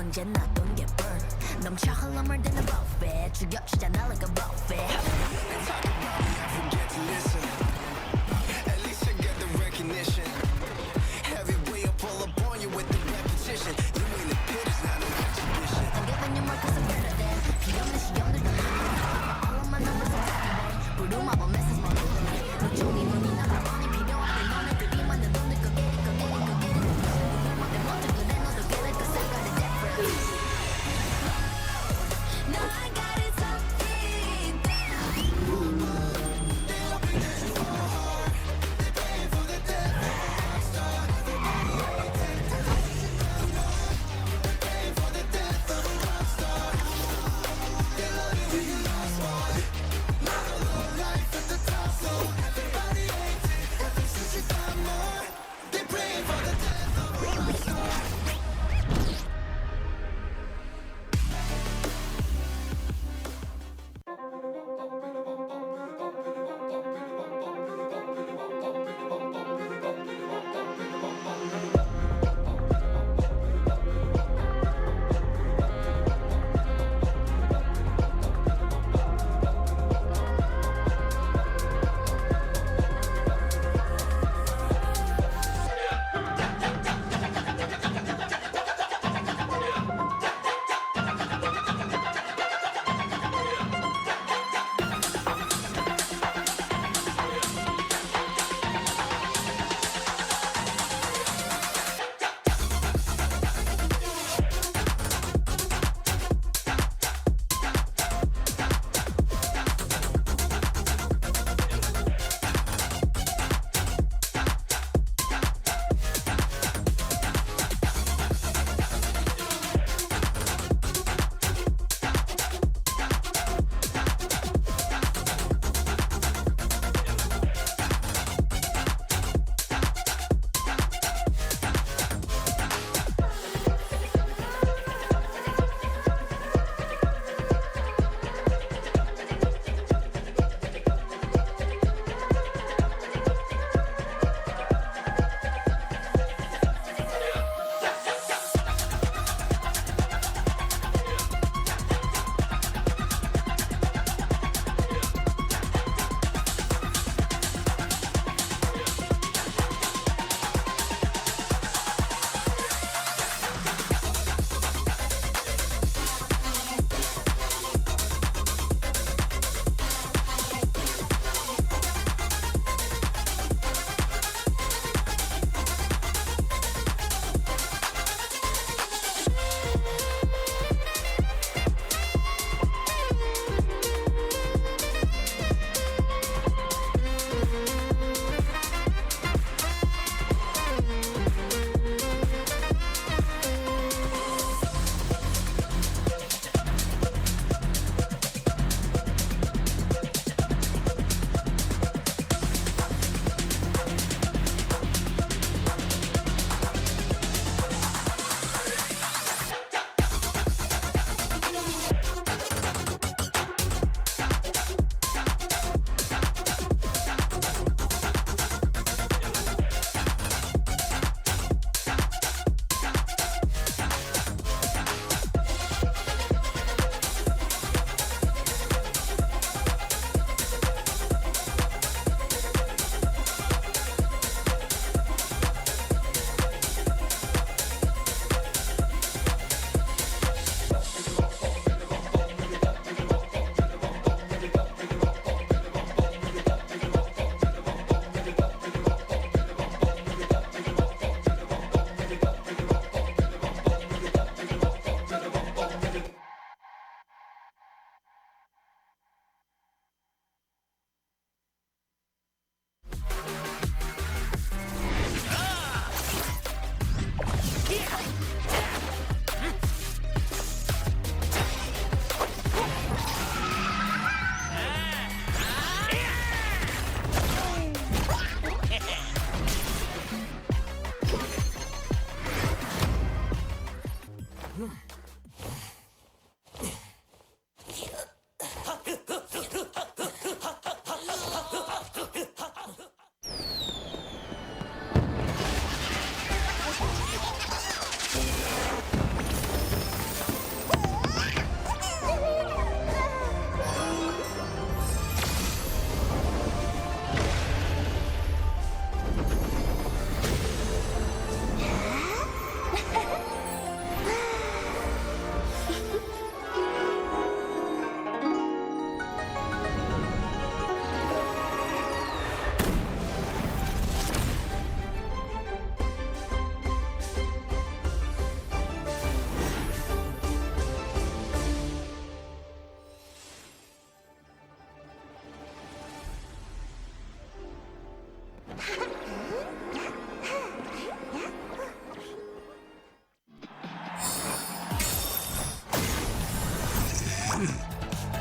언제나 don't get burned 넘쳐 흘러 물드는 buffet 죽여주잖아 like a buffet Talk about me, I forget to listen. At least I get the recognition. Heavy way up all up on you with the repetition. You in the pit, it's not no exhibition. I'm giving you more cause I'm better than 비없는 시험들도 All of my numbers are tapping 부루마법 message 뭐 눈종이 눈이 나가 뻔히 필요한데 너네들이 만든 돈을 go get it go get it go get it 내 멋진 그대 너도 get it cause I got it different No I got it something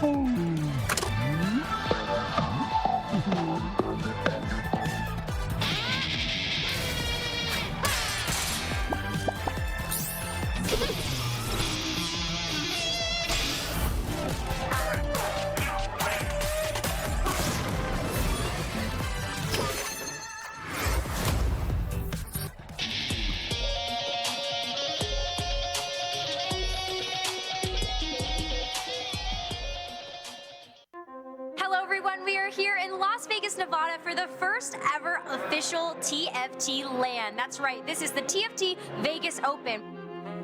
Hello everyone, we are here in Las Vegas, Nevada for the first ever official TFT LAN. That's right, this is the TFT Vegas Open.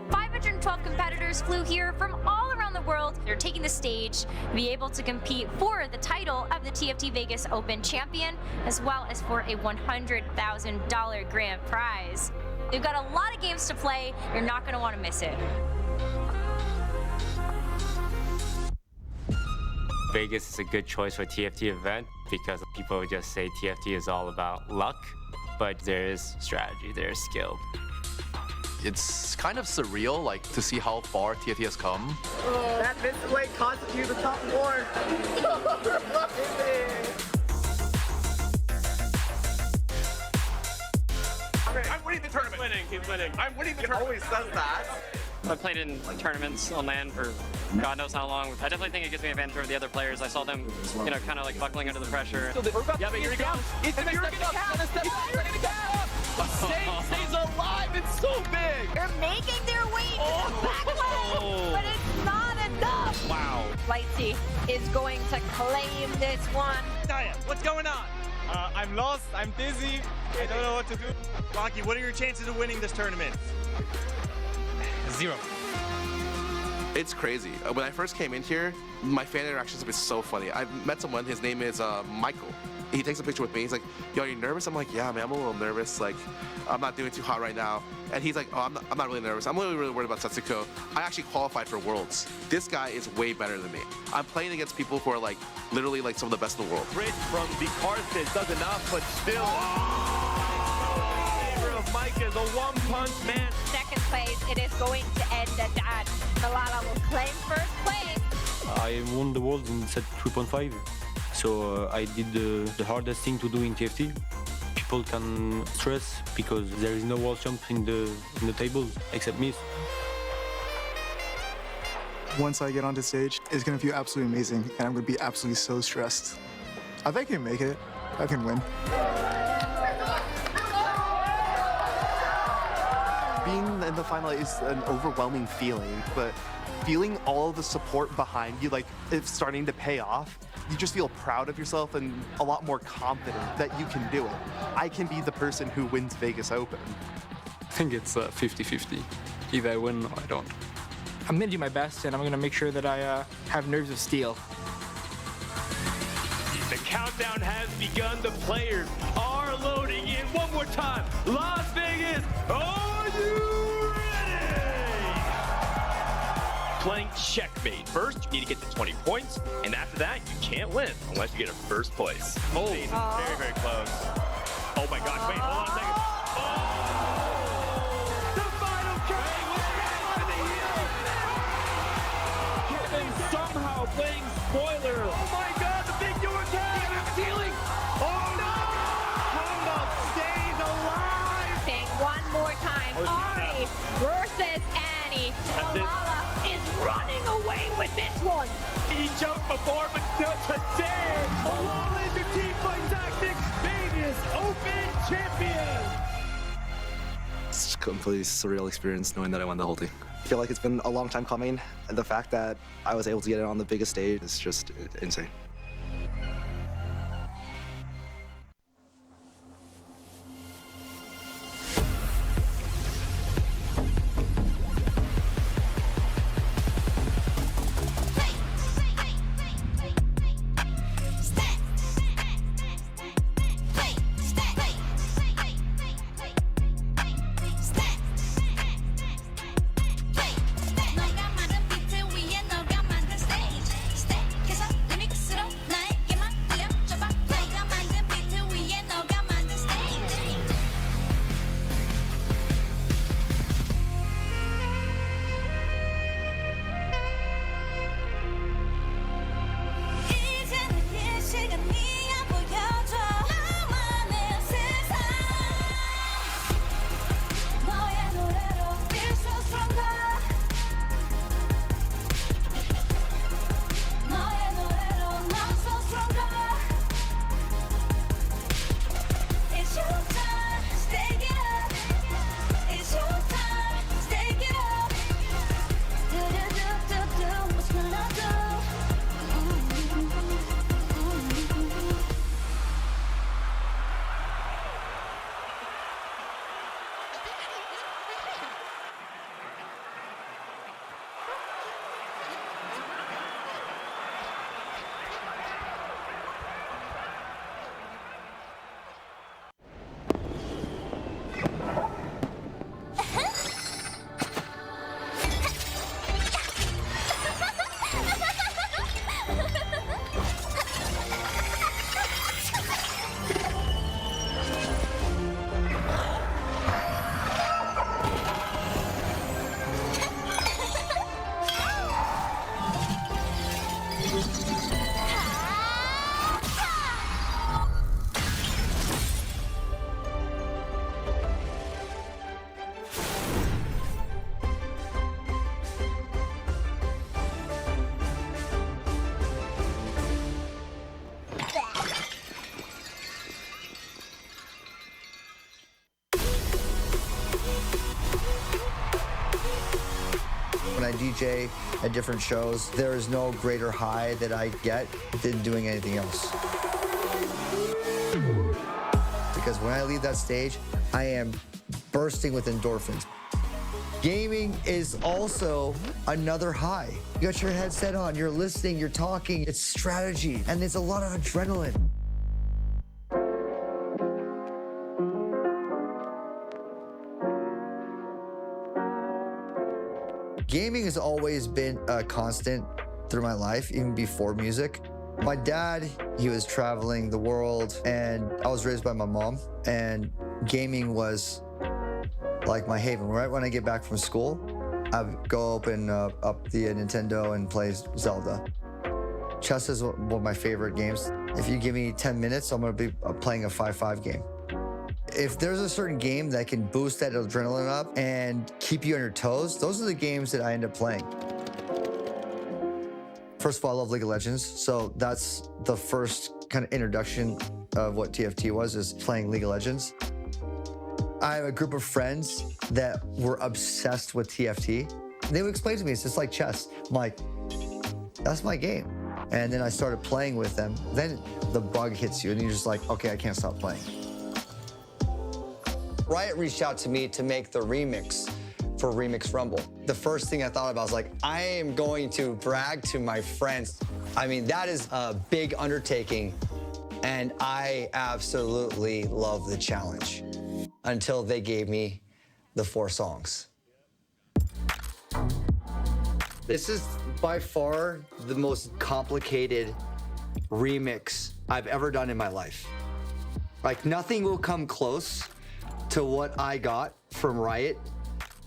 512 competitors flew here from all around the world. They're taking the stage to be able to compete for the title of the TFT Vegas Open champion, as well as for a $100,000 grand prize. They've got a lot of games to play. You're not going to want to miss it. Vegas is a good choice for a TFT event because people just say TFT is all about luck, but there is strategy, there is skill. It's kind of surreal, like, to see how far TFT has come. That missed weight cost you the top 4. I'm winning the tournament. Keep winning. I'm winning the tournament. Always says that. I've played in tournaments on LAN for God knows how long. I definitely think it gives me an advantage over the other players. I saw them, you know, kind of like buckling under the pressure. Yeah, but here he goes. It's gonna count. Stays alive. It's so big. They're making their way to the back line, but it's not enough. Wow. Lightsy is going to claim this one. Naya, what's going on? I'm lost, I'm dizzy, I don't know what to do. Rocky, what are your chances of winning this tournament? 0. It's crazy. When I first came in here, my fan interactions have been so funny. I've met someone, his name is Michael. He takes a picture with me. He's like, yo, are you nervous? I'm like, yeah, man, I'm a little nervous. Like, I'm not doing too hot right now. And he's like, oh, I'm not really nervous. I'm really worried about Setsuko. I actually qualified for Worlds. This guy is way better than me. I'm playing against people who are like, literally like some of the best in the world. Bridge from the Carthage does enough, but still. Favor of Mike is a one-punch man. Second place, it is going to end at that. Malala will claim first place. I won the world in set 3.5, so I did the hardest thing to do in TFT. People can stress because there is no world champ in the table except me. Once I get onto stage, it's gonna feel absolutely amazing, and I'm gonna be absolutely so stressed. I think I can make it. I can win. Being in the final is an overwhelming feeling, but feeling all the support behind you, like it's starting to pay off, you just feel proud of yourself and a lot more confident that you can do it. I can be the person who wins Vegas Open. I think it's 50-50. Either I win or I don't. I'm gonna do my best, and I'm gonna make sure that I have nerves of steel. The countdown has begun. The players are loading in. One more time. Las Vegas, are you ready? Playing checkmate. First, you need to get to 20 points, and after that, you can't win unless you get a first place. Oh, very, very close. Oh my gosh, wait, hold on a second. The final count. Somehow playing spoiler. Oh my god, the big door tag! Stealing! Oh no! Honda stays alive! Saying one more time, Ari versus Annie. Malala is running away with this one. He jumped before, but not today! Along with the team fight tactics, Vegas Open champion! It's a completely surreal experience knowing that I won the whole thing. I feel like it's been a long time coming. The fact that I was able to get it on the biggest stage is just insane. 너가 말은 비트 위에 너가 만든 stage. 계속 리믹스로 I DJ at different shows, there is no greater high that I get than doing anything else. Because when I leave that stage, I am bursting with endorphins. Gaming is also another high. You got your headset on, you're listening, you're talking, it's strategy, and there's a lot of adrenaline. Gaming has always been a constant through my life, even before music. My dad, he was traveling the world, and I was raised by my mom, and gaming was like my haven. Right when I get back from school, I would go open up the Nintendo and play Zelda. Chess is one of my favorite games. If you give me 10 minutes, I'm gonna be playing a 5-5 game. If there's a certain game that can boost that adrenaline up and keep you on your toes, those are the games that I end up playing. First of all, I love League of Legends, so that's the first kind of introduction of what TFT was, is playing League of Legends. I have a group of friends that were obsessed with TFT. They would explain to me, it's just like chess. I'm like, that's my game. And then I started playing with them. Then the bug hits you and you're just like, okay, I can't stop playing. Riot reached out to me to make the remix for Remix Rumble. The first thing I thought about was like, I am going to brag to my friends. I mean, that is a big undertaking, and I absolutely love the challenge until they gave me the 4 songs. This is by far the most complicated remix I've ever done in my life. Like, nothing will come close to what I got from Riot.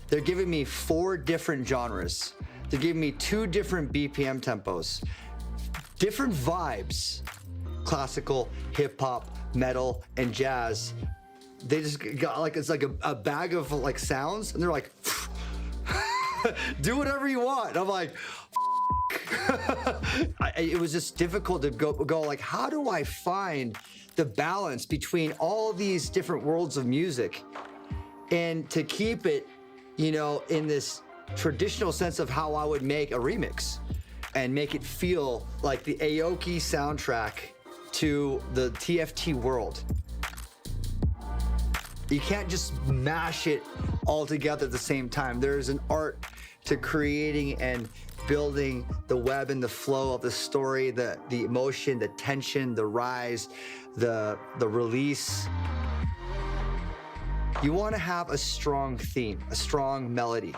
They're giving me 4 different genres. They're giving me 2 different BPM tempos, different vibes, classical, hip hop, metal, and jazz. They just got like, it's like a bag of like sounds, and they're like, do whatever you want. And I'm like, it was just difficult to go like, how do I find the balance between all these different worlds of music and to keep it, you know, in this traditional sense of how I would make a remix and make it feel like the Aoki soundtrack to the TFT world. You can't just mash it all together at the same time. There's an art to creating and building the web and the flow of the story, the emotion, the tension, the rise, the release. You want to have a strong theme, a strong melody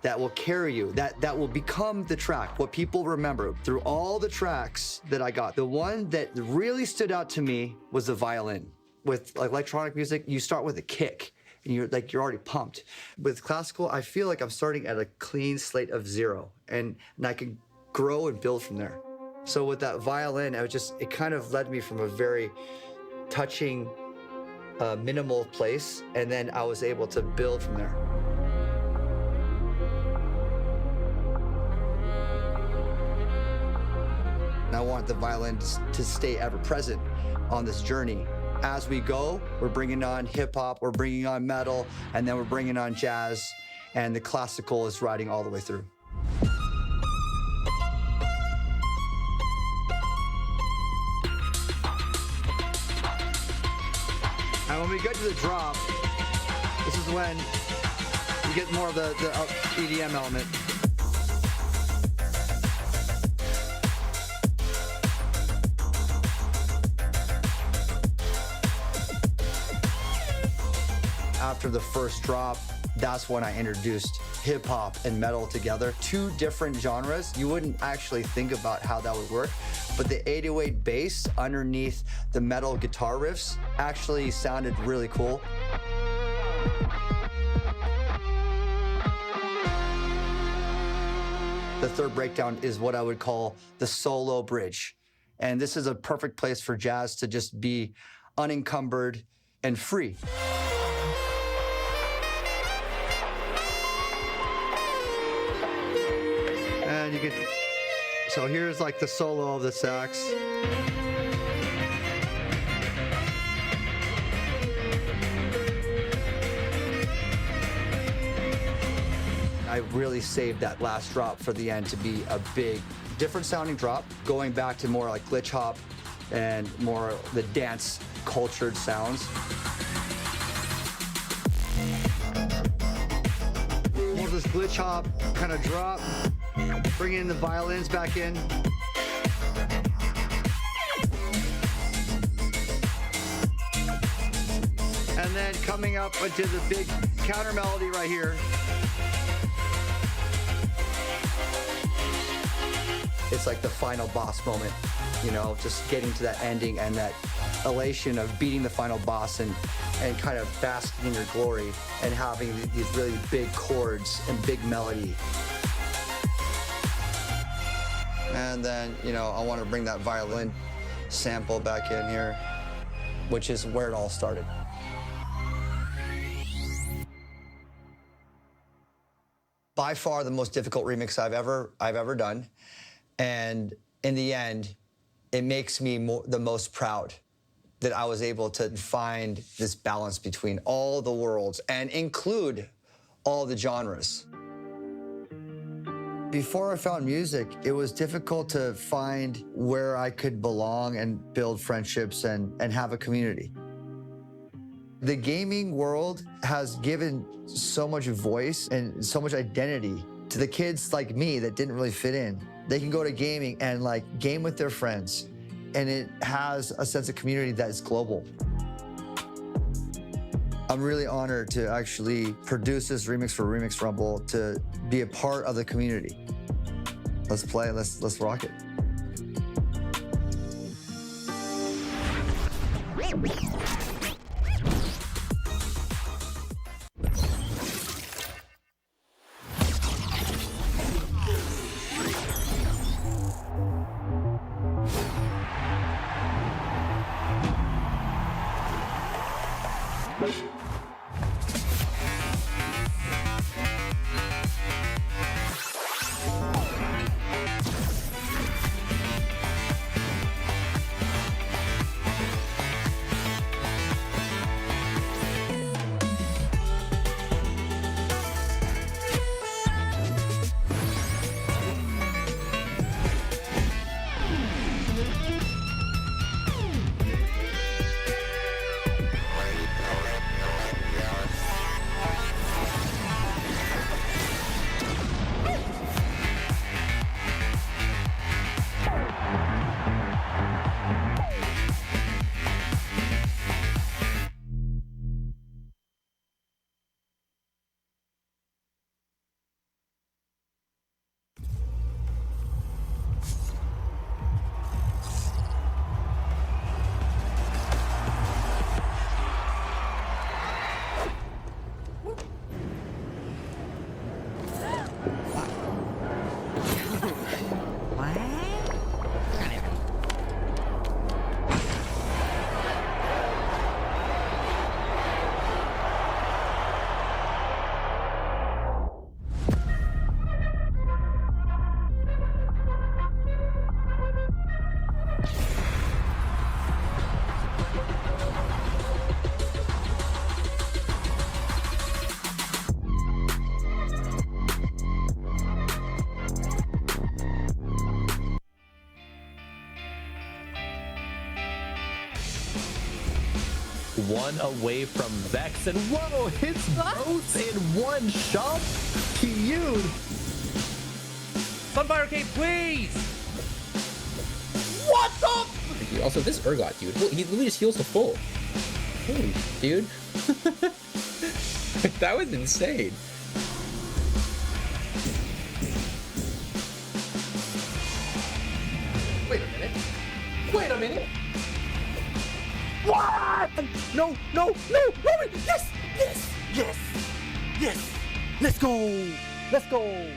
that will carry you, that will become the track, what people remember. Through all the tracks that I got, the one that really stood out to me was the violin. With electronic music, you start with a kick, and you're already pumped. With classical, I feel like I'm starting at a clean slate of 0, and I can grow and build from there. So with that violin, it kind of led me from a very touching, minimal place, and then I was able to build from there. And I want the violin to stay ever present on this journey. As we go, we're bringing on hip hop, we're bringing on metal, and then we're bringing on jazz, and the classical is riding all the way through. And when we get to the drop, this is when you get more of the EDM element. After the first drop, that's when I introduced hip hop and metal together. 2 different genres. You wouldn't actually think about how that would work, but the 808 bass underneath the metal guitar riffs actually sounded really cool. The third breakdown is what I would call the solo bridge. And this is a perfect place for jazz to just be unencumbered and free. And you get, so here's like the solo of the sax. I really saved that last drop for the end to be a big, different sounding drop, going back to more like glitch hop and more the dance cultured sounds. More of this glitch hop kind of drop, bringing the violins back in. And then coming up into the big counter melody right here. It's like the final boss moment, you know, just getting to that ending and that elation of beating the final boss and kind of basking in your glory and having these really big chords and big melody. And then, you know, I want to bring that violin sample back in here, which is where it all started. By far the most difficult remix I've ever done. And in the end, it makes me the most proud that I was able to find this balance between all the worlds and include all the genres. Before I found music, it was difficult to find where I could belong and build friendships and have a community. The gaming world has given so much voice and so much identity to the kids like me that didn't really fit in. They can go to gaming and like game with their friends, and it has a sense of community that is global. I'm really honored to actually produce this remix for Remix Rumble, to be a part of the community. Let's play, let's rock it. One away from Vex, and whoa, hits both in one shot. Cute. Sunfire Cave, please! What the? Also, this Urgot, dude, he literally just heals to full. Holy, dude. That was insane. Wait a minute. Wait a minute. What? No, no, no, no, yes, yes, yes, yes. Let's go. Let's go.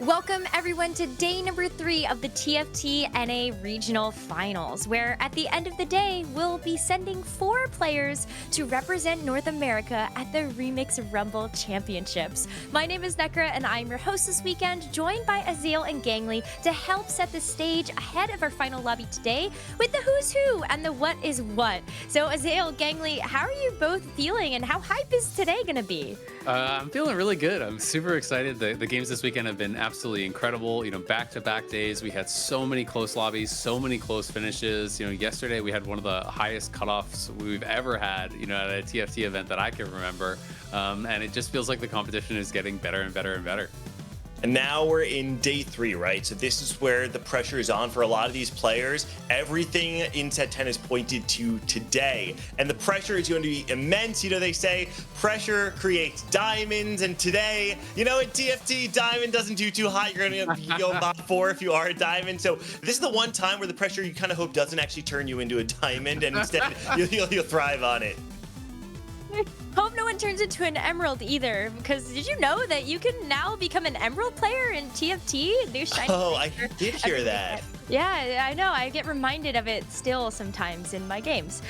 Welcome everyone to day number 3 of the TFT NA Regional Finals, where at the end of the day, we'll be sending 4 players to represent North America at the Remix Rumble Championships. My name is Nekra and I'm your host this weekend, joined by Azael and Gangly to help set the stage ahead of our final lobby today with the who's who and the what is what. So Azael, Gangly, how are you both feeling and how hype is today gonna be? I'm feeling really good. I'm super excited. The games this weekend have been absolutely incredible. You know, back-to-back days, we had so many close lobbies, so many close finishes. You know, yesterday we had one of the highest cutoffs we've ever had, you know, at a TFT event that I can remember. And it just feels like the competition is getting better and better and better. And now we're in day 3, right? So this is where the pressure is on for a lot of these players. Everything in set 10 is pointed to today. And the pressure is going to be immense. You know, they say pressure creates diamonds. And today, you know, at TFT, diamond doesn't do too hot. You're going to go bot 4 if you are a diamond. So this is the one time where the pressure you kind of hope doesn't actually turn you into a diamond. And instead, you'll thrive on it. Hope no one turns into an emerald either, because did you know that you can now become an emerald player in TFT? New shiny. Oh, I did hear that. Yeah, I know. I get reminded of it still sometimes in my games.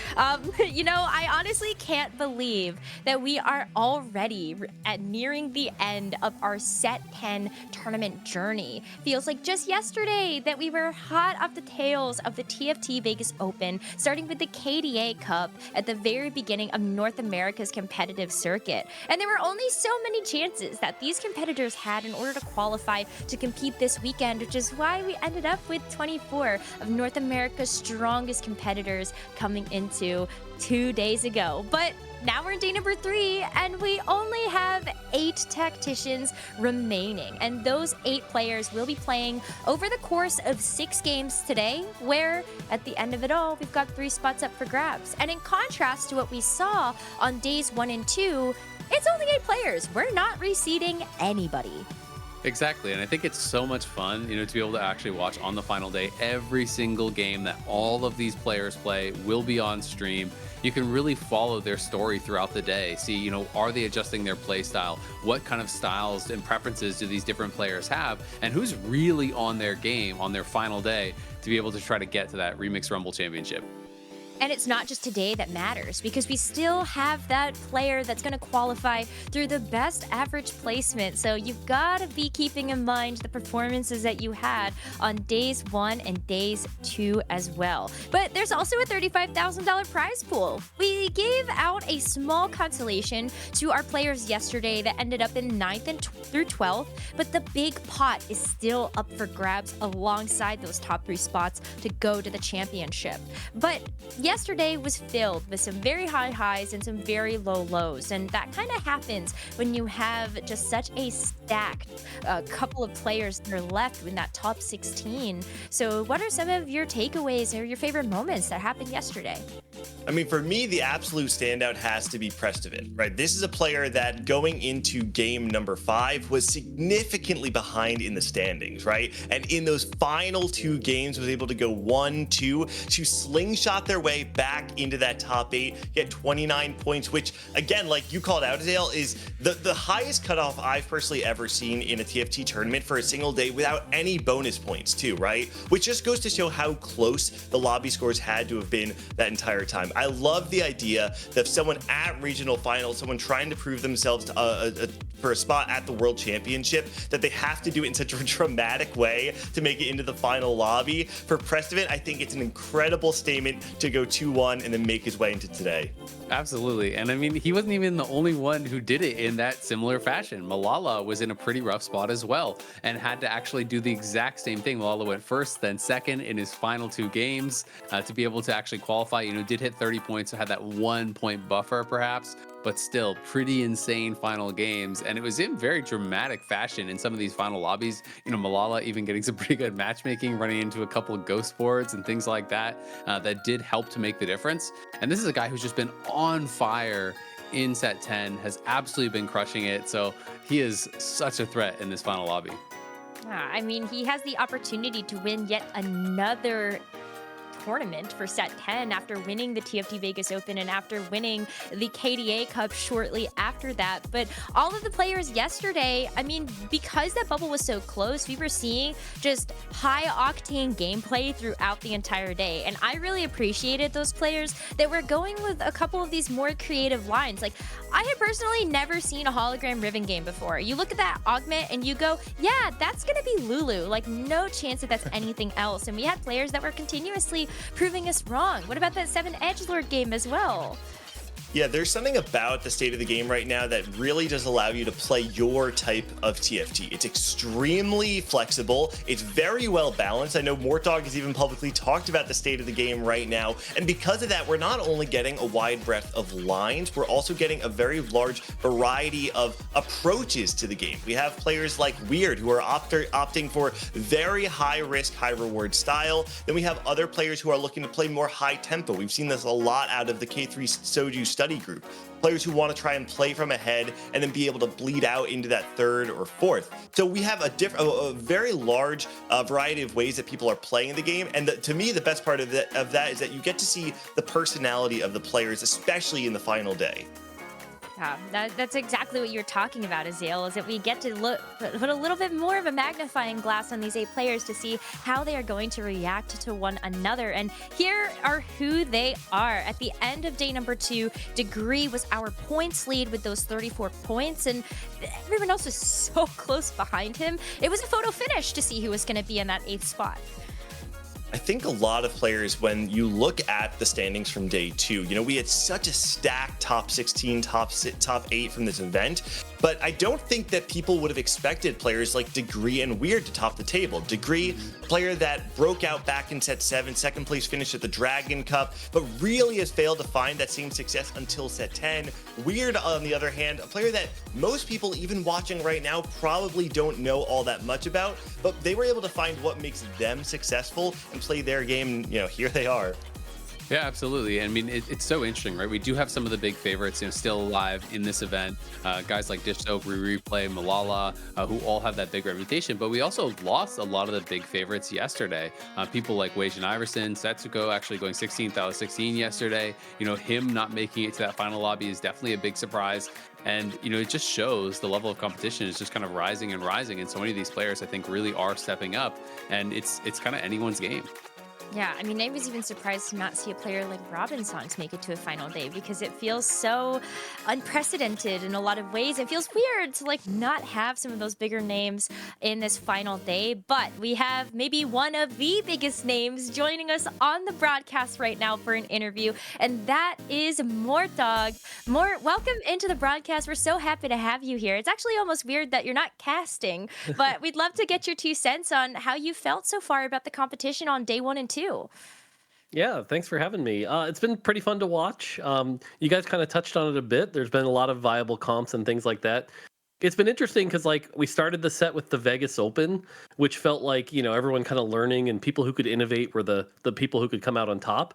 You know, I honestly can't believe that we are already at nearing the end of our set 10 tournament journey. Feels like just yesterday that we were hot off the tails of the TFT Vegas Open, starting with the KDA Cup at the very beginning of North America's competitive circuit. And there were only so many chances that these competitors had in order to qualify to compete this weekend, which is why we ended up with 24 of North America's strongest competitors coming into 2 days ago. But now we're in day number 3 and we only have 8 tacticians remaining. And those 8 players will be playing over the course of 6 games today, where at the end of it all, we've got 3 spots up for grabs. And in contrast to what we saw on days 1 and 2, it's only 8 players. We're not reseeding anybody. Exactly, and I think it's so much fun, you know, to be able to actually watch on the final day every single game that all of these players play will be on stream. You can really follow their story throughout the day. See, you know, are they adjusting their play style? What kind of styles and preferences do these different players have? And who's really on their game on their final day to be able to try to get to that Remix Rumble Championship? And it's not just today that matters, because we still have that player that's going to qualify through the best average placement. So you've got to be keeping in mind the performances that you had on days 1 and days 2 as well. But there's also a $35,000 prize pool. We gave out a small consolation to our players yesterday that ended up in 9th through 12th, but the big pot is still up for grabs alongside those top 3 spots to go to the championship. But yesterday was filled with some very high highs and some very low lows, and that kind of happens when you have just such a stacked couple of players that are left in that top 16. So what are some of your takeaways or your favorite moments that happened yesterday? I mean, for me, the absolute standout has to be Prestivan, right? This is a player that going into game number 5 was significantly behind in the standings, right? And in those final 2 games was able to go 1-2 to slingshot their way back into that top 8, get 29 points, which again, like you called out, Adele, is the highest cutoff I've personally ever seen in a TFT tournament for a single day without any bonus points too, right? Which just goes to show how close the lobby scores had to have been that entire time. I love the idea that if someone at regional finals, someone trying to prove themselves for a spot at the World Championship, that they have to do it in such a dramatic way to make it into the final lobby. For Prestivan, I think it's an incredible statement to go 2-1 and then make his way into today. Absolutely. And I mean, he wasn't even the only one who did it in that similar fashion. Malala was in a pretty rough spot as well and had to actually do the exact same thing. Malala went first, then second in his final 2 games to be able to actually qualify. You know, did hit 30 points, so had that 1 point buffer perhaps, but still pretty insane final games. And it was in very dramatic fashion in some of these final lobbies. You know, Malala even getting some pretty good matchmaking, running into a couple of ghost boards and things like that, that did help to make the difference. And this is a guy who's just been on fire in set 10, has absolutely been crushing it. So he is such a threat in this final lobby. I mean, he has the opportunity to win yet another tournament for set 10 after winning the TFT Vegas Open and after winning the KDA Cup shortly after that. But all of the players yesterday, I mean, because that bubble was so close, we were seeing just high octane gameplay throughout the entire day. And I really appreciated those players that were going with a couple of these more creative lines. Like, I had personally never seen a hologram Riven game before. You look at that augment and you go, yeah, that's gonna be Lulu. Like, no chance that that's anything else. And we had players that were continuously proving us wrong. What about that 7 Edgelord game as well? Yeah, there's something about the state of the game right now that really does allow you to play your type of TFT. It's extremely flexible. It's very well balanced. I know Mortdog has even publicly talked about the state of the game right now. And because of that, we're not only getting a wide breadth of lines, we're also getting a very large variety of approaches to the game. We have players like Weird who are opting for very high risk, high reward style. Then we have other players who are looking to play more high tempo. We've seen this a lot out of the K3 Soju study group. Players who want to try and play from ahead and then be able to bleed out into that third or fourth. So we have a very large variety of ways that people are playing the game. And to me, the best part of that is that you get to see the personality of the players, especially in the final day. Yeah, that's exactly what you're talking about, Azale, is that we get to put a little bit more of a magnifying glass on these 8 players to see how they are going to react to one another. And here are who they are. At the end of day number 2, Degree was our points lead with those 34 points, and everyone else was so close behind him. It was a photo finish to see who was going to be in that 8th spot. I think a lot of players, when you look at the standings from day 2, you know, we had such a stacked top 16, top 8 from this event, but I don't think that people would have expected players like Degree and Weird to top the table. Degree, player that broke out back in set 7, second place finish at the Dragon Cup, but really has failed to find that same success until set 10. Weird, on the other hand, a player that most people even watching right now probably don't know all that much about, but they were able to find what makes them successful and play their game. You know, here they are. Yeah, absolutely. I mean, it's so interesting, right? We do have some of the big favorites, you know, still alive in this event. Guys like Dish Soap, Replay, Malala, who all have that big reputation. But we also lost a lot of the big favorites yesterday. People like Wage and Iverson, Setsuko actually going 16th out of 16 yesterday. You know, him not making it to that final lobby is definitely a big surprise. And, you know, it just shows the level of competition is just kind of rising and rising. And so many of these players, I think, really are stepping up. And it's kind of anyone's game. Yeah, I mean, I was even surprised to not see a player like Robin Songs make it to a final day because it feels so unprecedented in a lot of ways. It feels weird to like not have some of those bigger names in this final day, but we have maybe one of the biggest names joining us on the broadcast right now for an interview, and that is Mortdog. Mort, welcome into the broadcast. We're so happy to have you here. It's actually almost weird that you're not casting, but we'd love to get your 2 cents on how you felt so far about the competition on day 1 and 2. Yeah, thanks for having me. It's been pretty fun to watch. You guys kind of touched on it a bit. There's been a lot of viable comps and things like that. It's been interesting because like we started the set with the Vegas Open, which felt like, you know, everyone kind of learning and people who could innovate were the people who could come out on top.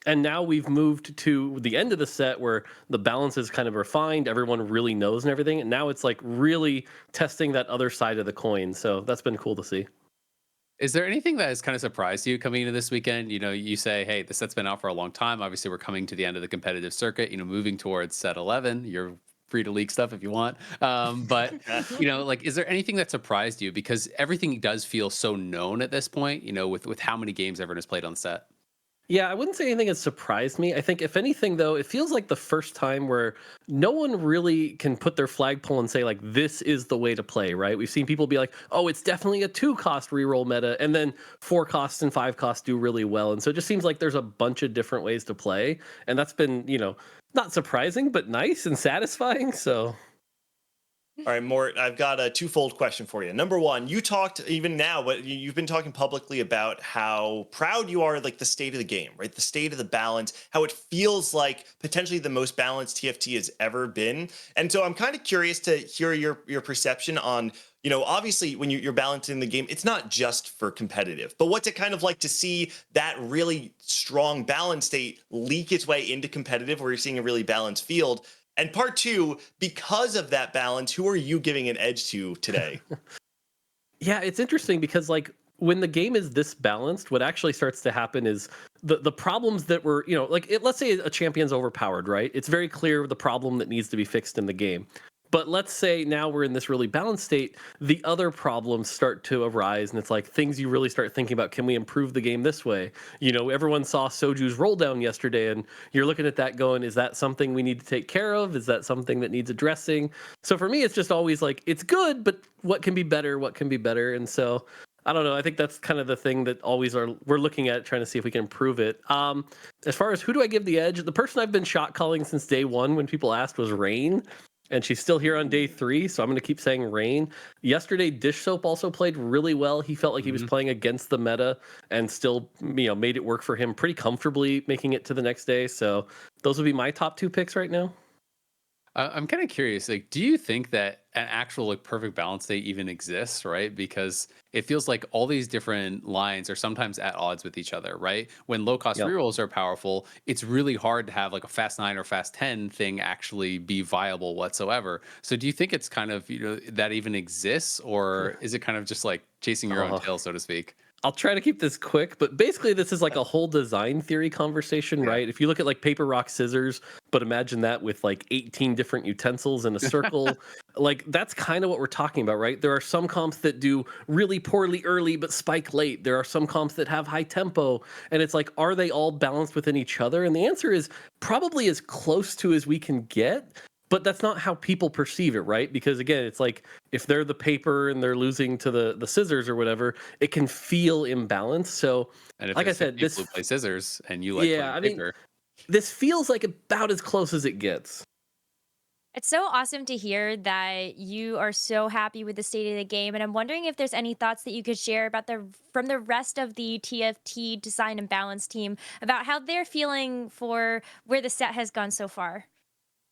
And now we've moved to the end of the set where the balance is kind of refined. Everyone really knows and everything. And now it's like really testing that other side of the coin. So that's been cool to see. Is there anything that has kind of surprised you coming into this weekend? You know, you say, hey, the set's been out for a long time. Obviously, we're coming to the end of the competitive circuit, you know, moving towards set 11. You're free to leak stuff if you want. But, you know, like, is there anything that surprised you? Because everything does feel so known at this point, you know, with how many games everyone has played on the set. Yeah, I wouldn't say anything has surprised me. I think if anything, though, it feels like the first time where no one really can put their flagpole and say, like, this is the way to play, right? We've seen people be like, oh, it's definitely a 2-cost reroll meta, and then 4 costs and 5 costs do really well. And so it just seems like there's a bunch of different ways to play. And that's been, you know, not surprising, but nice and satisfying. So... All right, Mort, I've got a twofold question for you. Number one, you talked even now, but you've been talking publicly about how proud you are, like the state of the game, right? The state of the balance, how it feels like potentially the most balanced TFT has ever been. And so I'm kind of curious to hear your perception on, you know, obviously when you're balancing the game, it's not just for competitive, but what's it kind of like to see that really strong balance state leak its way into competitive where you're seeing a really balanced field? And part 2, because of that balance, who are you giving an edge to today? Yeah, it's interesting because like when the game is this balanced, what actually starts to happen is the problems that were, you know, like let's say a champion's overpowered, right? It's very clear the problem that needs to be fixed in the game. But let's say now we're in this really balanced state, the other problems start to arise, and it's like things you really start thinking about, can we improve the game this way? You know, everyone saw Soju's roll down yesterday, and you're looking at that going, is that something we need to take care of? Is that something that needs addressing? So for me, it's just always like, it's good, but what can be better? What can be better? And so I don't know. I think that's kind of the thing that we're looking at, trying to see if we can improve it. As far as who do I give the edge, the person I've been shot calling since day one when people asked was Rain. And she's still here on day 3, so I'm going to keep saying Rain. Yesterday, Dish Soap also played really well. He felt like he was playing against the meta and still, you know, made it work for him pretty comfortably, making it to the next day. So those would be my top 2 picks right now. I'm kind of curious, like, do you think that an actual like perfect balance state even exists, right? Because it feels like all these different lines are sometimes at odds with each other, right? When low cost rerolls are powerful, it's really hard to have like a fast 9 or fast 10 thing actually be viable whatsoever. So do you think it's kind of, you know, that even exists, or is it kind of just like chasing your own tail, so to speak? I'll try to keep this quick, but basically this is like a whole design theory conversation, right? If you look at like paper, rock, scissors, but imagine that with like 18 different utensils in a circle, like that's kind of what we're talking about, right? There are some comps that do really poorly early, but spike late. There are some comps that have high tempo, and it's like, are they all balanced within each other? And the answer is probably as close to as we can get. But that's not how people perceive it, right? Because again, it's like if they're the paper and they're losing to the scissors or whatever, it can feel imbalanced. So, and if like I said, this play scissors and you like I paper, mean, this feels like about as close as it gets. It's so awesome to hear that you are so happy with the state of the game, and I'm wondering if there's any thoughts that you could share about from the rest of the TFT design and balance team about how they're feeling for where the set has gone so far.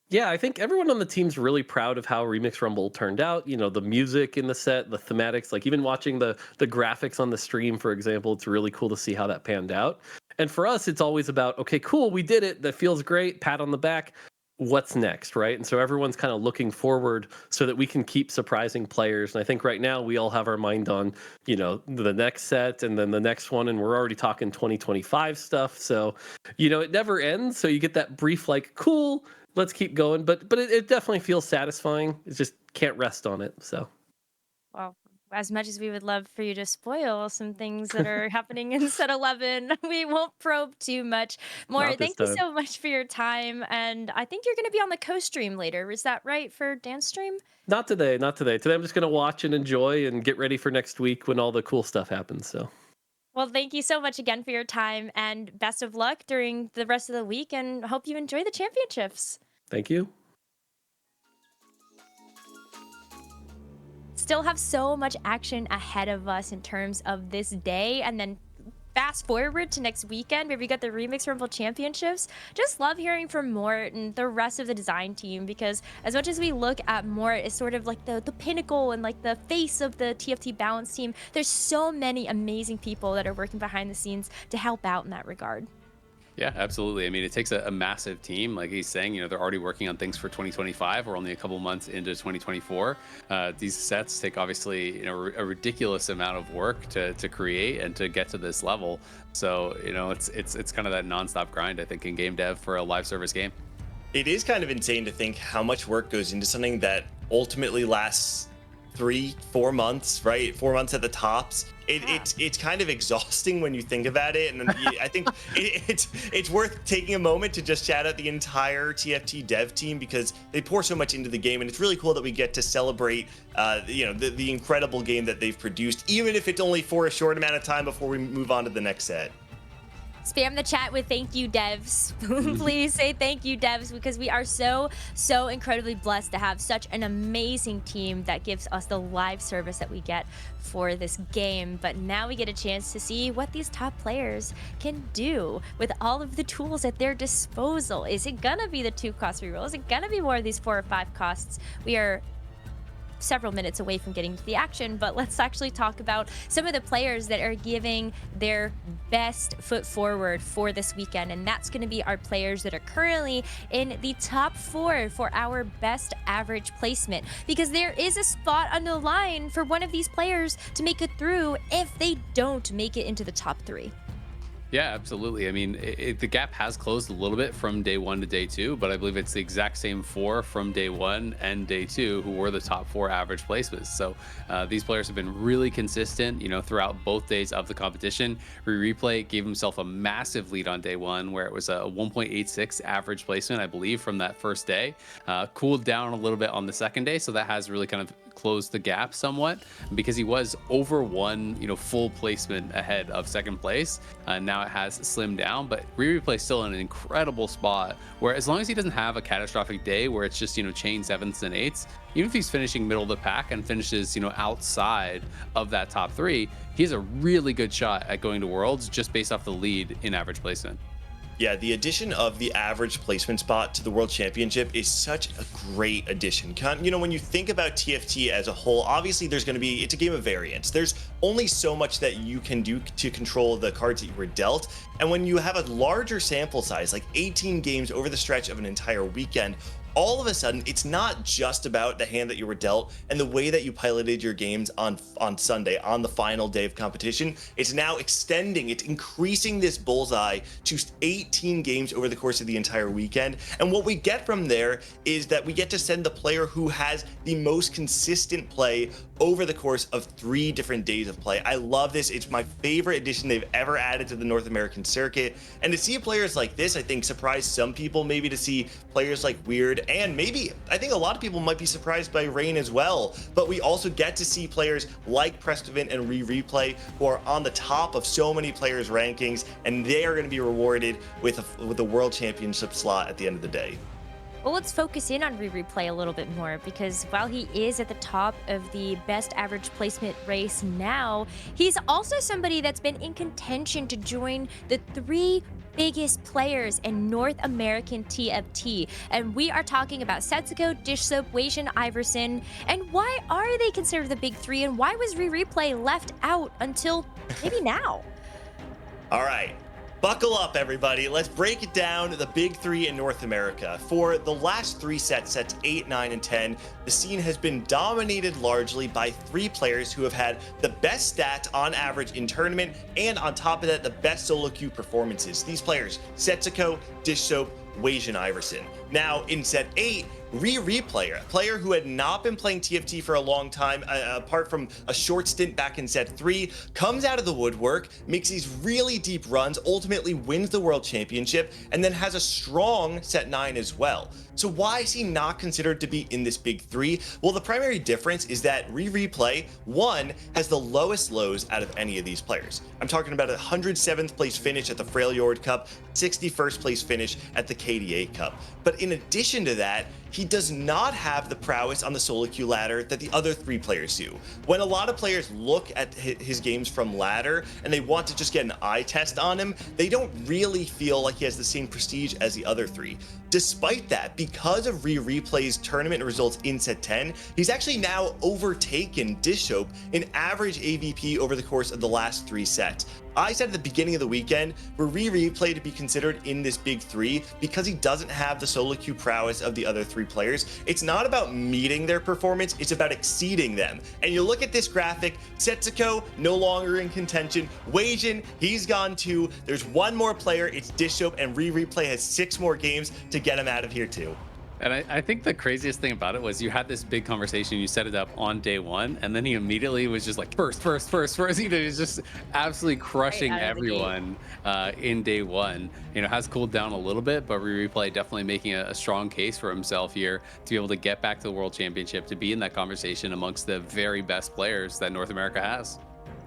Yeah, I think everyone on the team's really proud of how Remix Rumble turned out. You know, the music in the set, the thematics, like even watching the graphics on the stream, for example, it's really cool to see how that panned out. And for us, it's always about, okay, cool, we did it. That feels great. Pat on the back. What's next, right? And so everyone's kind of looking forward so that we can keep surprising players. And I think right now we all have our mind on, you know, the next set and then the next one, and we're already talking 2025 stuff. So, you know, it never ends. So you get that brief, like, cool, let's keep going. But it definitely feels satisfying. It just can't rest on it. So. Well, as much as we would love for you to spoil some things that are happening in set 11, we won't probe too much more. Thank you so much for your time. And I think you're going to be on the co-stream later. Is that right, for Dan's stream? Not today. Today I'm just going to watch and enjoy and get ready for next week when all the cool stuff happens. So. Well, thank you so much again for your time, and best of luck during the rest of the week, and hope you enjoy the championships. Thank you. Still have so much action ahead of us in terms of this day, and then fast forward to next weekend where we got the Remix Rumble Championships. Just love hearing from Mort and the rest of the design team, because as much as we look at Mort as sort of like the pinnacle and like the face of the TFT balance team, there's so many amazing people that are working behind the scenes to help out in that regard. Yeah, absolutely. I mean, it takes a massive team. Like he's saying, you know, they're already working on things for 2025. We're only a couple months into 2024. These sets take obviously, you know, a ridiculous amount of work to create and to get to this level. So, you know, it's kind of that nonstop grind, I think, in game dev for a live service game. It is kind of insane to think how much work goes into something that ultimately lasts 3-4 months, right? 4 months at the tops. It's kind of exhausting when you think about it, and I think it's worth taking a moment to just shout out the entire TFT dev team, because they pour so much into the game, and it's really cool that we get to celebrate you know, the incredible game that they've produced, even if it's only for a short amount of time before we move on to the next set. Spam the chat with thank you, devs. Please say thank you, devs, because we are so incredibly blessed to have such an amazing team that gives us the live service that we get for this game. But now we get a chance to see what these top players can do with all of the tools at their disposal. Is it gonna be the 2-cost reroll? Is it gonna be more of these 4 or 5 costs? We are several minutes away from getting to the action, but let's actually talk about some of the players that are giving their best foot forward for this weekend, and that's going to be our players that are currently in the top 4 for our best average placement, because there is a spot on the line for one of these players to make it through if they don't make it into the top 3. Yeah, absolutely. I mean, the gap has closed a little bit from day 1 to day 2, but I believe it's the exact same 4 from day 1 and day 2 who were the top 4 average placements. So these players have been really consistent, throughout both days of the competition. Replay gave himself a massive lead on day 1, where it was a 1.86 average placement, I believe, from that first day. Cooled down a little bit on the second day, so that has really kind of closed the gap somewhat, because he was over 1 full placement ahead of second place. Now it has slimmed down, but Replay still in an incredible spot, where as long as he doesn't have a catastrophic day where it's just chain 7ths and 8ths, even if he's finishing middle of the pack and finishes outside of that top 3, he has a really good shot at going to Worlds just based off the lead in average placement. Yeah, the addition of the average placement spot to the World Championship is such a great addition. When you think about TFT as a whole, obviously it's a game of variance. There's only so much that you can do to control the cards that you were dealt. And when you have a larger sample size, like 18 games over the stretch of an entire weekend, all of a sudden, it's not just about the hand that you were dealt and the way that you piloted your games on Sunday, on the final day of competition. It's now extending, it's increasing this bullseye to 18 games over the course of the entire weekend. And what we get from there is that we get to send the player who has the most consistent play over the course of 3 different days of play. I love this. It's my favorite addition they've ever added to the North American circuit. And to see players like this, I think surprised some people, maybe to see players like Weird, and maybe I think a lot of people might be surprised by Rain as well. But we also get to see players like Prestovin and Replay who are on the top of so many players' rankings, and they are going to be rewarded with a World Championship slot at the end of the day. Well, let's focus in on Replay a little bit more, because while he is at the top of the best average placement race now, he's also somebody that's been in contention to join the 3 biggest players in North American TFT. And we are talking about Setsuko, Dishsoap, Weijin, Iverson. And why are they considered the big 3, and why was Replay left out until maybe now? All right. Buckle up, everybody. Let's break it down to the big 3 in North America. For the last 3 sets 8, 9, and 10, the scene has been dominated largely by 3 players who have had the best stats on average in tournament, and on top of that, the best solo queue performances. These players, Setsuko, Dishsoap, Weijin, Iverson. Now, in set 8, Replay, a player who had not been playing TFT for a long time, apart from a short stint back in set 3, comes out of the woodwork, makes these really deep runs, ultimately wins the World Championship, and then has a strong set 9 as well. So why is he not considered to be in this big 3? Well, the primary difference is that Replay, 1, has the lowest lows out of any of these players. I'm talking about a 107th place finish at the Freljord Cup, 61st place finish at the KDA Cup. But in addition to that, he does not have the prowess on the solo queue ladder that the other 3 players do. When a lot of players look at his games from ladder and they want to just get an eye test on him, they don't really feel like he has the same prestige as the other 3. Despite that, because of Replay's tournament results in set 10, he's actually now overtaken Dishsoap in average AVP over the course of the last 3 sets. I said at the beginning of the weekend for Replay to be considered in this big 3 because he doesn't have the solo queue prowess of the other 3 players. It's not about meeting their performance, it's about exceeding them. And you look at this graphic, Setsuko no longer in contention, Weijin, he's gone too. There's 1 more player, it's Dishsoap, and Replay has 6 more games to get him out of here too. And I think the craziest thing about it was you had this big conversation, you set it up on day 1, and then he immediately was just like, first. He's just absolutely crushing everyone in day 1. Has cooled down a little bit, but Replay definitely making a strong case for himself here to be able to get back to the World Championship, to be in that conversation amongst the very best players that North America has.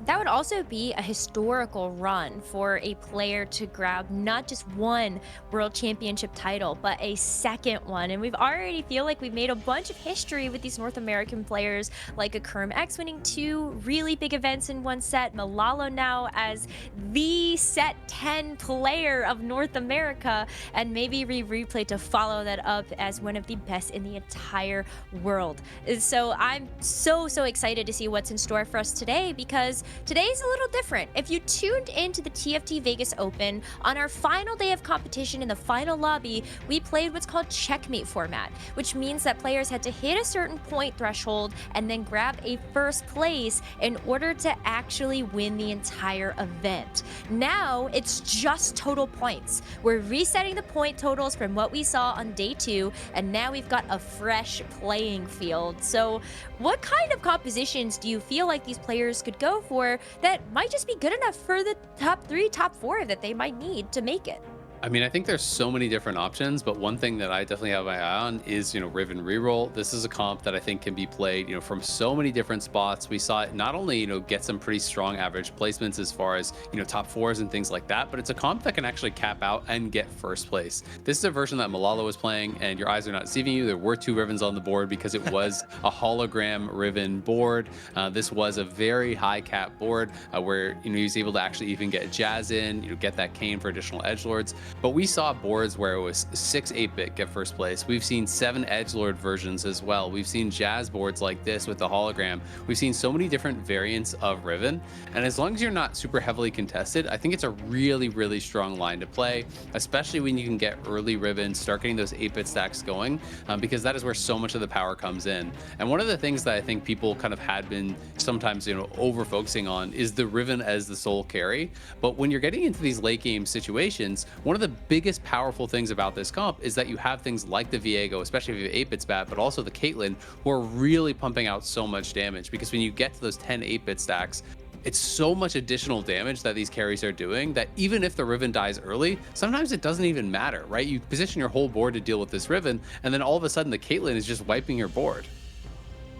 That would also be a historical run for a player to grab not just 1 World Championship title, but a 2nd one. And we've already feel like we've made a bunch of history with these North American players, like a Kerm X winning 2 really big events in 1 set, Malalo now as the set 10 player of North America, and maybe Replay to follow that up as one of the best in the entire world. So I'm so excited to see what's in store for us today, because today's a little different. If you tuned into the TFT Vegas Open, on our final day of competition in the final lobby, we played what's called checkmate format, which means that players had to hit a certain point threshold and then grab a first place in order to actually win the entire event. Now it's just total points. We're resetting the point totals from what we saw on day 2, and now we've got a fresh playing field. So what kind of compositions do you feel like these players could go for that might just be good enough for the top 3, top 4 that they might need to make it? I mean, I think there's so many different options, but one thing that I definitely have my eye on is, Riven Reroll. This is a comp that I think can be played, from so many different spots. We saw it not only, get some pretty strong average placements as far as, top 4s and things like that, but it's a comp that can actually cap out and get first place. This is a version that Malala was playing, and your eyes are not deceiving you. There were 2 Rivens on the board because it was a hologram Riven board. This was a very high cap board where, he was able to actually even get Jazz in, get that cane for additional edgelords. But we saw boards where it was 6 8-bit get first place. We've seen 7 edgelord versions as well. We've seen Jazz boards like this with the hologram. We've seen so many different variants of Riven. And as long as you're not super heavily contested, I think it's a really, really strong line to play, especially when you can get early Riven, start getting those 8-bit stacks going, because that is where so much of the power comes in. And one of the things that I think people kind of had been sometimes, over focusing on is the Riven as the sole carry. But when you're getting into these late game situations, one of the biggest powerful things about this comp is that you have things like the Viego, especially if you have 8-bit spat, but also the Caitlyn, who are really pumping out so much damage, because when you get to those 10 8-bit stacks, it's so much additional damage that these carries are doing that even if the Riven dies early, sometimes it doesn't even matter, right? You position your whole board to deal with this Riven, and then all of a sudden the Caitlyn is just wiping your board.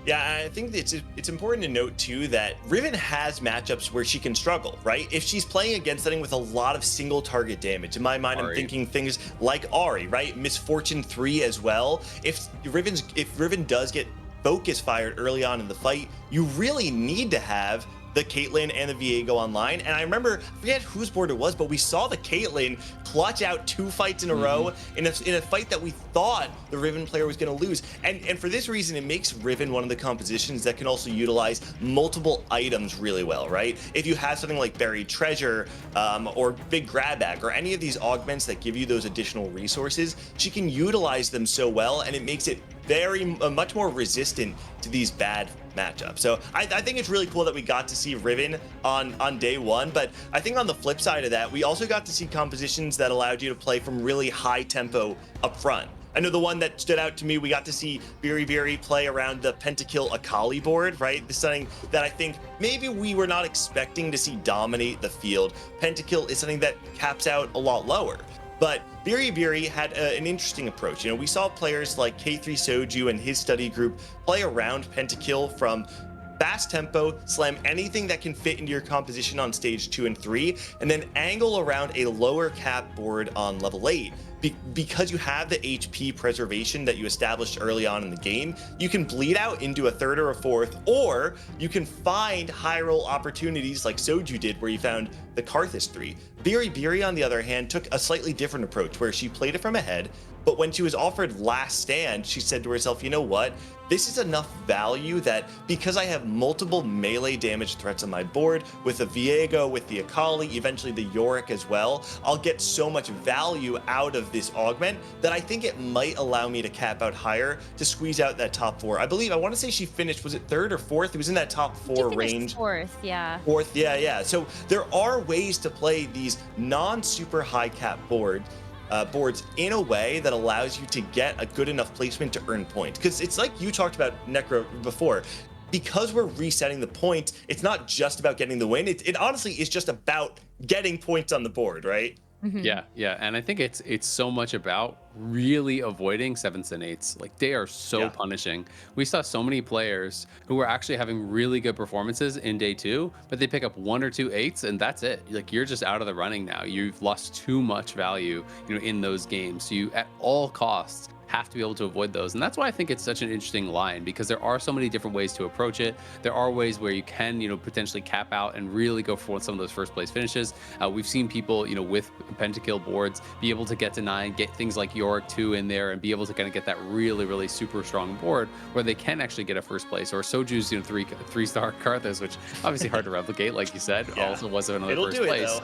Yeah, I think it's important to note too that Riven has matchups where she can struggle, right? If she's playing against something with a lot of single target damage, in my mind, I'm thinking things like Ahri, right? Misfortune 3 as well. If Riven does get focus fired early on in the fight, you really need to have the Caitlyn and the Viego online. And I remember, I forget whose board it was, but we saw the Caitlyn clutch out 2 fights in a row in a fight that we thought the Riven player was going to lose. And for this reason, it makes Riven one of the compositions that can also utilize multiple items really well, right? If you have something like Buried Treasure or Big Grab Bag or any of these augments that give you those additional resources, she can utilize them so well, and it makes it much more resistant to these bad matchup. So I think it's really cool that we got to see Riven on day 1, but I think on the flip side of that, we also got to see compositions that allowed you to play from really high tempo up front. I know the one that stood out to me, we got to see Biri play around the Pentakill Akali board, right? This is something that I think maybe we were not expecting to see dominate the field. Pentakill is something that caps out a lot lower. But Biri had an interesting approach. We saw players like K3Soju and his study group play around Pentakill from fast tempo, slam anything that can fit into your composition on stage 2 and 3, and then angle around a lower cap board on level 8. Because you have the HP preservation that you established early on in the game, you can bleed out into a 3rd or a 4th, or you can find high roll opportunities like Soju did, where you found the Karthus 3. Biri, on the other hand, took a slightly different approach, where she played it from ahead, but when she was offered last stand, she said to herself, you know what? This is enough value that because I have multiple melee damage threats on my board, with the Viego, with the Akali, eventually the Yorick as well, I'll get so much value out of this augment that I think it might allow me to cap out higher to squeeze out that top 4. I want to say she finished, was it 3rd or 4th? It was in that top 4 range. 4th, yeah. 4th, yeah. So there are ways to play these non-super high cap boards in a way that allows you to get a good enough placement to earn points. Because it's like you talked about, Necro, before. Because we're resetting the points, it's not just about getting the win. It honestly is just about getting points on the board, right? Yeah, and I think it's so much about really avoiding 7s and 8s. Like, they are so punishing. We saw so many players who were actually having really good performances in day 2, but they pick up 1 or 2 8s, and that's it. Like, you're just out of the running now. You've lost too much value, in those games. So you, at all costs, have to be able to avoid those. And that's why I think it's such an interesting line, because there are so many different ways to approach it. There are ways where you can, potentially cap out and really go for some of those first place finishes. We've seen people, with pentakill boards be able to get to 9, get things like Yorick 2 in there, and be able to kind of get that really, really super strong board where they can actually get a first place. Or Soju's, 3-star Karthus, which obviously hard to replicate, like you said, also was another first place.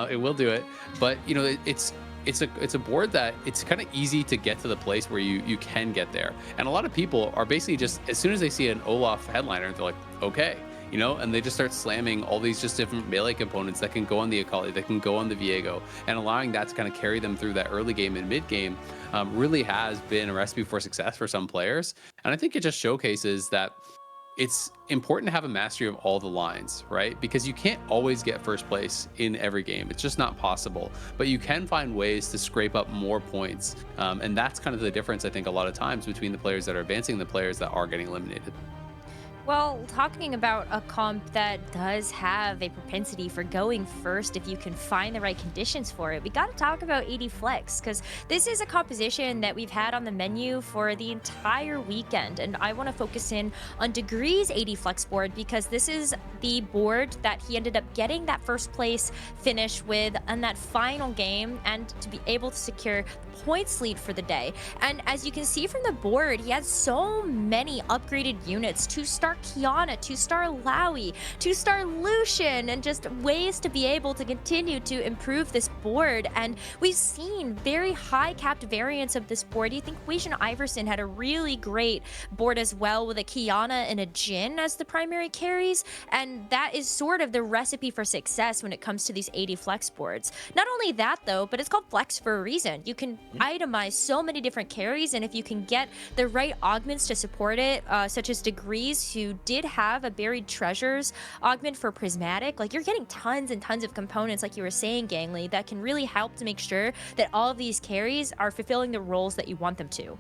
It will do it, but it's a board that it's kind of easy to get to the place where you can get there. And a lot of people are basically just, as soon as they see an Olaf headliner, they're like, okay, and they just start slamming all these just different melee components that can go on the Akali, that can go on the Viego, and allowing that to kind of carry them through that early game and mid game really has been a recipe for success for some players. And I think it just showcases that it's important to have a mastery of all the lines, right? Because you can't always get first place in every game. It's just not possible. But you can find ways to scrape up more points. And that's kind of the difference, I think, a lot of times between the players that are advancing and the players that are getting eliminated. Well, talking about a comp that does have a propensity for going first if you can find the right conditions for it, we got to talk about AD Flex, because this is a composition that we've had on the menu for the entire weekend, and I want to focus in on Degree's AD Flex board, because this is the board that he ended up getting that first place finish with on that final game, and to be able to secure the points lead for the day. And as you can see from the board, he has so many upgraded units: 2-star Kiana, 2-star Lowy, 2-star Lucian, and just ways to be able to continue to improve this board. And we've seen very high capped variants of this board. You think Wei Iverson had a really great board as well, with a Kiana and a Jhin as the primary carries, and that is sort of the recipe for success when it comes to these AD Flex boards. Not only that though, but it's called Flex for a reason. You can itemize so many different carries, and if you can get the right augments to support it, such as Degrees, who did have a Buried Treasures augment for Prismatic, like, you're getting tons and tons of components, like you were saying, Gangly, that can really help to make sure that all of these carries are fulfilling the roles that you want them to.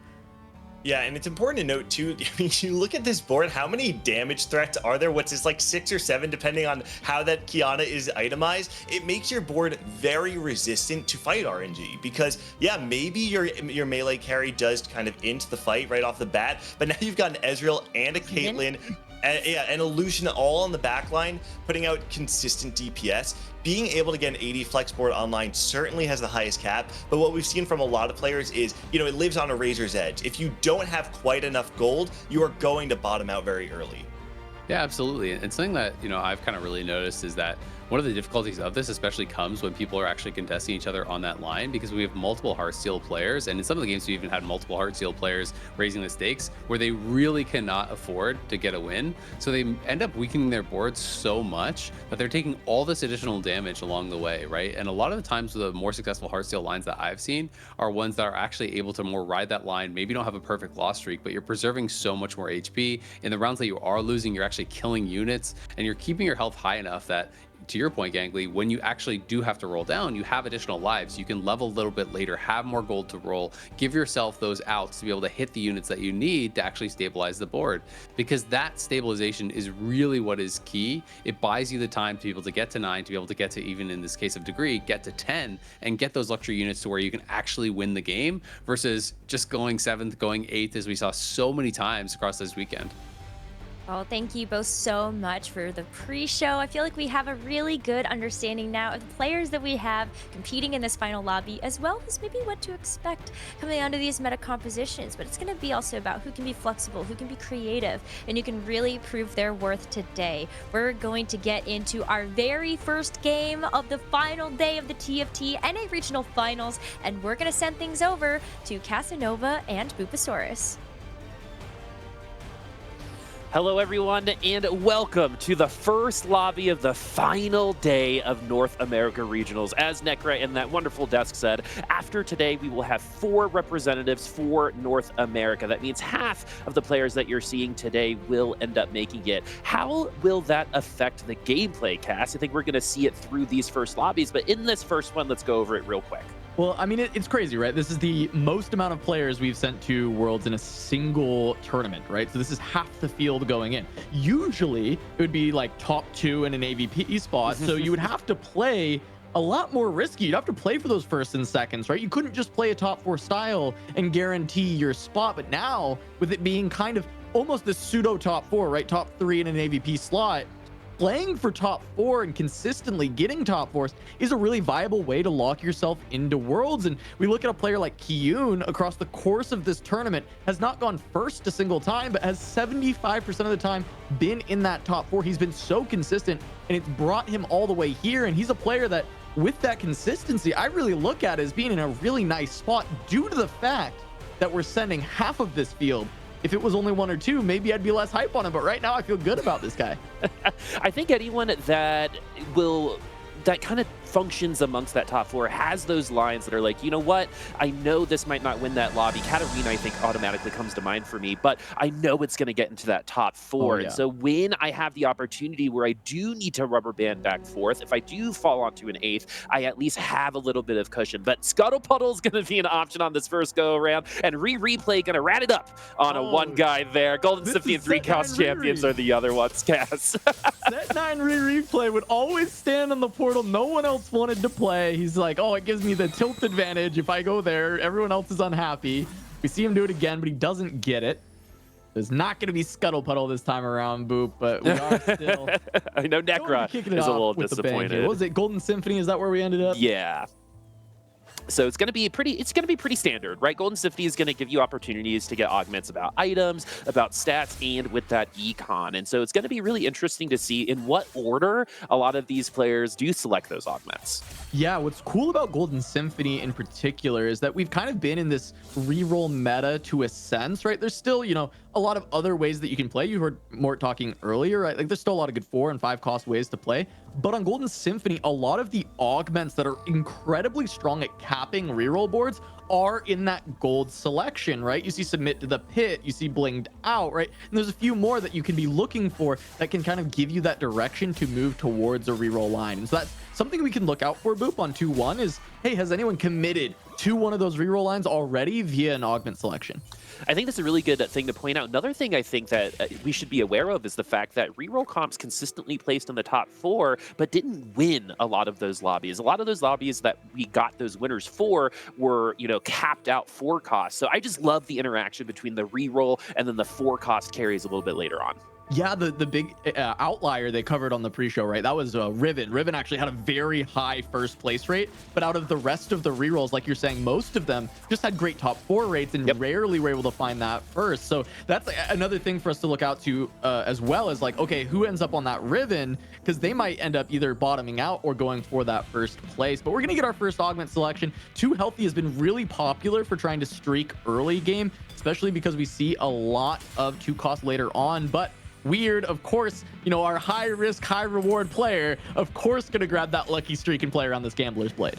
Yeah, and it's important to note too, I mean, you look at this board, how many damage threats are there? What's this, like 6 or 7, depending on how that Kiana is itemized? It makes your board very resistant to fight RNG, because yeah, maybe your melee carry does kind of into the fight right off the bat, but now you've got an Ezreal and a Caitlyn, and a Lucian all on the back line, putting out consistent DPS. Being able to get an AD Flex board online certainly has the highest cap, but what we've seen from a lot of players is, it lives on a razor's edge. If you don't have quite enough gold, you are going to bottom out very early. Yeah, absolutely. And something that, I've kind of really noticed is that one of the difficulties of this especially comes when people are actually contesting each other on that line, because we have multiple Heartsteel players, and in some of the games we even had multiple Heartsteel players raising the stakes where they really cannot afford to get a win. So they end up weakening their boards so much that they're taking all this additional damage along the way, right? And a lot of the times the more successful Heartsteel lines that I've seen are ones that are actually able to more ride that line. Maybe you don't have a perfect loss streak, but you're preserving so much more HP. In the rounds that you are losing, you're actually killing units, and you're keeping your health high enough that, to your point, Gangly, when you actually do have to roll down, you have additional lives. You can level a little bit later, have more gold to roll, give yourself those outs to be able to hit the units that you need to actually stabilize the board, because that stabilization is really what is key. It buys you the time to be able to get to 9, to be able to get to, even in this case of Degree, get to 10, and get those luxury units to where you can actually win the game, versus just going 7th, going 8th, as we saw so many times across this weekend. Well, thank you both so much for the pre-show. I feel like we have a really good understanding now of the players that we have competing in this final lobby, as well as maybe what to expect coming onto these meta compositions. But it's going to be also about who can be flexible, who can be creative, and who can really prove their worth today. We're going to get into our very first game of the final day of the TFT NA Regional Finals, and we're going to send things over to Casanova and Bupasaurus. Hello everyone, and welcome to the first lobby of the final day of North America Regionals. As Nekra and that wonderful desk said, after today we will have 4 representatives for North America. That means half of the players that you're seeing today will end up making it. How will that affect the gameplay, Cass? I think we're going to see it through these first lobbies, but in this first one, let's go over it real quick. Well, I mean, it's crazy, right? This is the most amount of players we've sent to Worlds in a single tournament, right? So this is half the field going in. Usually, it would be like top 2 in an AVP spot, so you would have to play a lot more risky. You'd have to play for those first and seconds, right? You couldn't just play a top 4 style and guarantee your spot. But now, with it being kind of almost this pseudo top 4, right? Top 3 in an AVP slot, playing for top 4 and consistently getting top 4s is a really viable way to lock yourself into Worlds. And we look at a player like Kiyun across the course of this tournament has not gone first a single time, but has 75% of the time been in that top 4. He's been so consistent, and it's brought him all the way here. And he's a player that, with that consistency, I really look at as being in a really nice spot due to the fact that we're sending half of this field. If it was only 1 or 2, maybe I'd be less hype on him, but right now I feel good about this guy. I think anyone that kind of functions amongst that top 4 has those lines that are like, you know what, I know this might not win that lobby. Katarina, I think, automatically comes to mind for me, but I know it's going to get into that top 4. And so when I have the opportunity where I do need to rubber band back 4th, if I do fall onto an 8th, I at least have a little bit of cushion. But Scuttle Puddle is going to be an option on this first go around, and Replay going to rat it up on a 1 guy there. Golden Symphony and 3 Chaos Champions are the other ones, Kaz. Set 9 Replay would always stand on the portal. No one else wanted to play. He's like, oh, it gives me the tilt advantage if I go there. Everyone else is unhappy. We see him do it again, but he doesn't get it. There's not going to be Scuttle Puddle this time around, Boop, but we are still. I know Necra is a little disappointed. What was it? Golden Symphony? Is that where we ended up? Yeah. So it's going to be pretty standard, right? Golden Symphony is going to give you opportunities to get augments about items, about stats, and with that econ. And so it's going to be really interesting to see in what order a lot of these players do select those augments. Yeah, what's cool about Golden Symphony in particular is that we've kind of been in this reroll meta to a sense, right? There's still, a lot of other ways that you can play. You heard Mort talking earlier, right? Like there's still a lot of good 4 and 5 cost ways to play. But on Golden Symphony, a lot of the augments that are incredibly strong at capping reroll boards are in that gold selection, right? You see Submit to the Pit, you see Blinged Out, right? And there's a few more that you can be looking for that can kind of give you that direction to move towards a reroll line. And so that's something we can look out for, Boop, on 2-1 is, hey, has anyone committed to one of those reroll lines already via an augment selection? I think that's a really good thing to point out. Another thing I think that we should be aware of is the fact that reroll comps consistently placed in the top 4, but didn't win a lot of those lobbies. A lot of those lobbies that we got those winners for were, capped out 4 costs. So I just love the interaction between the reroll and then the 4 cost carries a little bit later on. Yeah, the big outlier they covered on the pre-show, right? That was Riven. Riven actually had a very high first place rate, but out of the rest of the rerolls, like you're saying, most of them just had great top 4 rates and rarely were able to find that first. So that's another thing for us to look out to as well as like, okay, who ends up on that Riven? Because they might end up either bottoming out or going for that first place. But we're going to get our first augment selection. 2 Healthy has been really popular for trying to streak early game, especially because we see a lot of 2 cost later on. But Weird, of course, our high risk, high reward player, of course, going to grab that lucky streak and play around this Gambler's Blade.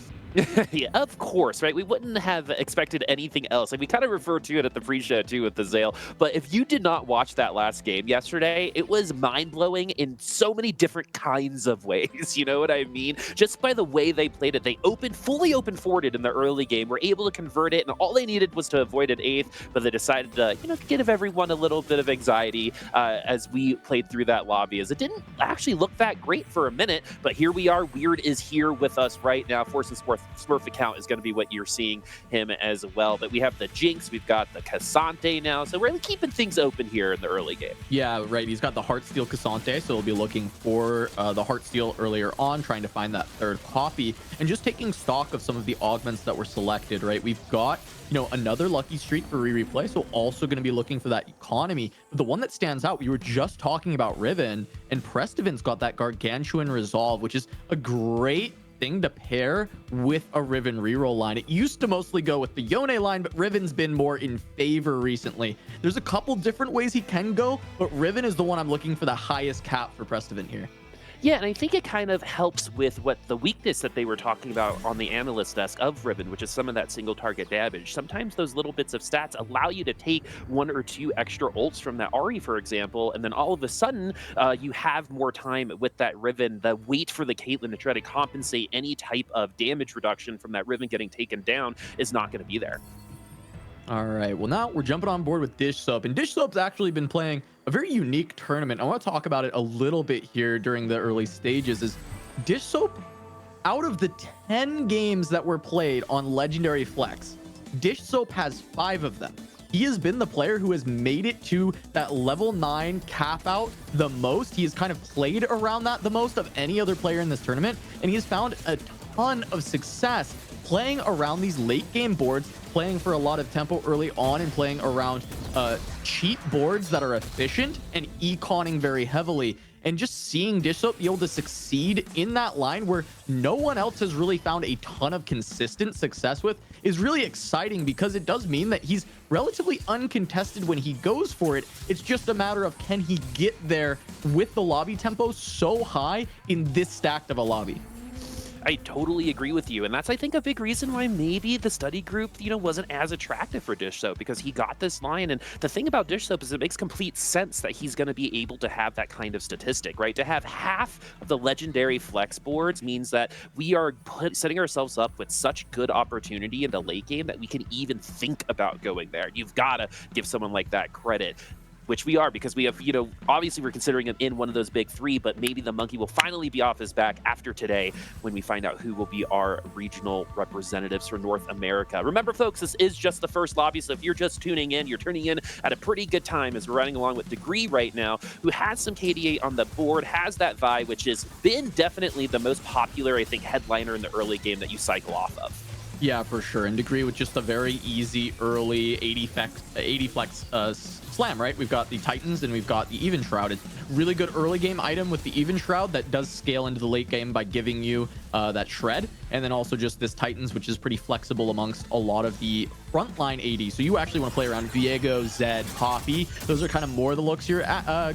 Yeah, of course, right? We wouldn't have expected anything else. Like we kind of referred to it at the pre-show too with the Zale. But if you did not watch that last game yesterday, it was mind-blowing in so many different kinds of ways. You know what I mean? Just by the way they played it, they fully open forwarded in the early game, were able to convert it, and all they needed was to avoid an 8th. But they decided to, give everyone a little bit of anxiety as we played through that lobby, as it didn't actually look that great for a minute. But here we are. Weird is here with us right now. Force and Smurf account is going to be what you're seeing him as well. But we have the Jinx, we've got the Cassante now, so we're keeping things open here in the early game. Yeah, right. He's got the Heartsteel Cassante, so he'll be looking for the Heartsteel earlier on, trying to find that 3rd copy, and just taking stock of some of the augments that were selected, right? We've got, another lucky streak for replay, so also going to be looking for that economy. But the one that stands out, we were just talking about Riven, and Prestivin's got that Gargantuan Resolve, which is a great thing to pair with a Riven reroll line. It used to mostly go with the Yone line, but Riven's been more in favor recently. There's a couple different ways he can go, but Riven is the one I'm looking for the highest cap for Prestivin here. Yeah, and I think it kind of helps with what the weakness that they were talking about on the analyst desk of Riven, which is some of that single target damage. Sometimes those little bits of stats allow you to take 1 or 2 extra ults from that Ahri, for example, and then all of a sudden you have more time with that Riven. The wait for the Caitlyn to try to compensate any type of damage reduction from that Riven getting taken down is not going to be there. All right, well, now we're jumping on board with Dish Soap, and Dish Soap's actually been playing a very unique tournament. I want to talk about it a little bit here during the early stages. Is Dish Soap out of the 10 games that were played on Legendary Flex, Dish Soap has 5 of them. He has been the player who has made it to that level 9 cap out the most. He has kind of played around that the most of any other player in this tournament, and he has found a ton of success playing around these late game boards, playing for a lot of tempo early on, and playing around cheap boards that are efficient and econing very heavily. And just seeing Dish Soap be able to succeed in that line where no one else has really found a ton of consistent success with is really exciting, because it does mean that he's relatively uncontested when he goes for it. It's just a matter of, can he get there with the lobby tempo so high in this stacked of a lobby? I totally agree with you, and that's, I think, a big reason why maybe the study group, wasn't as attractive for Dish Soap, because he got this line. And the thing about Dish Soap is it makes complete sense that he's going to be able to have that kind of statistic, right? To have half of the legendary flex boards means that we are setting ourselves up with such good opportunity in the late game that we can even think about going there. You've got to give someone like that credit, which we are, because we have, obviously we're considering him in one of those big 3, but maybe the monkey will finally be off his back after today when we find out who will be our regional representatives for North America. Remember, folks, this is just the first lobby, so if you're just tuning in, you're tuning in at a pretty good time, as we're running along with Degree right now, who has some KDA on the board, has that Vi, which has been definitely the most popular, I think, headliner in the early game that you cycle off of. Yeah, for sure. And Degree with just a very easy early 80 flex slam, right? We've got the Titans and we've got the Even Shroud. It's really good early game item with the Even Shroud that does scale into the late game by giving you that shred. And then also just this Titans, which is pretty flexible amongst a lot of the frontline AD. So you actually want to play around Viego, Zed, Poppy. Those are kind of more the looks you're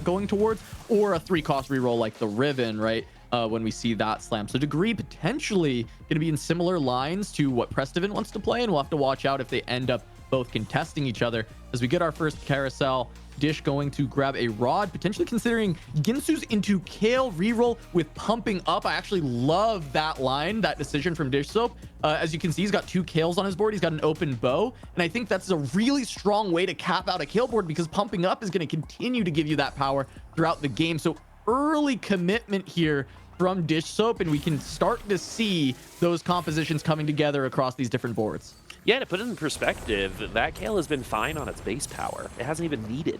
going towards, or a 3-cost reroll like the Riven, right? When we see that slam. So Degree potentially going to be in similar lines to what Prestivan wants to play, and we'll have to watch out if they end up both contesting each other. As we get our first carousel, Dish going to grab a rod, potentially considering Ginsu's into Kale reroll with pumping up. I actually love that line, that decision from Dish Soap. As you can see, he's got 2 Kales on his board. He's got an open bow, and I think that's a really strong way to cap out a Kale board, because pumping up is going to continue to give you that power throughout the game. So early commitment here from Dish Soap, and we can start to see those compositions coming together across these different boards. Yeah, to put it in perspective, that Kale has been fine on its base power. It hasn't even needed,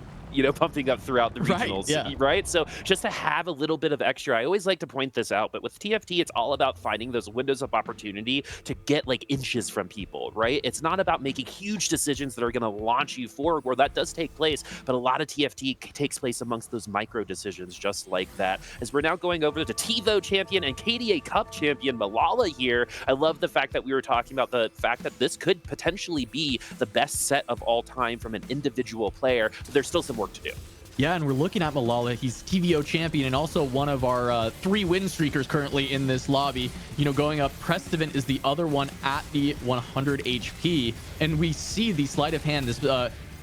pumping up throughout the regionals, right? So just to have a little bit of extra, I always like to point this out, but with TFT, it's all about finding those windows of opportunity to get like inches from people, right? It's not about making huge decisions that are going to launch you forward, where that does take place, but a lot of TFT takes place amongst those micro decisions just like that. As we're now going over to TiVo champion and KDA Cup champion Malala here, I love the fact that we were talking about the fact that this could potentially be the best set of all time from an individual player, but there's still some work to do. Yeah, and we're looking at Malala. He's TVO champion and also one of our 3 win streakers currently in this lobby. Going up, Prestivan is the other one at the 100 HP. And we see the sleight of hand, this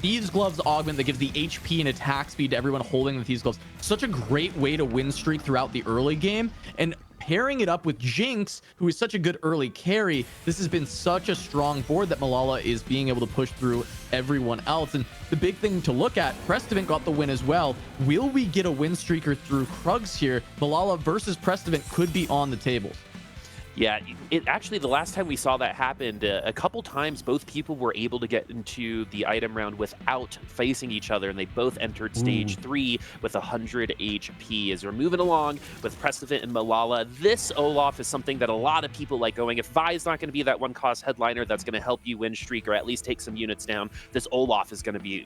Thieves Gloves augment that gives the HP and attack speed to everyone holding the Thieves Gloves. Such a great way to win streak throughout the early game. And pairing it up with Jinx, who is such a good early carry, this has been such a strong board that Malala is being able to push through everyone else. And the big thing to look at, Prestivan got the win as well. Will we get a win streaker through Krugs here? Malala versus Prestivan could be on the table. Yeah, it actually, the last time we saw that happened, a couple times both people were able to get into the item round without facing each other, and they both entered stage 3 with 100 HP. As we're moving along with Prestivan and Malala, this Olaf is something that a lot of people like going. If Vi's not going to be that 1-cost headliner that's going to help you win streak or at least take some units down, this Olaf is going to be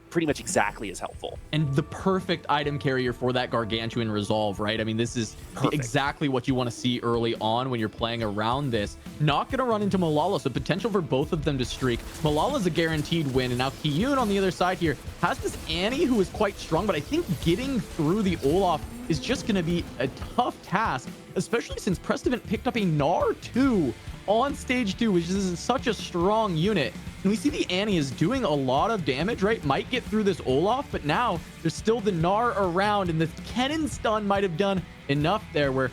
pretty much exactly as helpful. And the perfect item carrier for that Gargantuan Resolve, right? I mean, this is exactly what you want to see early on when you're playing around this. Not going to run into Malala, so potential for both of them to streak. Malala's a guaranteed win, and now Kiyun on the other side here has this Annie who is quite strong, but I think getting through the Olaf is just going to be a tough task, especially since Prestivan picked up a Gnar 2 on stage 2, which is such a strong unit. And we see the Annie is doing a lot of damage, right? Might get through this Olaf, but now there's still the Gnar around, and the cannon stun might have done enough there. We're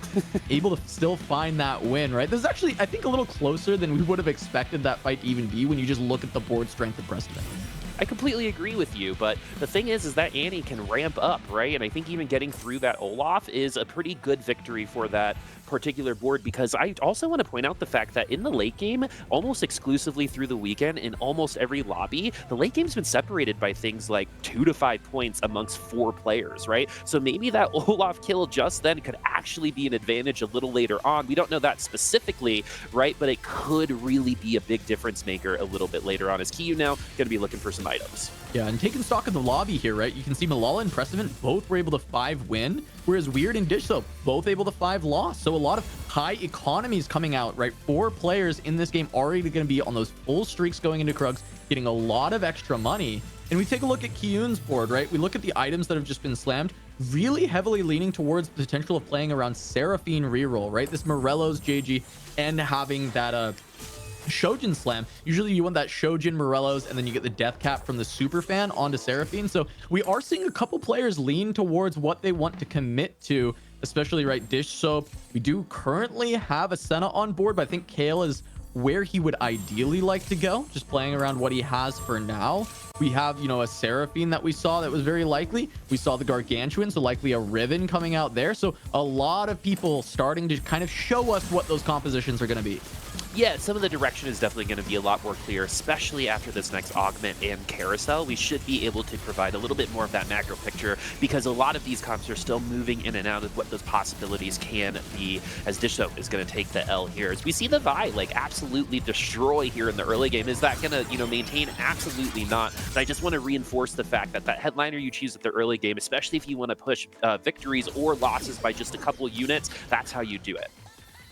able to still find that win, right? This is actually, I think, a little closer than we would have expected that fight to even be when you just look at the board strength of Prestivan. I completely agree with you, but the thing is that Annie can ramp up, right? And I think even getting through that Olaf is a pretty good victory for that particular board, because I also want to point out the fact that in the late game, almost exclusively through the weekend, in almost every lobby, the late game's been separated by things like 2 to 5 points amongst 4 players, right? So maybe that Olaf kill just then could actually be an advantage a little later on. We don't know that specifically, right? But it could really be a big difference maker a little bit later on, as KhazixMay now going to be looking for some items. Yeah, and taking stock of the lobby here, right? You can see Malala and Precedent both were able to 5 win, whereas Weird and Dish Soap both able to 5 loss. So a lot of high economies coming out, right? 4 players in this game already going to be on those full streaks going into Krugs, getting a lot of extra money. And we take a look at Kiyun's board, right? We look at the items that have just been slammed, really heavily leaning towards the potential of playing around Seraphine reroll, right? This Morello's JG and having that Shojin slam. Usually you want that Shojin Morello's and then you get the death cap from the super fan onto Seraphine. So we are seeing a couple players lean towards what they want to commit to, especially right Dish Soap. We do currently have a Senna on board, but I think Kale is where he would ideally like to go, just playing around what he has for now. We have, you know, a Seraphine that we saw that was very likely. We saw the Gargantuan, so likely a Riven coming out there. So a lot of people starting to kind of show us what those compositions are going to be. Yeah, some of the direction is definitely going to be a lot more clear, especially after this next augment and carousel. We should be able to provide a little bit more of that macro picture, because a lot of these comps are still moving in and out of what those possibilities can be, as Dish Soap is going to take the L here. As we see the Vi like absolutely destroy here in the early game. Is that going to, you know, maintain? Absolutely not. But I just want to reinforce the fact that that headliner you choose at the early game, especially if you want to push victories or losses by just a couple units, that's how you do it.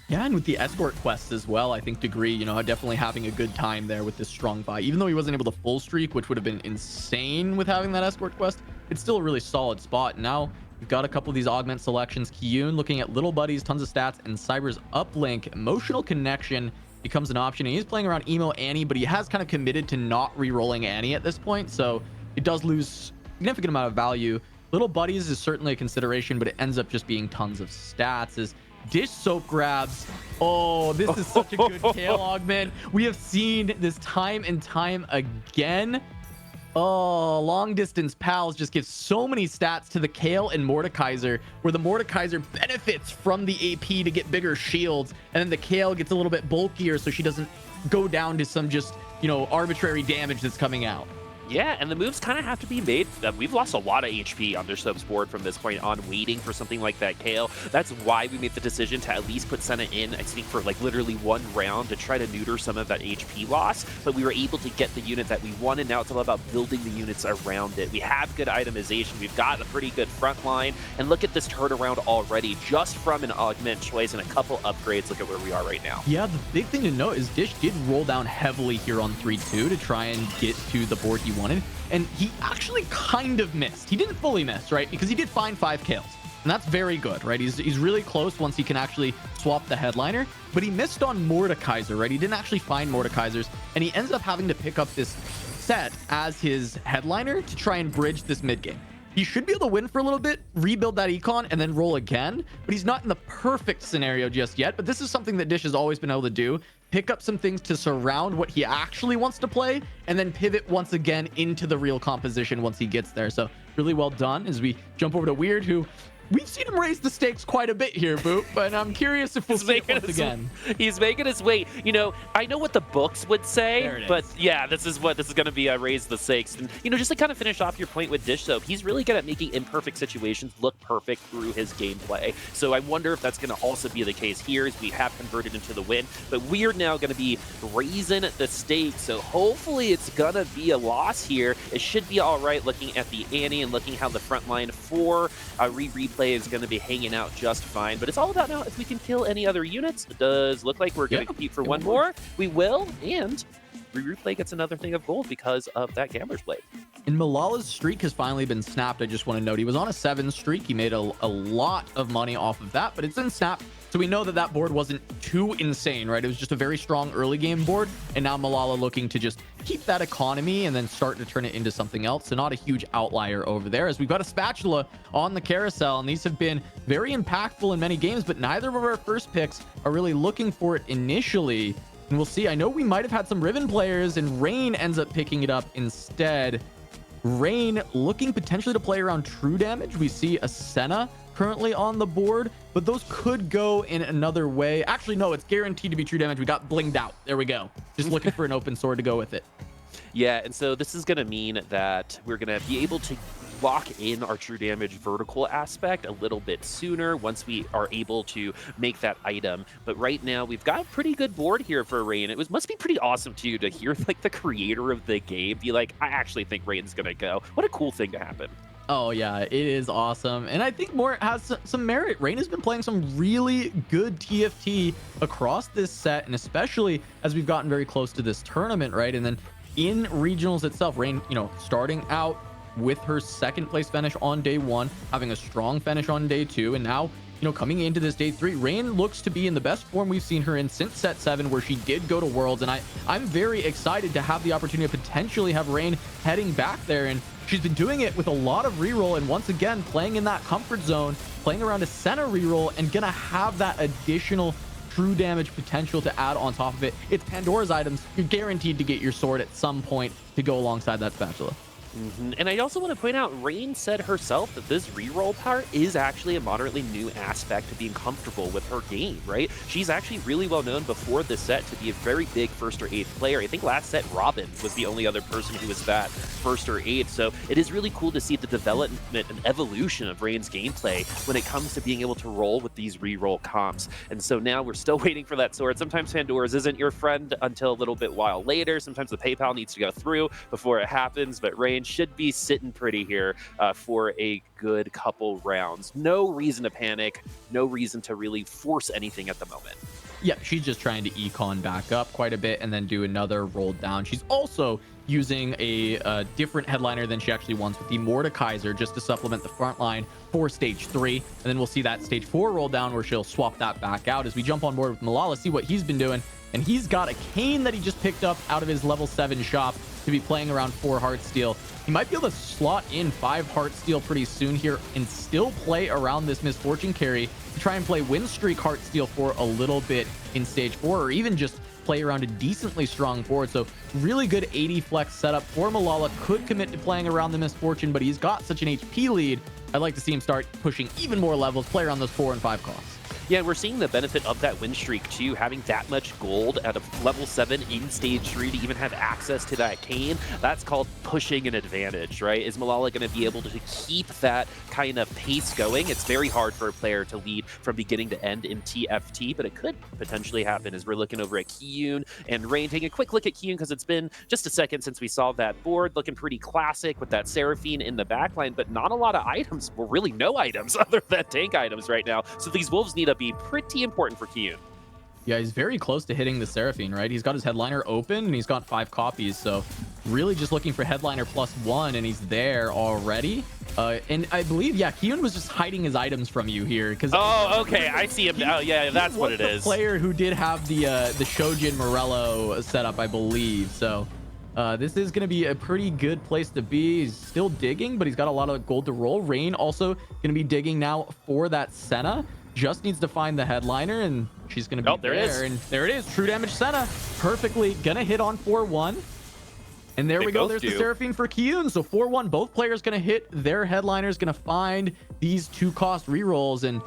Yeah, and with the escort quests as well, I think Degree, you know, definitely having a good time there with this strong buy. Even though he wasn't able to full streak, which would have been insane with having that escort quest, it's still a really solid spot. Now we've got a couple of these augment selections. Kiyun looking at Little Buddies, tons of stats, and Cyber's uplink. Emotional connection becomes an option. And he's playing around Emo Annie, but he has kind of committed to not re-rolling Annie at this point, so it does lose a significant amount of value. Little Buddies is certainly a consideration, but it ends up just being tons of stats. As Dish Soap grabs. Oh, this is such a good Kale augment. We have seen this time and time again. Oh, long distance pals just give so many stats to the Kale and Mordekaiser, where the Mordekaiser benefits from the AP to get bigger shields, and then the Kale gets a little bit bulkier so she doesn't go down to some just, you know, arbitrary damage that's coming out. Yeah, and the moves kind of have to be made. We've lost a lot of HP on Dish Soap's board from this point on, waiting for something like that Kale. That's why we made the decision to at least put Senna in, I think, for like literally 1 round to try to neuter some of that HP loss. But we were able to get the unit that we wanted. Now it's all about building the units around it. We have good itemization. We've got a pretty good front line. And look at this turnaround already, just from an augment choice and a couple upgrades. Look at where we are right now. Yeah, the big thing to note is Dish did roll down heavily here on 3-2 to try and get to the board he wanted. And he actually kind of missed. He didn't fully miss, right? Because he did find 5 kills. And that's very good, right? He's really close once he can actually swap the headliner. But he missed on Mordekaiser, right? He didn't actually find Mordekaisers. And he ends up having to pick up this set as his headliner to try and bridge this mid game. He should be able to win for a little bit, rebuild that econ, and then roll again. But he's not in the perfect scenario just yet. But this is something that Dish has always been able to do. Pick up some things to surround what he actually wants to play, and then pivot once again into the real composition once he gets there. So really well done. As we jump over to Weird, who we've seen him raise the stakes quite a bit here, Boop, but I'm curious if we'll see it once again. He's making his way. You know, I know what the books would say, but yeah, this is going to be raise the stakes. And, you know, just to kind of finish off your point with Dish Soap, he's really good at making imperfect situations look perfect through his gameplay. So I wonder if that's going to also be the case here, as we have converted into the win. But we're now going to be raising the stakes, so hopefully it's going to be a loss here. It should be all right looking at the Annie and looking how the front line for replay is going to be hanging out just fine. But it's all about now if we can kill any other units. It does look like we're going to compete for one more. We will, and replay gets another thing of gold because of that Gambler's Blade. And Malala's streak has finally been snapped. I just want to note he was on a 7 streak. He made a lot of money off of that, but it's been snapped. So we know that that board wasn't too insane, right? It was just a very strong early game board. And now Malala looking to just keep that economy and then start to turn it into something else. So not a huge outlier over there, as we've got a spatula on the carousel. And these have been very impactful in many games, but neither of our first picks are really looking for it initially. And we'll see. I know we might have had some Riven players, and Rain ends up picking it up instead. Rain looking potentially to play around true damage. We see a Senna currently on the board, but those could go in another way. Actually, no, it's guaranteed to be true damage. We got blinged out. There we go. Just looking for an open sword to go with it. Yeah, and so this is going to mean that we're going to be able to lock in our true damage vertical aspect a little bit sooner once we are able to make that item. But right now we've got a pretty good board here for Rain. It must be pretty awesome to you to hear like the creator of the game be like, I actually think Rain's going to go. What a cool thing to happen. Oh yeah, it is awesome. And I think more has some merit. Rain has been playing some really good TFT across this set, and especially as we've gotten very close to this tournament, right? And then in regionals itself, Rain, you know, starting out with her second place finish on day 1, having a strong finish on day 2, and now, you know, coming into this day 3, Rain looks to be in the best form we've seen her in since set 7, where she did go to Worlds. And I'm very excited to have the opportunity to potentially have Rain heading back there. And she's been doing it with a lot of reroll, and once again playing in that comfort zone, playing around a center reroll, and gonna have that additional true damage potential to add on top of it. It's Pandora's items. You're guaranteed to get your sword at some point to go alongside that spatula. And I also want to point out, Rain said herself that this reroll part is actually a moderately new aspect to being comfortable with her game, right? She's actually really well known before this set to be a very big first or eighth player. I think last set Robin was the only other person who was that first or eighth. So it is really cool to see the development and evolution of Rain's gameplay when it comes to being able to roll with these reroll comps. And so now we're still waiting for that sword. Sometimes Pandora's isn't your friend until a little bit while later. Sometimes the PayPal needs to go through before it happens, but Rain should be sitting pretty here for a good couple rounds. No reason to panic, no reason to really force anything at the moment. Yeah, she's just trying to econ back up quite a bit and then do another roll down. She's also using a different headliner than she actually wants with the Mordekaiser, just to supplement the front line for stage 3. And then we'll see that stage 4 roll down where she'll swap that back out as we jump on board with Malala, see what he's been doing. And he's got a cane that he just picked up out of his level 7 shop to be playing around 4 Heartsteel. He might be able to slot in 5 Heartsteel pretty soon here and still play around this Misfortune carry to try and play Win Streak Heartsteel for a little bit in stage 4, or even just play around a decently strong board. So really good 80 flex setup for Malala. Could commit to playing around the Misfortune, but he's got such an HP lead. I'd like to see him start pushing even more levels, play around those 4 and 5 costs. Yeah, we're seeing the benefit of that win streak too, having that much gold at a level 7 in stage 3 to even have access to that cane. That's called pushing an advantage, right? Is Malala going to be able to keep that kind of pace going? It's very hard for a player to lead from beginning to end in TFT, but it could potentially happen as we're looking over at Kiyun and Rain. Taking a quick look at Kiyun because it's been just a second since we saw that board, looking pretty classic with that Seraphine in the backline, but not a lot of items, well, really no items other than tank items right now. So these wolves need to be pretty important for Kiyun. Yeah, he's very close to hitting the Seraphine, right? He's got his headliner open and he's got 5 copies. So really just looking for headliner +1 and he's there already. And I believe, yeah, Kiyun was just hiding his items from you here. Because oh, okay, I see him now. Yeah, that's what it is. Player who did have the Shojin Morello setup, I believe. So this is going to be a pretty good place to be. He's still digging, but he's got a lot of gold to roll. Rain also going to be digging now for that Senna. Just needs to find the headliner, and she's going to be there. And there it is. True damage Senna. Perfectly going to hit on 4-1. And there we go. There's the Seraphine for Kiyun. So 4-1. Both players going to hit their headliners, going to find these 2-cost rerolls, and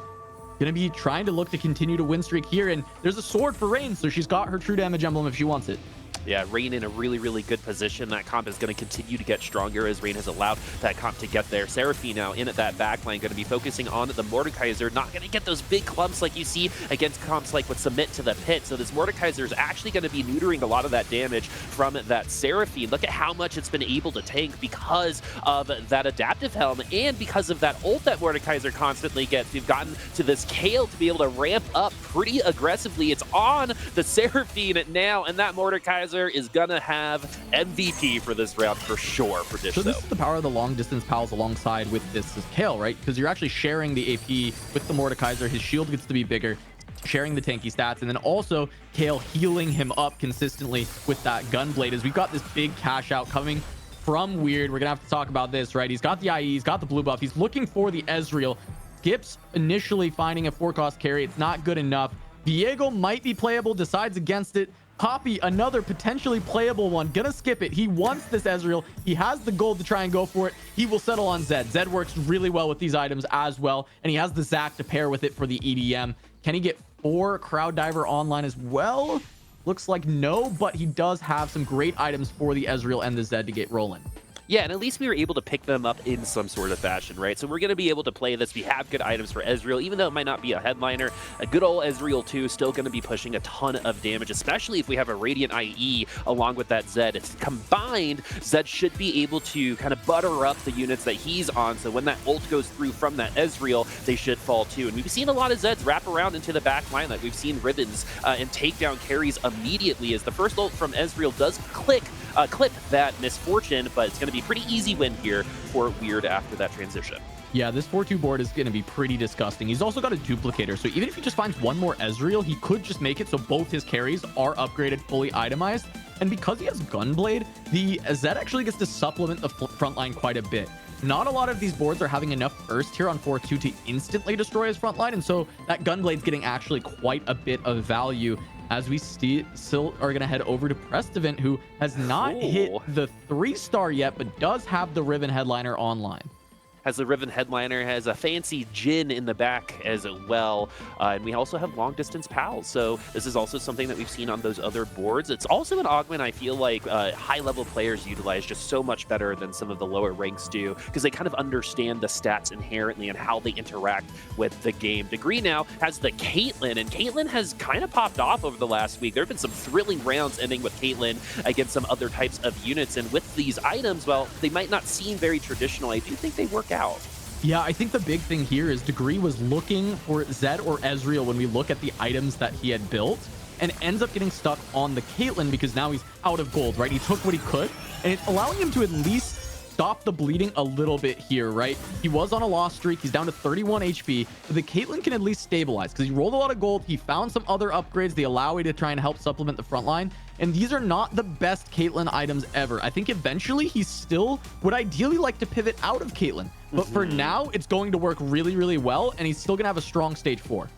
going to be trying to look to continue to win streak here. And there's a sword for Rain, so she's got her true damage emblem if she wants it. Yeah, Rain in a really, really good position. That comp is going to continue to get stronger as Rain has allowed that comp to get there. Seraphine now in at that backline, going to be focusing on the Mordekaiser. Not going to get those big clumps like you see against comps like with Submit to the Pit. So this Mordekaiser is actually going to be neutering a lot of that damage from that Seraphine. Look at how much it's been able to tank because of that adaptive helm and because of that ult that Mordekaiser constantly gets. We've gotten to this Kale to be able to ramp up pretty aggressively. It's on the Seraphine now, and that Mordekaiser is gonna have MVP for this round for sure for Dish. So this is the power of the long distance pals alongside with this Kale, right? Because you're actually sharing the AP with the Mordekaiser. His shield gets to be bigger, sharing the tanky stats, and then also Kale healing him up consistently with that Gunblade. As we've got this big cash out coming from Weird. We're gonna have to talk about this, right? He's got the IE, he's got the blue buff, he's looking for the Ezreal. Skips initially finding a 4-cost carry. It's not good enough. Viego might be playable, decides against it, Poppy, another potentially playable one. Gonna skip it. He wants this Ezreal. He has the gold to try and go for it. He will settle on Zed. Zed works really well with these items as well. And he has the Zac to pair with it for the EDM. Can he get 4 Crowd Diver online as well? Looks like no, but he does have some great items for the Ezreal and the Zed to get rolling. Yeah, and at least we were able to pick them up in some sort of fashion, right? So we're going to be able to play this. We have good items for Ezreal, even though it might not be a headliner. A good old Ezreal, too, is still going to be pushing a ton of damage, especially if we have a Radiant IE along with that Zed. It's combined, Zed should be able to kind of butter up the units that he's on, so when that ult goes through from that Ezreal, they should fall, too. And we've seen a lot of Zeds wrap around into the back line. Like we've seen Ribbons and take down carries immediately as the first ult from Ezreal does clip that Misfortune, but it's going to be a pretty easy win here for Weird after that transition. Yeah, this 4-2 board is going to be pretty disgusting. He's also got a duplicator, so even if he just finds one more Ezreal, he could just make it so both his carries are upgraded, fully itemized. And because he has Gunblade, the Zed actually gets to supplement the front line quite a bit. Not a lot of these boards are having enough burst here on 4-2 to instantly destroy his front line, and so that Gunblade's getting actually quite a bit of value as we still are going to head over to Prestivant, who has not hit the 3-star yet, but does have the Riven Headliner online. Has the Riven Headliner, has a fancy Jhin in the back as well. And we also have long distance pals. So this is also something that we've seen on those other boards. It's also an augment I feel like high level players utilize just so much better than some of the lower ranks do, because they kind of understand the stats inherently and how they interact with the game. Degree now has the Caitlyn, and Caitlyn has kind of popped off over the last week. There have been some thrilling rounds ending with Caitlyn against some other types of units. And with these items, well, they might not seem very traditional. I do think they work out. Yeah, I think the big thing here is Degree was looking for Zed or Ezreal when we look at the items that he had built, and ends up getting stuck on the Caitlyn because now he's out of gold, right? He took what he could, and it's allowing him to at least stop the bleeding a little bit here, right? He was on a loss streak. He's down to 31 HP, but the Caitlyn can at least stabilize because he rolled a lot of gold. He found some other upgrades, the Alawi, to try and help supplement the front line. And these are not the best Caitlyn items ever. I think eventually he still would ideally like to pivot out of Caitlyn. But for now, it's going to work really, really well. And he's still going to have a strong stage 4.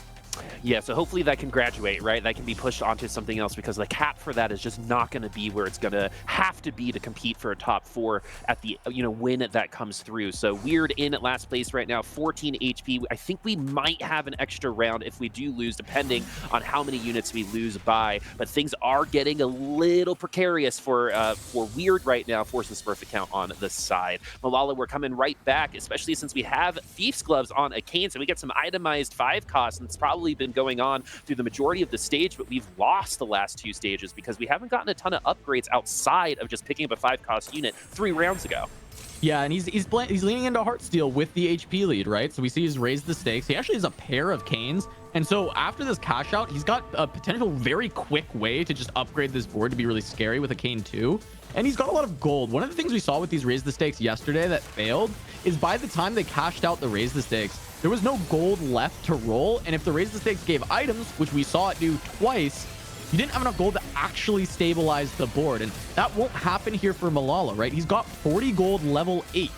Yeah, so hopefully that can graduate, right? That can be pushed onto something else, because the cap for that is just not going to be where it's going to have to be to compete for a top 4 at the, when that comes through. So Weird in at last place right now, 14 HP. I think we might have an extra round if we do lose, depending on how many units we lose by. But things are getting a little precarious for Weird right now. Forces perfect count on the side. Malala, we're coming right back, especially since we have Thief's Gloves on a Kayn, so we get some itemized 5 costs, and it's probably been going on through the majority of the stage, but we've lost the last 2 stages because we haven't gotten a ton of upgrades outside of just picking up a 5-cost unit 3 rounds ago. Yeah, and he's leaning into Heartsteel with the HP lead, right? So we see he's raised the stakes. He actually has a pair of Canes. And so after this cash out, he's got a potential very quick way to just upgrade this board to be really scary with a Kayn 2. And he's got a lot of gold. One of the things we saw with these raise the stakes yesterday that failed is by the time they cashed out the raise the stakes, there was no gold left to roll. And if the raise the stakes gave items, which we saw it do twice, you didn't have enough gold to actually stabilize the board. And that won't happen here for Malala, right? He's got 40 gold level 8.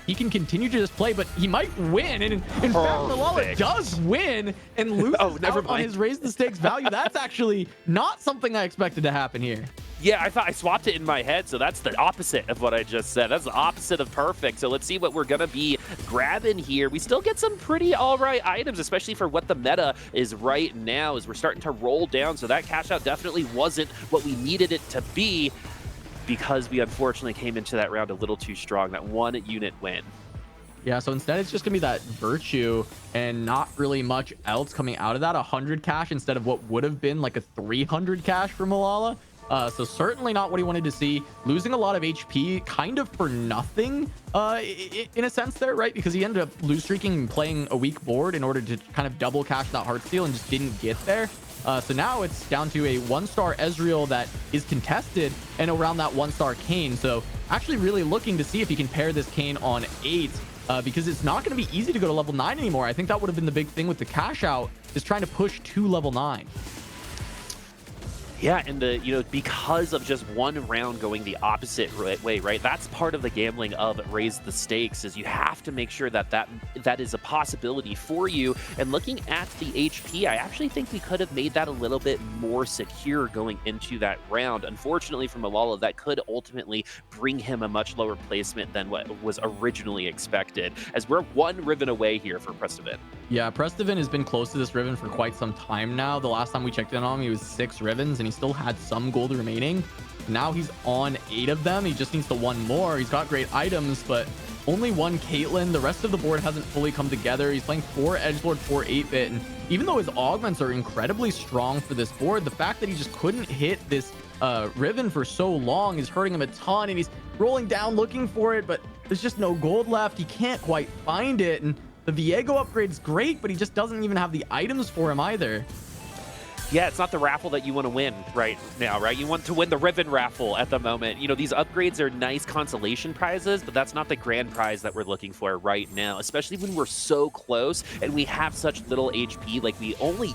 He can continue to just play, but he might win. And in fact, Malala does win and loses out on his raise the stakes value. That's actually not something I expected to happen here. Yeah, I thought I swapped it in my head, so that's the opposite of what I just said. That's the opposite of perfect. So let's see what we're going to be grabbing here. We still get some pretty all right items, especially for what the meta is right now as we're starting to roll down. So that cash out definitely wasn't what we needed it to be, because we unfortunately came into that round a little too strong. That 1 unit win. Yeah, so instead it's just gonna be that Virtue and not really much else coming out of that. 100 cash instead of what would have been like a 300 cash for Malala. So certainly not what he wanted to see. Losing a lot of HP kind of for nothing in a sense there, right? Because he ended up lose streaking and playing a weak board in order to kind of double cash that Heartsteel and just didn't get there. So now it's down to a 1-star Ezreal that is contested and around that 1-star Kayn. So actually really looking to see if he can pair this Kayn on 8 because it's not going to be easy to go to level 9 anymore. I think that would have been the big thing with the cash out, is trying to push to level 9. Yeah, and because of just one round going the opposite way, right? That's part of the gambling of Raise the Stakes, is you have to make sure that is a possibility for you. And looking at the HP, I actually think we could have made that a little bit more secure going into that round. Unfortunately for Malala, that could ultimately bring him a much lower placement than what was originally expected, as we're one Riven away here for Prestivan. Yeah, Prestivan has been close to this Riven for quite some time now. The last time we checked in on him, he was 6 Rivens, and he still had some gold remaining. Now he's on 8 of them. He just needs to 1 more. He's got great items, but only 1 Caitlyn. The rest of the board hasn't fully come together. He's playing 4 Edgelord, 4 8-bit, and even though his augments are incredibly strong for this board, the fact that he just couldn't hit this Riven for so long is hurting him a ton, and he's rolling down looking for it, but there's just no gold left. He can't quite find it, and the Viego upgrade's great, but he just doesn't even have the items for him either. Yeah, it's not the raffle that you want to win right now, right? You want to win the Riven raffle at the moment. You know, these upgrades are nice consolation prizes, but that's not the grand prize that we're looking for right now, especially when we're so close and we have such little HP. Like, we only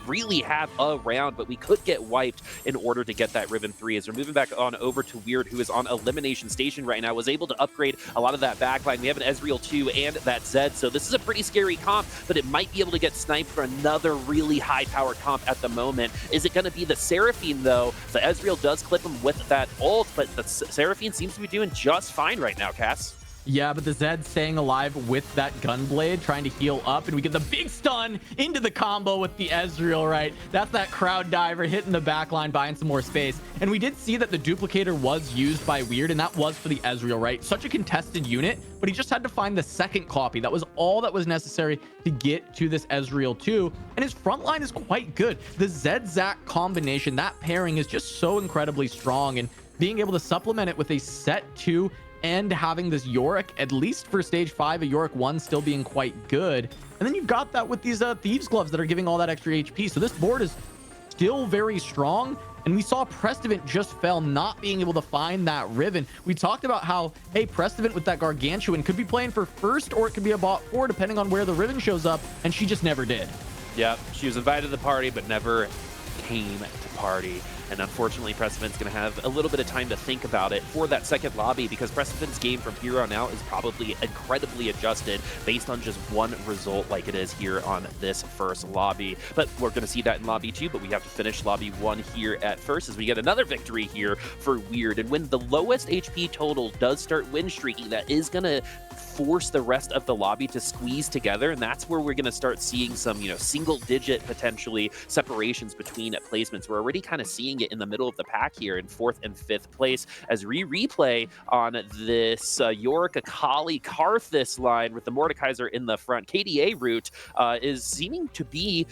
really have a round, but we could get wiped in order to get that Riven 3. As we're moving back on over to Weird, who is on Elimination Station right now, was able to upgrade a lot of that backline. We have an Ezreal 2 and that Zed, so this is a pretty scary comp, but it might be able to get sniped for another really high-powered comp at the moment. Is it going to be the Seraphine, though? The Ezreal does clip him with that ult, but the Seraphine seems to be doing just fine right now, Cass. Yeah, but the Zed staying alive with that Gunblade, trying to heal up, and we get the big stun into the combo with the Ezreal, right? That's that crowd diver hitting the backline, buying some more space. And we did see that the duplicator was used by Weird, and that was for the Ezreal, right? Such a contested unit, but he just had to find the second copy. That was all that was necessary to get to this Ezreal 2, and his front line is quite good. The Zed-Zac combination, that pairing is just so incredibly strong, and being able to supplement it with a set 2 and having this Yorick, at least for stage 5, a Yorick 1 still being quite good. And then you've got that with these Thieves Gloves that are giving all that extra HP. So this board is still very strong. And we saw Prestivan just fell, not being able to find that Riven. We talked about how, hey, Prestivan with that Gargantuan could be playing for first, or it could be a bot 4, depending on where the Riven shows up. And she just never did. Yeah, she was invited to the party, but never came to party. And unfortunately, Prestivan's going to have a little bit of time to think about it for that second lobby, because Prestivan's game from here on out is probably incredibly adjusted based on just one result like it is here on this first lobby. But we're going to see that in lobby 2, but we have to finish lobby 1 here at first as we get another victory here for Weird. And when the lowest HP total does start win streaking, that is going to force the rest of the lobby to squeeze together, and that's where we're going to start seeing some, single digit potentially separations between placements. We're already kind of seeing it in the middle of the pack here in 4th and 5th place as we replay on this Yorick, Akali, Karthus line with the Mordekaiser in the front. KDA route is seeming to be,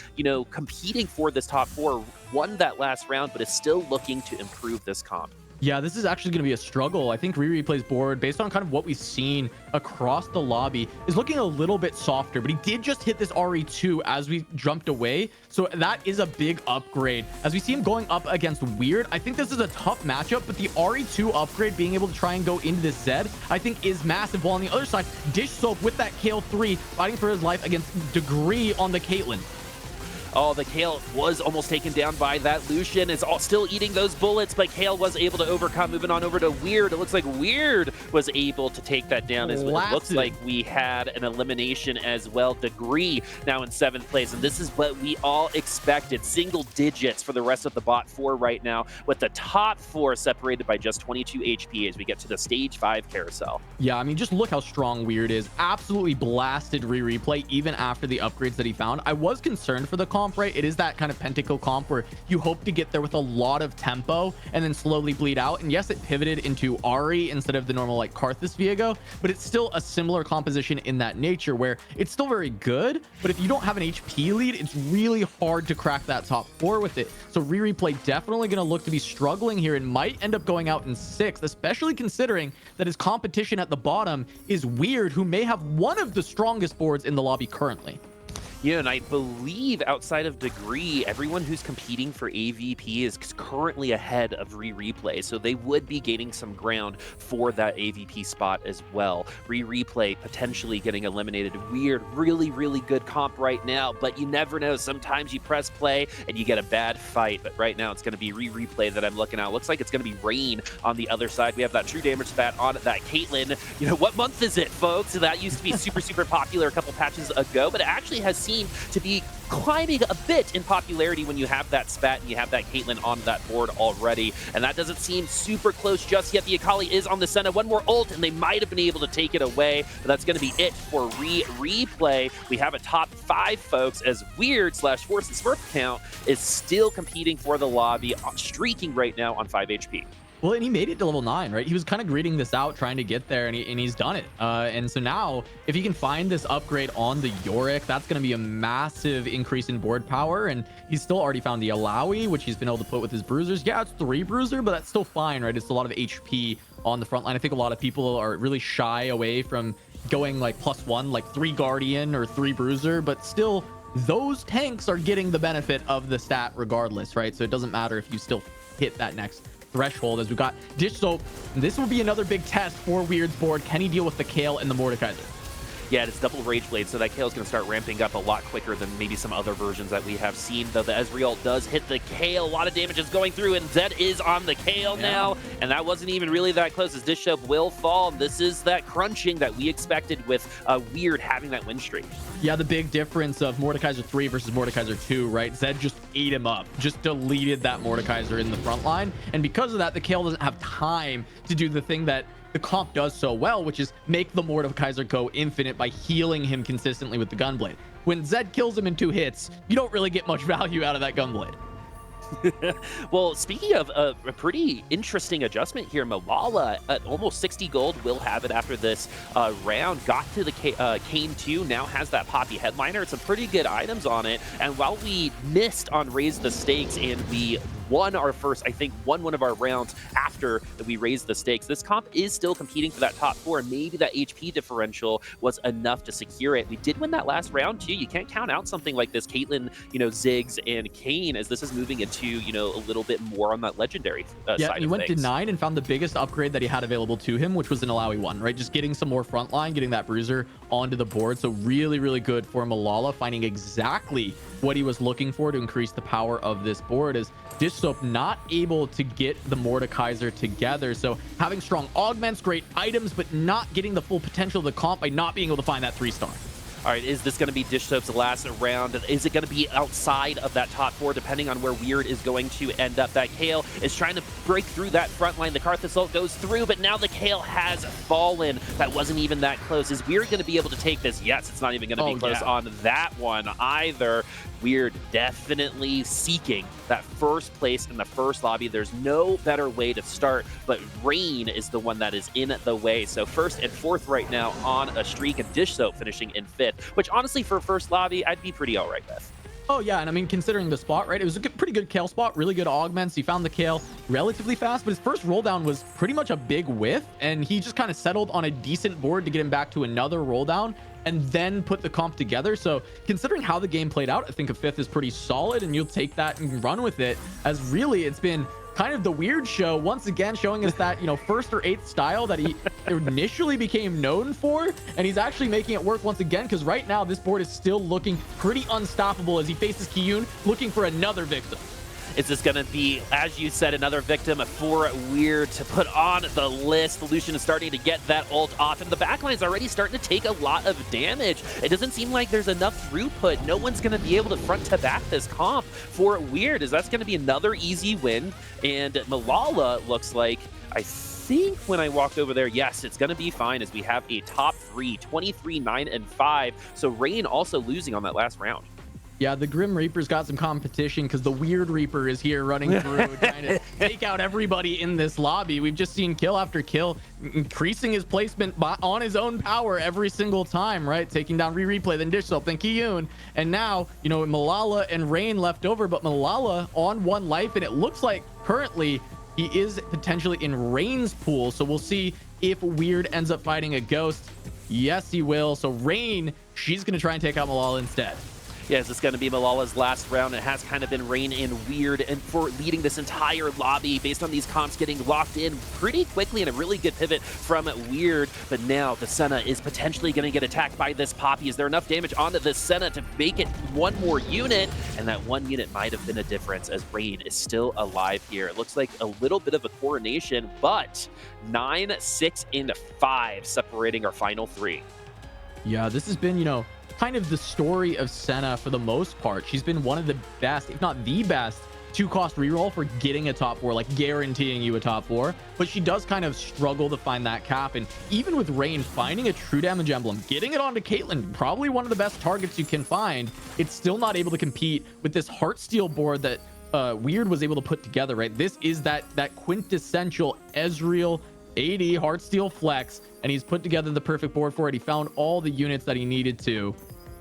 competing for this top 4, won that last round, but is still looking to improve this comp. Yeah, this is actually going to be a struggle. I think Replay's board, based on kind of what we've seen across the lobby, is looking a little bit softer, but he did just hit this RE2 as we jumped away. So that is a big upgrade. As we see him going up against Weird, I think this is a tough matchup, but the RE2 upgrade, being able to try and go into this Zed, I think is massive. While on the other side, Dish Soap with that Kale 3, fighting for his life against Degree on the Caitlyn. Oh, the Kale was almost taken down by that Lucian. Is still eating those bullets, but Kale was able to overcome. Moving on over to Weird. It looks like Weird was able to take that down as well. It looks like we had an elimination as well. Degree now in 7th place, and this is what we all expected. Single digits for the rest of the bot 4 right now, with the top 4 separated by just 22 HP as we get to the stage 5 carousel. Yeah, I mean, just look how strong Weird is. Absolutely blasted Replay even after the upgrades that he found. I was concerned for the comp, right? It is that kind of pentacle comp where you hope to get there with a lot of tempo and then slowly bleed out. And yes, it pivoted into Ahri instead of the normal like Karthus Viego, but it's still a similar composition in that nature where it's still very good, but if you don't have an HP lead, it's really hard to crack that top 4 with it. So Replay definitely going to look to be struggling here and might end up going out in 6th, especially considering that his competition at the bottom is Weird, who may have one of the strongest boards in the lobby currently. Yeah, and I believe outside of Degree, everyone who's competing for AVP is currently ahead of Replay, so they would be gaining some ground for that AVP spot as well. Replay potentially getting eliminated. Weird, really, really good comp right now, but you never know. Sometimes you press play and you get a bad fight, but right now it's going to be Replay that I'm looking at. Looks like it's going to be Rain on the other side. We have that true damage spat on that Caitlyn. You know, what month is it, folks? That used to be super, super popular a couple patches ago, but it actually has seemed to be climbing a bit in popularity when you have that spat and you have that Caitlyn on that board already, and that doesn't seem super close just yet. The Akali is on the Senna. One more ult and they might have been able to take it away, but that's going to be it for Replay. We have a top 5, folks, as Weird/Force and Smurf count is still competing for the lobby, streaking right now on 5 HP. Well, and he made it to level 9, right? He was kind of gritting this out, trying to get there, and he's done it. And so now, if he can find this upgrade on the Yorick, that's going to be a massive increase in board power. And he's still already found the Alawi, which he's been able to put with his bruisers. Yeah, it's 3 bruiser, but that's still fine, right? It's a lot of HP on the front line. I think a lot of people are really shy away from going like +1, like 3 Guardian or 3 bruiser, but still, those tanks are getting the benefit of the stat regardless, right? So it doesn't matter if you still hit that next threshold. As we got Dish Soap, this will be another big test for Weird's board. Can he deal with the Kale and the Mordekaiser? Yeah, it's double Rage Blade, so that Kale is going to start ramping up a lot quicker than maybe some other versions that we have seen, though the Ezreal does hit the Kale. A lot of damage is going through, and Zed is on the Kale now, and that wasn't even really that close, as Dish Soap will fall. This is that crunching that we expected with Weird having that win streak. Yeah, the big difference of Mordekaiser 3 versus Mordekaiser 2, right? Zed just ate him up, just deleted that Mordekaiser in the front line, and because of that, the Kale doesn't have time to do the thing that the comp does so well, which is make the Mordekaiser go infinite by healing him consistently with the Gunblade. When Zed kills him in 2 hits, you don't really get much value out of that Gunblade. Well, speaking of a pretty interesting adjustment here, Malala at almost 60 gold will have it after this round. Got to the Kane 2, now has that Poppy Headliner. It's some pretty good items on it. And while we missed on Raise the Stakes and we won our first, I think, one of our rounds after we raised the stakes, this comp is still competing for that top 4. Maybe that HP differential was enough to secure it. We did win that last round too. You can't count out something like this Caitlyn, Ziggs and Kane, as this is moving into, a little bit more on that legendary side he of went things. to 9 and found the biggest upgrade that he had available to him, which was an Alawi 1, right? Just getting some more frontline, getting that bruiser onto the board. So really, really good for Malala, finding exactly what he was looking for to increase the power of this board. As Dish Soap not able to get the Mordekaiser together. So having strong augments, great items, but not getting the full potential of the comp by not being able to find that 3-star. All right, is this going to be Dish Soap's last round? Is it going to be outside of that top 4, depending on where Weird is going to end up? That Kale is trying to break through that front line. The Karth Assault goes through, but now the Kale has fallen. That wasn't even that close. Is Weird going to be able to take this? Yes, it's not even going to be close on that one either. Weird definitely seeking that first place in the first lobby. There's no better way to start, but Rain is the one that is in the way. So 1st and 4th right now on a streak, and Dish Soap finishing in 5th, which honestly for first lobby, I'd be pretty all right with. Oh yeah, and I mean, considering the spot, right? It was a pretty good Kale spot, really good augments. He found the Kale relatively fast, but his first roll down was pretty much a big whiff, and he just kind of settled on a decent board to get him back to another roll down and then put the comp together. So considering how the game played out, I think a 5th is pretty solid, and you'll take that and run with it, as really it's been kind of the Weird show once again, showing us that 1st or 8th style that he initially became known for, and he's actually making it work once again, because right now this board is still looking pretty unstoppable as he faces Kiyun looking for another victim. Is this going to be, as you said, another victim for Weird to put on the list? Lucian is starting to get that ult off, and the backline is already starting to take a lot of damage. It doesn't seem like there's enough throughput. No one's going to be able to front to back this comp for Weird, as that's going to be another easy win. And Malala looks like, I think when I walked over there, yes, it's going to be fine, as we have a top 3, 23, 9, and 5. So Rain also losing on that last round. Yeah, the Grim Reaper's got some competition, because the Weird Reaper is here running through, trying to take out everybody in this lobby. We've just seen kill after kill, increasing his placement on his own power every single time, right? Taking down Replay, then Dish Soap, then Kiyun. And now, Malala and Rain left over, but Malala on 1 life, and it looks like currently he is potentially in Rain's pool. So we'll see if Weird ends up fighting a Ghost. Yes, he will. So Rain, she's going to try and take out Malala instead. Yeah, is this going to be Malala's last round? It has kind of been Rain and Weird and for leading this entire lobby based on these comps getting locked in pretty quickly and a really good pivot from Weird. But now the Senna is potentially going to get attacked by this Poppy. Is there enough damage onto the Senna to make it one more unit? And that one unit might have been a difference as Rain is still alive here. It looks like a little bit of a coronation, but 9, 6, and 5 separating our final 3. Yeah, this has been, you know, kind of the story of Senna for the most part. She's been one of the best, if not the best, 2-cost reroll for getting a top 4, like guaranteeing you a top 4. But she does kind of struggle to find that cap. And even with Rain finding a true damage emblem, getting it onto Caitlyn, probably one of the best targets you can find, it's still not able to compete with this Heartsteel board that Weird was able to put together, right? This is that quintessential Ezreal AD Heartsteel flex, and he's put together the perfect board for it. He found all the units that he needed to.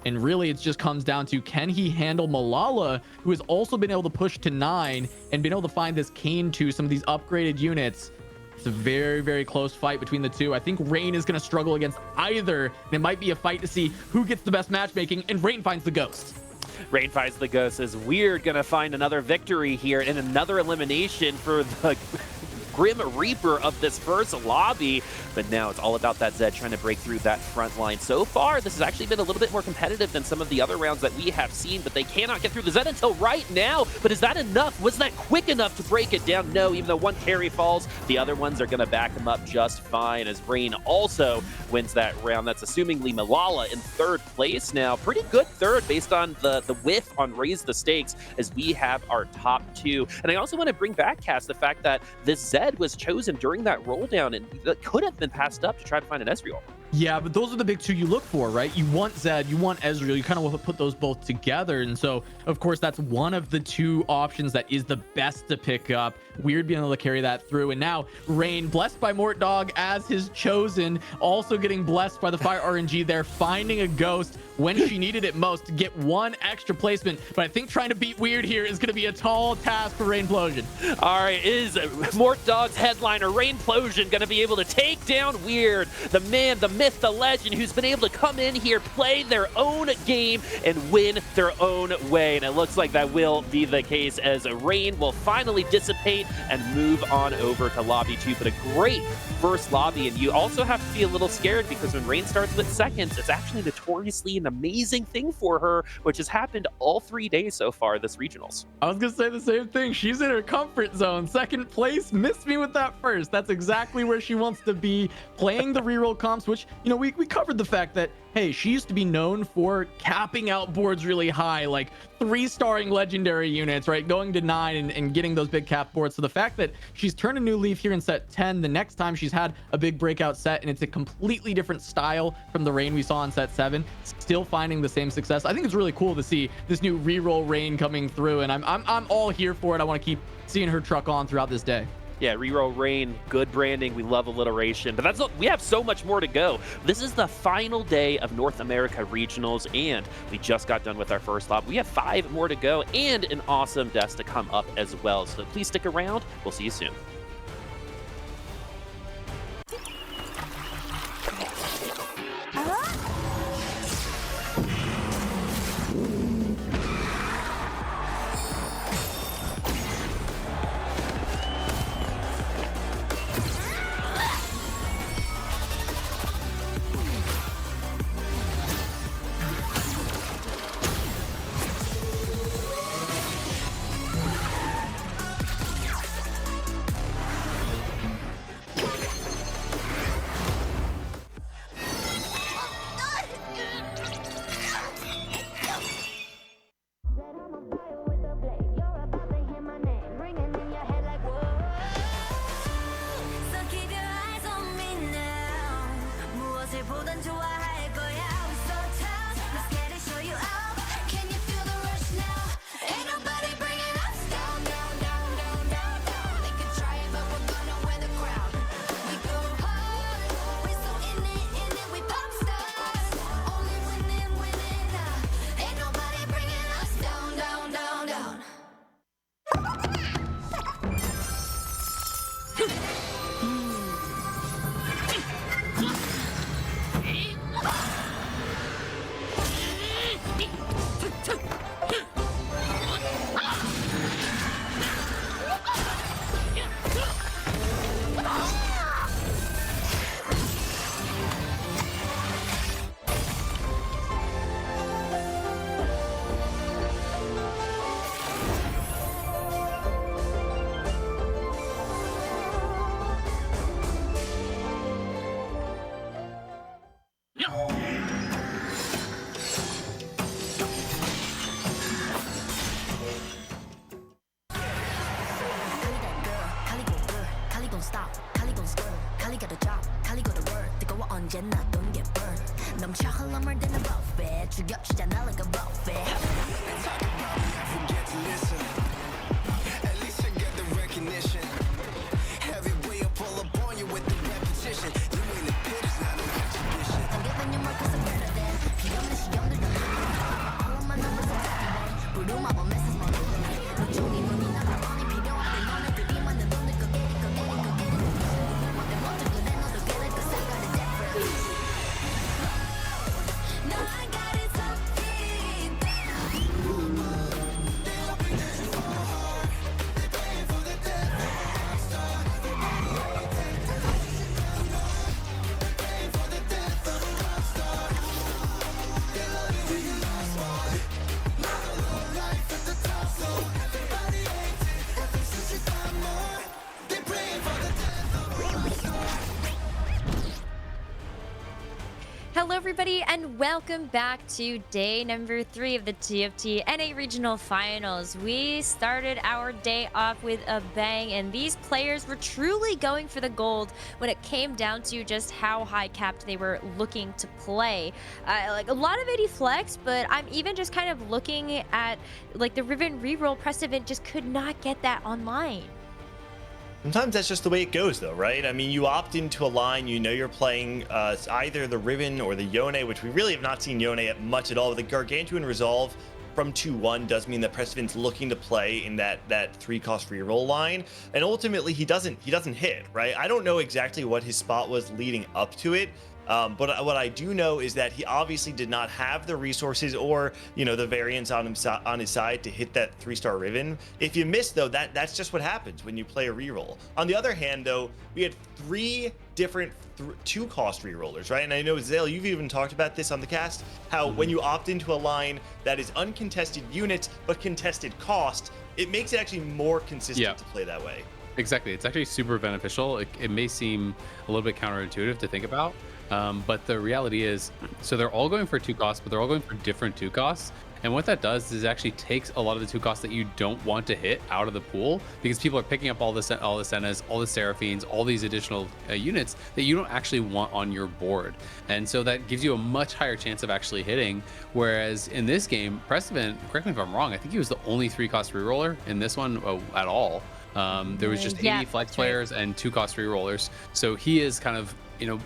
And really, it just comes down to, can he handle Malala, who has also been able to push to 9 and been able to find this Kayn to some of these upgraded units. It's a very, very close fight between the two. I think Rain is going to struggle against either, and it might be a fight to see who gets the best matchmaking, and Rain finds the Ghost. Rain finds the Ghost. Is Weird going to find another victory here and another elimination for the Grim Reaper of this first lobby? But now it's all about that Zed trying to break through that front line. So far, this has actually been a little bit more competitive than some of the other rounds that we have seen, but they cannot get through the Zed until right now. But is that enough? Was that quick enough to break it down? No, even though one carry falls, the other ones are going to back him up just fine as Rain also wins that round. That's assumingly Malala in 3rd place now. Pretty good 3rd based on the whiff on Raise the Stakes as we have our top 2. And I also want to bring back, Cass, the fact that this Zed was chosen during that roll down and that could have been passed up to try to find an Ezreal. Yeah, but those are the big 2 you look for, right? You want Zed, you want Ezreal. You kind of want to put those both together. And so, of course, that's one of the 2 options that is the best to pick up. Weird being able to carry that through. And now Rain, blessed by Mort Dog as his chosen, also getting blessed by the Fire RNG there, finding a Ghost when she needed it most to get 1 extra placement. But I think trying to beat Weird here is going to be a tall task for Rainplosion. All right, is Mort Dog's headliner Rainplosion going to be able to take down Weird, the man, the myth, the legend, who's been able to come in here, play their own game, and win their own way? And it looks like that will be the case as Rain will finally dissipate and move on over to lobby 2. But a great first lobby, and you also have to be a little scared because when Rain starts with seconds, it's actually notoriously an amazing thing for her, which has happened all 3 days so far this regionals. I was gonna say the same thing. She's in her comfort zone. 2nd place, missed me with that first. That's exactly where she wants to be, playing the reroll comps, which, you know, we covered the fact that, hey, she used to be known for capping out boards really high, like 3-starring legendary units, right? Going to 9 and getting those big cap boards. So the fact that she's turned a new leaf here in set 10, the next time she's had a big breakout set and it's a completely different style from the Rain we saw in set 7, still finding the same success. I think it's really cool to see this new reroll Rain coming through, and I'm all here for it. I want to keep seeing her truck on throughout this day. Yeah, reroll Rain, good branding. We love alliteration, but we have so much more to go. This is the final day of North America Regionals, and we just got done with our first lap. We have 5 more to go and an awesome desk to come up as well. So please stick around. We'll see you soon. get a job 달리고 to work 뜨거워 언제나 don't get burned 넘쳐 흘러물 드는 buffet 죽여주잖아 like a buffet Forget to listen. At least I get the recognition. Heavy way up all up on you with the repetition. You in the pit is not no exhibition. I'm giving you more cause I'm better than 비없는 시험들도 all of my numbers are tapping 부르마법 message 뭐 눈총이 눈이 나가 뻔히 필요하대 너네들이 맞는 돈을 go get it go get it go get it 내 멋진 그대 너도 get it cause I got it different No I got it so deep Hello, everybody, and welcome back to day number 3 of the TFT NA Regional Finals. We started our day off with a bang, and these players were truly going for the gold when it came down to just how high capped they were looking to play. Like a lot of 80 flex, but I'm even just kind of looking at like the Riven reroll. Precedent just could not get that online. Sometimes that's just the way it goes, though, right? I mean, you opt into a line, you know you're playing either the Riven or the Yone, which we really have not seen Yone at much at all. The Gargantuan Resolve from 2-1 does mean that Precedent's looking to play in that 3-cost reroll line, and ultimately he doesn't hit, right? I don't know exactly what his spot was leading up to it. But what I do know is that he obviously did not have the resources or, you know, the variance on his side to hit that 3-star Riven. If you miss, though, that's just what happens when you play a reroll. On the other hand, though, we had 3 different 2-cost rerollers, right? And I know, Zale, you've even talked about this on the cast, how when you opt into a line that is uncontested units but contested cost, it makes it actually more consistent to play that way. Exactly. It's actually super beneficial. It may seem a little bit counterintuitive to think about. But the reality is, so they're all going for 2 costs, but they're all going for different 2 costs. And what that does is actually takes a lot of the 2 costs that you don't want to hit out of the pool, because people are picking up all the Sennas, all the Seraphines, all these additional units that you don't actually want on your board. And so that gives you a much higher chance of actually hitting. Whereas in this game, Precedent, correct me if I'm wrong, I think he was the only 3-cost reroller in this one at all. There was just 80 flex players and 2-cost rerollers. So he is kind of, you know,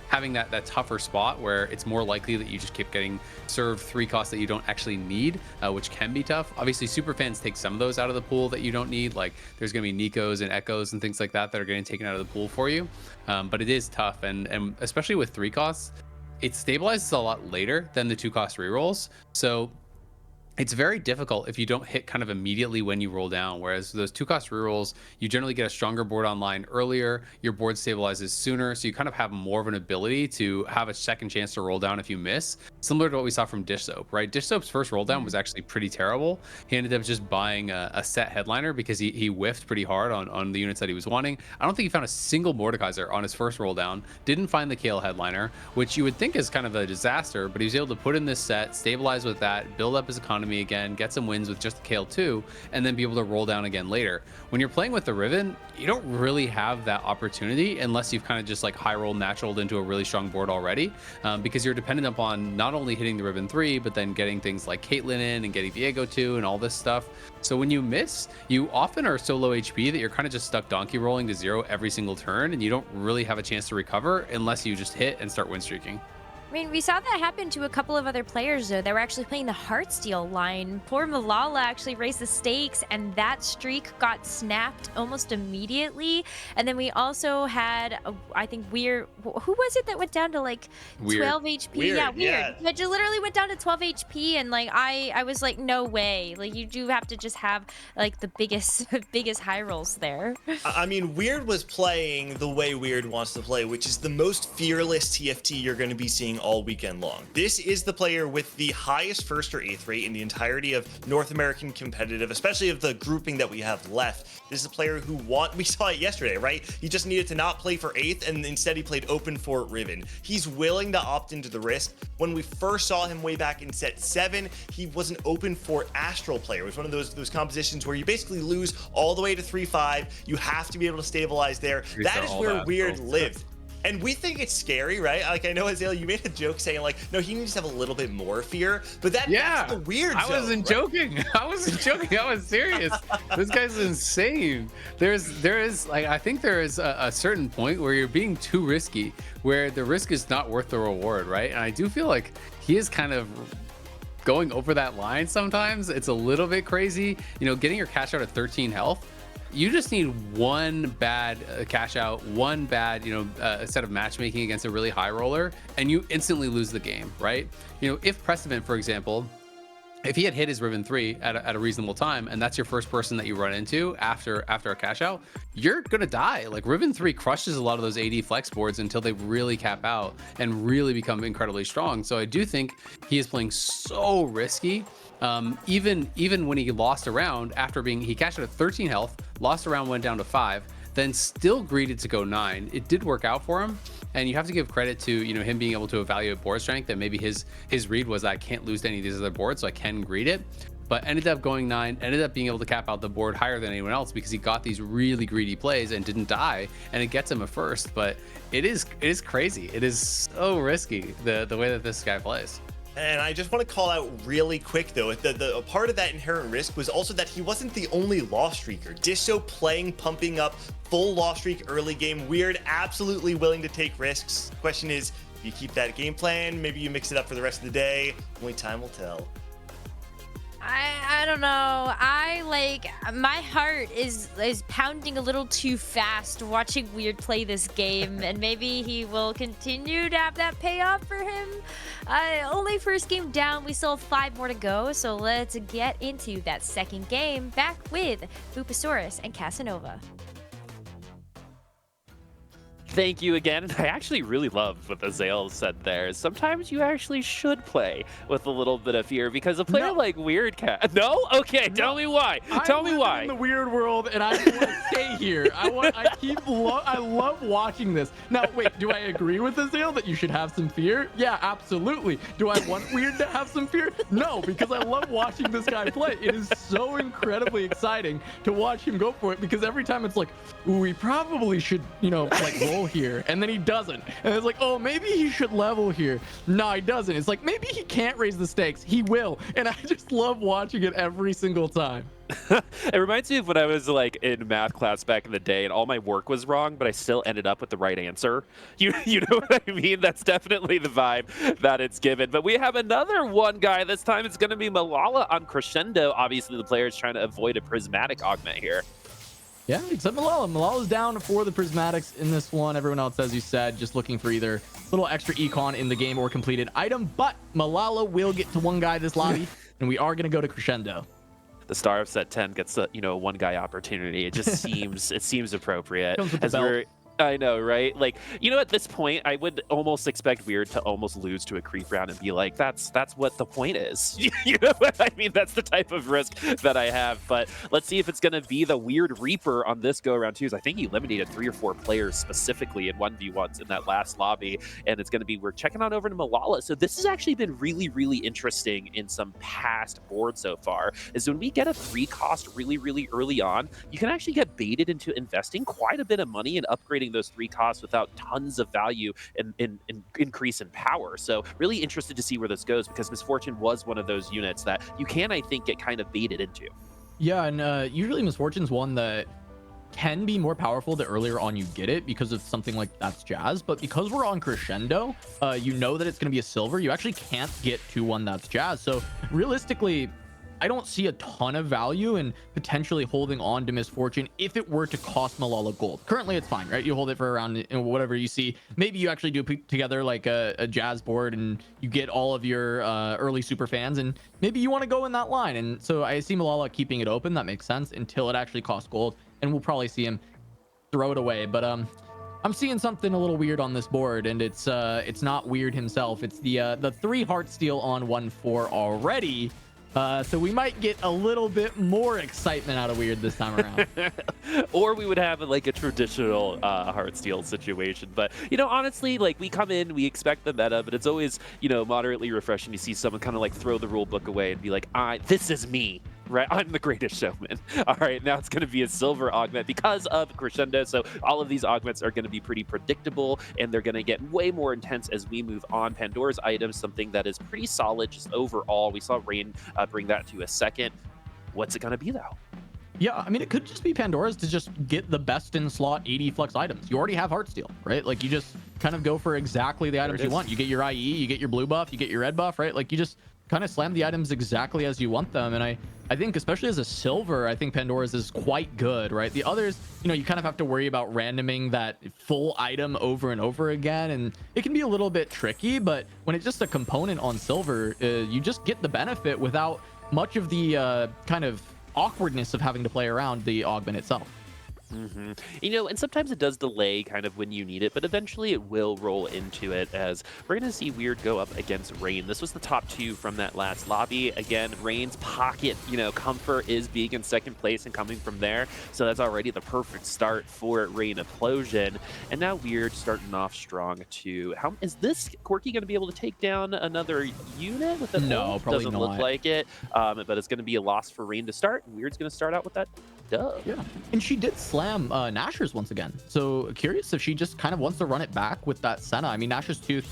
having that tougher spot where it's more likely that you just keep getting served 3 costs that you don't actually need, which can be tough. Obviously, super fans take some of those out of the pool that you don't need. Like there's going to be Nikos and Echoes and things like that that are getting taken out of the pool for you. But it is tough, and especially with 3 costs, it stabilizes a lot later than the 2-cost rerolls. So it's very difficult if you don't hit kind of immediately when you roll down, whereas those 2-cost rerolls, you generally get a stronger board online earlier, your board stabilizes sooner, so you kind of have more of an ability to have a second chance to roll down if you miss, similar to what we saw from Dish Soap, right? Dish Soap's first roll down was actually pretty terrible. He ended up just buying a set headliner because he whiffed pretty hard on the units that he was wanting. I don't think he found a single Mordekaiser on his first roll down, didn't find the Kale headliner, which you would think is kind of a disaster, but he was able to put in this set, stabilize with that, build up his economy again, get some wins with just the Kale 2, and then be able to roll down again later. When you're playing with the Riven, you don't really have that opportunity unless you've kind of just like high roll naturaled into a really strong board already, because you're dependent upon not only hitting the Riven 3, but then getting things like Caitlyn in and getting Viego 2 and all this stuff. So when you miss, you often are so low HP that you're kind of just stuck donkey rolling to 0 every single turn, and you don't really have a chance to recover unless you just hit and start win streaking. I mean, we saw that happen to a couple of other players, though. They were actually playing the Heartsteel line. Poor Malala actually raised the stakes, and that streak got snapped almost immediately. And then we also had, I think, Weird. Who was it that went down to like 12 HP? Yeah, Weird. But you literally went down to 12 HP, and like I was like, no way. Like you do have to just have like the biggest high rolls there. I mean, Weird was playing the way Weird wants to play, which is the most fearless TFT you're going to be seeing winning all weekend long. This is the player with the highest first or eighth rate in the entirety of North American competitive, especially of the grouping that we have left. This is a player who we saw it yesterday, right? He just needed to not play for eighth, and instead he played open for Riven. He's willing to opt into the risk. When we first saw him way back in set 7, he was an open for Astral player. It was one of those compositions where you basically lose all the way to 3-5. You have to be able to stabilize there. That is where Weird lived. And we think it's scary, right? Like, I know, Azale, you made a joke saying, like, no, he needs to have a little bit more fear, but that's the weird zone. I wasn't joking. I wasn't joking. I was serious. This guy's insane. There is like, I think there is a certain point where you're being too risky, where the risk is not worth the reward, right? And I do feel like he is kind of going over that line sometimes. It's a little bit crazy. You know, getting your cash out at 13 health, you just need one bad cash out, one bad, set of matchmaking against a really high roller, and you instantly lose the game, right? You know, if Precedent, for example, if he had hit his Riven 3 at a reasonable time, and that's your first person that you run into after a cash out, you're gonna die. Like, Riven 3 crushes a lot of those AD flex boards until they really cap out and really become incredibly strong. So I do think he is playing so risky. Even when he lost a round after he cashed out at 13 health, lost a round, went down to 5, then still greeded to go 9. It did work out for him, and you have to give credit to him being able to evaluate board strength, and maybe his read was, I can't lose to any of these other boards, so I can greed it. But ended up going 9, ended up being able to cap out the board higher than anyone else because he got these really greedy plays and didn't die, and it gets him a first. But it is crazy. It is so risky the way that this guy plays. And I just want to call out really quick, though, a part of that inherent risk was also that he wasn't the only loss streaker. Disso pumping up full loss streak early game. Weird, absolutely willing to take risks. Question is, if you keep that game plan, maybe you mix it up for the rest of the day. Only time will tell. I don't know. My heart is pounding a little too fast watching Weird play this game, and maybe he will continue to have that payoff for him. Only first game down. We still have 5 more to go, so let's get into that second game back with Bupasaurus and Casanova. Thank you again. I actually really loved what Azale said there. Sometimes you actually should play with a little bit of fear, because a player like Weird Cat. No? Okay, tell me why. Tell me why. I'm in the weird world, and I want to stay here. I love watching this. Now, wait, do I agree with Azale that you should have some fear? Yeah, absolutely. Do I want Weird to have some fear? No, because I love watching this guy play. It is so incredibly exciting to watch him go for it, because every time it's like, ooh, we probably should, like roll here, and then he doesn't, and it's like, oh, maybe he should level here. No, he doesn't. It's like, maybe he can't raise the stakes. He will, and I just love watching it every single time. It reminds me of when I was like in math class back in the day, and all my work was wrong, but I still ended up with the right answer. You know what I mean? That's definitely the vibe that it's given. But we have another one guy. This time it's going to be Malala on Crescendo. Obviously, the player is trying to avoid a prismatic augment here. Yeah, except Malala. Malala's down for the prismatics in this one. Everyone else, as you said, just looking for either a little extra econ in the game or completed item. But Malala will get to one guy this lobby, and we are going to go to Crescendo. The star of set 10 gets a one guy opportunity. It just seems appropriate. Comes with the belt. I know, right? Like, at this point, I would almost expect Weird to almost lose to a creep round and be like, that's what the point is. You know what I mean? That's the type of risk that I have. But let's see if it's going to be the Weird Reaper on this go around too. I think he eliminated 3 or 4 players specifically in 1v1s in that last lobby. And it's going to be, we're checking on over to Malala. So this has actually been really, really interesting in some past boards so far, is when we get a 3 cost really, really early on, you can actually get baited into investing quite a bit of money and upgrading those 3 costs without tons of value and increase in power. So really interested to see where this goes, because Misfortune was one of those units that you can, I think, get kind of baited into. Yeah, and usually Misfortune's one that can be more powerful the earlier on you get it, because of something like That's Jazz. But because we're on Crescendo, you know that it's going to be a silver. You actually can't get to one That's Jazz. So realistically, I don't see a ton of value in potentially holding on to Misfortune if it were to cost Malala gold. Currently, it's fine, right? You hold it for around whatever you see. Maybe you actually do put together like a Jazz board and you get all of your early super fans, and maybe you want to go in that line. And so I see Malala keeping it open. That makes sense until it actually costs gold, and we'll probably see him throw it away. But I I'm seeing something a little weird on this board, and it's not Weird himself. It's the 3 Heartsteel on 1-4 already. So we might get a little bit more excitement out of Weird this time around. Or we would have like a traditional Heartsteel situation. But, you know, honestly, like we come in, we expect the meta, but it's always, you know, moderately refreshing to see someone kind of like throw the rule book away and be like, this is me. Right, I'm the greatest showman. All right, now it's going to be a silver augment because of Crescendo. So all of these augments are going to be pretty predictable, and they're going to get way more intense as we move on. Pandora's item, something that is pretty solid just overall. We saw Rain bring that to a second. What's it going to be, though? Yeah, I mean, it could just be Pandora's to just get the best in slot 80 flex items. You already have Heartsteel, right? Like, you just kind of go for exactly the items you want. You get your IE, you get your blue buff, you get your red buff, right? Like, you just kind of slam the items exactly as you want them. And I think especially as a silver, I think Pandora's is quite good, right? The others, you know, you kind of have to worry about randoming that full item over and over again, and it can be a little bit tricky. But when it's just a component on silver, you just get the benefit without much of the kind of awkwardness of having to play around the augment itself. You know, and sometimes it does delay kind of when you need it, but eventually it will roll into it as we're going to see Weird go up against Rain. This was the top 2 from that last lobby. Again, Rain's pocket, you know, comfort is being in second place and coming from there. So that's already the perfect start for Rain Implosion. And now Weird starting off strong too. How is this Corki going to be able to take down another unit with a No, probably Doesn't not. look like it, but it's going to be a loss for Rain to start. And Weird's going to start out with that dub. Yeah, and she did slam Nashor's once again. So curious if she just kind of wants to run it back with that Senna. I mean, Nashor's Tooth,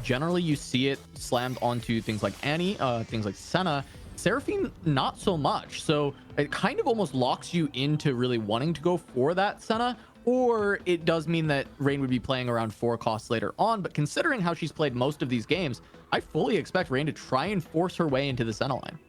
generally you see it slammed onto things like Annie, things like Senna. Seraphine, not so much. So it kind of almost locks you into really wanting to go for that Senna, or it does mean that Rain would be playing around 4 costs later on. But considering how she's played most of these games, I fully expect Rain to try and force her way into the Senna line.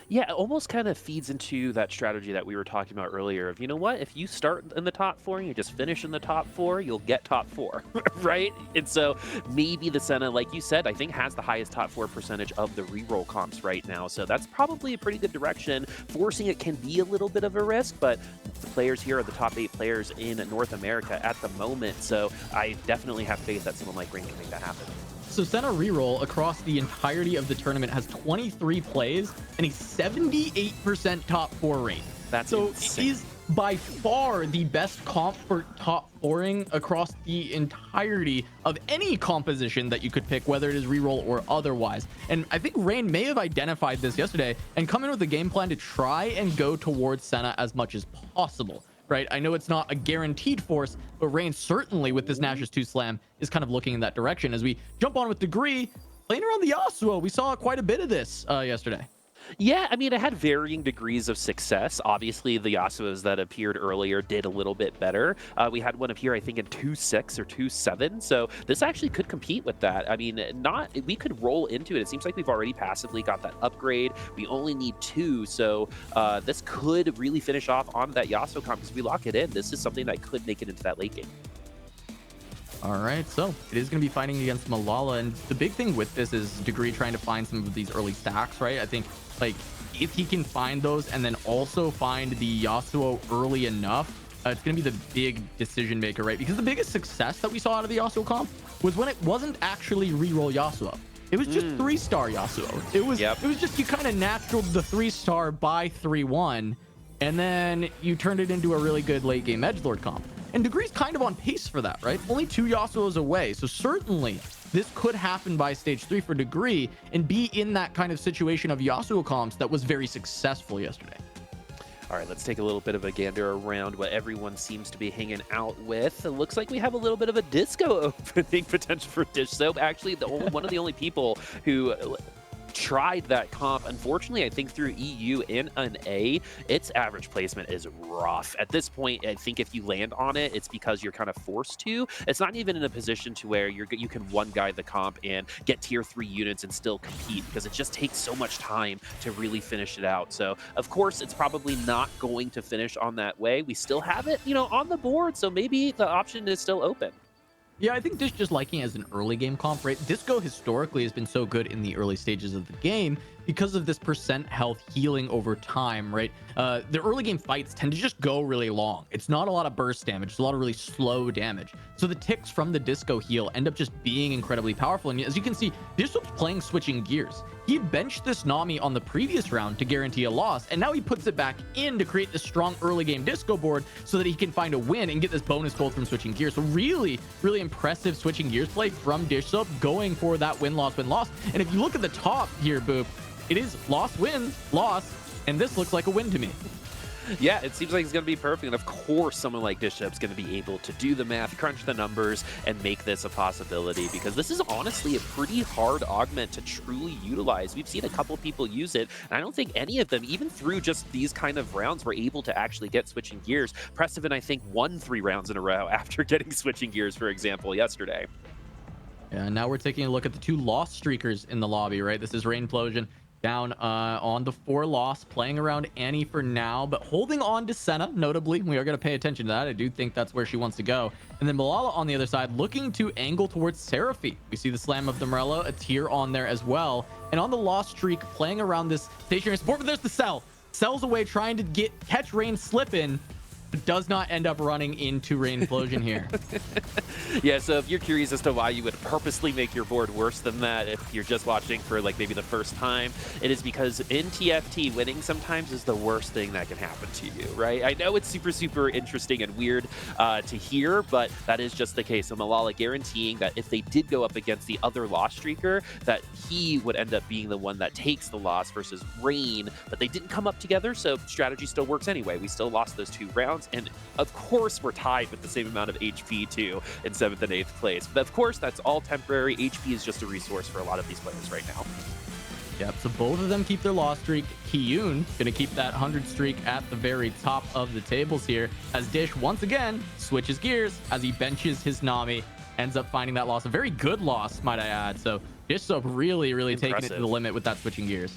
Yeah, it almost kind of feeds into that strategy that we were talking about earlier of, you know what, if you start in the top 4 and you just finish in the top 4, you'll get top 4, right? And so maybe the Senna, like you said, I think has the highest top 4 percentage of the reroll comps right now. So that's probably a pretty good direction. Forcing it can be a little bit of a risk, but the players here are the top 8 players in North America at the moment. So I definitely have faith that someone like Rain can make that happen. So Senna reroll across the entirety of the tournament has 23 plays and a 78% top 4 rate. That's so insane. It is by far the best comp for top 4ing across the entirety of any composition that you could pick, whether it is reroll or otherwise. And I think Rain may have identified this yesterday and come in with a game plan to try and go towards Senna as much as possible. Right, I know it's not a guaranteed force, but Rain certainly with this Nashor's 2 slam is kind of looking in that direction. As we jump on with Degree, playing around the Yasuo, we saw quite a bit of this yesterday. Yeah, I mean, it had varying degrees of success. Obviously, the Yasuos that appeared earlier did a little bit better. We had one appear, I think, in 2.6 or 2.7. So this actually could compete with that. I mean, we could roll into it. It seems like we've already passively got that upgrade. We only need 2. So this could really finish off on that Yasuo comp because we lock it in. This is something that could make it into that late game. All right, so it is going to be fighting against Malala, and the big thing with this is Degree trying to find some of these early stacks, right? I think, like, if he can find those and then also find the Yasuo early enough, it's going to be the big decision maker, right? Because the biggest success that we saw out of the Yasuo comp was when it wasn't actually reroll Yasuo. It was just 3-star Yasuo. It was just you kind of naturaled the 3-star by 3-1, and then you turned it into a really good late game edgelord comp. And Degree's kind of on pace for that, right? Only 2 Yasuos away. So certainly this could happen by stage 3 for Degree and be in that kind of situation of Yasuo comps that was very successful yesterday. All right, let's take a little bit of a gander around what everyone seems to be hanging out with. It looks like we have a little bit of a disco opening potential for Dish Soap. Actually, one of the only people who tried that comp, unfortunately, I think through EU in an A, its average placement is rough. At this point, I think if you land on it, it's because you're kind of forced to. It's not even in a position to where you can one guy the comp and get tier 3 units and still compete, because it just takes so much time to really finish it out. So of course, it's probably not going to finish on that way. We still have it, on the board, so maybe the option is still open. Yeah, I think Dish just liking it as an early game comp, right? Disco historically has been so good in the early stages of the game because of this percent health healing over time, right? The early game fights tend to just go really long. It's not a lot of burst damage. It's a lot of really slow damage. So the ticks from the Disco heal end up just being incredibly powerful. And as you can see, Dish was playing switching gears. He benched this Nami on the previous round to guarantee a loss, and now he puts it back in to create this strong early game Disco board so that he can find a win and get this bonus gold from switching gears. So really, really impressive switching gears play from Dish Soap, going for that win-loss, win-loss. And if you look at the top here, Boop, it is loss, win, loss, and this looks like a win to me. Yeah, it seems like it's going to be perfect. And of course, someone like Dishup's going to be able to do the math, crunch the numbers, and make this a possibility, because this is honestly a pretty hard augment to truly utilize. We've seen a couple people use it, and I don't think any of them, even through just these kind of rounds, were able to actually get switching gears. Prestivan, I think, won 3 rounds in a row after getting switching gears, for example, yesterday. Yeah, now we're taking a look at the 2 loss streakers in the lobby, right? This is Rainplosion down on the 4 loss, playing around Annie for now, but holding on to Senna, notably. We are going to pay attention to that. I do think that's where she wants to go. And then Malala on the other side, looking to angle towards Seraphine. We see the slam of the Morello, a tier on there as well. And on the loss streak, playing around this stationary support, but there's the Cell. Cell's away, trying to catch Rain slipping, but does not end up running into Rainplosion here. Yeah, so if you're curious as to why you would purposely make your board worse than that, if you're just watching for like maybe the first time, it is because in TFT, winning sometimes is the worst thing that can happen to you, right? I know it's super, super interesting and weird to hear, but that is just the case. So Malala guaranteeing that if they did go up against the other loss streaker, that he would end up being the one that takes the loss versus Rain, but they didn't come up together, so strategy still works anyway. We still lost those 2 rounds, and of course we're tied with the same amount of HP too in 7th and 8th place. But of course, that's all temporary. HP is just a resource for a lot of these players right now. Yep, so both of them keep their loss streak. Kiyun gonna keep that 100 streak at the very top of the tables here, as Dish once again switches gears as he benches his Nami, ends up finding that loss. A very good loss, might I add. So Dish Soap really, really taking it to the limit with that switching gears.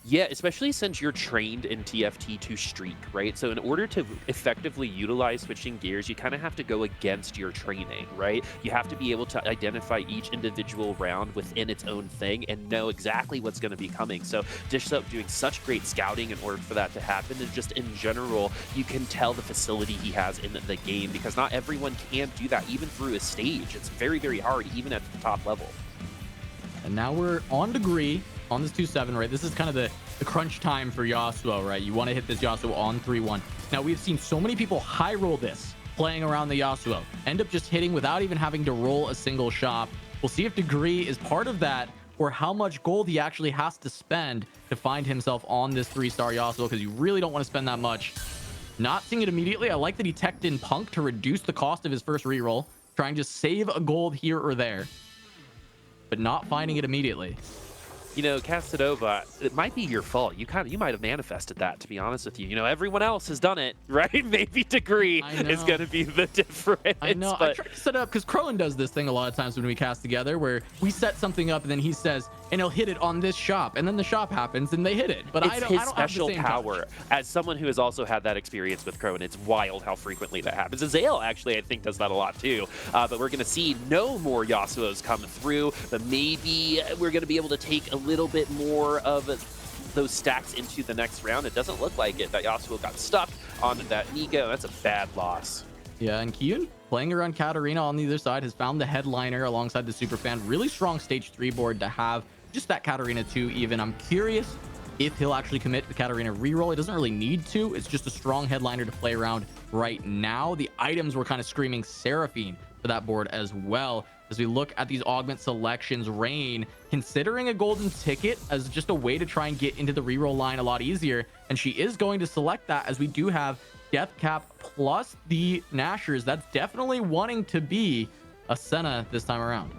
Yeah, especially since you're trained in TFT to streak, right? So in order to effectively utilize switching gears, you kind of have to go against your training, right? You have to be able to identify each individual round within its own thing and know exactly what's going to be coming. So Dish Soap doing such great scouting in order for that to happen, and just in general, you can tell the facility he has in the game, because not everyone can do that, even through a stage. It's very, very hard, even at the top level. And now we're on degree on this 2-7, right? This is kind of the crunch time for Yasuo, right? You want to hit this Yasuo on 3-1. Now, we've seen so many people high roll this, playing around the Yasuo, end up just hitting without even having to roll a single shot. We'll see if degree is part of that, or how much gold he actually has to spend to find himself on this 3-star Yasuo, because you really don't want to spend that much. Not seeing it immediately. I like that he teched in Punk to reduce the cost of his first reroll, trying to save a gold here or there, but not finding it immediately. You know, Casanova, it might be your fault. You might have manifested that, to be honest with you. You know, everyone else has done it, right? Maybe degree is going to be the difference. I know. But I try to set up, because Crowan does this thing a lot of times when we cast together, where we set something up and then he says, and he'll hit it on this shop, and then the shop happens and they hit it. But it's I don't his have special the same power. touch. As someone who has also had that experience with Crowan, it's wild how frequently that happens. Azale actually, I think, does that a lot too. But we're going to see no more Yasuos come through, but maybe we're going to be able to take a little bit more of those stacks into the next round. It doesn't look like it. That Yasuo got stuck on that Nico. That's a bad loss. Yeah, and Kiyun playing around Katarina on the other side has found the headliner alongside the Superfan. Really strong stage 3 board to have just that Katarina 2 even. I'm curious if he'll actually commit to the Katarina reroll. It doesn't really need to. It's just a strong headliner to play around right now. The items were kind of screaming Seraphine for that board as well. As we look at these augment selections, Rain considering a golden ticket as just a way to try and get into the reroll line a lot easier, and she is going to select that, as we do have Death Cap plus the Nashers. That's definitely wanting to be a Senna this time around.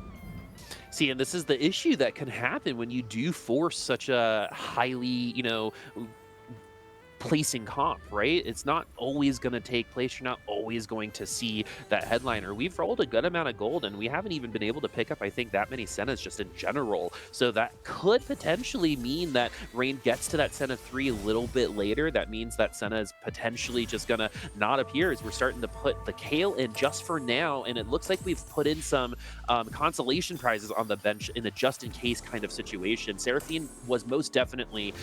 See, and this is the issue that can happen when you do force such a highly, placing comp, right? It's not always going to take place. You're not always going to see that headliner. We've rolled a good amount of gold, and we haven't even been able to pick up, I think, that many Sennas just in general. So that could potentially mean that Rain gets to that Senna 3 a little bit later. That means that Senna is potentially just going to not appear as we're starting to put the Kale in just for now. And it looks like we've put in some consolation prizes on the bench in a just-in-case kind of situation. Seraphine was most definitely,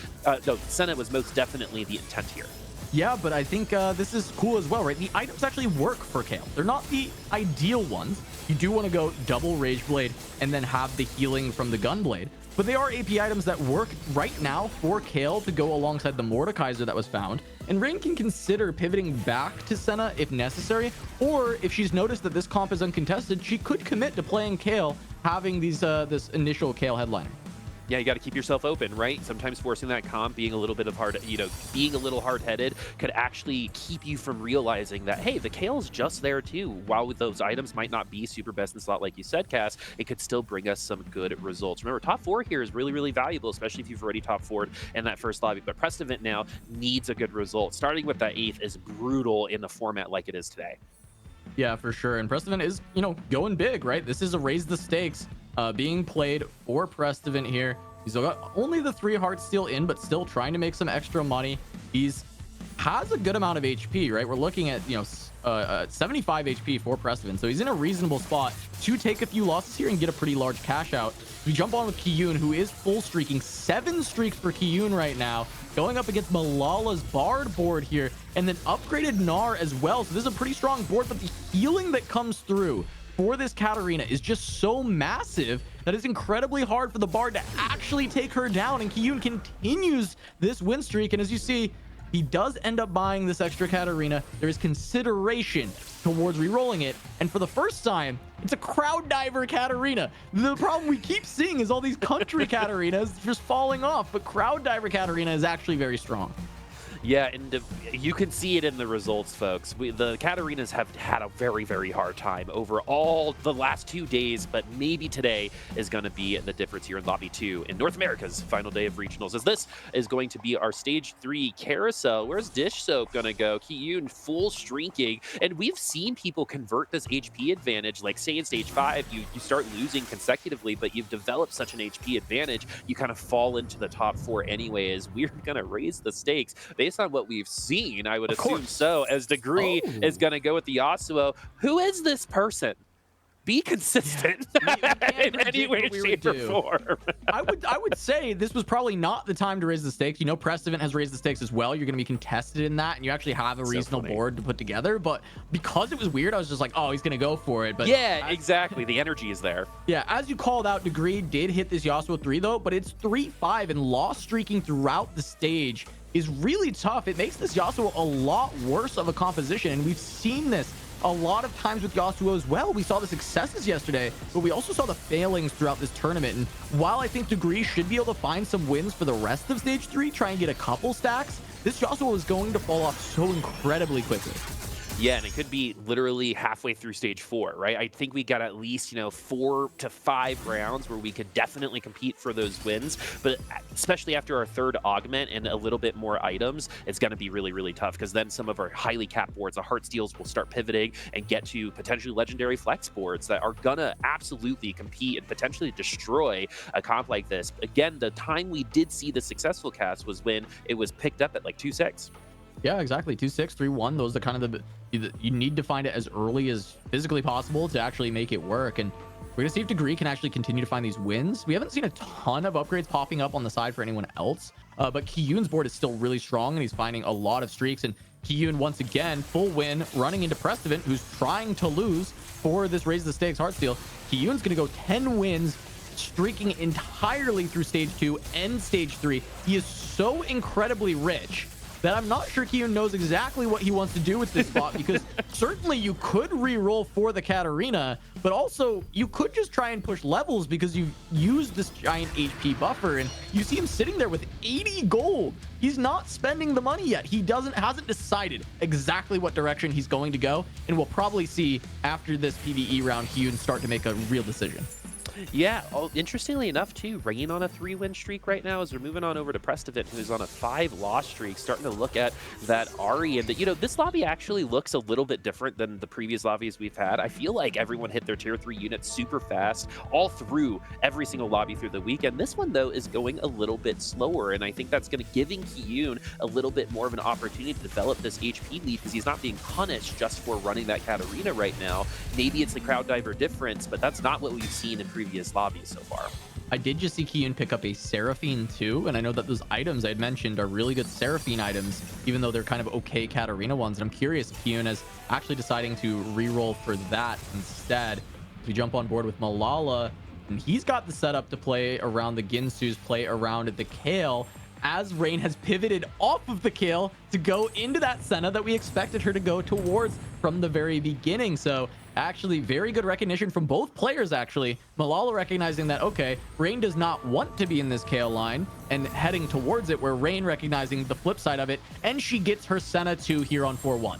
no, Senna was most definitely the intent here. Yeah, but I think this is cool as well, right? The items actually work for Kale. They're not the ideal ones. You do want to go double Rage Blade and then have the healing from the Gunblade. But they are AP items that work right now for Kale to go alongside the Mordekaiser that was found. And Rain can consider pivoting back to Senna if necessary, or if she's noticed that this comp is uncontested, she could commit to playing Kale, having these this initial Kale headliner. Yeah, you got to keep yourself open, right? Sometimes forcing that comp, being a little bit of being a little hard-headed could actually keep you from realizing that, hey, the Kale's just there too. While those items might not be super best in slot, like you said, Cass, it could still bring us some good results. Remember, top 4 here is really, really valuable, especially if you've already top 4'd in that first lobby. But Prest Event now needs a good result. Starting with that 8th is brutal in the format like it is today. Yeah, for sure. And Prest Event is, going big, right? This is a raise the stakes being played for Prest Event here. He's got only the 3 hearts still in, but still trying to make some extra money. Has a good amount of HP, right? We're looking at, 75 HP for Prest Event. So he's in a reasonable spot to take a few losses here and get a pretty large cash out. We jump on with Kiyun, who is full streaking. 7 streaks for Kiyun right now, going up against Malala's Bard board here, and then upgraded Gnar as well. So this is a pretty strong board, but the healing that comes through for this Katarina is just so massive that it's incredibly hard for the Bard to actually take her down. And Kiyun continues this win streak, and as you see, he does end up buying this extra Katarina. There is consideration towards re-rolling it, and for the first time, it's a crowd diver Katarina. The problem we keep seeing is all these country Katarinas just falling off, but crowd diver Katarina is actually very strong. Yeah, and you can see it in the results, folks. The Katarinas have had a very, very hard time over all the last 2 days, but maybe today is going to be the difference here in Lobby 2 in North America's final day of regionals, as this is going to be our Stage 3 carousel. Where's Dish Soap going to go? Kiyun full streaking, and we've seen people convert this HP advantage, like say in Stage 5, you start losing consecutively, but you've developed such an HP advantage, you kind of fall into the top 4 anyway, as we're going to raise the stakes. Based on what we've seen, I would assume so, as Degree is going to go with the Yasuo. Who is this person? Be consistent in any way, shape, or form. I would say this was probably not the time to raise the stakes. Prest Event has raised the stakes as well. You're going to be contested in that, and you actually have a reasonable board to put together. But because it was weird, I was just like, oh, he's going to go for it. But yeah, exactly. The energy is there. Yeah, as you called out, Degree did hit this Yasuo 3, though, but it's 3-5, and loss streaking throughout the stage is really tough. It makes this Yasuo a lot worse of a composition, and we've seen this a lot of times with Yasuo as well. We saw the successes yesterday, but we also saw the failings throughout this tournament. And while I think Degree should be able to find some wins for the rest of Stage 3, try and get a couple stacks, this Yasuo is going to fall off so incredibly quickly. Yeah, and it could be literally halfway through Stage 4, right? I think we got at least, 4 to 5 rounds where we could definitely compete for those wins. But especially after our 3rd augment and a little bit more items, it's going to be really, really tough, because then some of our highly capped boards, the Heartsteals, will start pivoting and get to potentially legendary flex boards that are going to absolutely compete and potentially destroy a comp like this. Again, the time we did see the successful cast was when it was picked up at like 2-6. Yeah, exactly. 2-6, 3-1. Those are kind of you need to find it as early as physically possible to actually make it work. And we're going to see if Degree can actually continue to find these wins. We haven't seen a ton of upgrades popping up on the side for anyone else, but Kiyun's board is still really strong, and he's finding a lot of streaks. And Kiyun, once again, full win, running into Prest Event, who's trying to lose for this Raise the Stakes Heartsteel. Kiyun's going to go 10 wins, streaking entirely through Stage 2 and Stage 3. He is so incredibly rich that I'm not sure Kiyun knows exactly what he wants to do with this spot, because certainly you could re-roll for the Katarina, but also you could just try and push levels because you've used this giant HP buffer, and you see him sitting there with 80 gold. He's not spending the money yet. He hasn't decided exactly what direction he's going to go, and we'll probably see after this PvE round Kiyun start to make a real decision. Yeah, interestingly enough, too, Rain on a 3-win streak right now as we're moving on over to Prestivan, who's on a 5-loss streak, starting to look at that Ari. And, this lobby actually looks a little bit different than the previous lobbies we've had. I feel like everyone hit their tier 3 units super fast all through every single lobby through the weekend. This one, though, is going a little bit slower, and I think that's going to giving Kiyun a little bit more of an opportunity to develop this HP lead because he's not being punished just for running that Katarina right now. Maybe it's the crowd diver difference, but that's not what we've seen in previous lobbies so far. I did just see Kiyun pick up a Seraphine too, and I know that those items I had mentioned are really good Seraphine items, even though they're kind of okay Katarina ones. And I'm curious if Kiyun is actually deciding to re-roll for that instead. We jump on board with Malala, and he's got the setup to play around the Ginsu's, play around the Kale, as Rain has pivoted off of the Kale to go into that Senna that we expected her to go towards from the very beginning. So actually very good recognition from both players. Actually, Malala recognizing that, okay, Rain does not want to be in this Kale line and heading towards it, where Rain recognizing the flip side of it, and she gets her Senna 2 here on 4-1.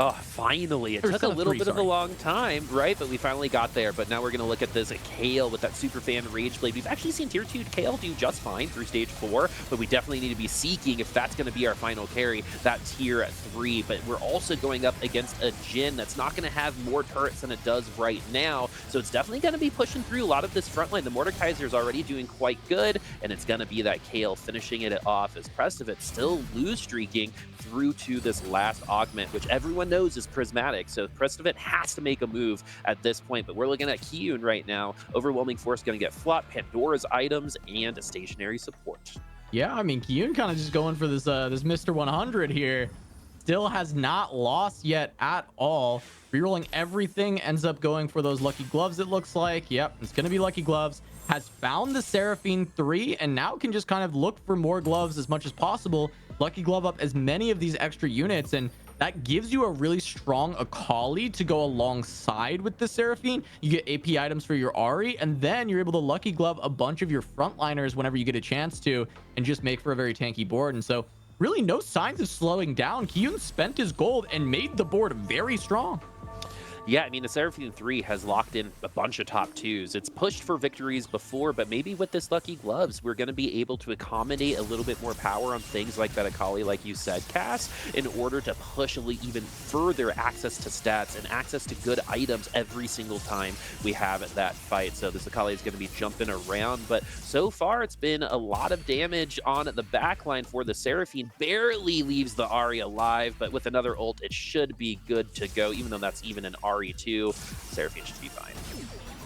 Oh, finally. It took a little bit of a long time, right? But we finally got there. But now we're going to look at this Kale with that Superfan Rage Blade. We've actually seen Tier 2 Kale do just fine through Stage 4, but we definitely need to be seeking, if that's going to be our final carry, that Tier 3. But we're also going up against a Jhin that's not going to have more turrets than it does right now. So it's definitely going to be pushing through a lot of this front line. The Mordekaiser is already doing quite good, and it's going to be that Kale finishing it off as Prestivan still lose streaking through to this last augment, which everyone knows is prismatic. So Prestivan has to make a move at this point, but we're looking at Kiyun right now. Overwhelming Force going to get flopped, Pandora's items, and a stationary support. Yeah, I mean, Kiyun kind of just going for this this Mr. 100 here. Still has not lost yet at all. Rerolling everything, ends up going for those lucky gloves, it looks like. Yep, it's going to be lucky gloves. Has found the Seraphine 3 and now can just kind of look for more gloves as much as possible. Lucky glove up as many of these extra units, and that gives you a really strong Akali to go alongside with the Seraphine. You get AP items for your Ari, and then you're able to lucky glove a bunch of your frontliners whenever you get a chance to, and just make for a very tanky board. And so really no signs of slowing down. Kiyun spent his gold and made the board very strong. Yeah, I mean, the Seraphine 3 has locked in a bunch of top 2s. It's pushed for victories before, but maybe with this lucky gloves, we're going to be able to accommodate a little bit more power on things like that Akali, like you said, Cass, in order to push even further access to stats and access to good items every single time we have that fight. So this Akali is going to be jumping around, but so far it's been a lot of damage on the backline for the Seraphine. Barely leaves the Ari alive, but with another ult, it should be good to go, even though that's even an Ari 2. Seraphine should be fine.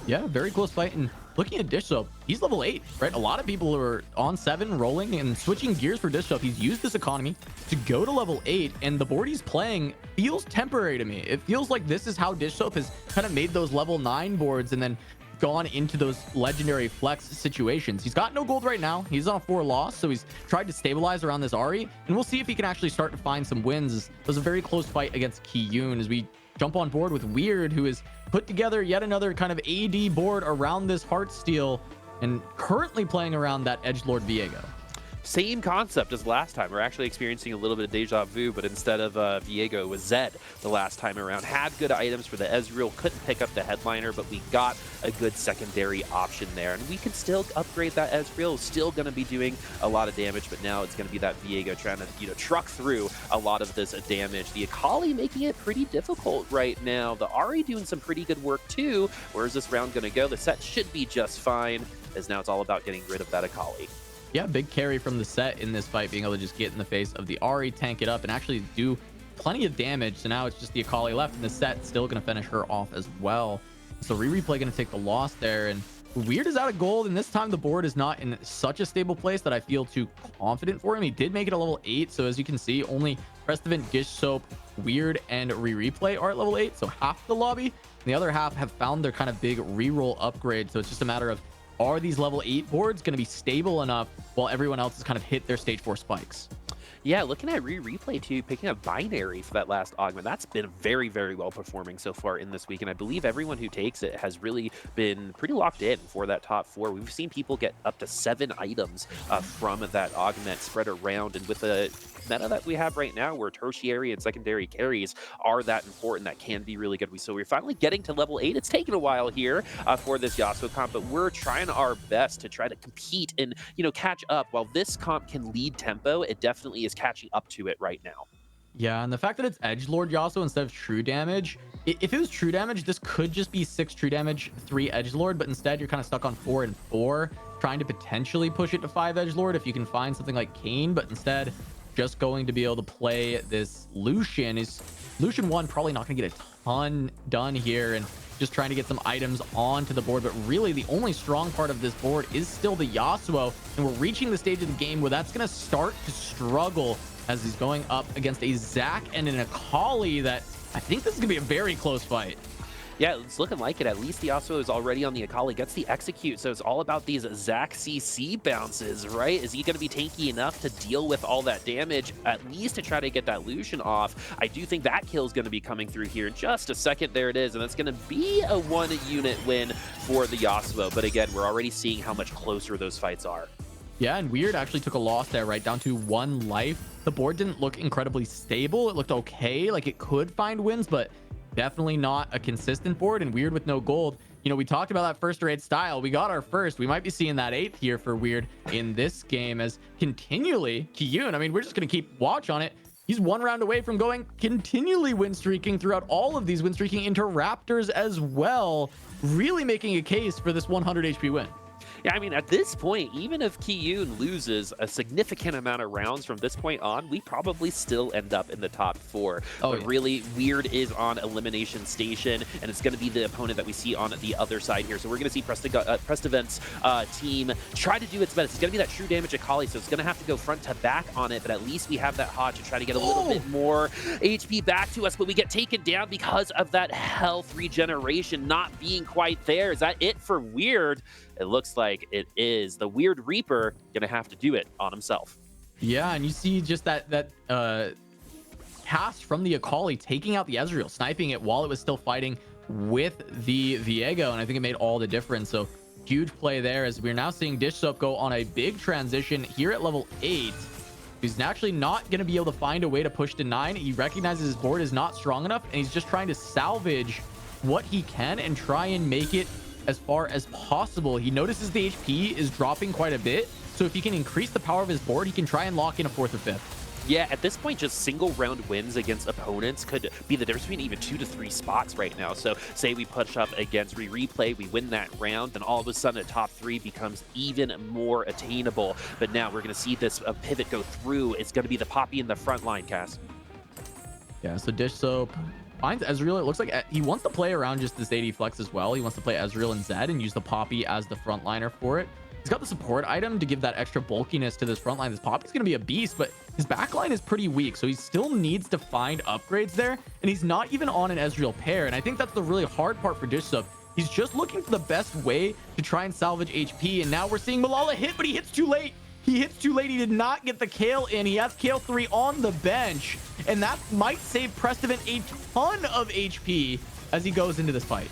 Yeah, very close fight. And looking at Dish Soap, he's level 8, right? A lot of people are on 7 rolling and switching gears for Dish Soap. He's used this economy to go to level 8, and the board he's playing feels temporary to me. It feels like this is how Dish Soap has kind of made those level 9 boards and then gone into those legendary flex situations. He's got no gold right now. He's on a 4 loss, so he's tried to stabilize around this Ari, and we'll see if he can actually start to find some wins. It was a very close fight against Kiyun as we jump on board with Weird, who has put together yet another kind of AD board around this Heartsteel and currently playing around that Edgelord Viego. Same concept as last time. We're actually experiencing a little bit of deja vu, but instead of Viego, it was Zed the last time around. Had good items for the Ezreal, couldn't pick up the headliner, but we got a good secondary option there. And we can still upgrade that Ezreal. Still going to be doing a lot of damage, but now it's going to be that Viego trying to, truck through a lot of this damage. The Akali making it pretty difficult right now. The Ari doing some pretty good work too. Where's this round going to go? The set should be just fine, as now it's all about getting rid of that Akali. Yeah, big carry from the set in this fight, being able to just get in the face of the Ari, tank it up, and actually do plenty of damage. So now it's just the Akali left, and the set still going to finish her off as well. So Replay going to take the loss there, and Weird is out of gold, and this time the board is not in such a stable place that I feel too confident for him. He did make it a level 8, so as you can see, only Prestivan, Dish Soap, Weird, and Replay are at level 8, so half the lobby. And the other half have found their kind of big reroll upgrade, so it's just a matter of, are these level 8 boards going to be stable enough while everyone else has kind of hit their stage 4 spikes? Yeah, looking at replay too, picking up binary for that last augment. That's been very, very well performing so far in this week. And I believe everyone who takes it has really been pretty locked in for that top 4. We've seen people get up to 7 items from that augment spread around. And with the meta that we have right now, where tertiary and secondary carries are that important, that can be really good. So we're finally getting to level 8. It's taken a while here for this Yasuo comp, but we're trying our best to try to compete and, you know, catch up. While this comp can lead tempo, it definitely is catching up to it right now. Yeah, and the fact that it's Edgelord Yasuo instead of true damage, if it was true damage, this could just be 6 true damage, 3 Edgelord, but instead you're kind of stuck on 4 and 4, trying to potentially push it to 5 Edgelord if you can find something like Kayn, but instead just going to be able to play this Lucian. Is Lucian 1 probably not going to get a ton done here, and just trying to get some items onto the board. But really, the only strong part of this board is still the Yasuo, and we're reaching the stage of the game where that's going to start to struggle as he's going up against a Zac and an Akali that I think this is going to be a very close fight. Yeah, it's looking like it. At least the Yasuo is already on the Akali, gets the execute, so it's all about these Zac CC bounces, right? Is he going to be tanky enough to deal with all that damage, at least to try to get that Lucian off? I do think that kill is going to be coming through here in just a second. There it is, and that's going to be a 1-unit win for the Yasuo. But again, we're already seeing how much closer those fights are. Yeah, and Weird actually took a loss there, right down to 1 life. The board didn't look incredibly stable. It looked okay, like it could find wins, but definitely not a consistent board. And Weird with no gold. You know, we talked about that first raid style. We got our first. We might be seeing that 8th here for Weird in this game, as continually Kiyun, I mean, we're just going to keep watch on it. He's 1 round away from going continually win streaking throughout all of these win streaking into Raptors as well, really making a case for this 100 HP win. Yeah, I mean, at this point, even if Kiyun loses a significant amount of rounds from this point on, we probably still end up in the top 4. But yeah, really, Weird is on Elimination Station, and it's going to be the opponent that we see on the other side here. So we're going to see Prestivent's team try to do its best. It's going to be that true damage Akali, so it's going to have to go front to back on it, but at least we have that Hodge to try to get a little bit more HP back to us, but we get taken down because of that health regeneration not being quite there. Is that it for Weird? It looks like it is. The Weird Reaper gonna have to do it on himself. Yeah, and you see just that cast from the Akali taking out the Ezreal, sniping it while it was still fighting with the Viego, and I think it made all the difference. So huge play there, as we're now seeing Dish Soap go on a big transition here at level 8. He's actually not going to be able to find a way to push to 9. He recognizes his board is not strong enough, and he's just trying to salvage what he can and try and make it as far as possible. He notices the HP is dropping quite a bit, so if he can increase the power of his board, he can try and lock in a 4th or 5th. Yeah, at this point, just single round wins against opponents could be the difference between even 2 to 3 spots right now. So say we push up against replay, we win that round, then all of a sudden a top 3 becomes even more attainable. But now we're going to see this pivot go through. It's going to be the Poppy in the front line, Cass. Yeah, so Dish Soap finds Ezreal. It looks like he wants to play around just this AD flex as well. He wants to play Ezreal and Zed and use the Poppy as the frontliner for it. He's got the support item to give that extra bulkiness to this front line. This Poppy's going to be a beast, but his backline is pretty weak, so he still needs to find upgrades there, and he's not even on an Ezreal pair, and I think that's the really hard part for Dish Soap. He's just looking for the best way to try and salvage HP, and now we're seeing Malala hit, but he hits too late. He hits too late. He did not get the Kayle in. He has Kayle 3 on the bench, and that might save Prestivent a ton of HP as he goes into this fight.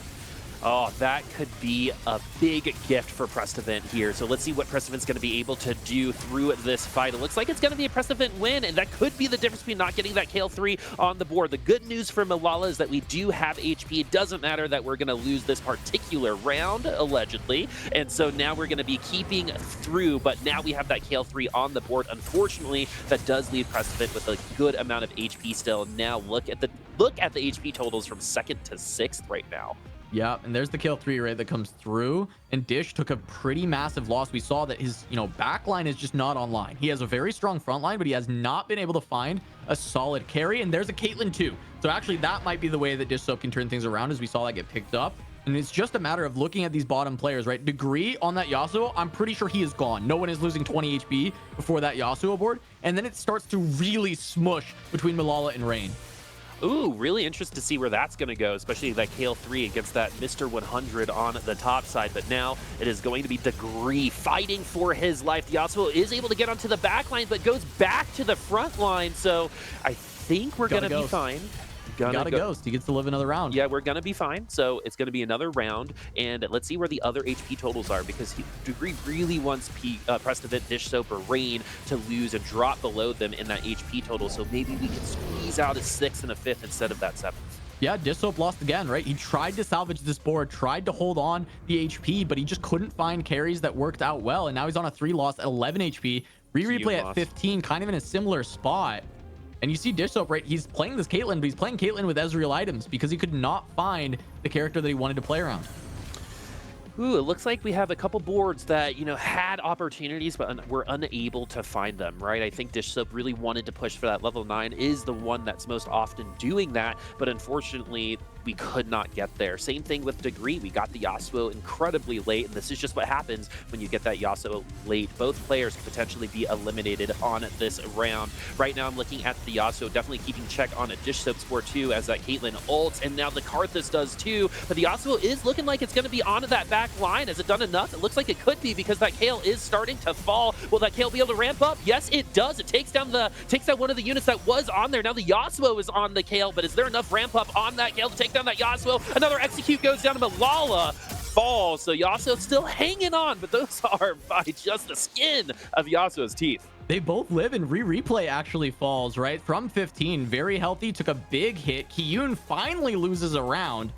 Oh, that could be a big gift for Prestivent here. So let's see what Prestivent's going to be able to do through this fight. It looks like it's going to be a Prestivent win, and that could be the difference between not getting that Kayle 3 on the board. The good news for Malala is that we do have HP. It doesn't matter that we're going to lose this particular round, allegedly. And so now we're going to be keeping through, but now we have that Kayle 3 on the board. Unfortunately, that does leave Prestivent with a good amount of HP still. Now look at the HP totals from 2nd to 6th right now. Yeah, and there's the Kayle 3 right that comes through, and Dish took a pretty massive loss. We saw that his, backline is just not online. He has a very strong front line, but he has not been able to find a solid carry, and there's a Caitlyn too. So actually that might be the way that Dish Soap can turn things around, as we saw that get picked up. And it's just a matter of looking at these bottom players, right? Degree on that Yasuo, I'm pretty sure he is gone. No one is losing 20 HP before that Yasuo board, and then it starts to really smush between Malala and Rain. Ooh, really interested to see where that's going to go, especially that Kale 3 against that Mr. 100 on the top side. But now it is going to be Degree fighting for his life. Yasuo is able to get onto the back line, but goes back to the front line. So I think we're going to be fine. Got a ghost. He gets to live another round. Yeah, we're going to be fine. So it's going to be another round. And let's see where the other HP totals are, because Degree really wants Prestovit, Dish Soap, or Rain to lose and drop below them in that HP total. So maybe we can squeeze out a 6th and a 5th instead of that 7th. Yeah, Dish Soap lost again, right? He tried to salvage this board, tried to hold on the HP, but he just couldn't find carries that worked out well. And now he's on a 3 loss at 11 HP. Replay at 15, kind of in a similar spot. And you see Dish Soap, right? He's playing this Caitlyn, but he's playing Caitlyn with Ezreal items because he could not find the character that he wanted to play around. Ooh, it looks like we have a couple boards that, you know, had opportunities, but were unable to find them, right? I think Dish Soap really wanted to push for that level 9, is the one that's most often doing that, but unfortunately, we could not get there. Same thing with Degree. We got the Yasuo incredibly late, and this is just what happens when you get that Yasuo late. Both players could potentially be eliminated on this round. Right now, I'm looking at the Yasuo, definitely keeping check on a Dish Soap's board too, as that Caitlyn ults, and now the Karthus does too, but the Yasuo is looking like it's going to be onto that back line. Has it done enough? It looks like it could be, because that Kale is starting to fall. Will that Kale be able to ramp up? Yes, it does. It takes down one of the units that was on there. Now the Yasuo is on the Kale, but is there enough ramp up on that Kale to take down that Yasuo? Another execute goes down to Malala. Falls, so Yasuo still hanging on, but those are by just the skin of Yasuo's teeth. They both live, and Replay actually falls, right? From 15, very healthy, took a big hit. Kiyun finally loses a round.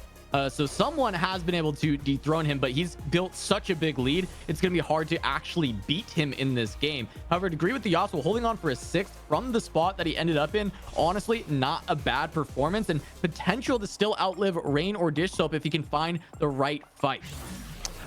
So someone has been able to dethrone him, but he's built such a big lead, it's going to be hard to actually beat him in this game. However, to agree with the Yasuo, holding on for a 6th from the spot that he ended up in, honestly, not a bad performance, and potential to still outlive Rain or Dish Soap if he can find the right fight.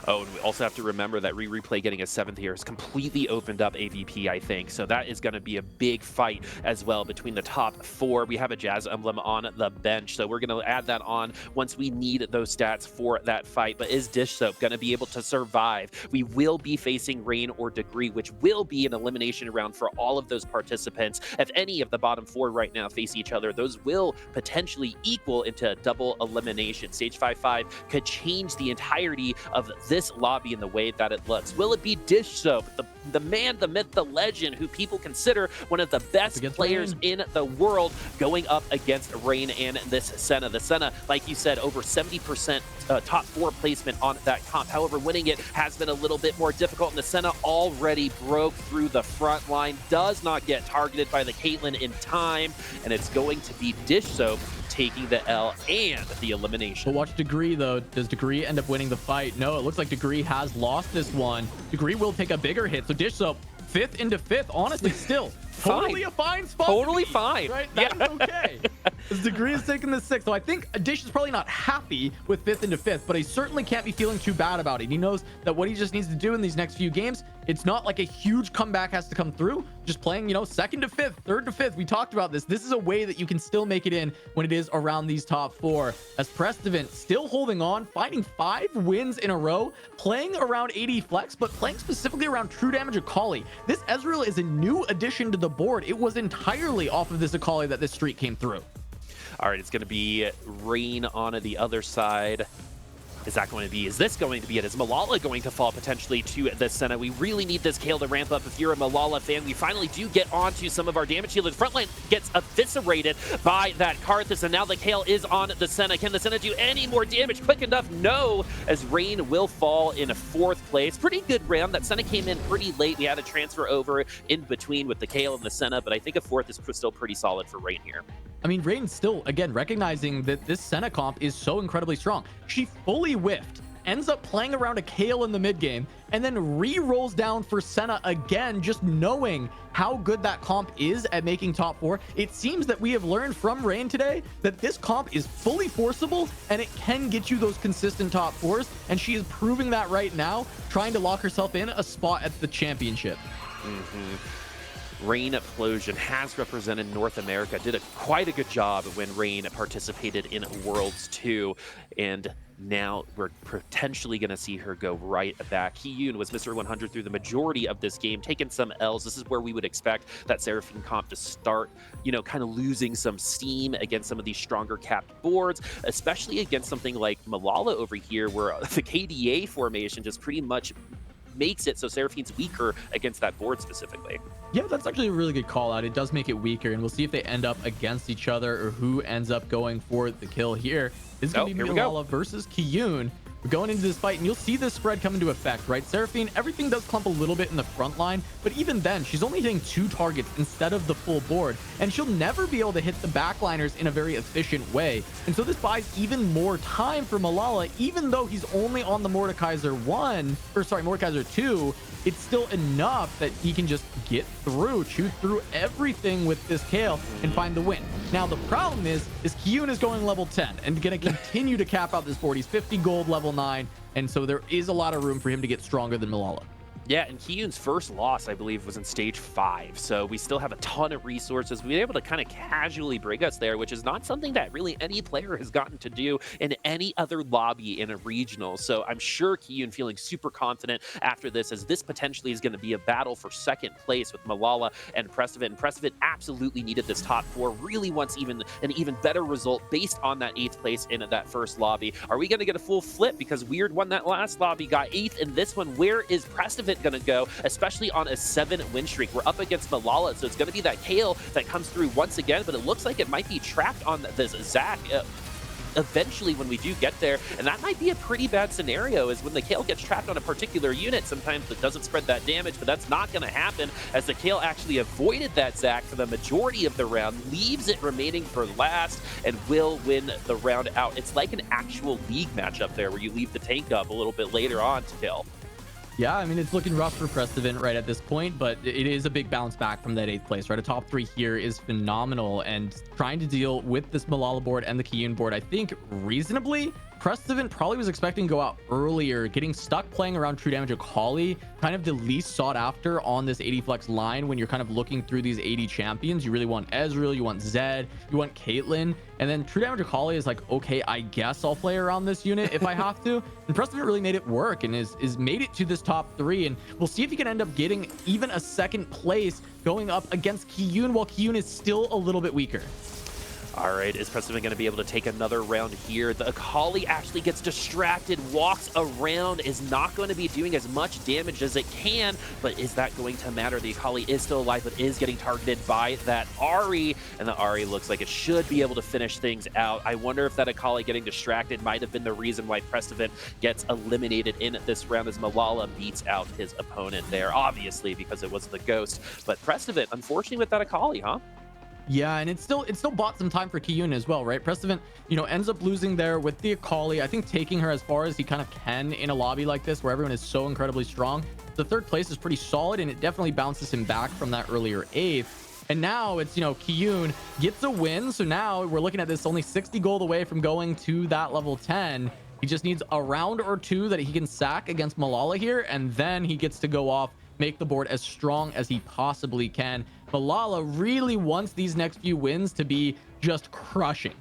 Oh, and we also have to remember that Replay getting a 7th here has completely opened up AVP, I think. So that is going to be a big fight as well between the top 4. We have a Jazz Emblem on the bench, so we're going to add that on once we need those stats for that fight. But is Dish Soap going to be able to survive? We will be facing Rain or Degree, which will be an elimination round for all of those participants. If any of the bottom 4 right now face each other, those will potentially equal into a double elimination. Stage 5-5 could change the entirety of this lobby in the way that it looks. Will it be Dish Soap, the man, the myth, the legend, who people consider one of the best players in the world, going up against Rain and this Senna? The Senna, like you said, over 70% top 4 placement on that comp. However, winning it has been a little bit more difficult, and the Senna already broke through the front line, does not get targeted by the Caitlyn in time, and it's going to be Dish Soap taking the L and the elimination. But watch Degree, though. Does Degree end up winning the fight? No, it looks like Degree has lost this one. Degree will take a bigger hit. So Dish Soap, 5th into 5th, honestly, still totally a fine spot. Totally fine. Right? That's okay. His Degree is taking the 6th. So I think Dish is probably not happy with 5th into 5th, but he certainly can't be feeling too bad about it. He knows that what he just needs to do in these next few games, it's not like a huge comeback has to come through. Just playing, 2nd to 5th, 3rd to 5th. We talked about this. This is a way that you can still make it in when it is around these top 4. As Prestovit still holding on, finding 5 wins in a row, playing around 80 flex, but playing specifically around true damage Akali. This Ezreal is a new addition to the board. It was entirely off of this Akali that this streak came through. All right, it's going to be Rain on the other side. Is this going to be it? Is Malala going to fall potentially to the Senna? We really need this Kale to ramp up. If you're a Malala fan, we finally do get onto some of our damage healing. Frontline gets eviscerated by that Karthus, and now the Kale is on the Senna. Can the Senna do any more damage quick enough? No, as Rain will fall in 4th place. Pretty good round. That Senna came in pretty late. We had a transfer over in between with the Kale and the Senna, but I think a 4th is still pretty solid for Rain here. I mean, Rain still, again, recognizing that this Senna comp is so incredibly strong. She fully whiffed, ends up playing around a Kale in the mid game, and then re-rolls down for Senna again, just knowing how good that comp is at making top 4. It seems that we have learned from Rain today that this comp is fully forceable, and it can get you those consistent top 4s, and she is proving that right now, trying to lock herself in a spot at the championship. Rain Plosion has represented North America, did quite a good job when Rain participated in Worlds 2, and Now we're potentially going to see her go right back. Hee-Yoon was Mr. 100 through the majority of this game, taking some L's. This is where we would expect that Seraphine comp to start, you know, kind of losing some steam against some of these stronger capped boards, especially against something like Malala over here, where the KDA formation just pretty much makes it so Seraphine's weaker against that board specifically. Yeah, that's actually a really good call out. It does make it weaker, and we'll see if they end up against each other or who ends up going for the kill here. It's going to be Malala versus Hee-Yoon. We're going into this fight, and you'll see this spread come into effect, right? Seraphine, everything does clump a little bit in the front line, but even then, she's only hitting 2 targets instead of the full board, and she'll never be able to hit the backliners in a very efficient way. And so this buys even more time for Malala, even though he's only on the Mordekaiser 2, it's still enough that he can just get through, chew through everything with this Kale and find the win. Now, the problem is Hee-Yoon is going level 10 and going to continue to cap out this board. He's 50 gold, level 9, and so there is a lot of room for him to get stronger than Malala. Yeah, and Hee-Yoon's first loss, I believe, was in stage 5. So we still have a ton of resources. We've been able to kind of casually bring us there, which is not something that really any player has gotten to do in any other lobby in a regional. So I'm sure Hee-Yoon feeling super confident after this, as this potentially is going to be a battle for second place with Malala and Prestevit. And Prestevit absolutely needed this top 4, really wants an even better result based on that 8th place in that first lobby. Are we going to get a full flip? Because Weird won that last lobby, got 8th in this one. Where is Prestevit going to go, especially on a 7 win streak? We're up against Malala, so it's going to be that Kale that comes through once again, but it looks like it might be trapped on this Zach eventually when we do get there, and that might be a pretty bad scenario, is when the Kale gets trapped on a particular unit, sometimes it doesn't spread that damage, but that's not going to happen, as the Kale actually avoided that Zach for the majority of the round, leaves it remaining for last, and will win the round out. It's like an actual league matchup there, where you leave the tank up a little bit later on to kill. Yeah, I mean, it's looking rough for Prestevit right at this point, but it is a big bounce back from that 8th place, right? A top 3 here is phenomenal, and trying to deal with this Malala board and the Hee-Yoon board, I think reasonably, Prestevit probably was expecting to go out earlier, getting stuck playing around True Damage Akali, kind of the least sought after on this 80 flex line. When you're kind of looking through these 80 champions, you really want Ezreal, you want Zed, you want Caitlyn, and then True Damage Akali is like, okay, I guess I'll play around this unit if I have to. And Prestevit really made it work and is made it to this top 3, and we'll see if he can end up getting even a 2nd place going up against Hee-Yoon, while Hee-Yoon is still a little bit weaker. All right, is Prestevit going to be able to take another round here? The Akali actually gets distracted, walks around, is not going to be doing as much damage as it can, but is that going to matter? The Akali is still alive, but is getting targeted by that Ahri, and the Ahri looks like it should be able to finish things out. I wonder if that Akali getting distracted might have been the reason why Prestevit gets eliminated in this round, as Malala beats out his opponent there, obviously, because it was the Ghost. But Prestevit, unfortunately, with that Akali, huh? Yeah, and it still bought some time for Hee-Yoon as well, right? Prestevit, you know, ends up losing there with the Akali. I think taking her as far as he kind of can in a lobby like this, where everyone is so incredibly strong. The 3rd place is pretty solid, and it definitely bounces him back from that earlier 8th. And now it's, you know, Hee-Yoon gets a win. So now we're looking at this only 60 gold away from going to that level 10. He just needs a round or 2 that he can sack against Malala here, and then he gets to go off, make the board as strong as he possibly can. Malala really wants these next few wins to be just crushing.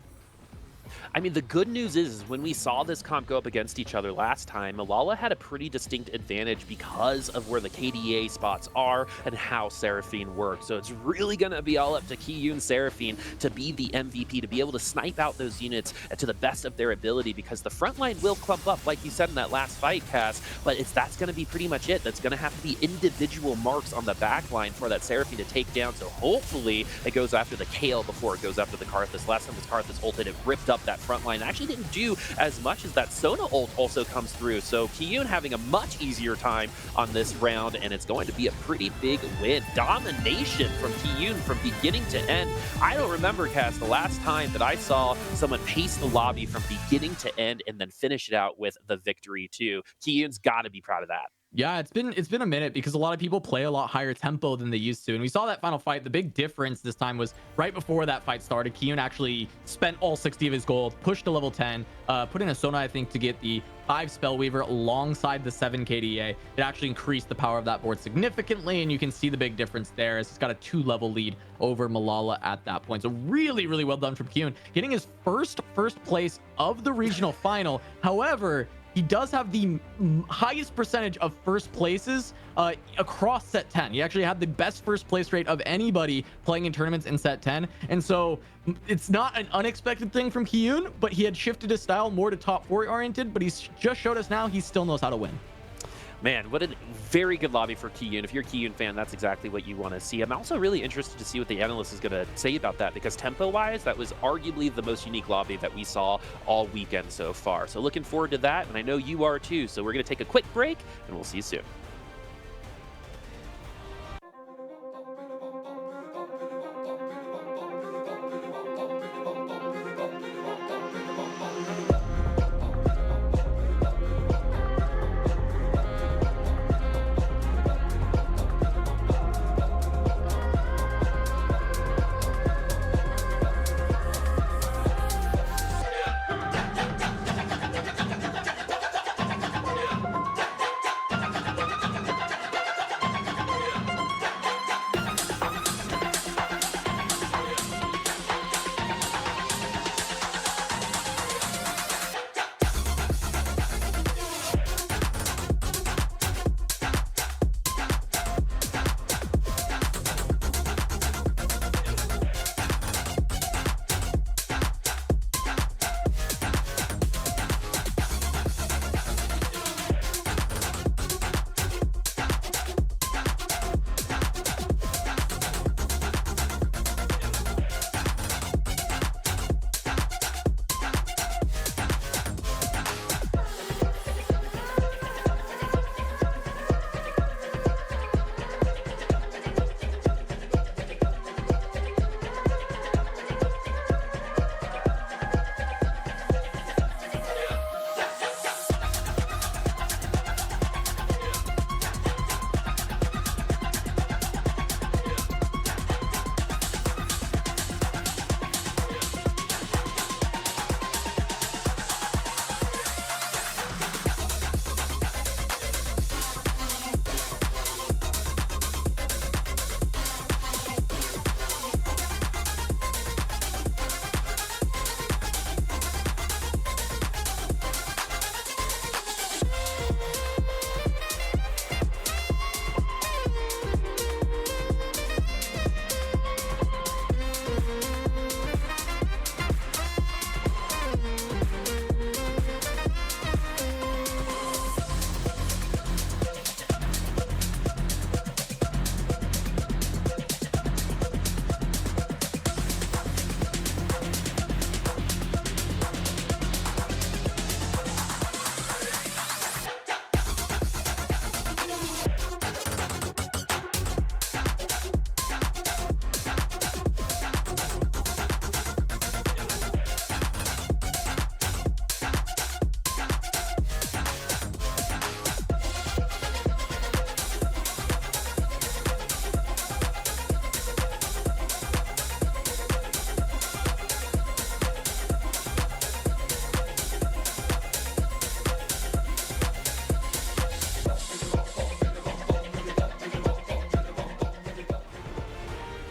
I mean, the good news is when we saw this comp go up against each other last time, Malala had a pretty distinct advantage because of where the KDA spots are and how Seraphine works. So it's really going to be all up to Hee-Yoon Seraphine to be the MVP, to be able to snipe out those units to the best of their ability, because the front line will clump up, like you said in that last fight, Kaz, but that's going to be pretty much it. That's going to have to be individual marks on the back line for that Seraphine to take down. So hopefully it goes after the Kale before it goes after the Karthus. Last time this Karthus ulted, it ripped up that front line. Actually didn't do as much as that Sona ult also comes through. So Hee-Yoon having a much easier time on this round, and it's going to be a pretty big win. Domination from Hee-Yoon from beginning to end. I don't remember, Cass, the last time that I saw someone pace the lobby from beginning to end and then finish it out with the victory too. Hee-Yoon's got to be proud of that. Yeah, it's been a minute because a lot of people play a lot higher tempo than they used to. And we saw that final fight. The big difference this time was right before that fight started, Kiyun actually spent all 60 of his gold, pushed to level 10, put in a Sona, I think, to get the 5 Spellweaver alongside the 7 KDA. It actually increased the power of that board significantly, and you can see the big difference there as he's got a 2-level lead over Malala at that point. So really, really well done from Kiyun, getting his first place of the regional final. However, he does have the highest percentage of first places across set 10. He actually had the best first place rate of anybody playing in tournaments in set 10. And so it's not an unexpected thing from Kiyun, but he had shifted his style more to top 4 oriented, but he's just showed us now he still knows how to win. Man, what a very good lobby for Kiyun. If you're a Kiyun fan, that's exactly what you want to see. I'm also really interested to see what the analyst is going to say about that, because tempo-wise, that was arguably the most unique lobby that we saw all weekend so far. So looking forward to that, and I know you are too. So we're going to take a quick break, and we'll see you soon.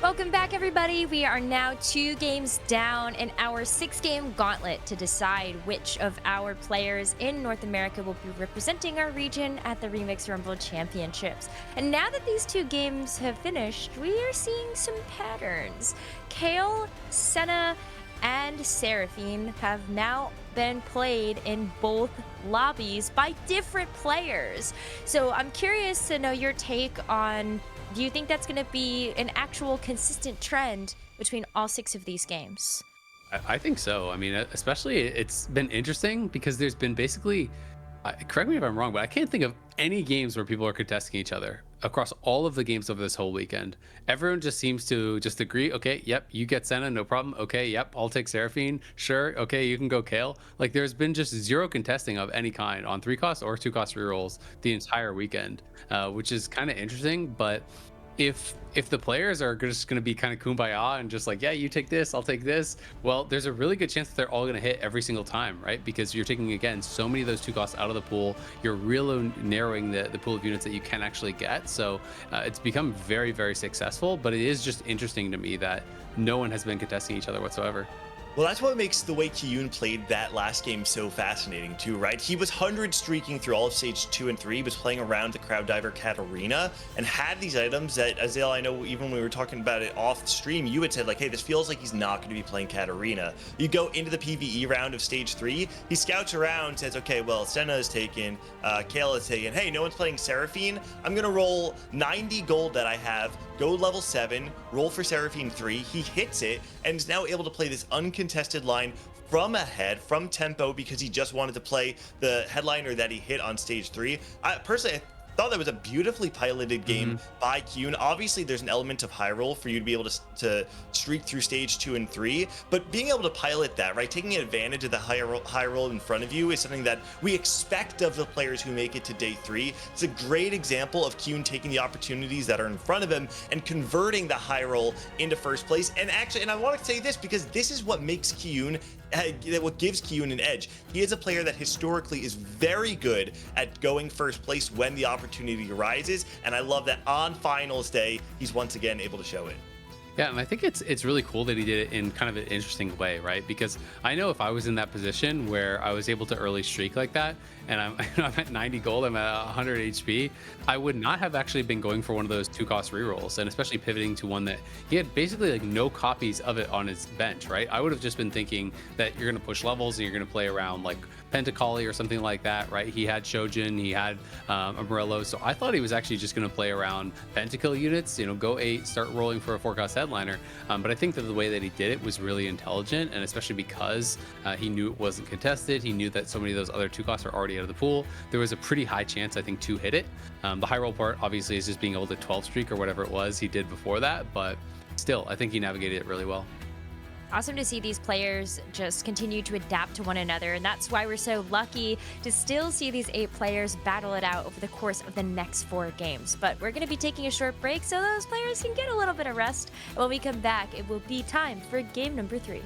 Welcome back, everybody. We are now 2 games down in our 6-game gauntlet to decide which of our players in North America will be representing our region at the Remix Rumble Championships. And now that these 2 games have finished, we are seeing some patterns. Kale, Senna, and Seraphine have now been played in both lobbies by different players. So I'm curious to know your take on, do you think that's going to be an actual consistent trend between all 6 of these games? I think so. I mean, especially it's been interesting because there's been basically, correct me if I'm wrong, but I can't think of any games where people are contesting each other. across all of the games over this whole weekend, everyone just seems to just agree, okay, yep, you get Senna, no problem. Okay, yep, I'll take Seraphine. Sure, okay, you can go Kale. Like, there's been just zero contesting of any kind on 3-cost or 2-cost rerolls the entire weekend, which is kind of interesting. But if the players are just going to be kind of kumbaya and just like, yeah, you take this, I'll take this, well, there's a really good chance that they're all going to hit every single time, right? Because you're taking, again, so many of those 2-costs out of the pool. You're really narrowing the pool of units that you can actually get. So it's become very, very successful. But it is just interesting to me that no one has been contesting each other whatsoever. Well, that's what makes the way Kiyun played that last game so fascinating too, right? He was 100 streaking through all of stage 2 and 3, was playing around the Crowd Diver Katarina, and had these items that, Azale, I know even when we were talking about it off stream, you had said like, hey, this feels like he's not going to be playing Katarina. You go into the PvE round of stage 3, he scouts around, says, okay, well, Senna is taken, Kale is taken, hey, no one's playing Seraphine, I'm going to roll 90 gold that I have, go level 7, roll for Seraphine 3, he hits it, and is now able to play this uncontested line from ahead, from tempo, because he just wanted to play the headliner that he hit on stage 3. I thought that was a beautifully piloted game by Kiyun. Obviously, there's an element of high roll for you to be able to streak through stage 2 and 3, but being able to pilot that, right, taking advantage of the high roll in front of you is something that we expect of the players who make it to day 3. It's a great example of Kiyun taking the opportunities that are in front of him and converting the high roll into first place. And actually, and I want to say this because this is what makes Kiyun, what gives Kiyun an edge. He is a player that historically is very good at going first place when the opportunity arises, and I love that on finals day he's once again able to show it. Yeah, and I think it's really cool that he did it in kind of an interesting way, right? Because I know if I was in that position where I was able to early streak like that, and I'm at 90 gold, I'm at 100 HP, I would not have actually been going for one of those 2-cost rerolls, and especially pivoting to one that he had basically like no copies of it on his bench, right? I would have just been thinking that you're going to push levels and you're going to play around like Pentacoli or something like that, right? He had Shojin, he had Amarillo, so I thought he was actually just going to play around Pentakill units, you know, go 8, start rolling for a 4-cost headliner. But I think that the way that he did it was really intelligent, and especially because he knew it wasn't contested, he knew that so many of those other 2-costs are already out of the pool. There was a pretty high chance, I think, to hit it. The high roll part obviously is just being able to 12 streak or whatever it was he did before that, but still, I think he navigated it really well. Awesome to see these players just continue to adapt to one another, and that's why we're so lucky to still see these 8 players battle it out over the course of the next 4 games. But we're going to be taking a short break so those players can get a little bit of rest. And when we come back, it will be time for game number 3.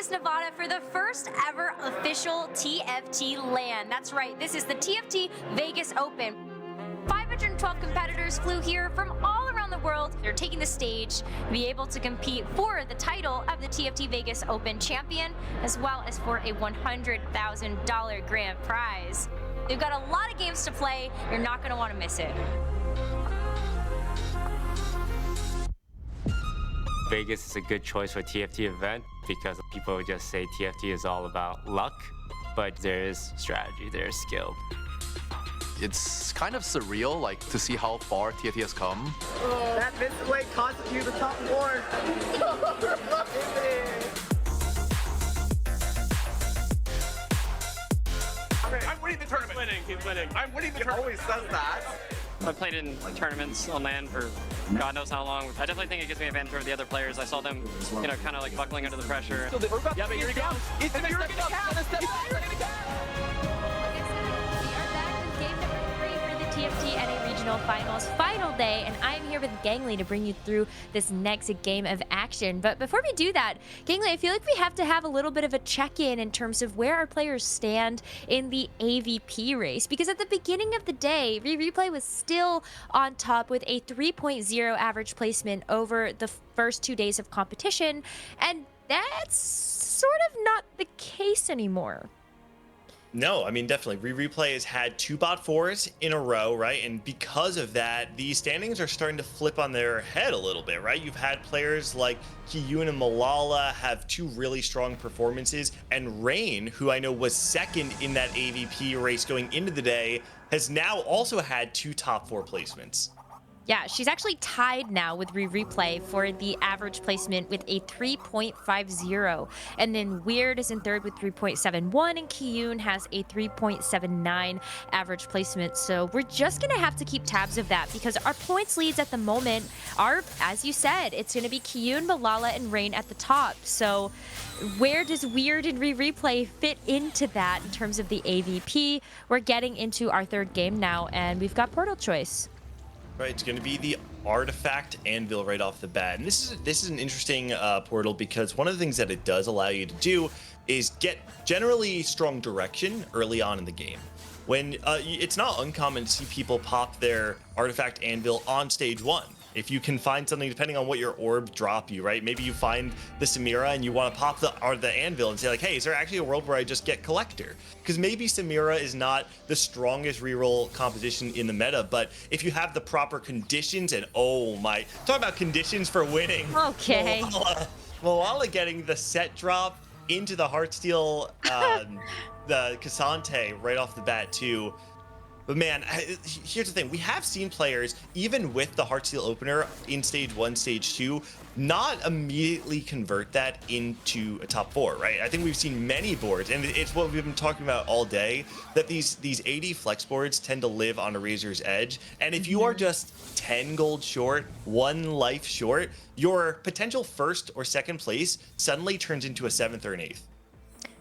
Nevada for the first ever official TFT LAN. That's right, this is the TFT Vegas Open. 500 512 competitors flew here from all around the world. They're taking the stage to be able to compete for the title of the TFT Vegas Open champion, as well as for a $100,000 grand prize. They've got a lot of games to play. You're not going to want to miss it. Vegas is a good choice for TFT event because people just say TFT is all about luck, but there is strategy, there is skill. It's kind of surreal, like, to see how far TFT has come. Oh, that missed weight cost you the top 4. I'm winning the tournament. Keep winning. I'm winning the tournament. Always says that. I've played in tournaments on LAN for God knows how long. I definitely think it gives me an advantage over the other players. I saw them, kind of like buckling under the pressure. Yeah, but here he goes. It's gonna step up. Game number 3 for the TFT NA Regional Finals final day, and I'm here with Gangly to bring you through this next game of action. But before we do that, Gangly, I feel like we have to have a little bit of a check-in in terms of where our players stand in the AVP race, because at the beginning of the day, Replay was still on top with a 3.0 average placement over the first 2 days of competition, and that's sort of not the case anymore. No, I mean, definitely. Replay has had 2 bot 4s in a row, right? And because of that, the standings are starting to flip on their head a little bit, right? You've had players like Kiyun and Malala have 2 really strong performances, and Rain, who I know was second in that AVP race going into the day, has now also had 2 top 4 placements. Yeah, she's actually tied now with Replay for the average placement with a 3.50. And then Weird is in third with 3.71, and Kiyun has a 3.79 average placement. So we're just going to have to keep tabs of that, because our points leads at the moment are, as you said, it's going to be Kiyun, Malala, and Rain at the top. So where does Weird and Replay fit into that in terms of the AVP? We're getting into our 3rd game now, and we've got Portal choice. Right, it's going to be the Artifact Anvil right off the bat. And this is an interesting portal, because one of the things that it does allow you to do is get generally strong direction early on in the game. When it's not uncommon to see people pop their Artifact Anvil on stage 1. If you can find something, depending on what your orb drop you, right? Maybe you find the Samira and you want to pop the Anvil and say like, hey, is there actually a world where I just get Collector? Because maybe Samira is not the strongest reroll composition in the meta, but if you have the proper conditions, and oh my, talk about conditions for winning. Okay. Malala getting the set drop into the Heartsteel, the Cassante right off the bat too. But man, here's the thing. We have seen players, even with the Heartsteel opener in stage 1, stage 2, not immediately convert that into a top 4, right? I think we've seen many boards, and it's what we've been talking about all day, that these AD flex boards tend to live on a razor's edge. And if you are just 10 gold short, 1 life short, your potential 1st or 2nd place suddenly turns into a 7th or an 8th.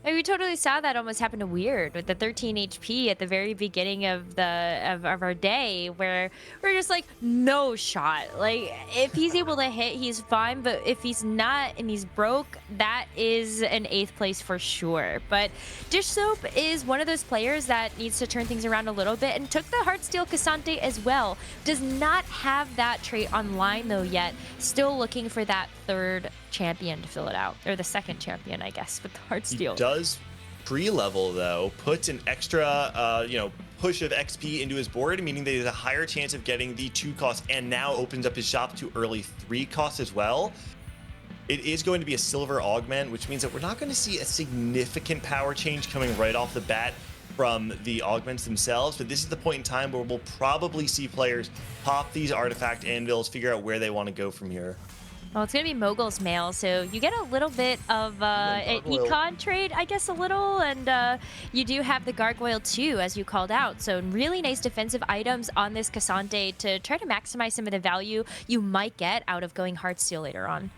And we totally saw that almost happen to Weird with the 13 HP at the very beginning of our day, where we're just like, no shot. Like, if he's able to hit, he's fine, but if he's not and he's broke, that is an 8th place for sure. But Dish Soap is one of those players that needs to turn things around a little bit, and took the Heartsteel Cassante as well. Does not have that trait online though yet. Still looking for that 3rd champion to fill it out, or the 2nd champion, I guess, with the Heartsteel. He does pre-level though, puts an extra push of XP into his board, meaning that he has a higher chance of getting the 2 cost, and now opens up his shop to early 3 cost as well. It is going to be a silver augment, which means that we're not going to see a significant power change coming right off the bat from the augments themselves, but this is the point in time where we'll probably see players pop these Artifact Anvils, figure out where they want to go from here. Well, it's going to be Mogul's Mail, so you get a little bit of an econ trade, I guess, a little, and you do have the Gargoyle too, as you called out. So really nice defensive items on this Cassante to try to maximize some of the value you might get out of going Heartsteel later on.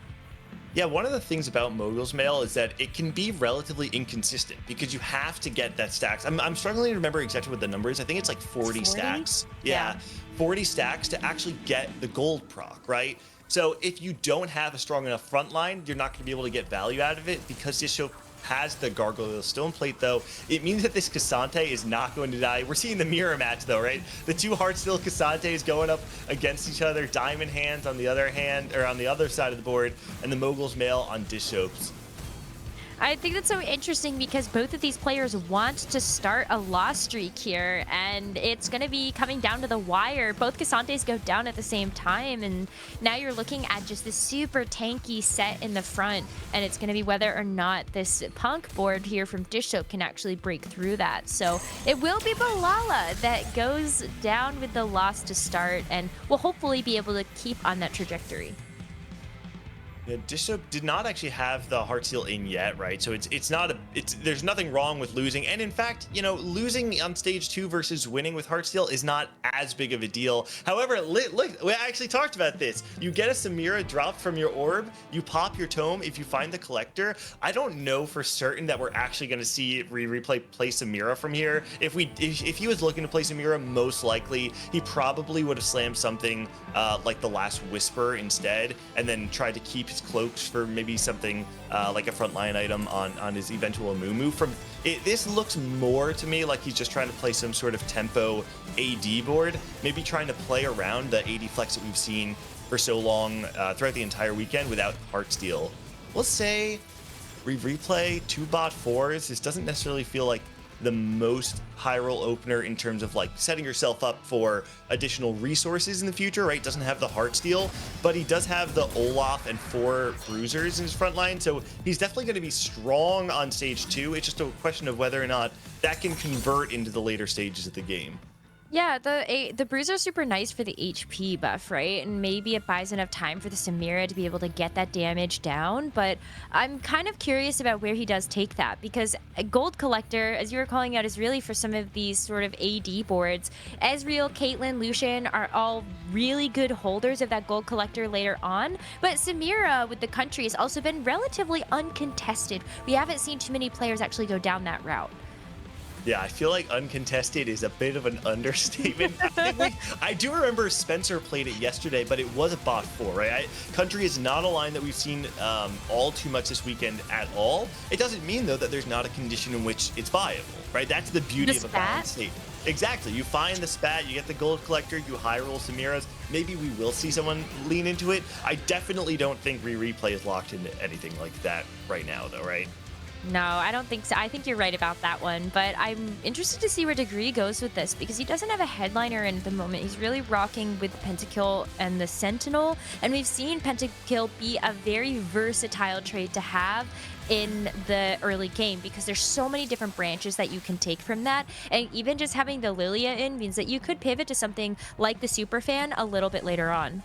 Yeah, one of the things about Mogul's Mail is that it can be relatively inconsistent, because you have to get that stacks. I'm struggling to remember exactly what the number is. I think it's like 40 stacks. Yeah, 40 stacks to actually get the gold proc, right? So if you don't have a strong enough front line, you're not going to be able to get value out of it, because Dish Soap has the Gargoyle Stone Plate, though. It means that this Cassante is not going to die. We're seeing the mirror match, though, right? The two Heartsteel Cassantes going up against each other. Diamond Hands on the other hand, or on the other side of the board, and the Mogul's Mail on Dish Soaps. I think that's so interesting because both of these players want to start a loss streak here, and it's going to be coming down to the wire. Both Cassantes go down at the same time, and now you're looking at just this super tanky set in the front, and it's going to be whether or not this Punk board here from Dish Soap can actually break through that. So it will be Malala that goes down with the loss to start, and will hopefully be able to keep on that trajectory. Yeah, Dish Soap did not actually have the Heartsteel in yet, right? So there's nothing wrong with losing. And in fact, you know, losing on stage 2 versus winning with Heartsteel is not as big of a deal. However, look, we actually talked about this. You get a Samira dropped from your orb, you pop your tome if you find the collector. I don't know for certain that we're actually going to see replay play Samira from here. If he was looking to play Samira, most likely he probably would have slammed something like the Last Whisper instead, and then tried to keep his cloaks for maybe something like a frontline item on his eventual Mumu. This looks more to me like he's just trying to play some sort of tempo AD board, maybe trying to play around the AD flex that we've seen for so long throughout the entire weekend without Heartsteel. Let's say we replay 2 bot 4s. This doesn't necessarily feel like the most high roll opener in terms of like setting yourself up for additional resources in the future, right? Doesn't have the Heartsteel, but he does have the Olaf and 4 Bruisers in his front line, so he's definitely going to be strong on stage 2. It's just a question of whether or not that can convert into the later stages of the game. Yeah, the Bruiser is super nice for the HP buff, right? And maybe it buys enough time for the Samira to be able to get that damage down, but I'm kind of curious about where he does take that, because a Gold Collector, as you were calling out, is really for some of these sort of AD boards. Ezreal, Caitlyn, Lucian are all really good holders of that Gold Collector later on, but Samira with the country has also been relatively uncontested. We haven't seen too many players actually go down that route. Yeah, I feel like uncontested is a bit of an understatement. I do remember Spencer played it yesterday, but it was a bot 4, right? Country is not a line that we've seen all too much this weekend at all. It doesn't mean, though, that there's not a condition in which it's viable, right? That's the beauty of a balanced state. Exactly. You find the spat, you get the Gold Collector, you high roll Samiras. Maybe we will see someone lean into it. I definitely don't think replay is locked into anything like that right now, though, right? No, I don't think so. I think you're right about that one, but I'm interested to see where Degree goes with this, because he doesn't have a headliner in the moment. He's really rocking with Pentakill and the Sentinel, and we've seen Pentakill be a very versatile trade to have in the early game, because there's so many different branches that you can take from that, and even just having the Lilia in means that you could pivot to something like the Superfan a little bit later on.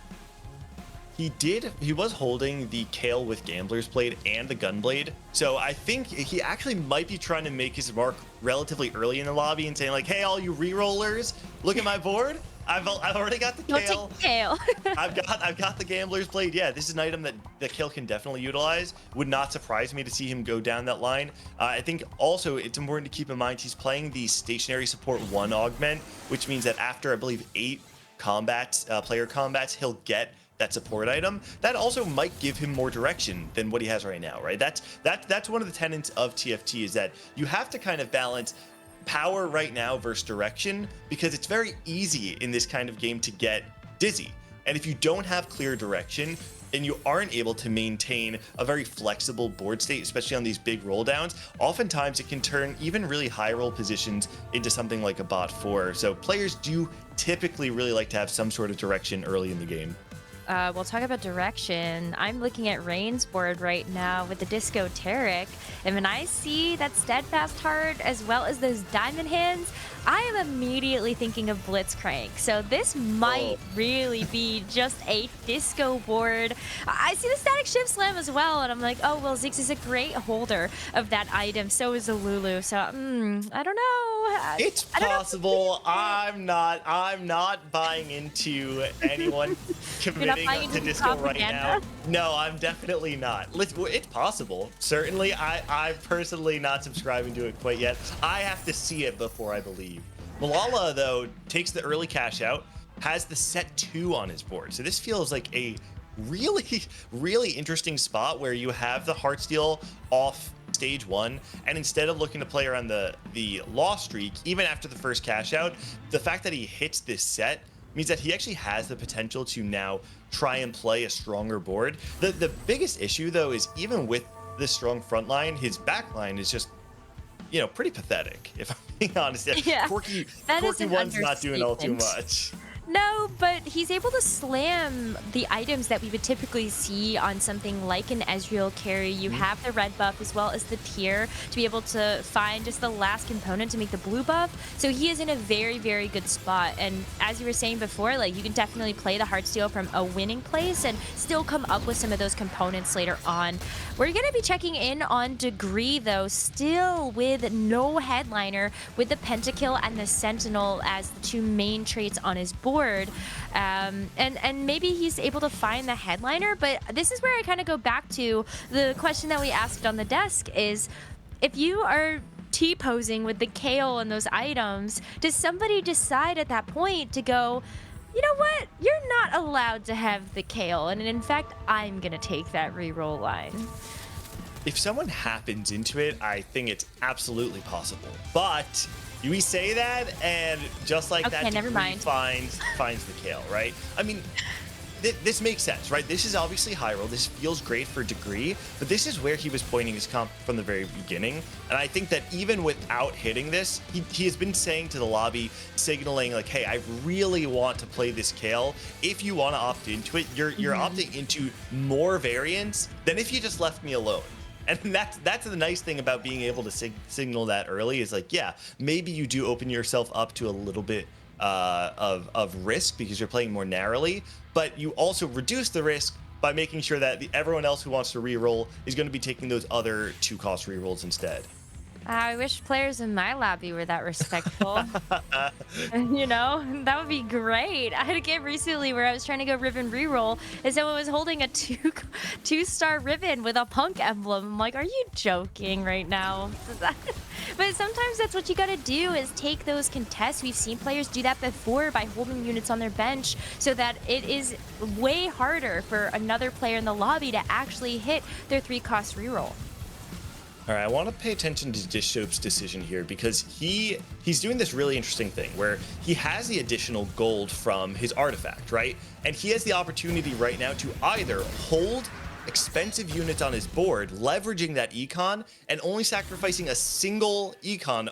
He was holding the Kale with Gambler's Blade and the Gunblade, so I think he actually might be trying to make his mark relatively early in the lobby and saying like, hey, all you re-rollers, look at my board. I've already got the Kale. Kale. I've got the Gambler's Blade. Yeah, this is an item that the Kale can definitely utilize. Would not surprise me to see him go down that line. I think also it's important to keep in mind he's playing the Stationary Support 1 augment, which means that after, I believe, 8 combats, player combats, he'll get that support item. That also might give him more direction than what he has right now, right? That's one of the tenets of TFT, is that you have to kind of balance power right now versus direction, because it's very easy in this kind of game to get dizzy. And if you don't have clear direction and you aren't able to maintain a very flexible board state, especially on these big roll downs, oftentimes it can turn even really high roll positions into something like a bot 4. So players do typically really like to have some sort of direction early in the game. We'll talk about direction. I'm looking at Rain's board right now with the Disco Taric, and when I see that Steadfast Heart as well as those Diamond Hands, I am immediately thinking of Blitzcrank. So this might really be just a disco board. I see the Static Shift Slam as well, and I'm like, oh, well, Ziggs is a great holder of that item. So is the Lulu. So, I don't know. It's possible. I'm not buying into anyone committing to disco right now. No, I'm definitely not. It's possible. Certainly, I'm personally not subscribing to it quite yet. I have to see it before I believe. Malala, though, takes the early cash out, has the set 2 on his board. So this feels like a really, really interesting spot where you have the Heartsteel off stage 1, and instead of looking to play around the loss streak, even after the first cash out, the fact that he hits this set means that he actually has the potential to now try and play a stronger board. The biggest issue though is even with this strong front line, his back line is just, you know, pretty pathetic, if I'm being honest. Yeah, Corky that is an One's not doing all too understatement. much. No, but he's able to slam the items that we would typically see on something like an Ezreal carry. You have the red buff as well as the tier to be able to find just the last component to make the blue buff. So he is in a very, very good spot. And as you were saying before, like, you can definitely play the Heartsteel from a winning place and still come up with some of those components later on. We're going to be checking in on Degree, though, still with no headliner, with the Pentakill and the Sentinel as the two main traits on his board. And maybe he's able to find the headliner, but this is where I kind of go back to the question that we asked on the desk is, if you are T-posing with the Kale and those items, does somebody decide at that point to go, you know what, you're not allowed to have the Kale, and in fact, I'm gonna take that reroll line? If someone happens into it, I think it's absolutely possible. But we say that, and just like Okay, that, never Degree mind. finds the Kale, right? I mean, this makes sense, right? This is obviously high roll. This feels great for Degree, but this is where he was pointing his comp from the very beginning. And I think that even without hitting this, he has been saying to the lobby, signaling like, hey, I really want to play this Kale. If you want to opt into it, you're opting into more variants than if you just left me alone. And that's the nice thing about being able to signal that early is like, yeah, maybe you do open yourself up to a little bit of risk because you're playing more narrowly, but you also reduce the risk by making sure that everyone else who wants to reroll is going to be taking those other 2-cost rerolls instead. I wish players in my lobby were that respectful. You know, that would be great. I had a game recently where I was trying to go Riven reroll, and someone was holding a two-star Riven with a punk emblem. I'm like, are you joking right now? But sometimes that's what you gotta do, is take those contests. We've seen players do that before by holding units on their bench so that it is way harder for another player in the lobby to actually hit their 3-cost reroll. All right, I want to pay attention to Dish Soap's decision here because he's doing this really interesting thing where he has the additional gold from his artifact, right? And he has the opportunity right now to either hold expensive units on his board, leveraging that econ, and only sacrificing a single econ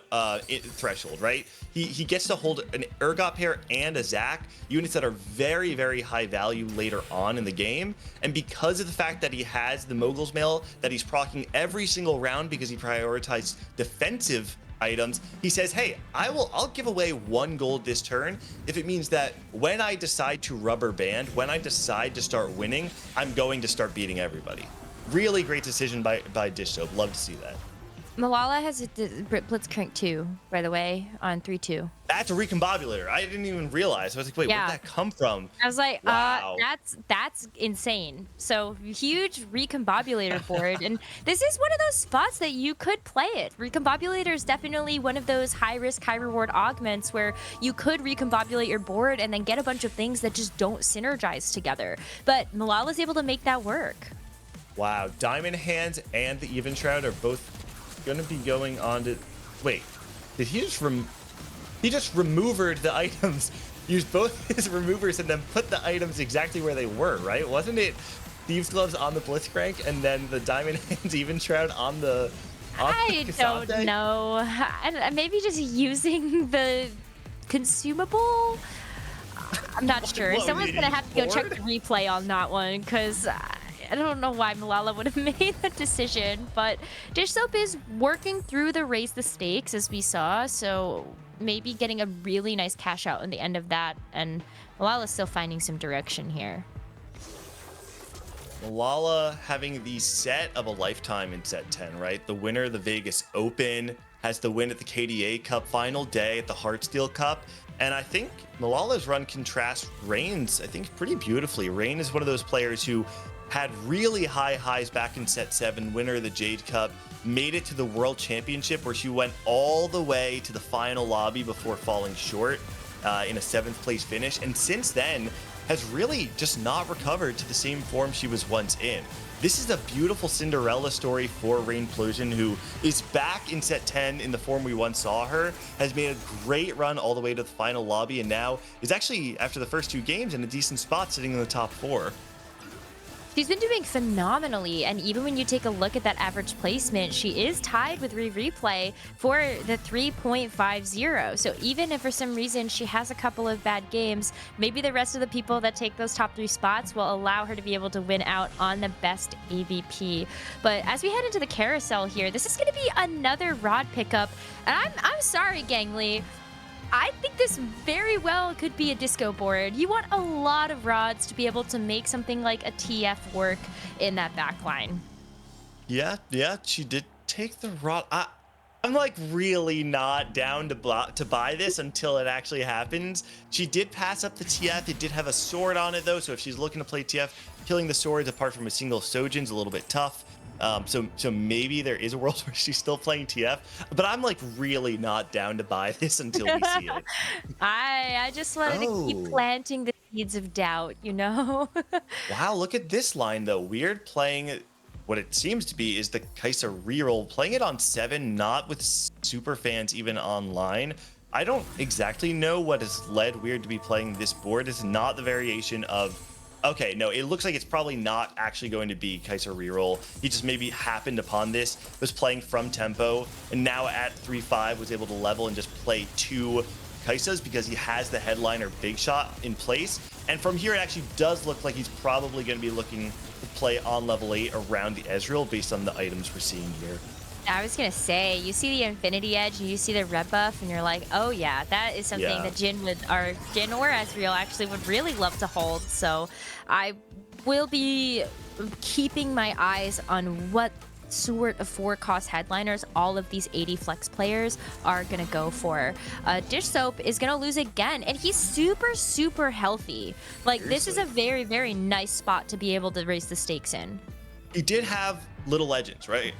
threshold, right? He gets to hold an Urgot pair and a Zac, units that are very, very high value later on in the game. And because of the fact that he has the Mogul's Mail that he's proccing every single round because he prioritized defensive items, he says, hey, I'll give away 1 gold this turn if it means that when I decide to rubber band, when I decide to start winning, I'm going to start beating everybody. Really great decision by Dish Soap. Love to see that. Malala has a Blitzcrank 2, by the way, on 3-2. That's a recombobulator. I didn't even realize. I was like, wait, Yeah. where'd that come from? I was like, Wow. that's insane. So huge recombobulator board, and this is one of those spots that you could play it. Recombobulator is definitely one of those high risk, high reward augments where you could recombobulate your board and then get a bunch of things that just don't synergize together. But Malala's able to make that work. Wow, Diamond Hands and the Even Shroud are both going to be going on to... Wait, did he just removered the items, used both his removers and then put the items exactly where they were, right? Wasn't it Thieves Gloves on the Blitzcrank and then the Diamond Hands Even Shroud on the... I don't know. Maybe just using the consumable? I'm not sure. What, Someone's going to have to go check board? the replay on that one because I don't know why Malala would have made that decision. But Dish Soap is working through the raise the stakes as we saw. So maybe getting a really nice cash out in the end of that. And Malala's still finding some direction here. Malala having the set of a lifetime in set 10, right? The winner of the Vegas Open, has the win at the KDA Cup final day at the Heartsteel Cup. And I think Malala's run contrasts Rain's, I think, pretty beautifully. Rain is one of those players who had really high highs back in set 7, winner of the Jade Cup, made it to the World Championship where she went all the way to the final lobby before falling short in a 7th place finish. And since then, has really just not recovered to the same form she was once in. this is a beautiful Cinderella story for Rainplosion, who is back in set 10 in the form we once saw her, has made a great run all the way to the final lobby, and now is actually, after the first 2 games, in a decent spot, sitting in the top 4. She's been doing phenomenally, and even when you take a look at that average placement, she is tied with Replay for the 3.50. So even if for some reason she has a couple of bad games, maybe the rest of the people that take those top 3 spots will allow her to be able to win out on the best AVP. But as we head into the carousel here, this is going to be another rod pickup, and I'm sorry, Gangly. I think this very well could be a disco board. You want a lot of rods to be able to make something like a TF work in that backline. Yeah, she did take the rod. I'm like really not down to buy this until it actually happens. She did pass up the TF. It did have a sword on it though, so if she's looking to play TF, killing the swords apart from a single Sojin's a little bit tough. So maybe there is a world where she's still playing TF, but I'm like really not down to buy this until we see it. I just wanted to keep planting the seeds of doubt, you know? Wow, look at this line though. Weird playing what it seems to be is the Kai'Sa reroll, playing it on 7, not with super fans even online. I don't exactly know what has led Weird to be playing this board. It's not the variation of, okay, no, it looks like it's probably not actually going to be Kai'Sa reroll. He just maybe happened upon this, was playing from tempo, and now at 3-5 was able to level and just play 2 Kai'Sas because he has the headliner big shot in place. And from here, it actually does look like he's probably going to be looking to play on level 8 around the Ezreal based on the items we're seeing here. I was going to say, you see the Infinity Edge and you see the red buff and you're like, oh yeah, that is something that Jin or Ezreal actually would really love to hold. So I will be keeping my eyes on what sort of 4-cost headliners all of these 80 flex players are going to go for. Dish Soap is going to lose again, and he's super healthy. Like, seriously, this is a very nice spot to be able to raise the stakes in. He did have Little Legends, right?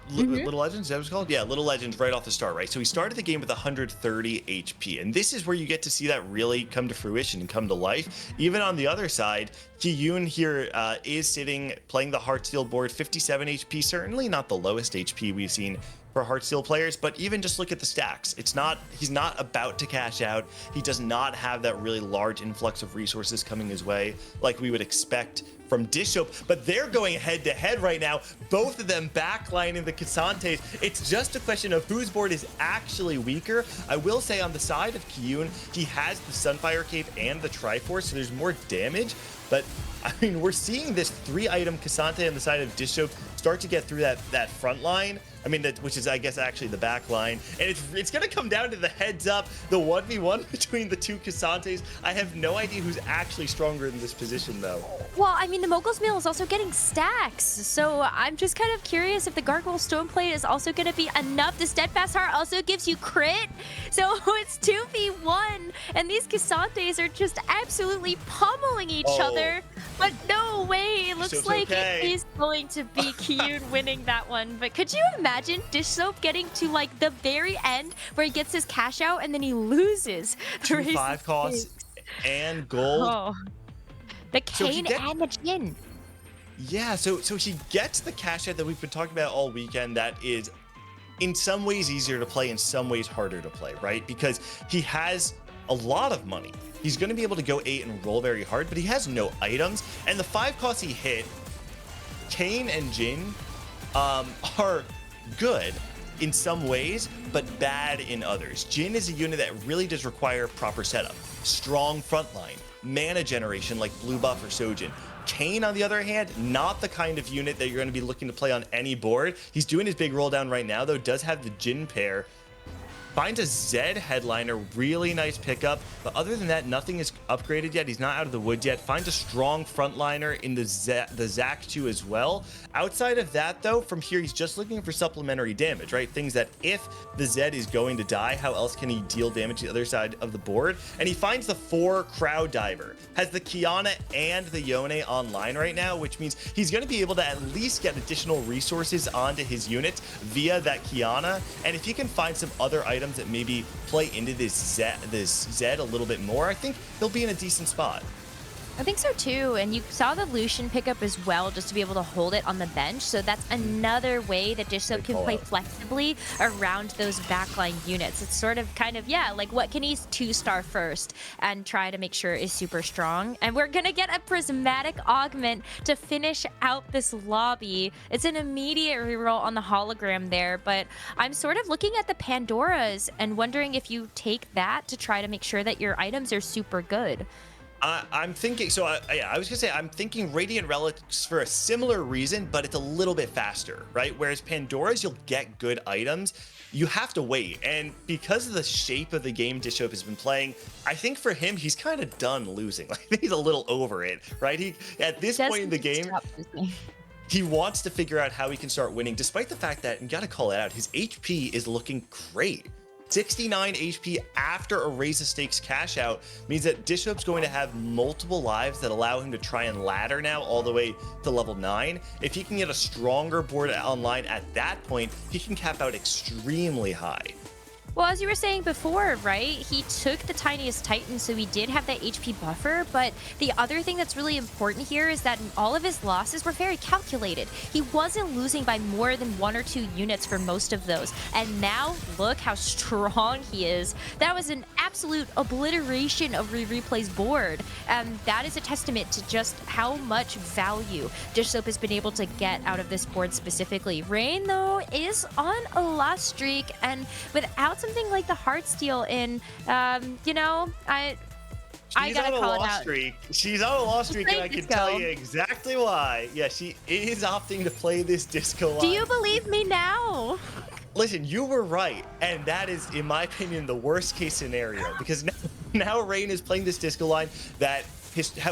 Little Legends, is that what it's called? Yeah, Little Legends right off the start, right? So he started the game with 130 HP, and this is where you get to see that really come to fruition and come to life. Even on the other side, Ki-Yoon here is sitting, playing the Heartsteel board, 57 HP, certainly not the lowest HP we've seen for Heartsteel players, but even just look at the stacks. He's not about to cash out. He does not have that really large influx of resources coming his way like we would expect from Dish Soap, but they're going head to head right now, both of them backlining the K'Santes. It's just a question of whose board is actually weaker. I will say on the side of Ki-Yoon, he has the Sunfire Cape and the Triforce, so there's more damage, but I mean, we're seeing this 3-item K'Sante on the side of Dish Soap start to get through that front line. I mean, which is, I guess, actually the back line. And it's going to come down to the heads up, the 1v1 between the 2 K'Santes. I have no idea who's actually stronger in this position, though. Well, I mean, the Mogul's Meal is also getting stacks. So I'm just kind of curious if the Gargoyle Stoneplate is also going to be enough. The Steadfast Heart also gives you crit. So it's 2v1. And these K'Santes are just absolutely pummeling each other. But no way. It looks like it is going to be Ki-Yoon winning that one. But could you imagine Dish Soap getting to like the very end where he gets his cash out and then he loses? 2 5 costs and gold. Oh. The Kane and the Jin. Yeah, so he gets the cash out that we've been talking about all weekend that is in some ways easier to play, in some ways harder to play, right? Because he has a lot of money. He's going to be able to go 8 and roll very hard, but he has no items. And the 5 costs he hit, Kane and Jin, are good in some ways, but bad in others. Jin is a unit that really does require proper setup. Strong frontline, mana generation like Blue Buff or Sojin. Kane, on the other hand, not the kind of unit that you're going to be looking to play on any board. He's doing his big roll down right now, though, does have the Jin pair. Finds a Zed headliner, really nice pickup, but other than that, nothing is upgraded yet. He's not out of the woods yet. Finds a strong frontliner in the Zac 2 as well. Outside of that, though, from here, he's just looking for supplementary damage, right? Things that if the Zed is going to die, how else can he deal damage to the other side of the board? And he finds the 4 Crowd Diver, has the Kiana and the Yone online right now, which means he's going to be able to at least get additional resources onto his units via that Kiana. And if he can find some other items that maybe play into this Zed a little bit more, I think he'll be in a decent spot. I think so too, and you saw the Lucian pickup as well, just to be able to hold it on the bench. So that's another way that Dishsoap can play flexibly around those backline units. It's sort of kind of, yeah, like what can he 2-star first and try to make sure is super strong. And we're gonna get a prismatic augment to finish out this lobby. It's an immediate reroll on the hologram there, but I'm sort of looking at the Pandoras and wondering if you take that to try to make sure that your items are super good. I'm thinking, so yeah, I was gonna say, I'm thinking Radiant Relics for a similar reason, but it's a little bit faster, right? Whereas Pandora's, you'll get good items. You have to wait. And because of the shape of the game Dishsoap has been playing, I think for him, he's kind of done losing. Like, I think he's a little over it, right? He, at this point in the game, he wants to figure out how he can start winning, despite the fact that, and gotta call it out, his HP is looking great. 69 HP after a raise the stakes cash out means that Dishsoap's going to have multiple lives that allow him to try and ladder now all the way to level 9. If he can get a stronger board online at that point, he can cap out extremely high. Well, as you were saying before, right, he took the tiniest Titan, so he did have that HP buffer, but the other thing that's really important here is that all of his losses were very calculated. He wasn't losing by more than 1 or 2 units for most of those, and now look how strong he is. That was an absolute obliteration of Replay's board, and that is a testament to just how much value Dishsoap has been able to get out of this board specifically. Rain, though, is on a loss streak, and without something like the Heartsteel in, you know, I gotta call it out. She's on a loss streak, and I can tell you exactly why. Yeah, she is opting to play this disco line. Do you believe me now? Listen, you were right, and that is, in my opinion, the worst case scenario, because now Rain is playing this disco line that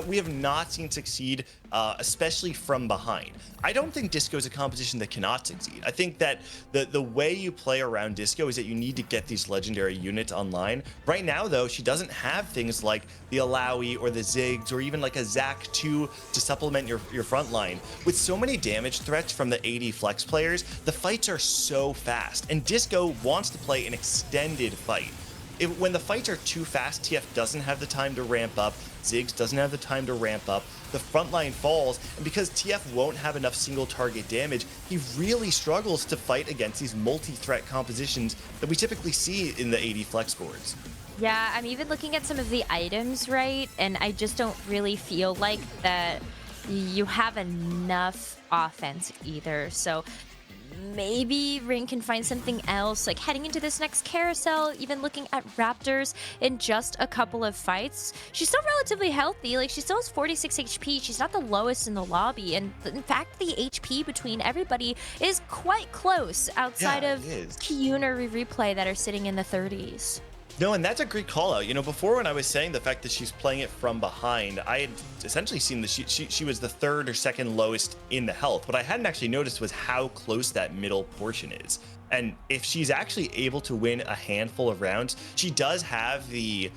we have not seen succeed, especially from behind. I don't think Disco is a composition that cannot succeed. I think that the way you play around Disco is that you need to get these legendary units online. Right now, though, she doesn't have things like the Alawi or the Ziggs or even like a Zac 2 to supplement your front line. With so many damage threats from the AD flex players, the fights are so fast, and Disco wants to play an extended fight. When the fights are too fast, TF doesn't have the time to ramp up, Ziggs doesn't have the time to ramp up, the front line falls, and because TF won't have enough single target damage, he really struggles to fight against these multi-threat compositions that we typically see in the AD flex boards. Yeah, I'm even looking at some of the items, right? And I just don't really feel like that you have enough offense either. So maybe Ring can find something else, like heading into this next carousel, even looking at Raptors in just a couple of fights. She's still relatively healthy, like she still has 46 HP. She's not the lowest in the lobby, and in fact, the HP between everybody is quite close outside of Kyun or Replay that are sitting in the 30s. No, and that's a great call out. You know, before when I was saying the fact that she's playing it from behind, I had essentially seen that she was the 3rd or 2nd lowest in the health. What I hadn't actually noticed was how close that middle portion is. And if she's actually able to win a handful of rounds, she does have the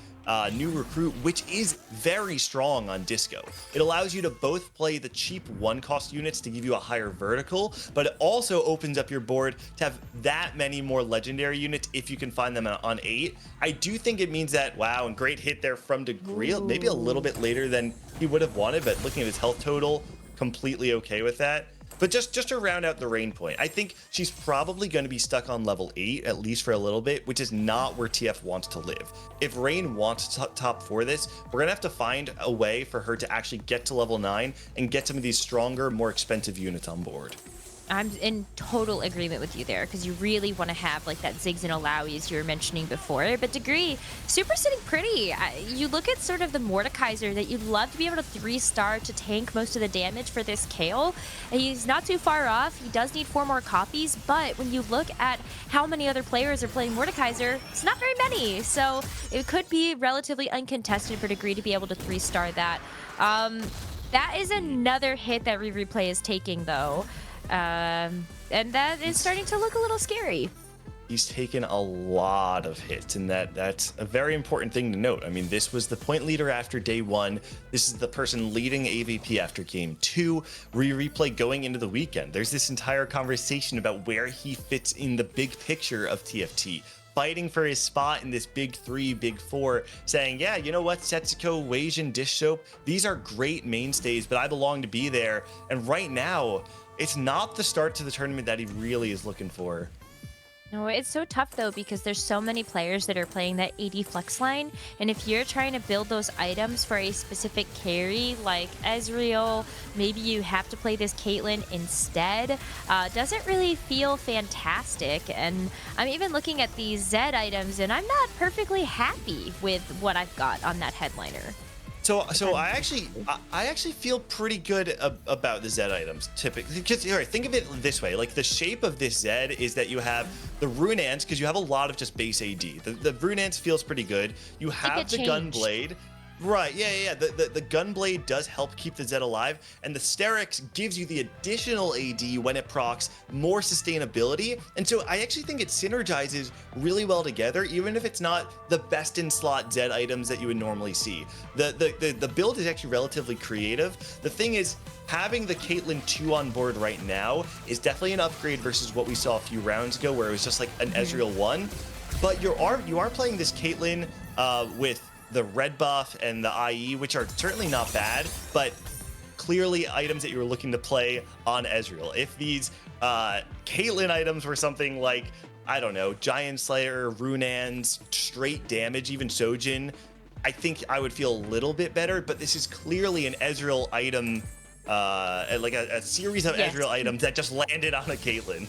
new recruit, which is very strong on Disco. It allows you to both play the cheap 1-cost units to give you a higher vertical, but it also opens up your board to have that many more legendary units if you can find them on 8. I do think it means that, wow, and great hit there from Degree, maybe a little bit later than he would have wanted, but looking at his health total, completely okay with that. But just to round out the Rain point, I think she's probably going to be stuck on level 8, at least for a little bit, which is not where TF wants to live. If Rain wants to top 4 this, we're going to have to find a way for her to actually get to level 9 and get some of these stronger, more expensive units on board. I'm in total agreement with you there, because you really want to have like that Ziggs and Alawi's you were mentioning before. But Degree, super sitting pretty. You look at sort of the Mordekaiser that you'd love to be able to 3-star to tank most of the damage for this Kayle. He's not too far off. He does need 4 more copies, but when you look at how many other players are playing Mordekaiser, it's not very many. So it could be relatively uncontested for Degree to be able to 3-star that. That is another hit that Replay is taking, though. And that is starting to look a little scary. He's taken a lot of hits, and that's a very important thing to note. I mean, this was the point leader after day 1. This is the person leading AVP after game 2. Replay going into the weekend. There's this entire conversation about where he fits in the big picture of TFT. fighting for his spot in this big 3, big 4, saying, yeah, you know what, Setsuko, Weijin, Dish Soap, these are great mainstays, but I belong to be there. And right now, it's not the start to the tournament that he really is looking for. No, it's so tough though because there's so many players that are playing that AD flex line, and if you're trying to build those items for a specific carry like Ezreal, maybe you have to play this Caitlyn instead. Doesn't really feel fantastic, and I'm even looking at these Zed items, and I'm not perfectly happy with what I've got on that headliner. So I actually feel pretty good about the Zed items typically, because all right, think of it this way, like the shape of this Zed is that you have the Rune Ants, because you have a lot of just base AD. The Rune Ants feels pretty good. You have the Gunblade. Right, yeah. The Gunblade does help keep the Zed alive, and the Sterix gives you the additional AD when it procs, more sustainability, and so I actually think it synergizes really well together, even if it's not the best in slot Zed items that you would normally see. The build is actually relatively creative. The thing is, having the Caitlyn 2 on board right now is definitely an upgrade versus what we saw a few rounds ago, where it was just like an Ezreal 1, but you are playing this Caitlyn with the red buff and the IE, which are certainly not bad, but clearly items that you were looking to play on Ezreal. If these Caitlyn items were something like, I don't know, Giant Slayer, Runans, straight damage, even Sojin, I think I would feel a little bit better, but this is clearly an Ezreal item, like a series of Ezreal items that just landed on a Caitlyn.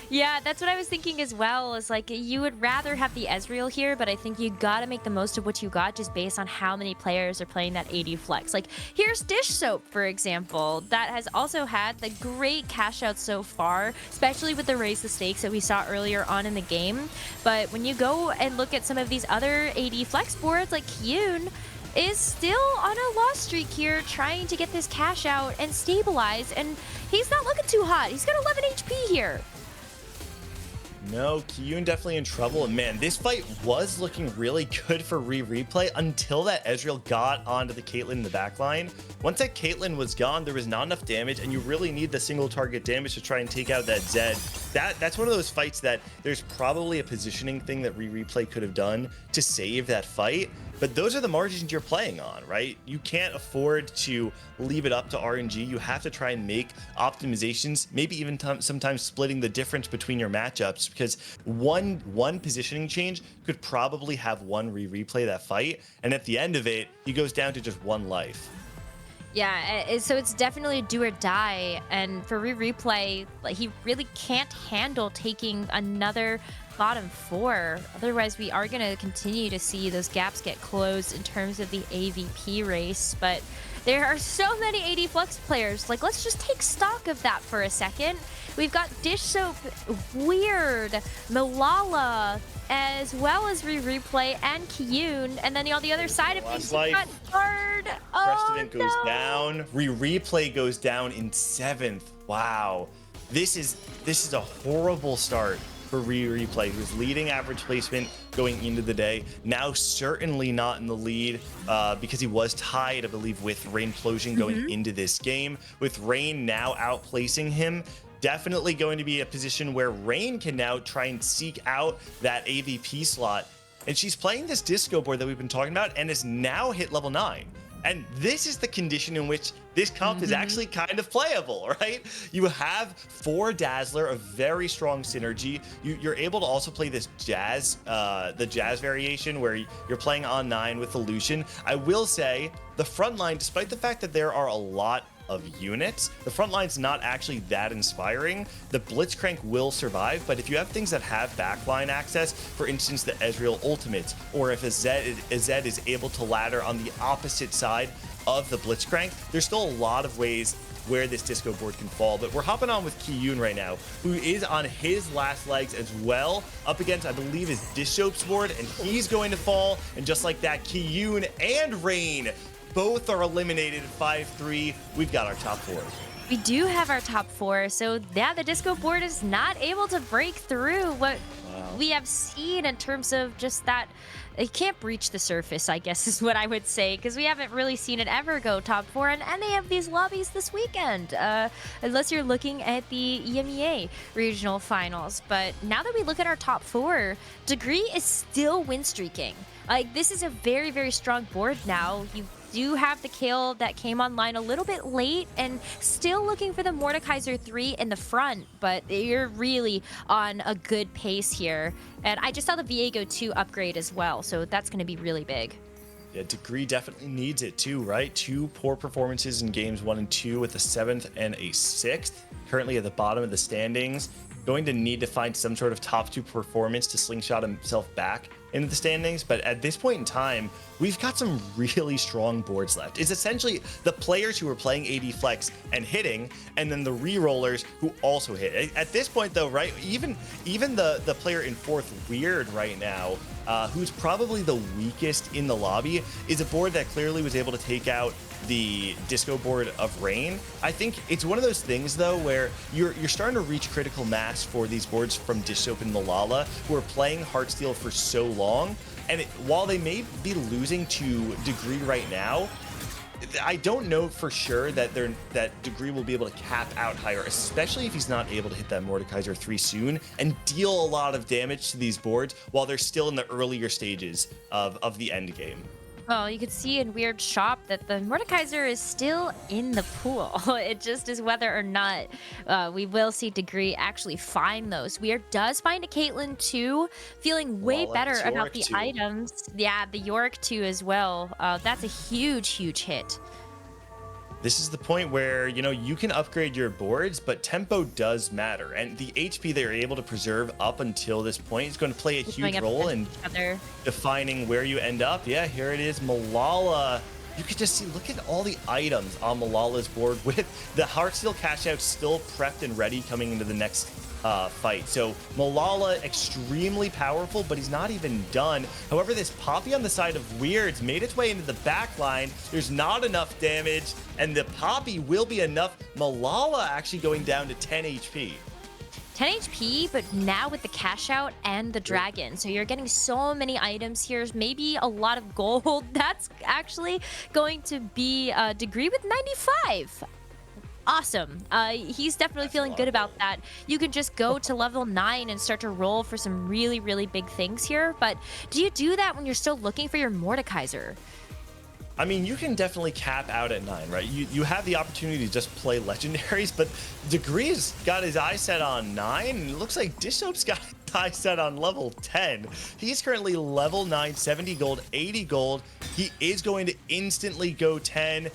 Yeah, that's what I was thinking as well, is like you would rather have the Ezreal here, but I think you gotta make the most of what you got just based on how many players are playing that AD flex. Like here's Dish Soap, for example, that has also had the great cash out so far, especially with the raise the stakes that we saw earlier on in the game. But when you go and look at some of these other AD flex boards, like Kyun is still on a loss streak here, trying to get this cash out and stabilize, and he's not looking too hot. He's got 11 HP here. No, Kyun definitely in trouble. And man, this fight was looking really good for replay until that Ezreal got onto the Caitlyn in the backline. Once that Caitlyn was gone, there was not enough damage, and you really need the single target damage to try and take out that Zed. That's one of those fights that there's probably a positioning thing that replay could have done to save that fight. But those are the margins you're playing on, right? You can't afford to leave it up to RNG. You have to try and make optimizations, maybe even sometimes splitting the difference between your matchups, because one positioning change could probably have one replay that fight. And at the end of it, he goes down to just one life. Yeah, so it's definitely do or die, and for replay, like, he really can't handle taking another bottom 4. Otherwise, we are going to continue to see those gaps get closed in terms of the AVP race. But there are so many AD Flux players. Like, let's just take stock of that for a second. We've got Dish Soap, Weird, Malala, as well as replay and Kyun, and then on the other side of things, we've got Guard. President goes down. Replay goes down in 7th. Wow, this is a horrible start for replay, who's leading average placement going into the day. Now certainly not in the lead because he was tied, I believe, with Rainplosion going into this game. With Rain now outplacing him, definitely going to be a position where Rain can now try and seek out that AVP slot. And she's playing this disco board that we've been talking about and has now hit level 9. And this is the condition in which this comp is actually kind of playable, right? You have 4 Dazzler, a very strong synergy. You're able to also play this Jazz, the Jazz variation where you're playing on 9 with the Lucian. I will say the front line, despite the fact that there are a lot of units, the front line's not actually that inspiring. The Blitzcrank will survive, but if you have things that have backline access, for instance, the Ezreal ultimates, or if a Zed is able to ladder on the opposite side of the Blitzcrank, there's still a lot of ways where this disco board can fall. But we're hopping on with Kyun right now, who is on his last legs as well, up against, I believe, his Dish Soap's board, and he's going to fall. And just like that, Kyun and Rain both are eliminated at 5-3. We've got our top 4. We do have our top 4, so yeah, the disco board is not able to break through. What we have seen in terms of just that. It can't breach the surface, I guess, is what I would say, because we haven't really seen it ever go top 4 in any of these lobbies this weekend, unless you're looking at the EMEA regional finals. But now that we look at our top 4, Degree is still win streaking. Like, this is a very, very strong board now. You do have the Kale that came online a little bit late and still looking for the Mordekaiser 3 in the front, but you're really on a good pace here. And I just saw the Viego 2 upgrade as well, so that's going to be really big. Yeah, Degree definitely needs it too, right? 2 poor performances in games 1 and 2 with a 7th and a 6th. Currently at the bottom of the standings. Going to need to find some sort of top 2 performance to slingshot himself back into the standings, but at this point in time, we've got some really strong boards left. It's essentially the players who are playing AD Flex and hitting, and then the re-rollers who also hit. At this point though, right, even the player in 4th, Weird, right now, who's probably the weakest in the lobby, is a board that clearly was able to take out the disco board of Rain. I think it's one of those things though where you're starting to reach critical mass for these boards from Dishsoap and Malala, who are playing Heartsteel for so long, and while they may be losing to Degree right now, I don't know for sure that Degree will be able to cap out higher, especially if he's not able to hit that Mordekaiser 3 soon and deal a lot of damage to these boards while they're still in the earlier stages of the end game. Well, you could see in Weird Shop that the Mordekaiser is still in the pool. It just is whether or not we will see Degree actually find those. Weird does find a Caitlyn too, feeling way better about the items. Yeah, the Yorick too as well. That's a huge, huge hit. This is the point where, you know, you can upgrade your boards, but tempo does matter. And the HP they're able to preserve up until this point is going to play a huge role in defining where you end up. Yeah, here it is, Malala. You could just see, look at all the items on Malala's board with the Heartsteel cash out still prepped and ready coming into the next fight. So Malala, extremely powerful, but he's not even done. However, this Poppy on the side of Weird's made its way into the back line. There's not enough damage, and the Poppy will be enough. Malala actually going down to 10 HP. 10 HP, but now with the cash out and the dragon. So you're getting so many items here, maybe a lot of gold. That's actually going to be Degree with 95. Awesome. He's definitely feeling good about that. You can just go to level 9 and start to roll for some really, really big things here. But do you do that when you're still looking for your Mordekaiser? I mean, you can definitely cap out at 9, right? You have the opportunity to just play legendaries, but Degree's got his eye set on 9, and it looks like Dishsoap's got his eye set on level 10. He's currently level 9, 70 gold, 80 gold. He is going to instantly go 10.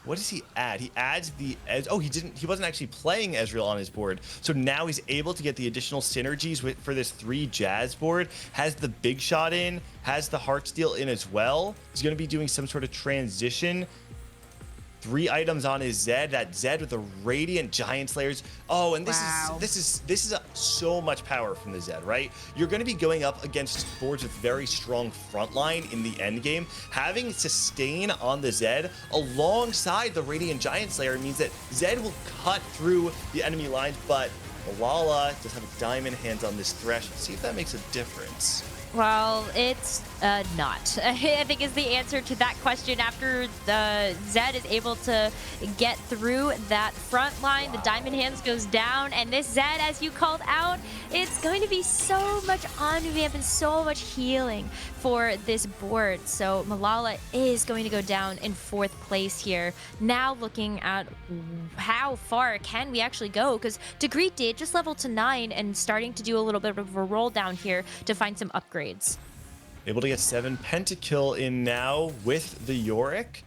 What does he add? He adds the oh, he wasn't actually playing Ezreal on his board, so now he's able to get the additional synergies for this 3 Jazz board. Has the big shot in, has the Heartsteel in as well. He's going to be doing some sort of transition. 3 items on his Zed. That Zed with the Radiant Giant Slayers. Oh, and this is so much power from the Zed, right? You're going to be going up against boards with very strong frontline in the end game. Having sustain on the Zed alongside the Radiant Giant Slayer means that Zed will cut through the enemy lines, but Malala does have a diamond hands on this Thresh. Let's see if that makes a difference. Well, it's not. I think is the answer to that question. After the Zed is able to get through that front line, the Diamond Hands goes down, and this Zed, as you called out, it's going to be so much on-vamp and so much healing for this board. So Malala is going to go down in 4th place here. Now looking at how far can we actually go, because Degree did just level to 9 and starting to do a little bit of a roll down here to find some upgrades. Able to get 7 pentakill in now with the Yorick.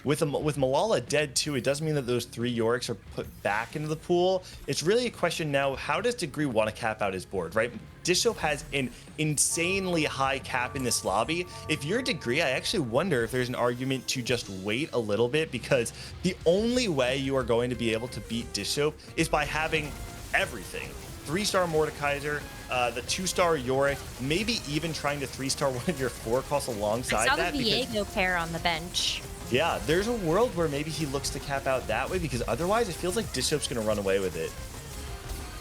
With Malala dead too, it does mean that those 3 Yoriks are put back into the pool. It's really a question now, how does Degree want to cap out his board, right? Dishsoap has an insanely high cap in this lobby. If you're Degree, I actually wonder if there's an argument to just wait a little bit, because the only way you are going to be able to beat Dishsoap is by having everything. 3-star Mordekaiser, the 2-star Yorick, maybe even trying to 3-star one of your 4 costs alongside that. I saw the Viego pair on the bench. Yeah, there's a world where maybe he looks to cap out that way, because otherwise it feels like Dishsoap's going to run away with it.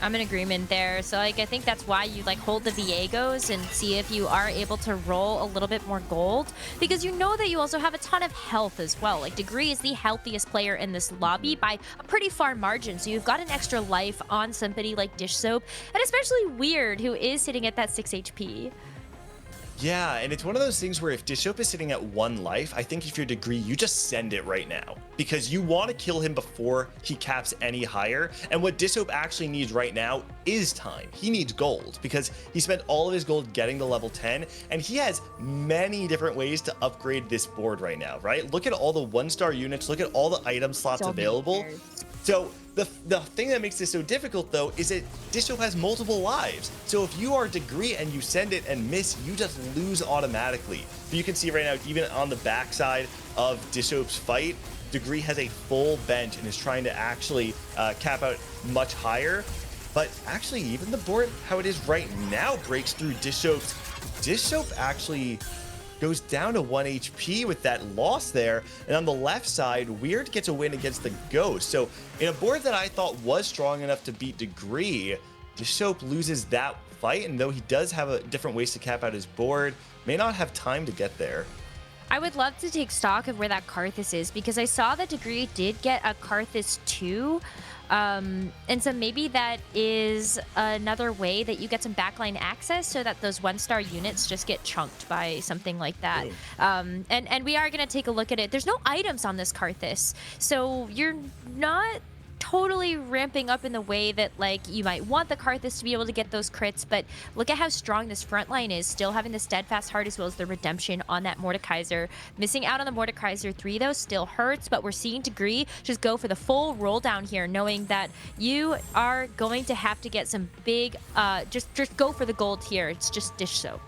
I'm in agreement there. So like I think that's why you like hold the Viegos and see if you are able to roll a little bit more gold, because you know that you also have a ton of health as well. Like Degree is the healthiest player in this lobby by a pretty far margin. So you've got an extra life on somebody like Dish Soap, and especially Weird, who is sitting at that 6 HP. Yeah, and it's one of those things where if Dishop is sitting at 1 life, I think if you're Degree, you just send it right now. Because you want to kill him before he caps any higher. And what Dishop actually needs right now is time. He needs gold, because he spent all of his gold getting to level 10, and he has many different ways to upgrade this board right now, right? Look at all the 1-star units, look at all the item slots available. So the thing that makes this so difficult, though, is that Dishop has multiple lives. So if you are Degree and you send it and miss, you just lose automatically. But you can see right now, even on the backside of Dishop's fight, Degree has a full bench and is trying to actually cap out much higher. But actually, even the board, how it is right now, breaks through Dishop's. Dishop actually goes down to 1 HP with that loss there. And on the left side, Weird gets a win against the Ghost. So in a board that I thought was strong enough to beat Degree, Dishop loses that fight. And though he does have different ways to cap out his board, may not have time to get there. I would love to take stock of where that Karthus is, because I saw that Degree did get a Karthus 2. And so maybe that is another way that you get some backline access so that those 1-star units just get chunked by something like that. And we are going to take a look at it. There's no items on this Karthus, so you're not totally ramping up in the way that like you might want the Karthus to be able to get those crits, but look at how strong this front line is, still having the steadfast heart as well as the redemption on that Mordekaiser. Missing out on the Mordekaiser 3 though still hurts, but we're seeing Degree just go for the full roll down here, knowing that you are going to have to get some big just go for the gold here. It's just Dish Soap.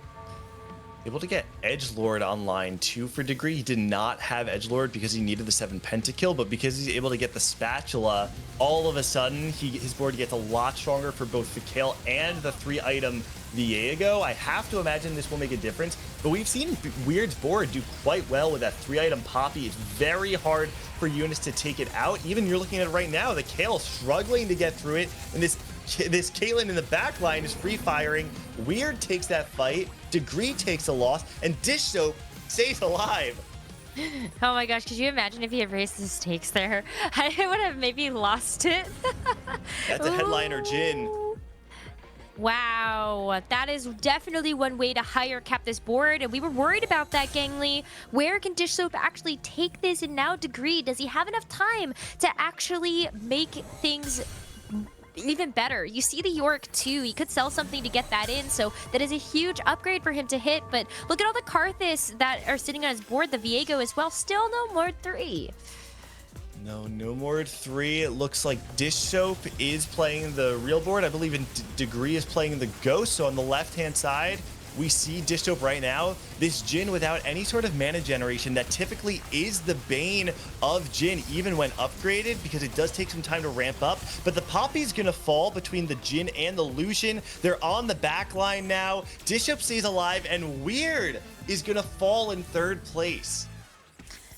Able to get Edgelord online too for Degree. He did not have Edgelord because he needed the 7 pentakill, but because he's able to get the spatula, all of a sudden his board gets a lot stronger for both the Kale and the 3-item Viego. I have to imagine this will make a difference, but we've seen Weird's board do quite well with that 3-item Poppy. It's very hard for units to take it out. Even you're looking at it right now, the Kale struggling to get through it, and this Caitlyn in the back line is free firing. Weird takes that fight, Degree takes a loss, and Dish Soap stays alive. Oh my gosh, could you imagine if he erased his stakes there? I would have maybe lost it. That's a headliner Jin. Wow, that is definitely one way to higher cap this board, and we were worried about that, Gangly. Where can Dish Soap actually take this, and now Degree, does he have enough time to actually make things even better? You see the Yorick too, he could sell something to get that in, so that is a huge upgrade for him to hit. But look at all the Karthus that are sitting on his board, the Viego as well, still no more 3. No more 3. It looks like Dish Soap is playing the real board. I believe in Degree is playing the Ghost. So on the left-hand side, we see Dish Soap right now. This Jhin without any sort of mana generation that typically is the bane of Jhin, even when upgraded, because it does take some time to ramp up. But the Poppy's gonna fall between the Jhin and the Lucian. They're on the back line now. Dish Soap stays alive, and Weird is gonna fall in 3rd place.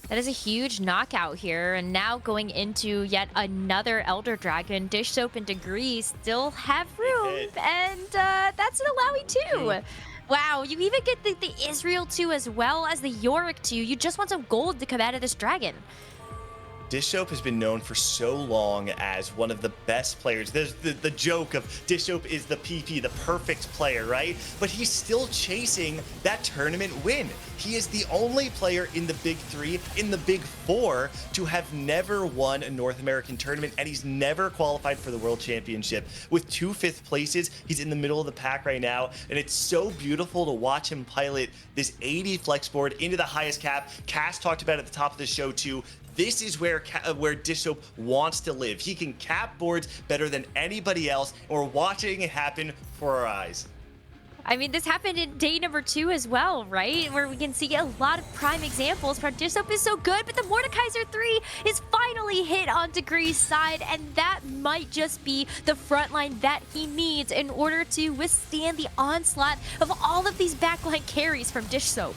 That is a huge knockout here, and now going into yet another Elder Dragon. Dish Soap and Degree still have room, and that's an Alawi too. Wow, you even get the Israel 2 as well as the Yorick 2. You just want some gold to come out of this dragon. Dish Soap has been known for so long as one of the best players. There's the joke of Dish Soap is the PP, the perfect player, right? But he's still chasing that tournament win. He is the only player in the Big 3, in the Big 4, to have never won a North American tournament, and he's never qualified for the World Championship. With 2 5th places, he's in the middle of the pack right now, and it's so beautiful to watch him pilot this 80 flex board into the highest cap. Cass talked about it at the top of the show too. This is where Dish Soap wants to live. He can cap boards better than anybody else, and we're watching it happen for our eyes. I mean, this happened in day number 2 as well, right? Where we can see a lot of prime examples where Dish Soap is so good, but the Mordekaiser 3 is finally hit on Degree's side, and that might just be the front line that he needs in order to withstand the onslaught of all of these backline carries from Dish Soap.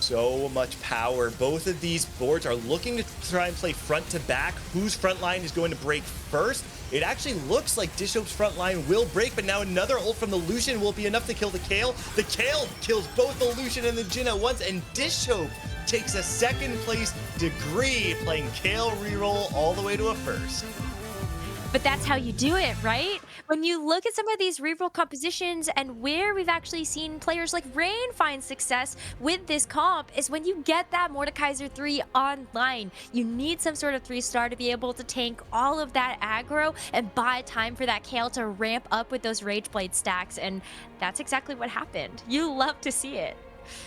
so much power. Both of these boards are looking to try and play front to back. Whose front line is going to break first? It actually looks like Dishope's front line will break, but now another ult from the Lucian will be enough to kill the Kayle. The Kayle kills both the Lucian and the Jhin at once, and Dishope takes a second place degree, playing Kayle reroll all the way to a first. But that's how you do it, right? When you look at some of these reroll compositions and where we've actually seen players like Rain find success with this comp is when you get that Mordekaiser 3 online. You need some sort of 3-star to be able to tank all of that aggro and buy time for that Kayle to ramp up with those Rage Blade stacks, and that's exactly what happened. You love to see it.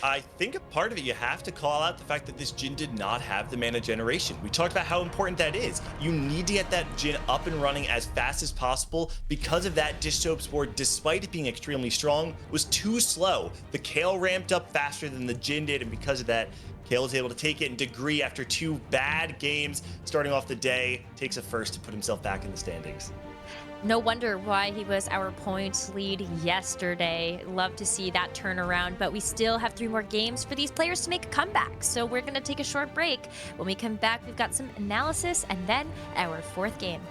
I think a part of it, you have to call out the fact that this Jhin did not have the mana generation. We talked about how important that is. You need to get that Jhin up and running as fast as possible. Because of that, Dishope's board, despite it being extremely strong, was too slow. The Kayle ramped up faster than the Jhin did, and because of that, Kayle was able to take it in degree after 2 bad games starting off the day. Takes a first to put himself back in the standings. No wonder why he was our points lead yesterday. Love to see that turnaround, but we still have 3 more games for these players to make a comeback. So we're going to take a short break. When we come back, we've got some analysis and then our 4th game.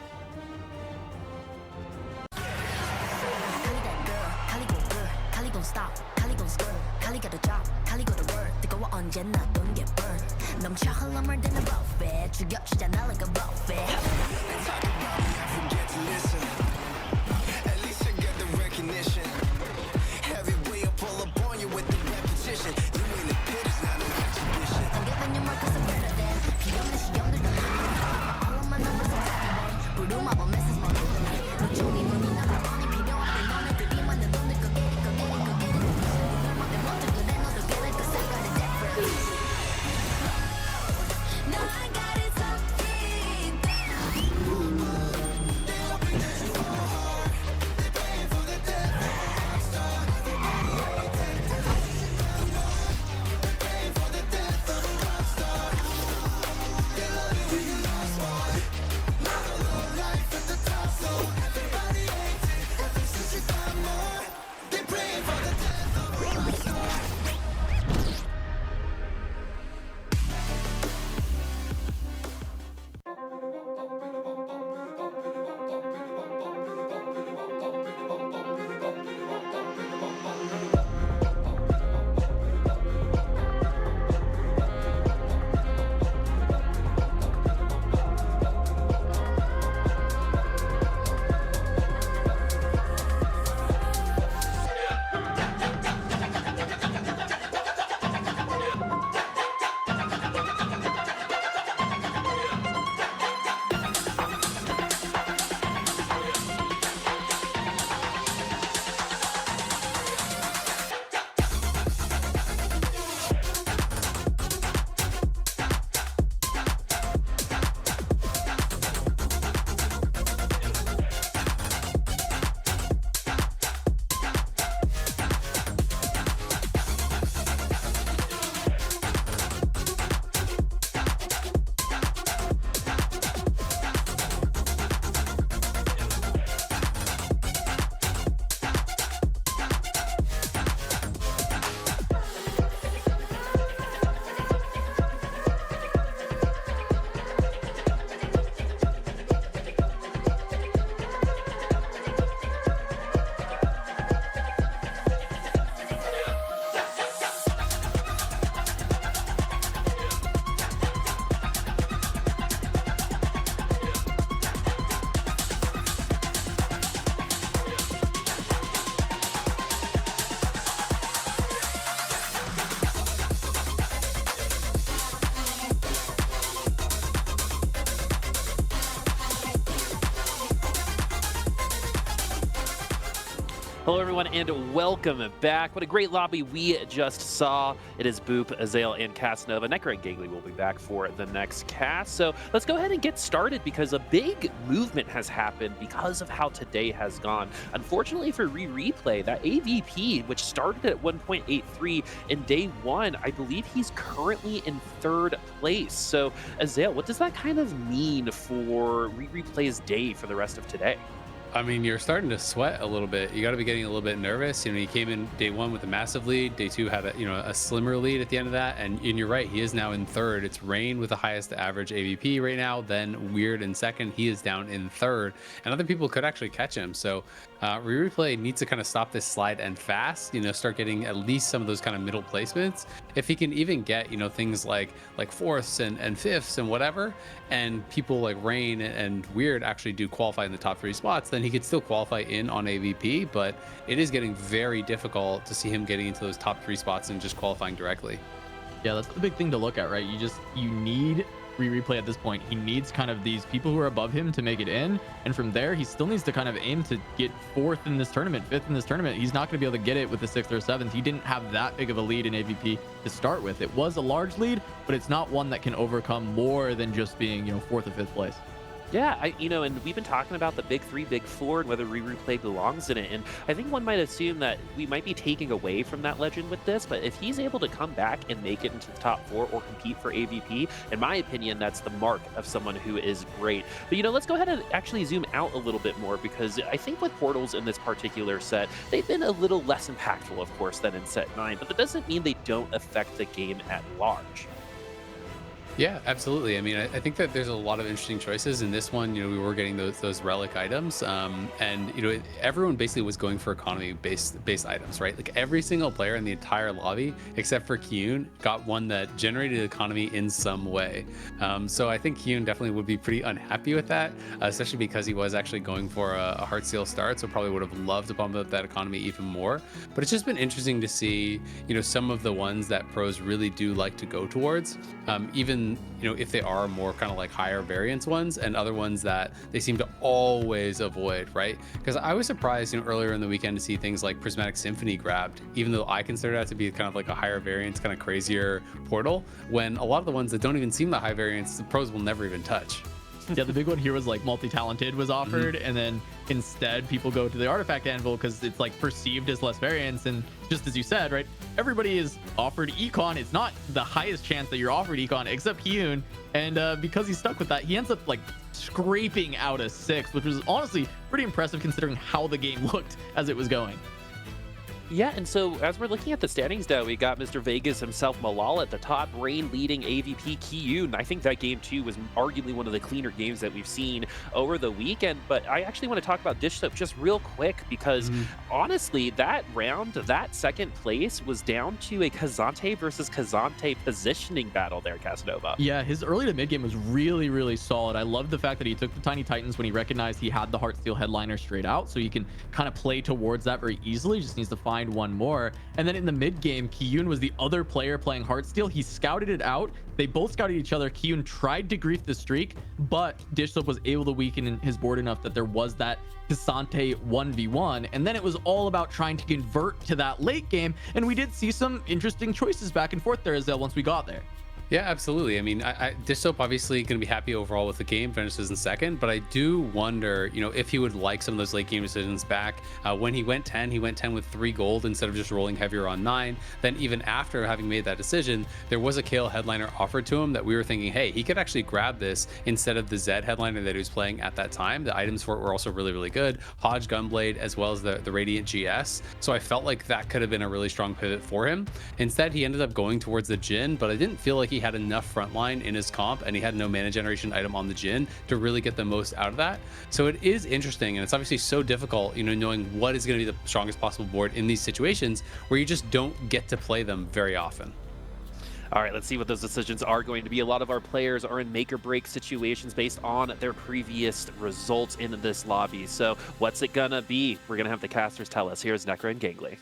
Hello, everyone, and welcome back. What a great lobby we just saw. It is Boop, Azael, and Casanova. Necro and Gagley will be back for the next cast. So let's go ahead and get started because a big movement has happened because of how today has gone. Unfortunately for Replay, that AVP, which started at 1.83 in day 1, I believe he's currently in 3rd place. So Azael, what does that kind of mean for Replay's day for the rest of today? I mean, you're starting to sweat a little bit. You got to be getting a little bit nervous. You know, he came in day 1 with a massive lead. Day 2 had a slimmer lead at the end of that. And you're right, he is now in 3rd. It's Rain with the highest average AVP right now. Then Weird in 2nd. He is down in 3rd, and other people could actually catch him. So Replay needs to kind of stop this slide and fast. You know, start getting at least some of those kind of middle placements. If he can even get things like 4ths and 5ths and whatever, and people like Rain and Weird actually do qualify in the top 3 spots, then he could still qualify in on AVP. But it is getting very difficult to see him getting into those top 3 spots and just qualifying directly. Yeah, that's the big thing to look at, right? You need Replay at this point. He needs kind of these people who are above him to make it in, and from there he still needs to kind of aim to get 4th in this tournament, 5th in this tournament. He's not going to be able to get it with the 6th or 7th. He didn't have that big of a lead in AVP to start with. It was a large lead, but it's not one that can overcome more than just being 4th or 5th place. Yeah, and we've been talking about the big 3, big 4, and whether Replay belongs in it. And I think one might assume that we might be taking away from that legend with this, but if he's able to come back and make it into the top 4 or compete for AVP, in my opinion, that's the mark of someone who is great. But, let's go ahead and actually zoom out a little bit more, because I think with portals in this particular set, they've been a little less impactful, of course, than in set 9, but that doesn't mean they don't affect the game at large. Yeah, absolutely. I mean, I think that there's a lot of interesting choices in this one. We were getting those relic items, and everyone basically was going for economy based items, right? Like every single player in the entire lobby, except for Kyun, got one that generated economy in some way. So I think Kyun definitely would be pretty unhappy with that, especially because he was actually going for a Heartsteel start, so probably would have loved to bump up that economy even more. But it's just been interesting to see, some of the ones that pros really do like to go towards, even if they are more kind of like higher variance ones, and other ones that they seem to always avoid, right? Because I was surprised earlier in the weekend to see things like Prismatic Symphony grabbed, even though I consider that to be kind of like a higher variance, kind of crazier portal, when a lot of the ones that don't even seem the high variance, the pros will never even touch. Yeah, the big one here was like multi-talented was offered, and then instead people go to the artifact anvil because it's like perceived as less variance. And just as you said, right, everybody is offered econ. It's not the highest chance that you're offered econ except Hyun, and because he's stuck with that, he ends up like scraping out a 6th, which was honestly pretty impressive considering how the game looked as it was going. Yeah, and so as we're looking at the standings now, we got Mr. Vegas himself, Malala at the top, Rain leading AVP, Kyun. I think that game too was arguably one of the cleaner games that we've seen over the weekend. But I actually want to talk about Dish Soap just real quick, because honestly, that round, that 2nd place was down to a Kazante versus Kazante positioning battle there, Casanova. Yeah, his early to mid game was really, really solid. I love the fact that he took the Tiny Titans when he recognized he had the Heartsteel headliner straight out, so he can kind of play towards that very easily. Just needs to find one more. And then in the mid game, Kyun was the other player playing Heartsteel. He scouted it out. They both scouted each other. Kyun tried to grief the streak, but Dish Soap was able to weaken his board enough that there was that Kazante 1v1. And then it was all about trying to convert to that late game. And we did see some interesting choices back and forth there, Azale, once we got there. Yeah, absolutely. I mean, Dish Soap obviously going to be happy overall with the game, finishes in 2nd, but I do wonder, if he would like some of those late game decisions back. When he went 10 with 3 gold instead of just rolling heavier on 9. Then even after having made that decision, there was a Kale headliner offered to him that we were thinking, hey, he could actually grab this instead of the Zed headliner that he was playing at that time. The items for it were also really, really good. Hodge Gunblade, as well as the Radiant GS. So I felt like that could have been a really strong pivot for him. Instead, he ended up going towards the Jhin, but I didn't feel like he had enough frontline in his comp, and he had no mana generation item on the Jhin to really get the most out of that. So it is interesting, and it's obviously so difficult, knowing what is going to be the strongest possible board in these situations where you just don't get to play them very often. All right, let's see what those decisions are going to be. A lot of our players are in make or break situations based on their previous results in this lobby. So what's it gonna be? We're gonna have the casters tell us. Here's Necra and Gangly.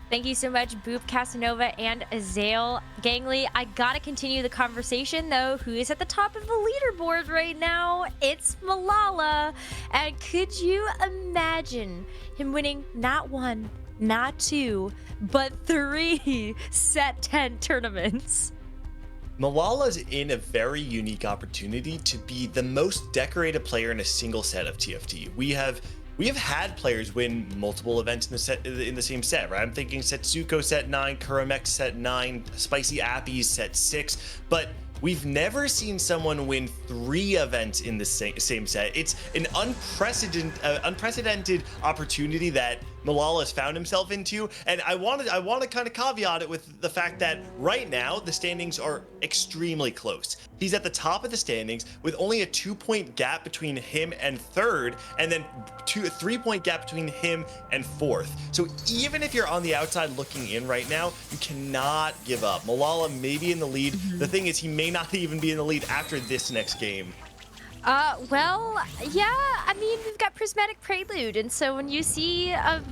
Thank you so much, Boop, Casanova, and Azale. Gangly, I gotta continue the conversation, though. Who is at the top of the leaderboard right now? It's Malala. And could you imagine him winning not 1, not 2, but 3 set 10 tournaments? Malala's in a very unique opportunity to be the most decorated player in a single set of TFT. We have had players win multiple events in the same set, right? I'm thinking Setsuko set 9, Kuramek set 9, Spicy Appies set 6, but we've never seen someone win 3 events in the same set. It's an unprecedented opportunity that Malala has found himself into, and I want to kind of caveat it with the fact that right now the standings are extremely close. He's at the top of the standings with only a 2-point gap between him and 3rd, and then a 3-point gap between him and 4th. So even if you're on the outside looking in right now, you cannot give up. Malala may be in the lead. The thing is, he may not even be in the lead after this next game. Well, yeah, I mean, we've got Prismatic Prelude, and so when you see a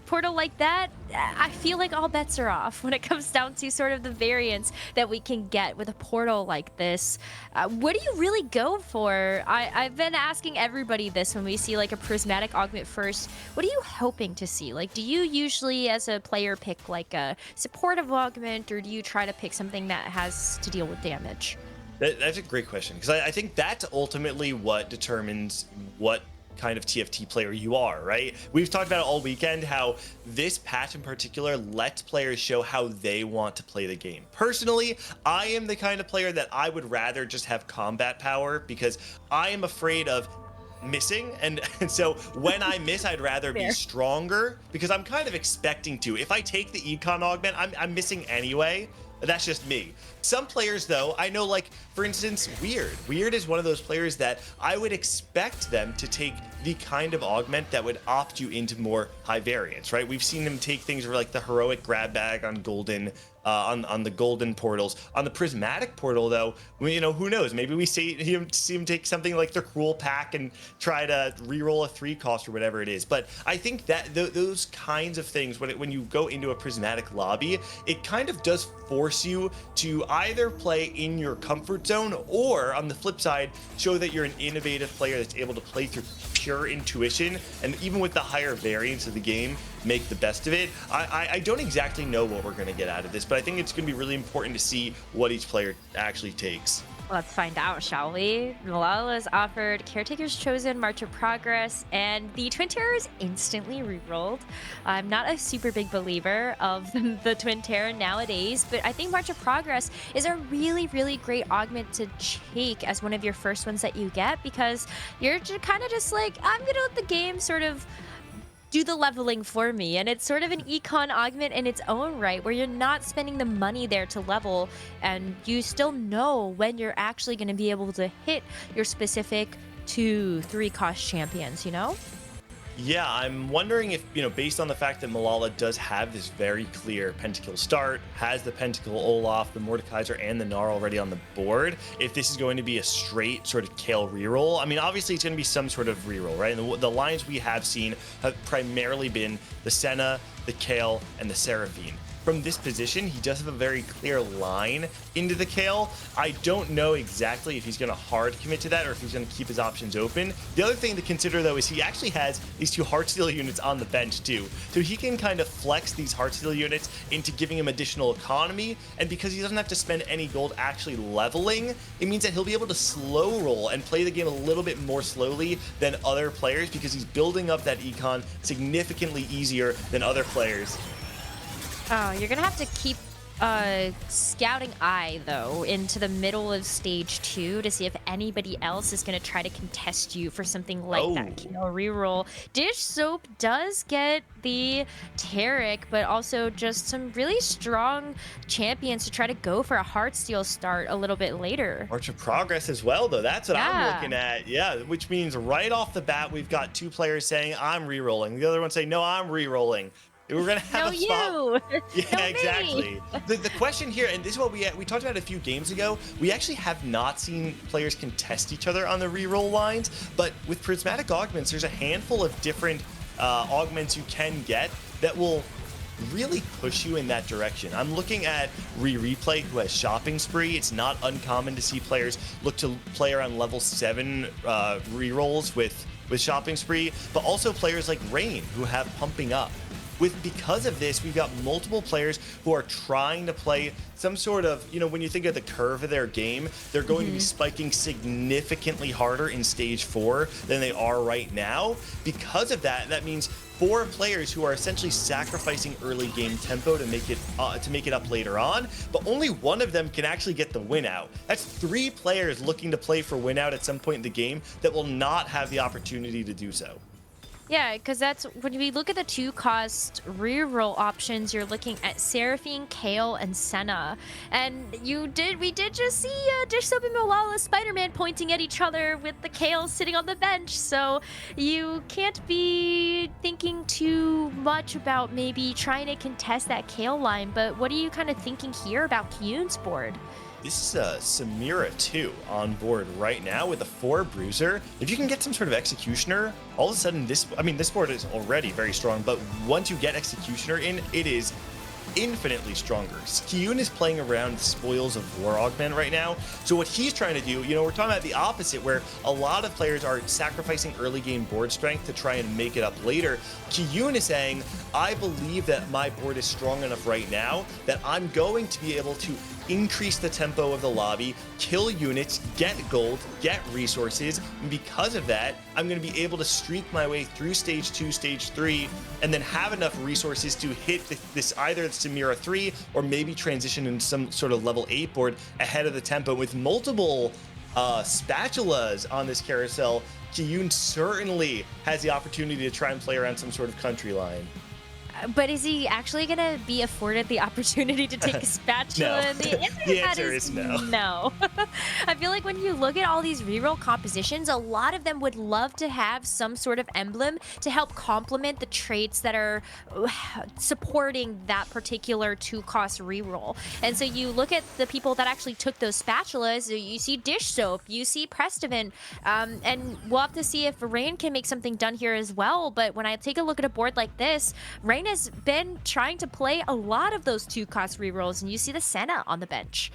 portal like that, I feel like all bets are off when it comes down to sort of the variance that we can get with a portal like this. What do you really go for? I've been asking everybody this when we see like a Prismatic Augment first. What are you hoping to see? Like, do you usually as a player pick like a supportive augment, or do you try to pick something that has to deal with damage? That's a great question, because I think that's ultimately what determines what kind of TFT player you are, right? We've talked about it all weekend, how this patch in particular lets players show how they want to play the game. Personally, I am the kind of player that I would rather just have combat power, because I am afraid of missing, and so when I miss, I'd rather be stronger, because I'm kind of expecting to. If I take the econ augment, I'm missing anyway. That's just me. Some players, though, I know, like, for instance, Weird is one of those players that I would expect them to take the kind of augment that would opt you into more high variance, right? We've seen them take things like the heroic grab bag on golden, on the golden portals. On the prismatic portal, though, you know, who knows? Maybe we see him take something like the cruel pack and try to reroll a 3 cost or whatever it is. But I think that those kinds of things, when you go into a prismatic lobby, it kind of does force you to either play in your comfort zone, or on the flip side, show that you're an innovative player that's able to play through pure intuition, and even with the higher variance of the game, make the best of it. I don't exactly know what we're going to get out of this, but I think it's going to be really important to see what each player actually takes. Let's find out, shall we? Malala is offered Caretaker's Chosen, March of Progress, and the Twin Terror is instantly rerolled. I'm not a super big believer of the Twin Terror nowadays, but I think March of Progress is a really, really great augment to take as one of your first ones that you get, because you're kind of just like, I'm gonna let the game sort of do the leveling for me, and it's sort of an econ augment in its own right, where you're not spending the money there to level, and you still know when you're actually going to be able to hit your specific 2-3 cost champions, you know? Yeah, I'm wondering if, you know, based on the fact that Malala does have this very clear Pentakill start, has the Pentakill Olaf, the Mordekaiser, and the Gnar already on the board, if this is going to be a straight sort of Kayle reroll. I mean, obviously it's going to be some sort of reroll, right? And the lines we have seen have primarily been the Senna, the Kayle, and the Seraphine. From this position, he does have a very clear line into the Kayle. I don't know exactly if he's going to hard commit to that or if he's going to keep his options open. The other thing to consider, though, is he actually has these 2 Heartsteel units on the bench, too. So he can kind of flex these Heartsteel units into giving him additional economy. And because he doesn't have to spend any gold actually leveling, it means that he'll be able to slow roll and play the game a little bit more slowly than other players, because he's building up that econ significantly easier than other players. Oh, you're gonna have to keep scouting eye, though, into the middle of stage 2 to see if anybody else is gonna try to contest you for something like that Kayle reroll. Dish Soap does get the Taric, but also just some really strong champions to try to go for a Heartsteel start a little bit later. March of Progress as well, though. That's what I'm looking at. Yeah, which means right off the bat, we've got 2 players saying, I'm rerolling. The other one saying, no, I'm rerolling. We're gonna have a spot. Yeah, exactly. The question here, and this is what we talked about a few games ago. We actually have not seen players contest each other on the reroll lines, but with prismatic augments, there's a handful of different augments you can get that will really push you in that direction. I'm looking at Replay, who has Shopping Spree. It's not uncommon to see players look to play around level 7 rerolls with Shopping Spree, but also players like Rain, who have Pumping Up. because of this, we've got multiple players who are trying to play some sort of, when you think of the curve of their game, they're going to be spiking significantly harder in stage 4 than they are right now. Because of that, that means 4 players who are essentially sacrificing early game tempo to make it up later on, but only one of them can actually get the win out. That's 3 players looking to play for win out at some point in the game that will not have the opportunity to do so. Yeah, because that's when we look at the 2-cost reroll options, you're looking at Seraphine, Kale, and Senna. And we did just see Dish Soap and Malala Spider-Man pointing at each other with the Kale sitting on the bench. So you can't be thinking too much about maybe trying to contest that Kale line. But what are you kind of thinking here about Kyun's board? This is Samira 2 on board right now with a 4 Bruiser. If you can get some sort of Executioner, all of a sudden this board is already very strong, but once you get Executioner in, it is infinitely stronger. Kyun is playing around Spoils of War Augment right now, so what he's trying to do, we're talking about the opposite, where a lot of players are sacrificing early game board strength to try and make it up later. Kyun is saying, I believe that my board is strong enough right now that I'm going to be able to increase the tempo of the lobby, kill units, get gold, get resources, and because of that, I'm going to be able to streak my way through stage 2, stage 3, and then have enough resources to hit this either Samira 3 or maybe transition into some sort of level 8 board ahead of the tempo. With multiple spatulas on this carousel, Kyun certainly has the opportunity to try and play around some sort of country line. But is he actually going to be afforded the opportunity to take a spatula? No. The answer is no. No. I feel like when you look at all these reroll compositions, a lot of them would love to have some sort of emblem to help complement the traits that are supporting that particular 2-cost reroll. And so you look at the people that actually took those spatulas, you see Dish Soap, you see Prestivan, and we'll have to see if Rain can make something done here as well. But when I take a look at a board like this, Rain has been trying to play a lot of those 2-cost rerolls, and you see the Senna on the bench.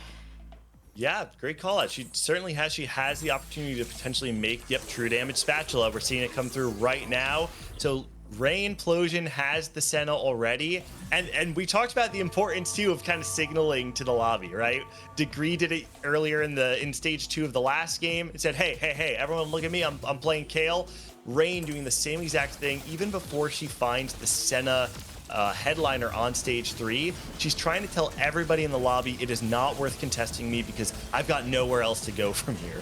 Yeah, great call out. She certainly has. She has the opportunity to potentially make, true damage spatula. We're seeing it come through right now. So Rain Plosion has the Senna already. And we talked about the importance too of kind of signaling to the lobby, right? Degree did it earlier in stage 2 of the last game. It said, hey, everyone look at me. I'm playing Kale. Rain doing the same exact thing even before she finds the Senna headliner on stage 3. She's trying to tell everybody in the lobby it is not worth contesting me because I've got nowhere else to go from here.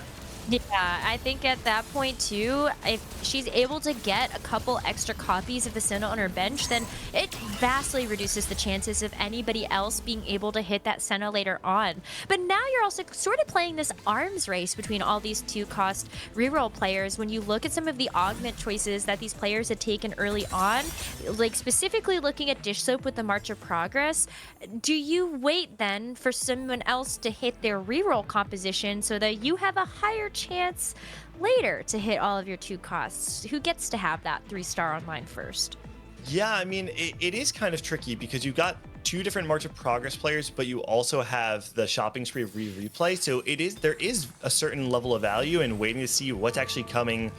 Yeah, I think at that point too, if she's able to get a couple extra copies of the Senna on her bench, then it vastly reduces the chances of anybody else being able to hit that Senna later on. But now you're also sort of playing this arms race between all these 2-cost reroll players. When you look at some of the augment choices that these players had taken early on, like specifically looking at Dish Soap with the March of Progress, do you wait then for someone else to hit their reroll composition so that you have a higher chance later to hit all of your 2-costs? Who gets to have that 3-star online first? Yeah, I mean, it is kind of tricky because you've got 2 different March of Progress players, but you also have the shopping spree of replay. So there is a certain level of value in waiting to see what's actually coming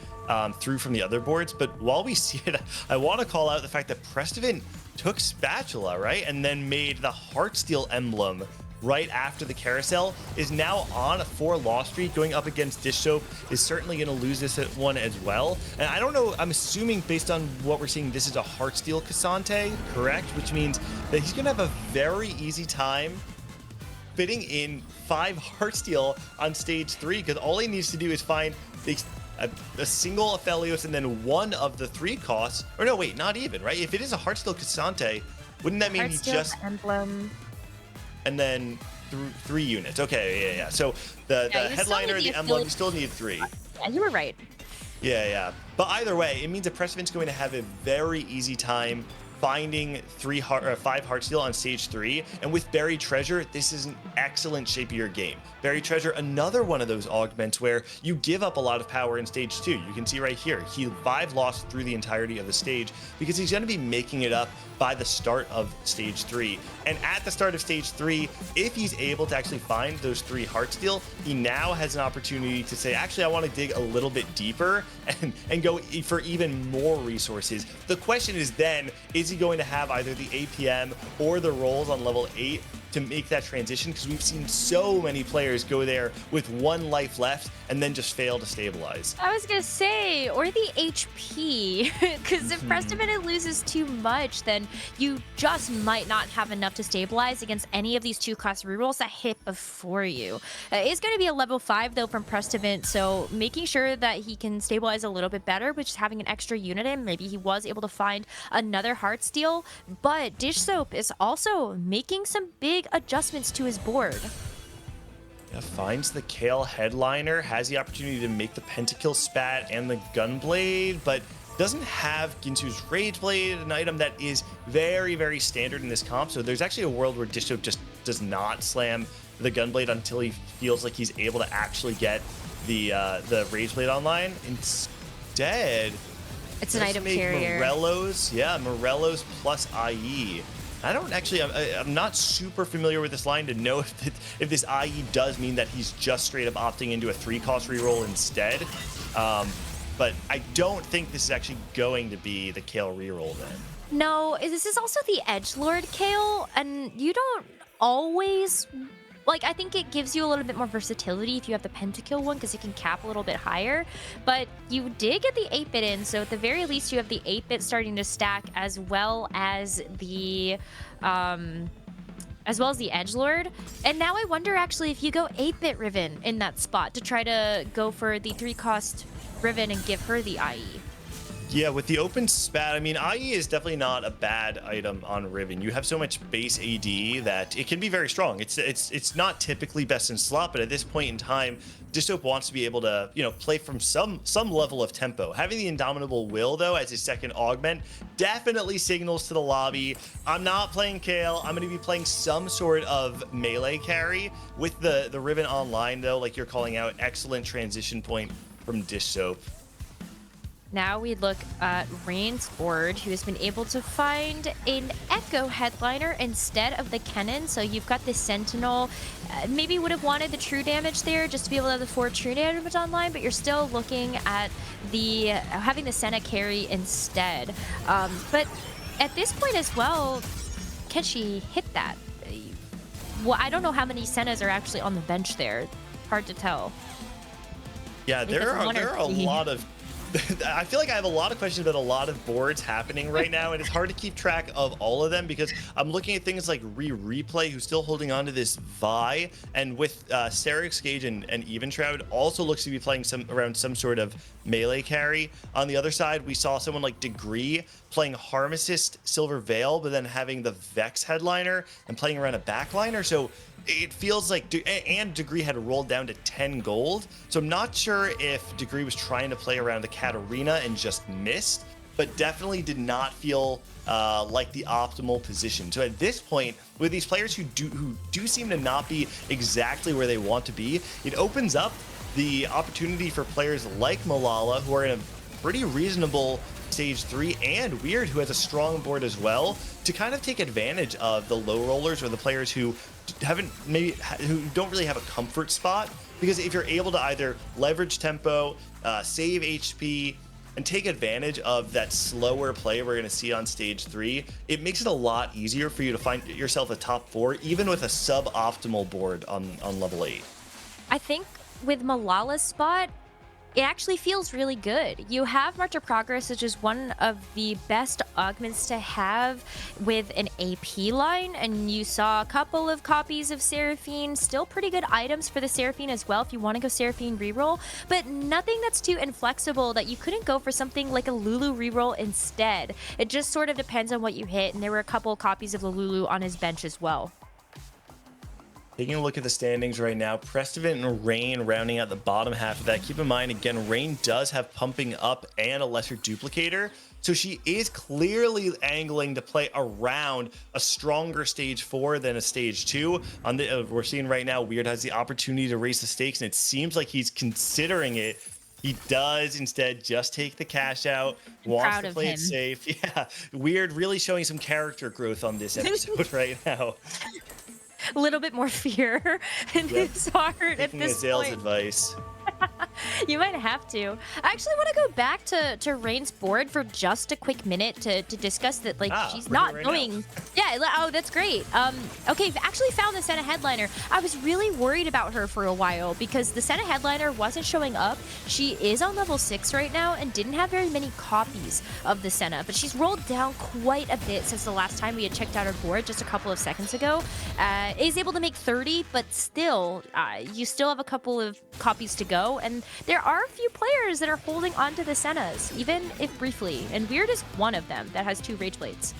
through from the other boards. But while we see it, I want to call out the fact that Prestivan took Spatula, right? And then made the Heartsteel emblem right after the carousel, is now on a 4-loss streak going up against Dish Soap, is certainly going to lose this one as well. And I don't know, I'm assuming based on what we're seeing, this is a Heartsteel Cassante, correct? Which means that he's going to have a very easy time fitting in 5 Heartsteel on stage 3, because all he needs to do is find a single Aphelios and then one of the 3 costs. Or no, wait, not even, right? If it is a Heartsteel Cassante, wouldn't that mean he just... emblem. And then 3 units. Okay, yeah. So the headliner, the emblem, you still need 3. Yeah, you were right. Yeah. But either way, it means that Prestivan's going to have a very easy time finding 5 Heartsteel on stage 3. And with Buried Treasure, this is an excellent shape of your game. Buried Treasure, another one of those augments where you give up a lot of power in stage 2. You can see right here, he 5 lost through the entirety of the stage because he's going to be making it up by the start of stage 3. And at the start of stage 3, if he's able to actually find those 3 Heartsteel, he now has an opportunity to say, actually, I want to dig a little bit deeper and go for even more resources. The question is then, is he going to have either the APM or the rolls on level 8 to make that transition? Because we've seen so many players go there with 1 life left and then just fail to stabilize. I was gonna say, or the HP, because if Prestiman loses too much, then you just might not have enough to stabilize against any of these 2-cost rerolls that hit before you. It's going to be a level 5 though from Prestiman, so making sure that he can stabilize a little bit better, which is having an extra unit in. Maybe he was able to find another heart steal, but Dish Soap is also making some big adjustments to his board. Yeah, finds the Kale headliner, has the opportunity to make the pentakill spat and the gunblade, but doesn't have Ginsu's Rage Blade, an item that is very, very standard in this comp. So there's actually a world where Dish Soap just does not slam the gunblade until he feels like he's able to actually get the Rage Blade online. Instead, it's an item carrier. Morello's plus IE. I don't actually, I'm not super familiar with this line to know if this IE does mean that he's just straight up opting into a 3-cost reroll instead. But I don't think this is actually going to be the Kale reroll then. No, this is also the Edgelord Kale, and you don't always... Like, I think it gives you a little bit more versatility if you have the pentakill one, because it can cap a little bit higher. But you did get the 8-bit in, so at the very least you have the 8-bit starting to stack, as well as the Edgelord. And now I wonder actually if you go 8-bit Riven in that spot to try to go for the 3-cost Riven and give her the IE. Yeah, with the open spat, I mean, IE is definitely not a bad item on Riven. You have so much base AD that it can be very strong. It's not typically best in slot, but at this point in time, Dish Soap wants to be able to, you know, play from some level of tempo. Having the Indomitable Will, though, as his second augment, definitely signals to the lobby, I'm not playing Kale. I'm going to be playing some sort of melee carry. With the Riven online, though, like you're calling out, excellent transition point from Dish Soap. Now we look at Rain's board, who has been able to find an Echo headliner instead of the Kennen. So you've got the Sentinel. Maybe would have wanted the true damage there just to be able to have the 4 true damage online, but you're still looking at the having the Senna carry instead. But at this point as well, can she hit that? Well, I don't know how many Sennas are actually on the bench there. Hard to tell. Yeah, there are a lot of... I feel like I have a lot of questions about a lot of boards happening right now, and it's hard to keep track of all of them because I'm looking at things like Replay, who's still holding on to this Vi, and with Serix Gage and Even Shroud also looks to be playing around some sort of melee carry. On the other side, we saw someone like Degree playing Harmacist Silver Veil, but then having the Vex headliner and playing around a backliner. So it feels like, and Degree had rolled down to 10 gold. So I'm not sure if Degree was trying to play around the Katarina and just missed, but definitely did not feel like the optimal position. So at this point, with these players who do seem to not be exactly where they want to be, it opens up the opportunity for players like Malala, who are in a pretty reasonable stage 3, and Weird, who has a strong board as well, to kind of take advantage of the low rollers or the players who who don't really have a comfort spot. Because if you're able to either leverage tempo, save HP, and take advantage of that slower play we're going to see on stage 3, it makes it a lot easier for you to find yourself a top 4, even with a suboptimal board on level 8. I think with Malala's spot, it actually feels really good. You have March of Progress, which is one of the best augments to have with an AP line, and you saw a couple of copies of Seraphine, still pretty good items for the Seraphine as well if you want to go Seraphine reroll, but nothing that's too inflexible that you couldn't go for something like a Lulu reroll instead. It just sort of depends on what you hit, and there were a couple of copies of the Lulu on his bench as well. Taking a look at the standings right now, Prestivan and Rain rounding out the bottom half of that. Keep in mind, again, Rain does have Pumping Up and a Lesser Duplicator, so she is clearly angling to play around a stronger stage 4 than a stage 2. We're seeing right now, Weird has the opportunity to raise the stakes, and it seems like he's considering it. He does instead just take the cash out, wants to play it safe. Yeah, Weird really showing some character growth on this episode right now. A little bit more fear in his heart at this Taking Azale's point. advice. You might have to. I actually want to go back to Rain's board for just a quick minute to discuss that, like, she's not going. Yeah, oh, that's great. Okay, actually found the Senna headliner. I was really worried about her for a while because the Senna headliner wasn't showing up. She is on level 6 right now and didn't have very many copies of the Senna, but she's rolled down quite a bit since the last time we had checked out her board just a couple of seconds ago. Is able to make 30, but still, you still have a couple of copies to go, and there are a few players that are holding onto the Sennas, even if briefly, and Weird is one of them that has 2 Rage Blades.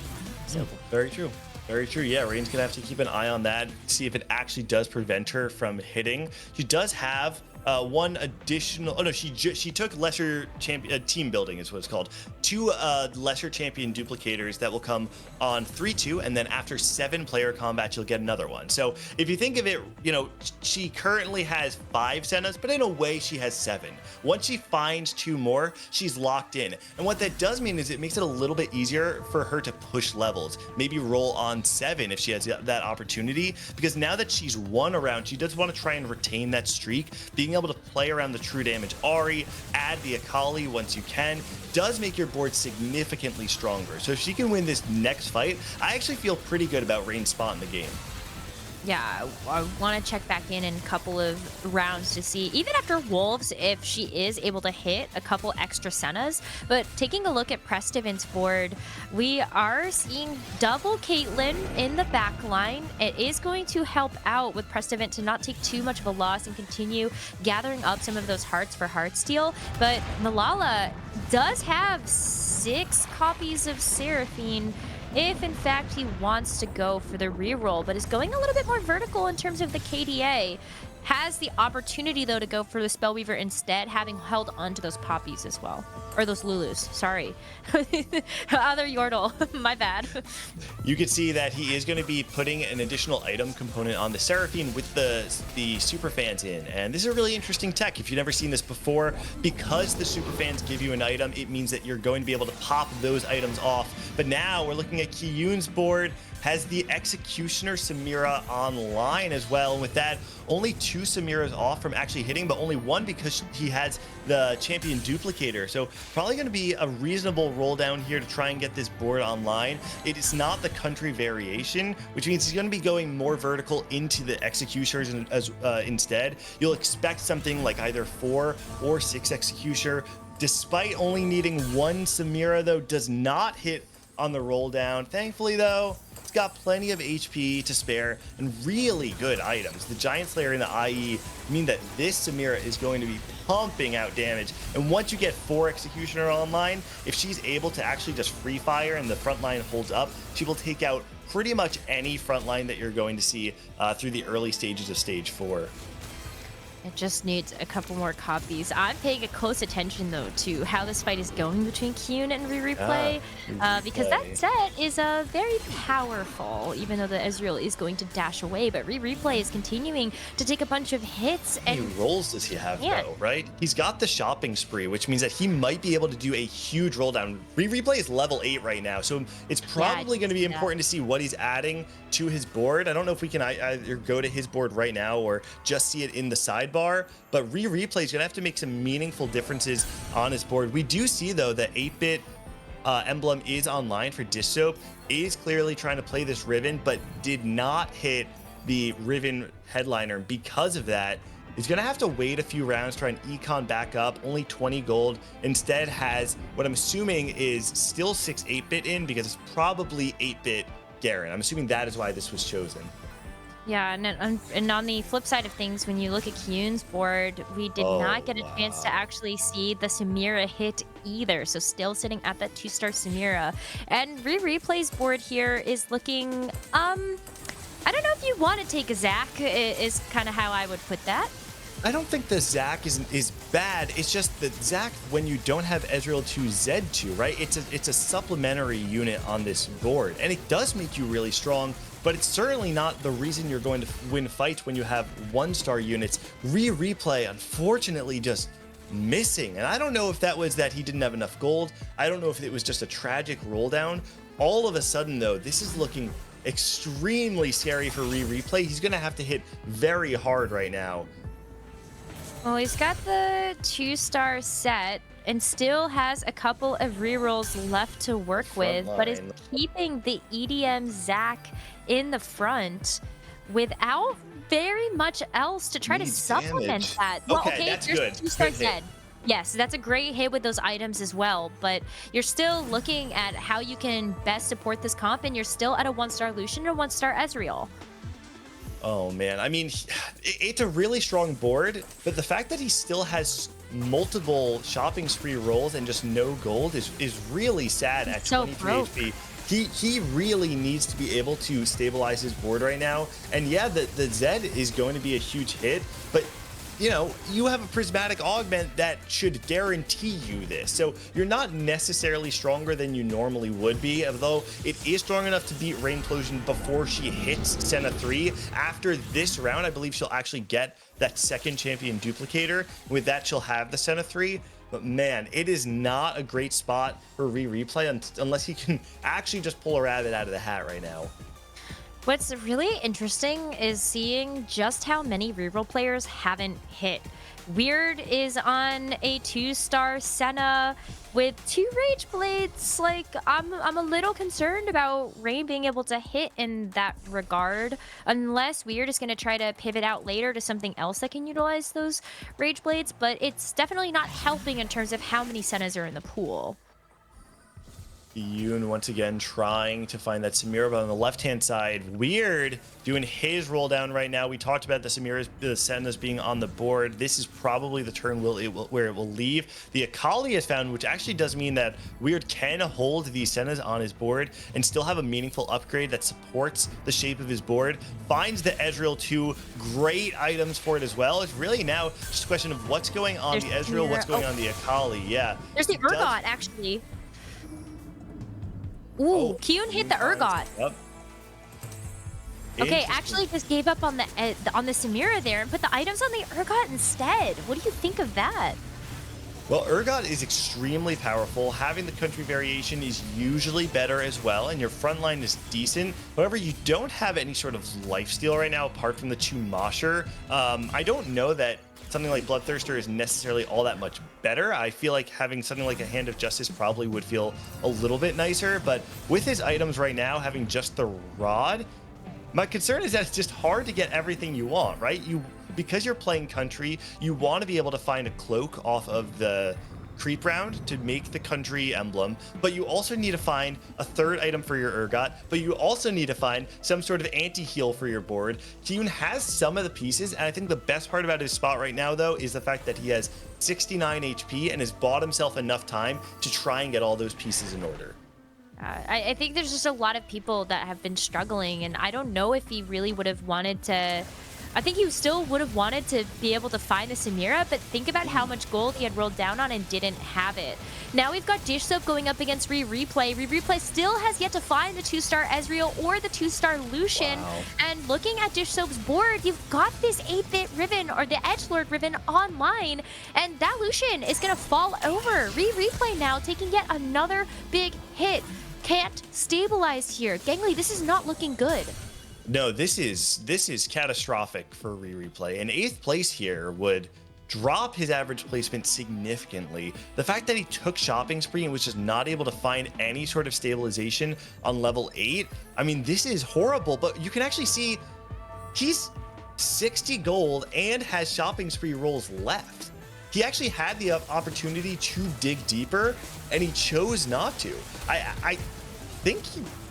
So very true. Very true. Yeah, Rain's gonna have to keep an eye on that, see if it actually does prevent her from hitting. She does have one additional. Oh no, she took lesser champion team building is what it's called. 2 lesser champion duplicators that will come on 3-2, and then after 7 player combat, you'll get another one. So if you think of it, you know, she currently has 5 Sennas, but in a way she has 7. Once she finds 2 more, she's locked in. And what that does mean is it makes it a little bit easier for her to push levels. Maybe roll on 7 if she has that opportunity, because now that she's won a round, she does want to try and retain that streak. Being able to play around the true damage Ahri, add the Akali once you can, does make your board significantly stronger. So if she can win this next fight, I actually feel pretty good about Rain's spot in the game. yeah, I want to check back in a couple of rounds to see, even after Wolves, if she is able to hit a couple extra Sennas. But taking a look at Prestivin's board, we are seeing double Caitlyn in the back line. It is going to help out with Prestivin to not take too much of a loss and continue gathering up some of those hearts for Heartsteel. But Malala does have 6 copies of Seraphine, if in fact he wants to go for the reroll, but is going a little bit more vertical in terms of the KDA. Has the opportunity, though, to go for the Spellweaver instead, having held onto those poppies as well. Or those Lulus, sorry. Other Yordle, my bad. You can see that he is going to be putting an additional item component on the Seraphine with the super fans in. And this is a really interesting tech. If you've never seen this before, because the super fans give you an item, it means that you're going to be able to pop those items off. But now we're looking at Kiyun's board, has the Executioner Samira online as well. And with that, only 2 Samiras off from actually hitting, but only 1 because he has the Champion Duplicator. So probably going to be a reasonable roll down here to try and get this board online. It is not the country variation, which means he's going to be going more vertical into the Executioners instead. You'll expect something like either 4 or 6 Executioner. Despite only needing 1 Samira, though, does not hit on the roll down. Thankfully, though, it's got plenty of HP to spare and really good items. The Giant Slayer and the IE mean that this Samira is going to be pumping out damage. And once you get 4 Executioner online, if she's able to actually just free fire and the front line holds up, she will take out pretty much any front line that you're going to see through the early stages of stage 4. It just needs a couple more copies. I'm paying a close attention, though, to how this fight is going between Kyun and Replay, because that set is very powerful, even though the Ezreal is going to dash away. But Replay is continuing to take a bunch of hits. And how many rolls does he have, though, right? He's got the shopping spree, which means that he might be able to do a huge roll down. Replay is level 8 right now, so it's probably going to be important to see what he's adding to his board. I don't know if we can either go to his board right now or just see it in the sidebar, but Replay is gonna have to make some meaningful differences on his board. We do see, though, that 8-bit emblem is online for Dish Soap, is clearly trying to play this Riven, but did not hit the Riven headliner. Because of that, he's gonna have to wait a few rounds, try and econ back up. Only 20 gold. Instead has what I'm assuming is still 6 8-bit in, because it's probably 8-bit Garen. I'm assuming that is why this was chosen. Yeah, and on the flip side of things, when you look at Kyun's board, we did not get a chance to actually see the Samira hit either. So still sitting at that 2-star Samira. And Replay's board here is looking, I don't know if you want to take a Zac, is kind of how I would put that. I don't think the Zac is bad. It's just that Zac, when you don't have Ezreal 2 Z2, right? It's a supplementary unit on this board, and it does make you really strong. But it's certainly not the reason you're going to win fights when you have 1-star units. Replay, unfortunately, just missing. And I don't know if that was that he didn't have enough gold. I don't know if it was just a tragic roll down. All of a sudden, though, this is looking extremely scary for Replay. He's going to have to hit very hard right now. Well, he's got the 2-star set and still has a couple of rerolls left to work with, but is keeping the EDM Zac in the front without very much else to try to supplement that. Well, Okay, that's there's good. 2-star Good hit. Zed. Yes, that's a great hit with those items as well, but you're still looking at how you can best support this comp, and you're still at a 1-star Lucian and a 1-star Ezreal. Oh man, I mean, it's a really strong board, but the fact that he still has multiple shopping spree rolls and just no gold is really sad at so 23 broke. HP. He really needs to be able to stabilize his board right now. And yeah, the Zed is going to be a huge hit, but you know, you have a prismatic augment that should guarantee you this. So you're not necessarily stronger than you normally would be, although it is strong enough to beat Rainplosion before she hits Senna 3. After this round, I believe she'll actually get that second champion duplicator. With that, she'll have the Senna 3. But man, it is not a great spot for replay unless he can actually just pull a rabbit out of the hat right now. What's really interesting is seeing just how many reroll players haven't hit. Weird is on a 2-star Senna with 2 Rage Blades. Like, I'm a little concerned about Rain being able to hit in that regard, unless Weird is going to try to pivot out later to something else that can utilize those Rage Blades, but it's definitely not helping in terms of how many Sennas are in the pool. Yoon once again trying to find that Samira, but on the left-hand side, Weird doing his roll down right now. We talked about the Sennas being on the board. This is probably the turn where it will leave. The Akali is found, which actually does mean that Weird can hold these Sennas on his board and still have a meaningful upgrade that supports the shape of his board. Finds the Ezreal 2, great items for it as well. It's really now just a question of what's going on the Ezreal, what's going on the Akali. Yeah. There's the Urgot, actually. Ooh, Kyun hit the Urgot. Yep. Okay, actually just gave up on the Samira there and put the items on the Urgot instead. What do you think of that? Well, Urgot is extremely powerful. Having the country variation is usually better as well, and your front line is decent. However, you don't have any sort of lifesteal right now apart from the 2 Mosher. I don't know that something like Bloodthirster is necessarily all that much better. I feel like having something like a Hand of Justice probably would feel a little bit nicer, but with his items right now, having just the Rod, my concern is that it's just hard to get everything you want, right? Because you're playing country, you want to be able to find a cloak off of the creep round to make the country emblem, but you also need to find a 3rd item for your Urgot, but you also need to find some sort of anti-heal for your board. Kyun has some of the pieces, and I think the best part about his spot right now, though, is the fact that he has 69 HP and has bought himself enough time to try and get all those pieces in order. I think there's just a lot of people that have been struggling, and I don't know if he really would have wanted to... I think he still would have wanted to be able to find the Samira, but think about how much gold he had rolled down on and didn't have it. Now we've got Dish Soap going up against Replay. Replay still has yet to find the 2-star Ezreal or the 2-star Lucian. Wow. And looking at Dish Soap's board, you've got this 8-bit Riven or the Edgelord Riven online, and that Lucian is going to fall over. Replay now taking yet another big hit. Can't stabilize here. Gangly, this is not looking good. No, this is catastrophic for Replay. And 8th place here would drop his average placement significantly. The fact that he took shopping spree and was just not able to find any sort of stabilization on level 8, I mean, this is horrible. But you can actually see he's 60 gold and has shopping spree rolls left. He actually had the opportunity to dig deeper, and he chose not to. I think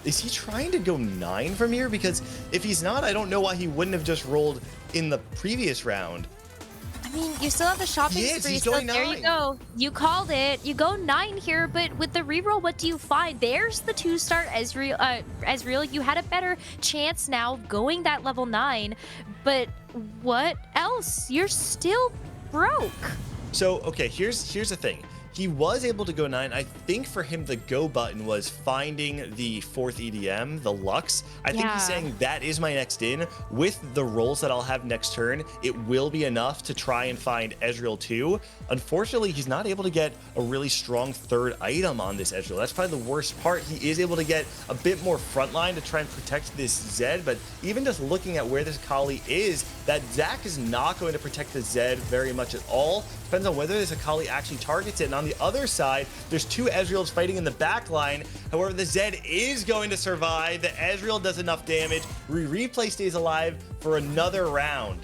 is he trying to go 9 from here? Because if he's not, I don't know why he wouldn't have just rolled in the previous round. I mean, you still have the shopping spree, so there you go. You called it. You go 9 here, but with the reroll, what do you find? There's the 2-star Ezreal. You had a better chance now going that level 9, but what else? You're still broke. So, okay, here's the thing. he was able to go 9. I think for him, the go button was finding the 4th EDM, the Lux. I think he's saying that is my next in. With the rolls that I'll have next turn, it will be enough to try and find Ezreal 2. Unfortunately, he's not able to get a really strong 3rd item on this Ezreal. That's probably the worst part. He is able to get a bit more frontline to try and protect this Zed, but even just looking at where this Akali is, that Zac is not going to protect the Zed very much at all. Depends on whether this Akali actually targets it. And on the other side, there's 2 Ezreals fighting in the back line. However, the Zed is going to survive. The Ezreal does enough damage. Replay stays alive for another round.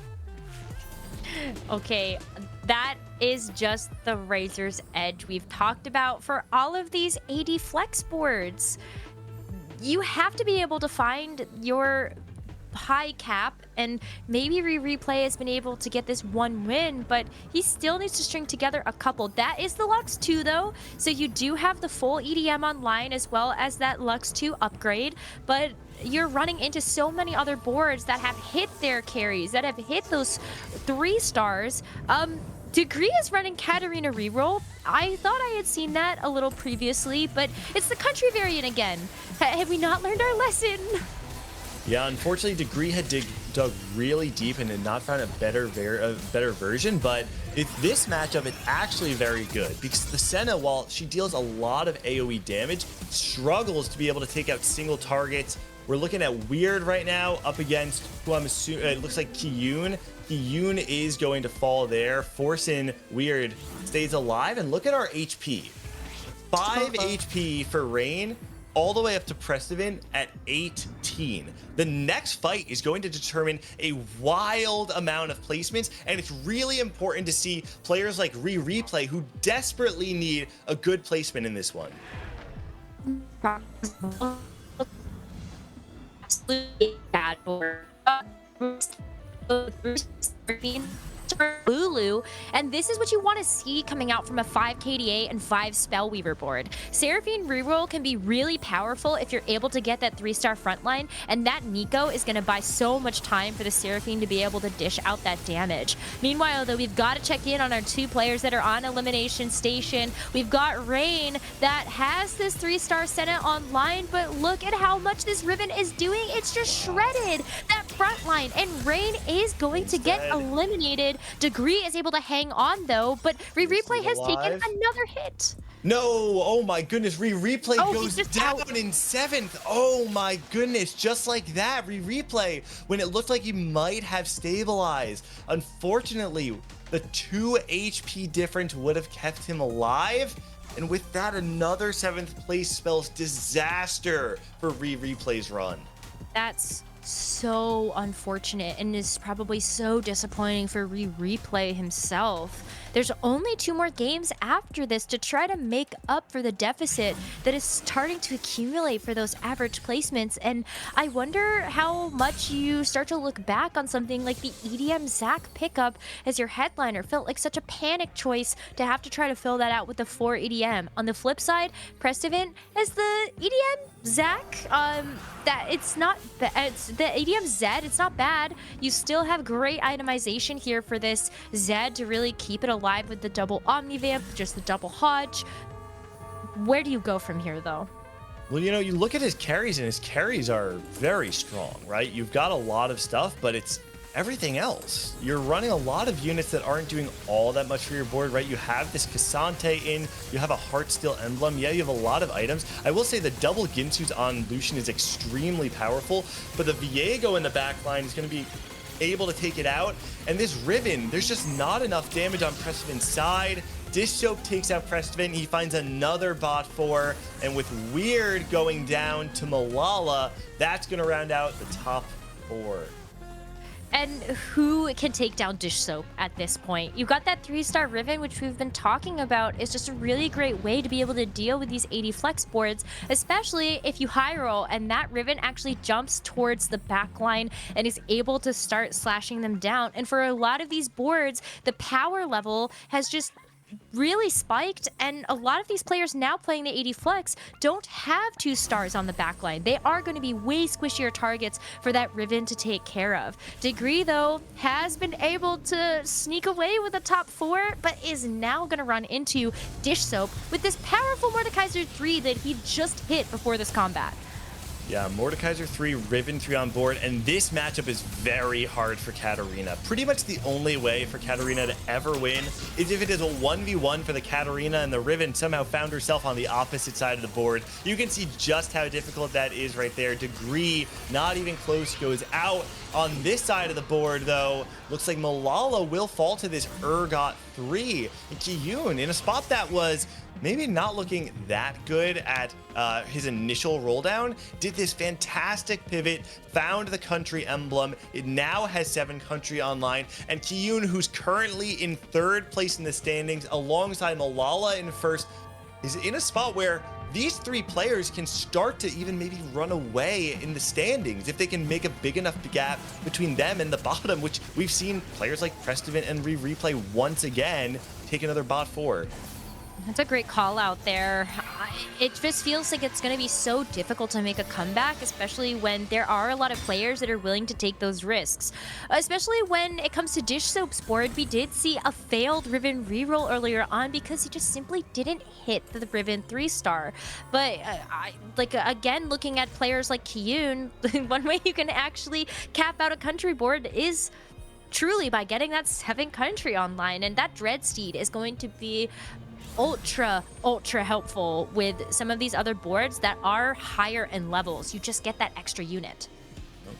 Okay, that is just the razor's edge we've talked about for all of these AD flex boards. You have to be able to find your high cap, and maybe Replay has been able to get this 1 win, but he still needs to string together a couple. That is the Lux 2 though, so you do have the full EDM online as well as that Lux 2 upgrade, but you're running into so many other boards that have hit their carries, that have hit those 3 stars. Degree is running Katarina reroll. I thought I had seen that a little previously, but it's the country variant again. Have we not learned our lesson? Yeah, unfortunately, Degree had dug really deep and had not found a better version, but this matchup is actually very good because the Senna, while she deals a lot of AoE damage, struggles to be able to take out single targets. We're looking at Weird right now up against who I'm assuming, it looks like Kiyun. Kiyun is going to fall there, forcing Weird stays alive, and look at our HP. 5 HP for Rain, all the way up to Prestivan at 18. The next fight is going to determine a wild amount of placements, and it's really important to see players like Replay who desperately need a good placement in this one. Lulu, and this is what you want to see coming out from a 5 KDA and 5 Spellweaver board. Seraphine reroll can be really powerful if you're able to get that 3-star frontline, and that Nico is going to buy so much time for the Seraphine to be able to dish out that damage. Meanwhile, though, we've got to check in on our 2 players that are on Elimination Station. We've got Rain that has this 3-star Senna online, but look at how much this Riven is doing. It's just shredded that frontline, and Rain is going to get eliminated. Degree is able to hang on though, but Replay has taken another hit. No, oh my goodness, Replay goes down in 7th. Oh my goodness, just like that, Replay, when it looked like he might have stabilized. Unfortunately, the 2 HP difference would have kept him alive. And with that, another 7th place spells disaster for Replay's run. That's so unfortunate and is probably so disappointing for Replay himself. There's only 2 more games after this to try to make up for the deficit that is starting to accumulate for those average placements, and I wonder how much you start to look back on something like the EDM Zac pickup as your headliner. Felt like such a panic choice to have to try to fill that out with the 4 EDM. On the flip side, Prestivan as the EDM Zac, that it's not, it's the EDM Zed, it's not bad. You still have great itemization here for this Zed to really keep it alive with the double Omnivamp, just the double Hodge. Where do you go from here though? Well, you know, you look at his carries, and his carries are very strong, right? You've got a lot of stuff, but it's everything else. You're running a lot of units that aren't doing all that much for your board, right? You have this Cassante in, you have a Heartsteel emblem. Yeah, you have a lot of items. I will say the double Ginsu's on Lucian is extremely powerful, but the Viego in the back line is going to be able to take it out. And this Riven, there's just not enough damage on Prestivan's side. Dish Soap takes out Prestivan. He finds another bot 4, and with Weird going down to Malala, that's going to round out the top 4. And who can take down Dish Soap at this point? You've got that 3-star Riven, which we've been talking about, is just a really great way to be able to deal with these 80 flex boards, especially if you high roll and that Riven actually jumps towards the back line and is able to start slashing them down. And for a lot of these boards, the power level has just really spiked, and a lot of these players now playing the 80 flex don't have 2 stars on the backline. They are going to be way squishier targets for that Riven to take care of. Degree, though, has been able to sneak away with a top 4, but is now going to run into Dish Soap with this powerful Mordekaiser 3 that he just hit before this combat. Yeah, Mordekaiser 3, Riven 3 on board, and this matchup is very hard for Katarina. Pretty much the only way for Katarina to ever win is if it is a 1v1 for the Katarina and the Riven somehow found herself on the opposite side of the board. You can see just how difficult that is right there. Degree, not even close, goes out. On this side of the board, though, looks like Malala will fall to this Urgot 3. And Kiyun, in a spot that was maybe not looking that good at his initial roll down, did this fantastic pivot, found the country emblem. It now has 7 country online, and Kiyun, who's currently in 3rd place in the standings alongside Malala in 1st, is in a spot where these 3 players can start to even maybe run away in the standings if they can make a big enough gap between them and the bottom, which we've seen players like Prestivant and Replay once again take another bot 4. That's a great call out there. It just feels like it's going to be so difficult to make a comeback, especially when there are a lot of players that are willing to take those risks. Especially when it comes to Dish Soap's board, we did see a failed Riven reroll earlier on because he just simply didn't hit the Riven 3-star. But again, looking at players like Kiyun, one way you can actually cap out a country board is truly by getting that 7 country online, and that Dreadsteed is going to be ultra helpful with some of these other boards that are higher in levels. You just get that extra unit.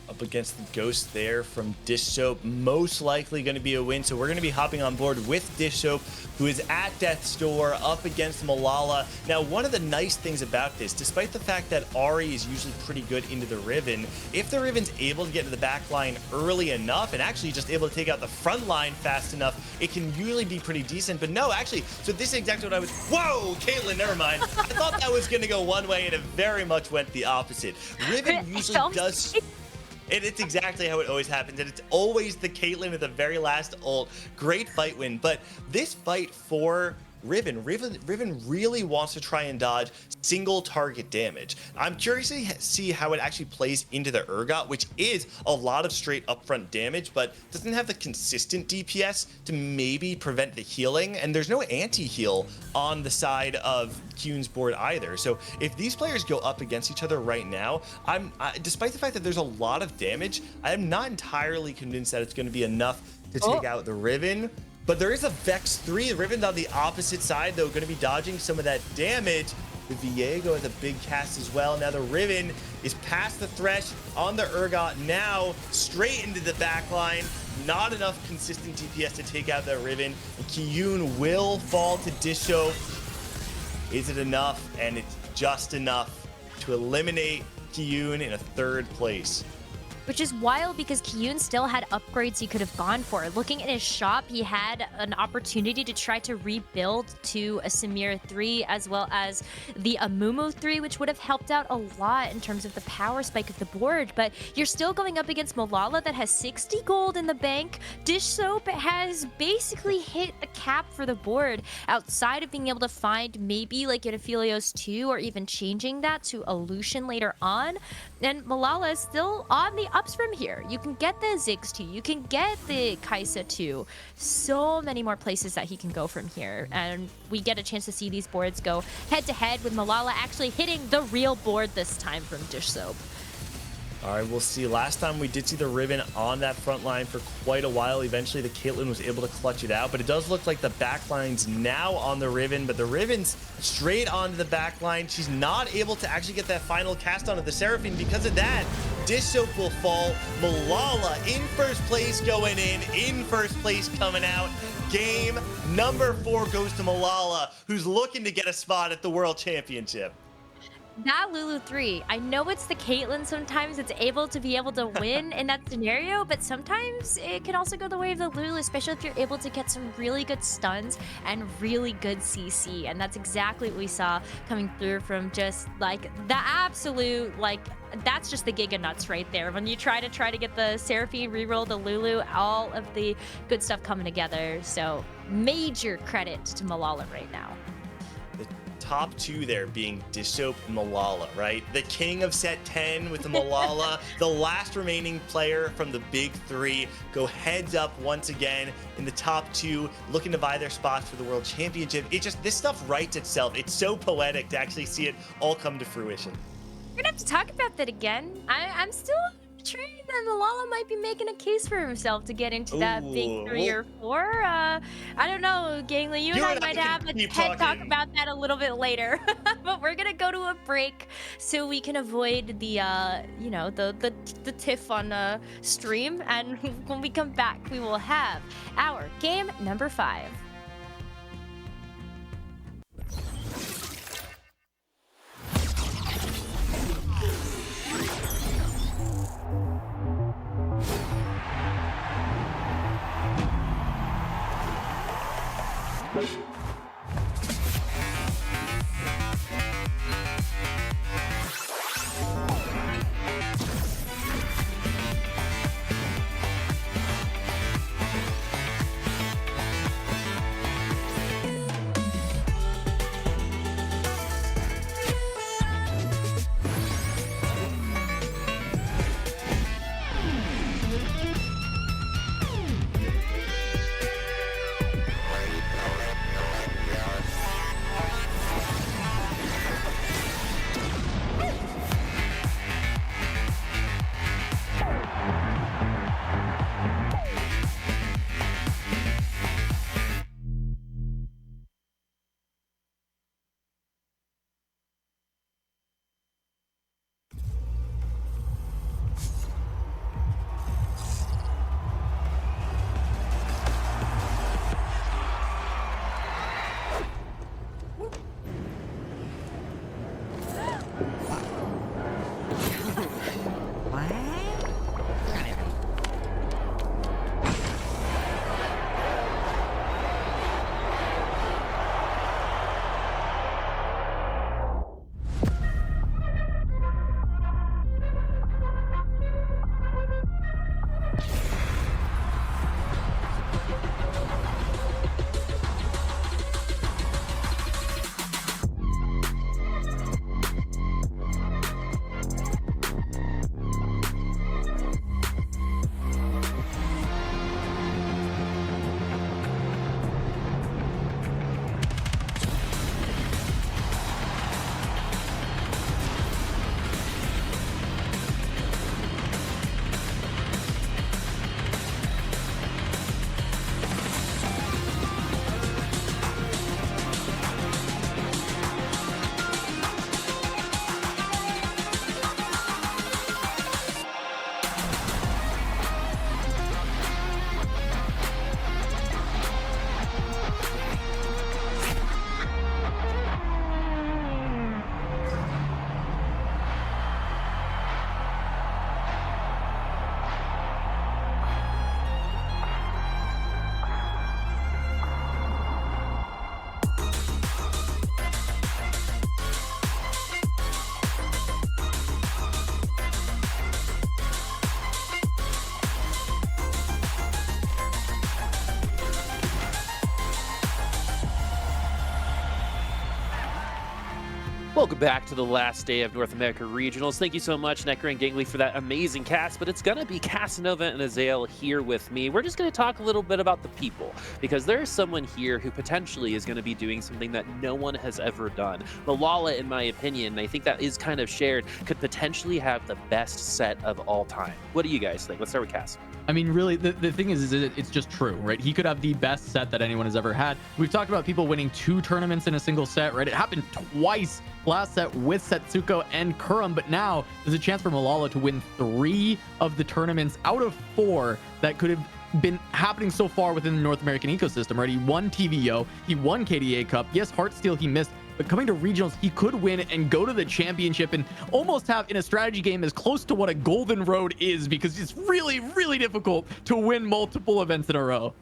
Up against the Ghost there from Dish Soap, most likely going to be a win. So we're going to be hopping on board with Dish Soap, who is at Death's Door up against Malala. Now, one of the nice things about this, despite the fact that Ari is usually pretty good into the Riven, if the Riven's able to get to the back line early enough and actually just able to take out the front line fast enough, it can usually be pretty decent. But no, actually, so this is exactly what I was... Whoa, Caitlyn, never mind. I thought that was going to go one way, and it very much went the opposite. Riven usually does... It's exactly how it always happens, and it's always the Caitlyn with the very last ult. Great fight win, but this fight for Riven really wants to try and dodge single target damage. I'm curious to see how it actually plays into the Urgot, which is a lot of straight upfront damage, but doesn't have the consistent DPS to maybe prevent the healing, and there's no anti-heal on the side of Kiyun's board either. So if these players go up against each other right now, despite the fact that there's a lot of damage, I'm not entirely convinced that it's going to be enough to take out the Riven. But there is a Vex 3. The Riven's on the opposite side, though, going to be dodging some of that damage. The Viego has a big cast as well. Now the Riven is past the Thresh on the Urgot now, straight into the back line. Not enough consistent DPS to take out that Riven. And Kiyun will fall to Dish Soap. Is it enough? And it's just enough to eliminate Kiyun in a 3rd place. Which is wild because Kiyun still had upgrades he could have gone for. Looking at his shop, he had an opportunity to try to rebuild to a Samir 3 as well as the Amumu 3, which would have helped out a lot in terms of the power spike of the board. But you're still going up against Malala that has 60 gold in the bank. Dish Soap has basically hit a cap for the board outside of being able to find maybe like an Aphelios 2 or even changing that to a Lucian later on. And Malala is still on the ups from here. You can get the Ziggs 2, you can get the Kaisa 2. So many more places that he can go from here. And we get a chance to see these boards go head to head with Malala actually hitting the real board this time from Dish Soap. All right, we'll see. Last time we did see the Riven on that front line for quite a while. Eventually, the Caitlyn was able to clutch it out, but it does look like the back line's now on the Riven, but the Riven's straight onto the back line. She's not able to actually get that final cast onto the Seraphine. Because of that, Dish Soap will fall. Malala in 1st place going in 1st place coming out. Game number 4 goes to Malala, who's looking to get a spot at the World Championship. That Lulu 3, I know it's the Caitlyn sometimes it's able to win in that scenario, but sometimes it can also go the way of the Lulu, especially if you're able to get some really good stuns and really good CC. And that's exactly what we saw coming through from just like the absolute, like, that's just the Giga Nuts right there. When you try to get the Seraphine reroll, the Lulu, all of the good stuff coming together. So major credit to Malala right now. The top two there being Dishop and Malala, right? The king of set 10 with the Malala, the last remaining player from the big three, go heads up once again in the top two, looking to buy their spots for the World Championship. It just, this stuff writes itself. It's so poetic to actually see it all come to fruition. We're gonna have to talk about that again. I'm still trained that Malala might be making a case for himself to get into that big 3 or 4. I don't know, Gangley, you and I might have a TED talk about that a little bit later. But we're gonna go to a break so we can avoid the you know, the tiff on stream, and when we come back we will have our game number 5. Welcome back to the last day of North America Regionals. Thank you so much, Necker and Gangley, for that amazing cast, but it's going to be Casanova and Azael here with me. We're just going to talk a little bit about the people, because there is someone here who potentially is going to be doing something that no one has ever done. Malala, in my opinion, and I think that is kind of shared, could potentially have the best set of all time. What do you guys think? Let's start with Cass. I mean, really, the thing is it's just true, right? He could have the best set that anyone has ever had. We've talked about people winning 2 tournaments in a single set, right? It happened twice last set with Setsuko and Kurum, but now there's a chance for Malala to win 3 of the tournaments out of 4 that could have been happening so far within the North American ecosystem, right? He won TVO, he won KDA Cup. Yes, Heartsteel he missed, but coming to regionals, he could win and go to the championship and almost have, in a strategy game, as close to what a golden road is, because it's really, really difficult to win multiple events in a row.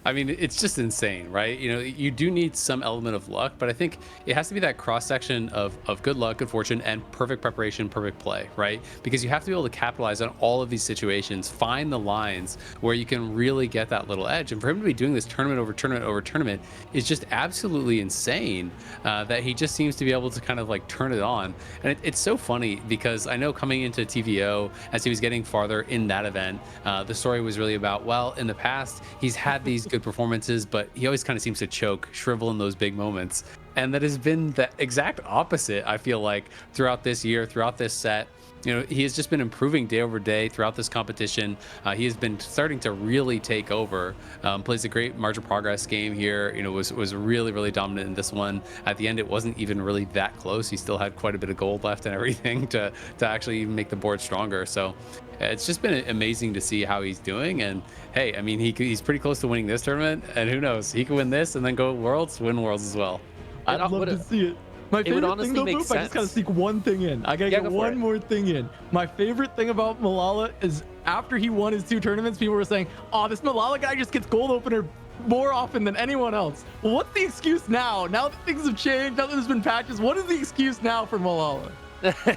I mean, it's just insane, right? You know, you do need some element of luck, but I think it has to be that cross section of good luck, good fortune, and perfect preparation, perfect play, right? Because you have to be able to capitalize on all of these situations, find the lines where you can really get that little edge. And for him to be doing this tournament over tournament over tournament is just absolutely insane, that he just seems to be able to kind of like turn it on. And it's so funny because I know coming into TVO, as he was getting farther in that event, the story was really about, well, in the past, he's had these good performances, but he always kind of seems to choke, shrivel in those big moments. And that has been the exact opposite, I feel like, throughout this year, throughout this set. You know, he has just been improving day over day throughout this competition. He has been starting to really take over. Plays a great margin of progress game here. You know, was really, really dominant in this one. At the end, it wasn't even really that close. He still had quite a bit of gold left and everything to actually make the board stronger. So it's just been amazing to see how he's doing. And hey, I mean, he's pretty close to winning this tournament. And who knows, he could win this and then go Worlds, win Worlds as well. I'd love to see it. My favorite thing though, Boop, I just gotta sneak one thing in. I gotta get one more thing in. My favorite thing about Malala is after he won his 2 tournaments, people were saying, oh, this Malala guy just gets gold opener more often than anyone else. Well, what's the excuse now? Now that things have changed, now that there's been patches, what is the excuse now for Malala?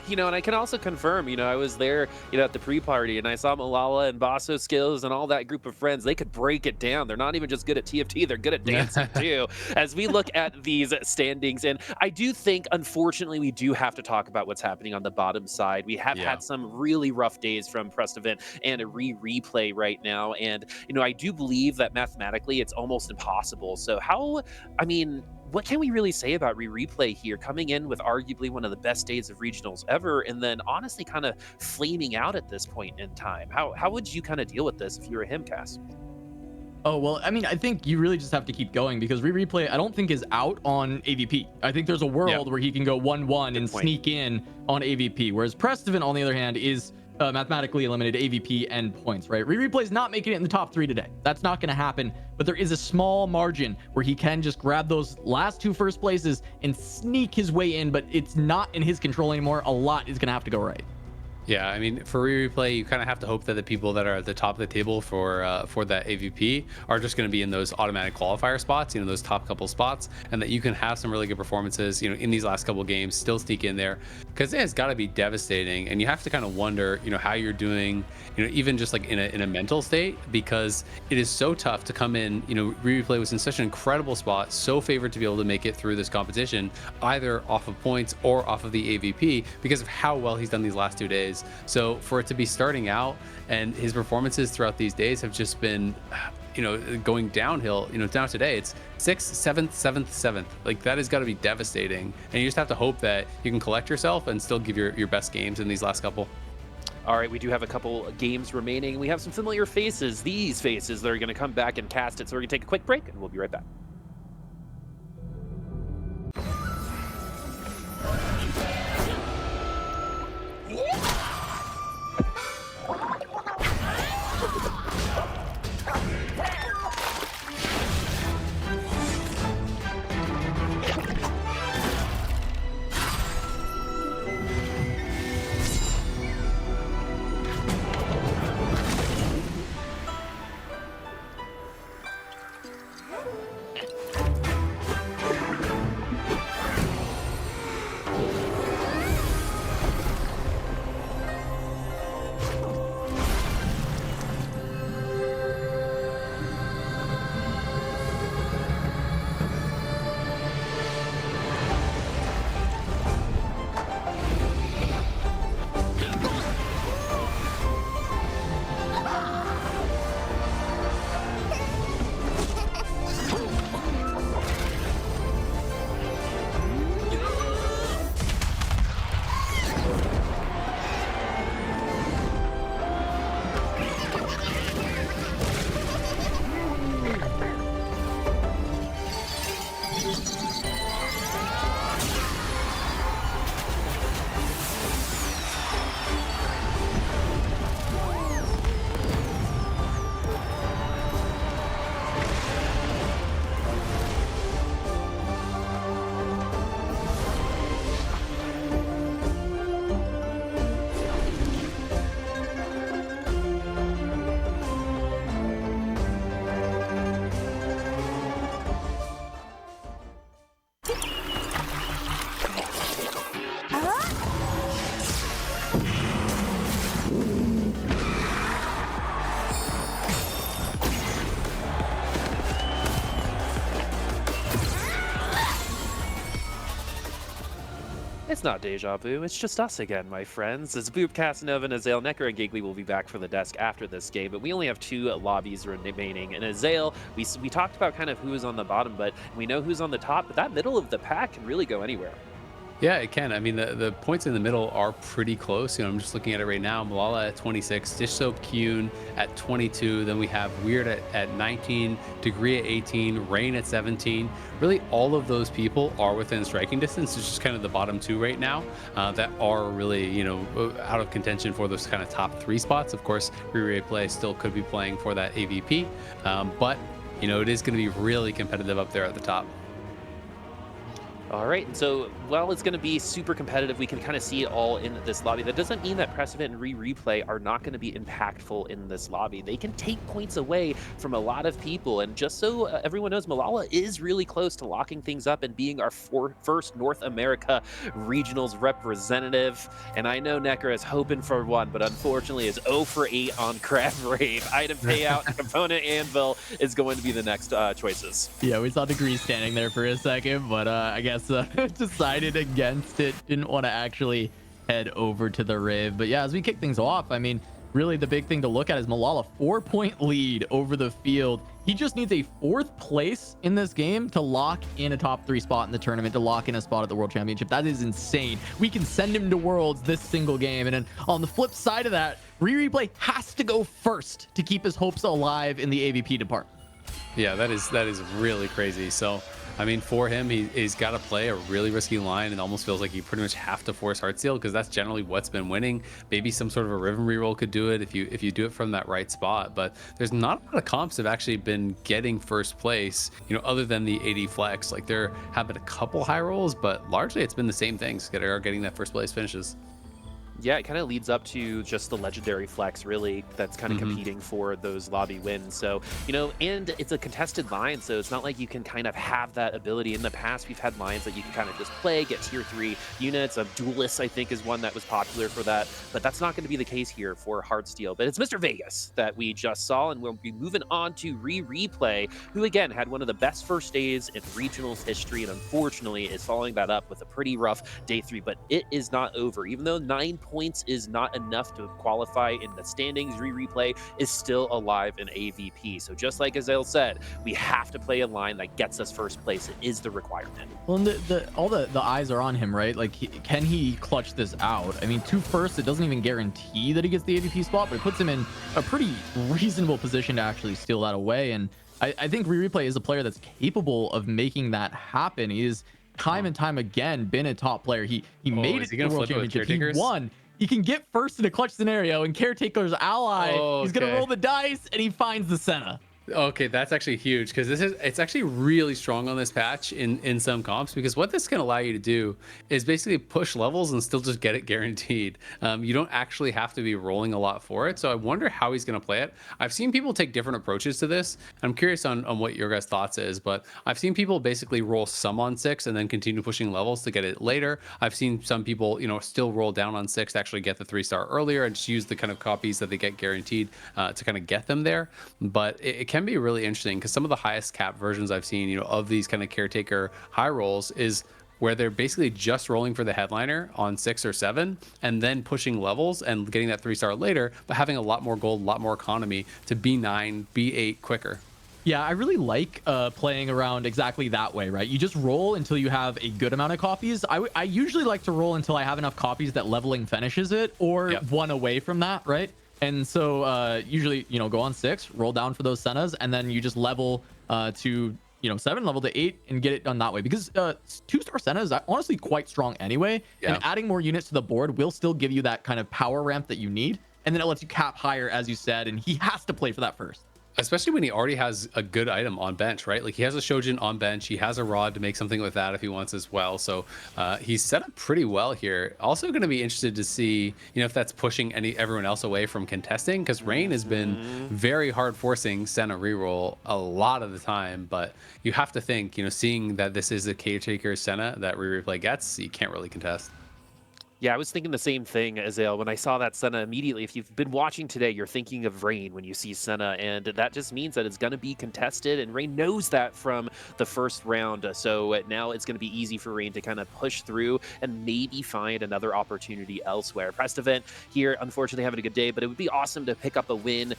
You know, and I can also confirm, you know, I was there, you know, at the pre-party, and I saw Malala and Basso Skills and all that group of friends. They could break it down. They're not even just good at TFT, they're good at dancing too. As we look at these standings, and I do think, unfortunately, we do have to talk about what's happening on the bottom side. We have had some really rough days from Prestovent and a replay right now, and, you know, I do believe that mathematically it's almost impossible. So how, I mean, what can we really say about replay here, coming in with arguably one of the best days of regionals ever, and then honestly kind of flaming out at this point in time? How would you kind of deal with this if you were him, Cass? Oh, well, I mean, I think you really just have to keep going because replay, I don't think is out on AVP. I think there's a world where he can go 1-1 and sneak in on AVP, whereas Prestovent, on the other hand, is mathematically eliminated AVP and points, right? Replay is not making it in the top 3 today. That's not going to happen, but there is a small margin where he can just grab those last 2 first places and sneak his way in, but it's not in his control anymore. A lot is going to have to go right. Yeah, I mean, for replay, you kind of have to hope that the people that are at the top of the table for that AVP are just going to be in those automatic qualifier spots, you know, those top couple spots, and that you can have some really good performances, you know, in these last couple games, still sneak in there, because it's got to be devastating, and you have to kind of wonder, you know, how you're doing, you know, even just like in a mental state, because it is so tough to come in. You know, replay was in such an incredible spot, so favored to be able to make it through this competition, either off of points or off of the AVP, because of how well he's done these last 2 days. So for it to be starting out, and his performances throughout these days have just been, you know, going downhill. You know, down today it's 6th, 7th, 7th, 7th. Like, that has got to be devastating, and you just have to hope that you can collect yourself and still give your best games in these last couple. All right, we do have a couple games remaining. We have some familiar faces, these faces that are going to come back and cast it. So we're going to take a quick break, and we'll be right back. It's not deja vu, it's just us again, my friends. As Boop, Casanova, and Azael, Necker, and Giggly will be back for the desk after this game, but we only have 2 lobbies remaining. And Azael, we talked about kind of who is on the bottom, but we know who's on the top, but that middle of the pack can really go anywhere. Yeah, it can. I mean, the points in the middle are pretty close. You know, I'm just looking at it right now. Malala at 26, Dish Soap Kuhn at 22. Then we have Weird at 19, Degree at 18, Rain at 17. Really, all of those people are within striking distance. It's just kind of the bottom 2 right now that are really, you know, out of contention for those kind of top 3 spots. Of course, Replay still could be playing for that AVP, but, you know, it is going to be really competitive up there at the top. All right, and so while it's going to be super competitive, we can kind of see it all in this lobby. That doesn't mean that Precedent and Replay are not going to be impactful in this lobby. They can take points away from a lot of people, and just so everyone knows, Malala is really close to locking things up and being our first North America Regionals representative. And I know Necker is hoping for 1, but unfortunately is 0 for 8 on Crab Rave. Item payout and component anvil is going to be the next choices. Yeah, we saw Degree standing there for a second, but I guess decided against it. Didn't want to actually head over to the Riv. But yeah, as we kick things off, I mean, really the big thing to look at is Malala 4-point lead over the field. He just needs a 4th place in this game to lock in a top 3 spot in the tournament, to lock in a spot at the World Championship. That is insane. We can send him to Worlds this single game. And then on the flip side of that, Replay has to go first to keep his hopes alive in the AVP department. Yeah, that is really crazy. So, I mean, for him, he's got to play a really risky line. It almost feels like you pretty much have to force Heartsteel because that's generally what's been winning. Maybe some sort of a Riven reroll could do it if you do it from that right spot. But there's not a lot of comps that have actually been getting first place, you know, other than the AD Flex. Like there have been a couple high rolls, but largely it's been the same things that are getting that first place finishes. Yeah, it kind of leads up to just the legendary flex, really, that's kind of competing for those lobby wins. So, you know, and it's a contested line, so it's not like you can kind of have that ability. In the past, we've had lines that you can kind of just play, get tier 3 units. Duelist, I think, is one that was popular for that, but that's not going to be the case here for Heartsteel. But it's Mr. Vegas that we just saw, and we'll be moving on to Replay, who, again, had one of the best first days in Regionals history, and unfortunately is following that up with a pretty rough day 3, but it is not over. Even though 9 points is not enough to qualify in the standings, Replay is still alive in AVP. So just like Azael said, we have to play a line that gets us first place. It is the requirement. Well, and all the eyes are on him, right? Like, can he clutch this out? I mean, 2 firsts, it doesn't even guarantee that he gets the AVP spot, but it puts him in a pretty reasonable position to actually steal that away. And I think Replay is a player that's capable of making that happen. He is time and time again been a top player. He made it to the World Championship. He won. He can get first in a clutch scenario, and Caretaker's ally, he's gonna roll the dice, and he finds the Senna. Okay, that's actually huge because it's actually really strong on this patch in some comps, because what this can allow you to do is basically push levels and still just get it guaranteed. You don't actually have to be rolling a lot for it. So I wonder how he's going to play it. I've seen people take different approaches to this. I'm curious on what your guys' thoughts is, but I've seen people basically roll some on 6 and then continue pushing levels to get it later. I've seen some people, you know, still roll down on 6 to actually get the 3-star earlier and just use the kind of copies that they get guaranteed to kind of get them there. But it can be really interesting because some of the highest cap versions I've seen, you know, of these kind of Caretaker high rolls is where they're basically just rolling for the headliner on 6 or 7 and then pushing levels and getting that 3-star later, but having a lot more gold, a lot more economy to B9, B8 quicker. Yeah, I really like playing around exactly that way, right? You just roll until you have a good amount of copies. I usually like to roll until I have enough copies that leveling finishes it, or one away from that, right? And so usually, you know, go on 6, roll down for those Sennas, and then you just level to, you know, 7, level to 8, and get it done that way. Because 2-star Senna is honestly quite strong anyway. And adding more units to the board will still give you that kind of power ramp that you need. And then it lets you cap higher, as you said, and he has to play for that first. Especially when he already has a good item on bench, right? Like he has a Shojin on bench. He has a rod to make something with that if he wants as well. So he's set up pretty well here. Also going to be interested to see, you know, if that's pushing everyone else away from contesting, because Rain has been very hard forcing Senna reroll a lot of the time. But you have to think, you know, seeing that this is a Caretaker Senna that Replay gets, you can't really contest. Yeah, I was thinking the same thing, Azale. When I saw that Senna immediately, if you've been watching today, you're thinking of Rain when you see Senna, and that just means that it's going to be contested, and Rain knows that from the first round. So now it's going to be easy for Rain to kind of push through and maybe find another opportunity elsewhere. Pressed Event here, unfortunately, having a good day, but it would be awesome to pick up a win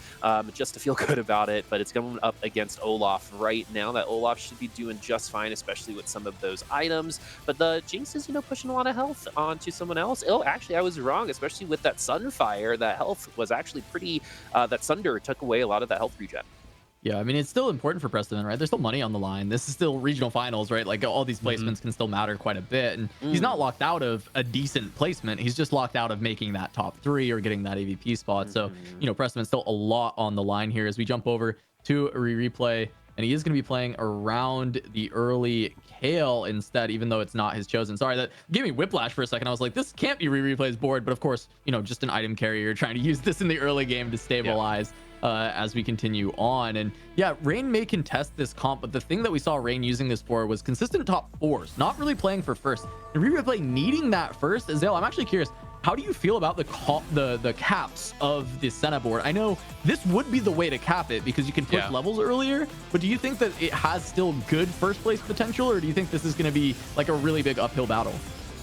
just to feel good about it. But it's going up against Olaf right now. That Olaf should be doing just fine, especially with some of those items. But the Jinx is, pushing a lot of health onto someone else. Oh, actually, I was wrong, especially with that Sunfire. That health was actually pretty, that Sunder took away a lot of that health regen. Yeah, I mean, it's still important for Preston, right? There's still money on the line. This is still regional finals, right? Like, all these placements can still matter quite a bit. And he's not locked out of a decent placement. He's just locked out of making that top 3 or getting that AVP spot. So, Preston's still a lot on the line here as we jump over to a replay. And he is going to be playing around the early Kale instead, even though it's not his chosen. Sorry, that gave me whiplash for a second. I was like, this can't be replay's board. But of course, just an item carrier trying to use this in the early game to stabilize as we continue on. And yeah, Rain may contest this comp, but the thing that we saw Rain using this for was consistent top 4s, not really playing for first. And replay needing that first. Azale, I'm actually curious, how do you feel about the caps of the Senna board? I know this would be the way to cap it because you can push levels earlier, but do you think that it has still good first place potential, or do you think this is going to be like a really big uphill battle?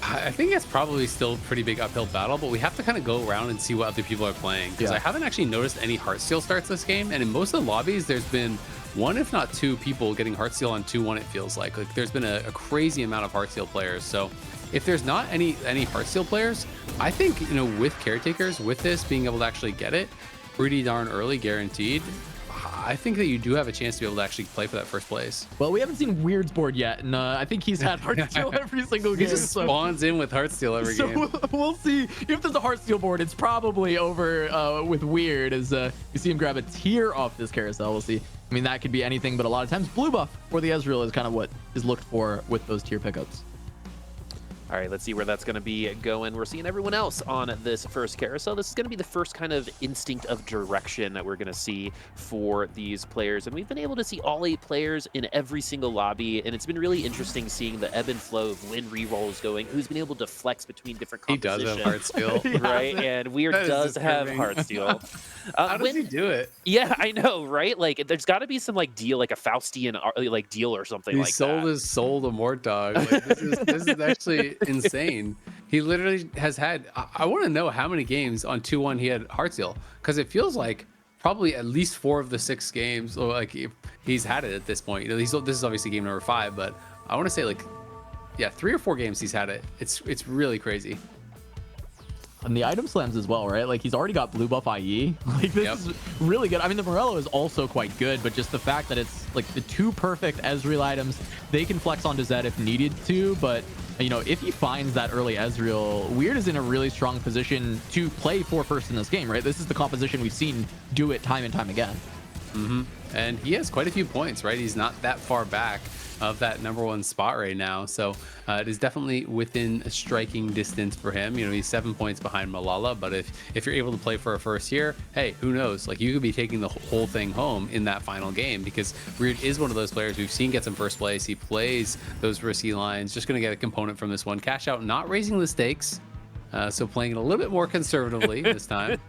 I think it's probably still a pretty big uphill battle, but we have to kind of go around and see what other people are playing, because I haven't actually noticed any Heartsteel starts this game, and in most of the lobbies there's been 1 if not 2 people getting Heartsteel on 2-1. It feels like there's been a crazy amount of Heartsteel players. So if there's not any Heartsteel players, I think with caretakers, with this being able to actually get it pretty darn early guaranteed, I think that you do have a chance to be able to actually play for that first place. Well, we haven't seen Weird's board yet, and I think he's had Heartsteel every single game. He just spawns in with Heartsteel every game. We'll see if there's a Heartsteel board. It's probably over with Weird as you see him grab a tier off this carousel. We'll see. I mean, that could be anything, but a lot of times blue buff for the Ezreal is kind of what is looked for with those tier pickups. All right, let's see where that's going to be going. We're seeing everyone else on this first carousel. This is going to be the first kind of instinct of direction that we're going to see for these players. And we've been able to see all 8 players in every single lobby. And it's been really interesting seeing the ebb and flow of when rerolls going, who's been able to flex between different compositions. He does have Heartsteel. Right? And Weird does have Heartsteel. How does he do it? Yeah, I know, right? Like, there's got to be some deal, like a Faustian deal or something like that. He sold his soul to Mortdog. This is actually insane. He literally has had, I want to know how many games on 2-1 he had Heartsteel, because it feels like probably at least 4 of the 6 games, or he's had it at this point. This is obviously game number 5, but I want to say 3 or 4 games he's had it. It's really crazy. And the item slams as well, right? Like, he's already got blue buff IE. Like, this is really good. I mean, the Morello is also quite good, but just the fact that it's the 2 perfect Ezreal items, they can flex onto Zed if needed to, but if he finds that early Ezreal, Weird is in a really strong position to play for first in this game, right? This is the composition we've seen do it time and time again. And he has quite a few points, right? He's not that far back of that #1 spot right now, so it is definitely within a striking distance for him. He's 7 points behind Malala, but if you're able to play for a first here, hey, who knows? You could be taking the whole thing home in that final game, because Weird is one of those players we've seen get some first place. He plays those risky lines, just going to get a component from this one. Cash out, not raising the stakes, so playing it a little bit more conservatively this time.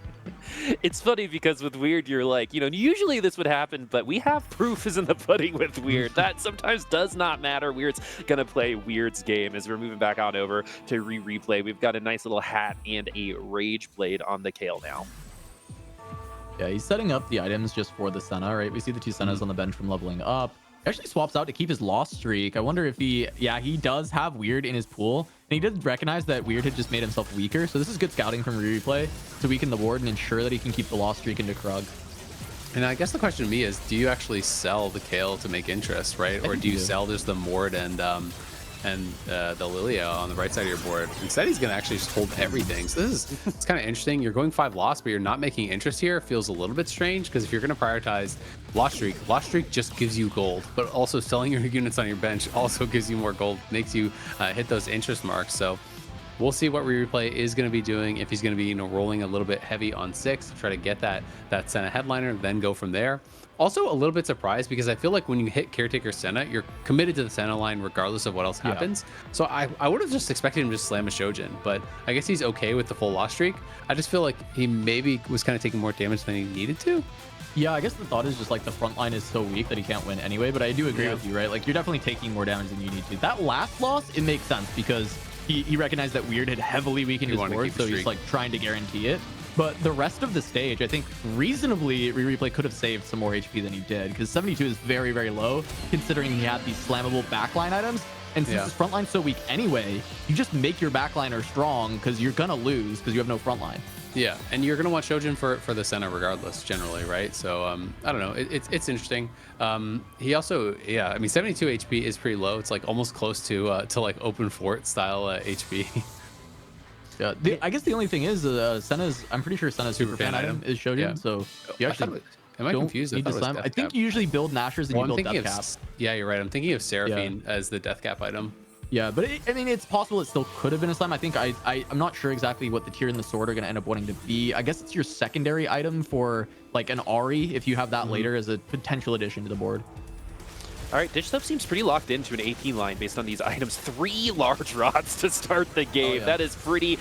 It's funny because with Weird, you're like, usually this would happen, but we have proof is in the pudding with Weird. That sometimes does not matter. Weird's going to play Weird's game as we're moving back on over to replay. We've got a nice little hat and a Rage Blade on the Kale now. Yeah, he's setting up the items just for the Senna, right? We see the 2 Sennas on the bench from leveling up. He actually swaps out to keep his loss streak. I wonder if he does have Weird in his pool. And he did recognize that Weird had just made himself weaker. So this is good scouting from replay to weaken the ward and ensure that he can keep the loss streak into Krug. And I guess the question to me is, do you actually sell the Kale to make interest, right? Or do you sell just the Mord and the Lilia on the right side of your board? Instead, he's going to actually just hold everything. So it's kind of interesting. You're going 5 loss, but you're not making interest here. It feels a little bit strange, because if you're going to prioritize loss streak just gives you gold, but also selling your units on your bench also gives you more gold, makes you hit those interest marks. So We'll see what Replay is going to be doing, if he's going to be, rolling a little bit heavy on 6, try to get that Senna headliner, then go from there. Also, a little bit surprised because I feel like when you hit Caretaker Senna, you're committed to the Senna line regardless of what else happens. So I would have just expected him to just slam a Shojin, but I guess he's okay with the full loss streak. I just feel like he maybe was kind of taking more damage than he needed to. Yeah, I guess the thought is just like the front line is so weak that he can't win anyway, but I do agree with you, right? Like, you're definitely taking more damage than you need to. That last loss, it makes sense because he recognized that Weird had heavily weakened his board, so he's like trying to guarantee it. But the rest of the stage, I think reasonably, Replay could have saved some more HP than he did, because 72 is very, very low, considering he had these slammable backline items. And since his front line's so weak anyway, you just make your backliner strong, because you're going to lose, because you have no front line. Yeah, and you're going to want Shojin for the Senna regardless, generally, right? So, I don't know. It's interesting. He also, I mean, 72 HP is pretty low. It's like almost close to like open fort style HP. Yeah, I guess the only thing is Senna's. I'm pretty sure Senna's super fan item is Shojin. Yeah. So you actually am I confused? I think you usually build Nashers and you build Death Cap. Yeah, you're right. I'm thinking of Seraphine as the Death Cap item. Yeah, but I mean, it's possible it still could have been a slam. I think I'm not sure exactly what the tier and the sword are going to end up wanting to be. I guess it's your secondary item for like an Ari if you have that later as a potential addition to the board. All right, Dishsoap seems pretty locked into an AP line based on these items. 3 large rods to start the game. That is pretty,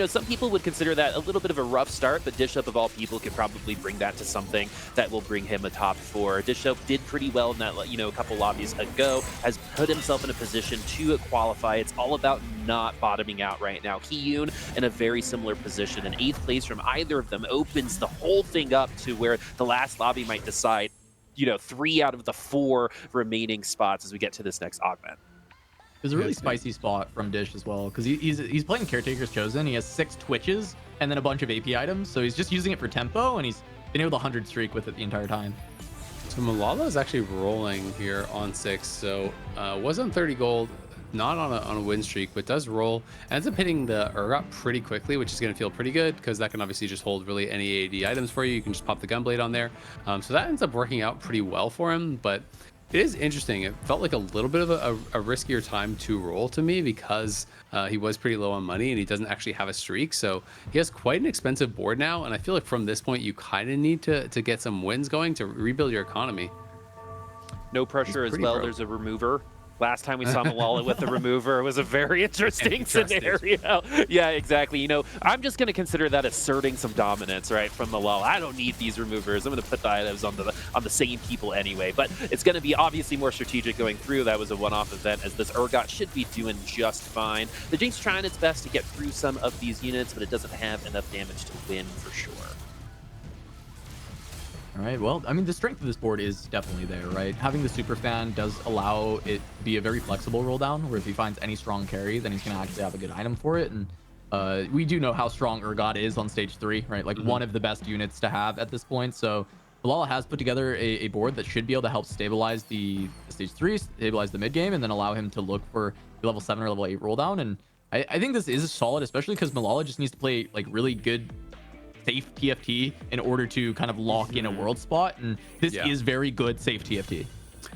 some people would consider that a little bit of a rough start, but Dishsoap of all people could probably bring that to something that will bring him a top 4. Dishsoap did pretty well in that, a couple lobbies ago, has put himself in a position to qualify. It's all about not bottoming out right now. Kiyun in a very similar position. An 8th place from either of them opens the whole thing up to where the last lobby might decide 3 out of the 4 remaining spots as we get to this next augment. There's a really spicy spot from Dish as well, because he's playing Caretaker's Chosen. He has 6 Twitches and then a bunch of AP items, so he's just using it for tempo, and he's been able to 100 streak with it the entire time. So Malala is actually rolling here on 6, so was on 30 gold, not on a win streak, but does roll. Ends up hitting the Urgot pretty quickly, which is going to feel pretty good because that can obviously just hold really any AD items for you. You can just pop the Gunblade on there. So that ends up working out pretty well for him, but it is interesting. It felt like a little bit of a riskier time to roll to me because he was pretty low on money and he doesn't actually have a streak. So he has quite an expensive board now. And I feel like from this point, you kind of need to get some wins going to rebuild your economy. No pressure as well. There's a remover. Last time we saw Malala with the remover, it was a very interesting scenario. Yeah, exactly. I'm just going to consider that asserting some dominance, right, from Malala. I don't need these removers. I'm going to put the items on the same people anyway. But it's going to be obviously more strategic going through. That was a one-off event, as this Urgot should be doing just fine. The Jinx trying its best to get through some of these units, but it doesn't have enough damage to win for sure. All right, well, I mean, the strength of this board is definitely there, right? Having the super fan does allow it to be a very flexible roll down, where if he finds any strong carry, then he's going to actually have a good item for it. And we do know how strong Urgot is on stage 3, right? Like one of the best units to have at this point. So Malala has put together a board that should be able to help stabilize the stage 3, stabilize the mid game, and then allow him to look for level 7 or level 8 roll down. And I think this is solid, especially because Malala just needs to play like really good safe TFT in order to kind of lock in a world spot, and this is very good safe TFT.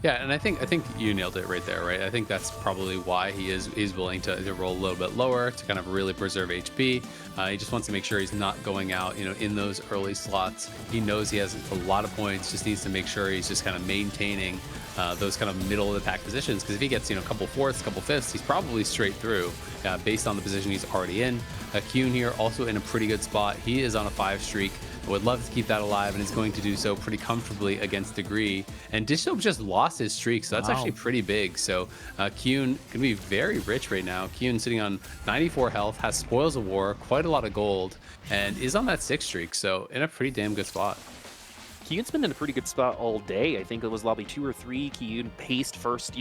Yeah, and I think you nailed it right there, right? I think that's probably why he's willing to roll a little bit lower to kind of really preserve HP. He just wants to make sure he's not going out, in those early slots. He knows he has a lot of points, just needs to make sure he's just kind of maintaining those kind of middle of the pack positions, because if he gets, a couple fourths, couple fifths, he's probably straight through based on the position he's already in. Kyun here also in a pretty good spot. He is on a 5 streak. I would love to keep that alive, and is going to do so pretty comfortably against Degree. And Dishsoap just lost his streak, so that's actually pretty big. So Kyun can be very rich right now. Kyun sitting on 94 health, has Spoils of War, quite a lot of gold, and is on that 6 streak, so in a pretty damn good spot. Kiyun's been in a pretty good spot all day. I think it was lobby 2 or 3. Kiyun paced first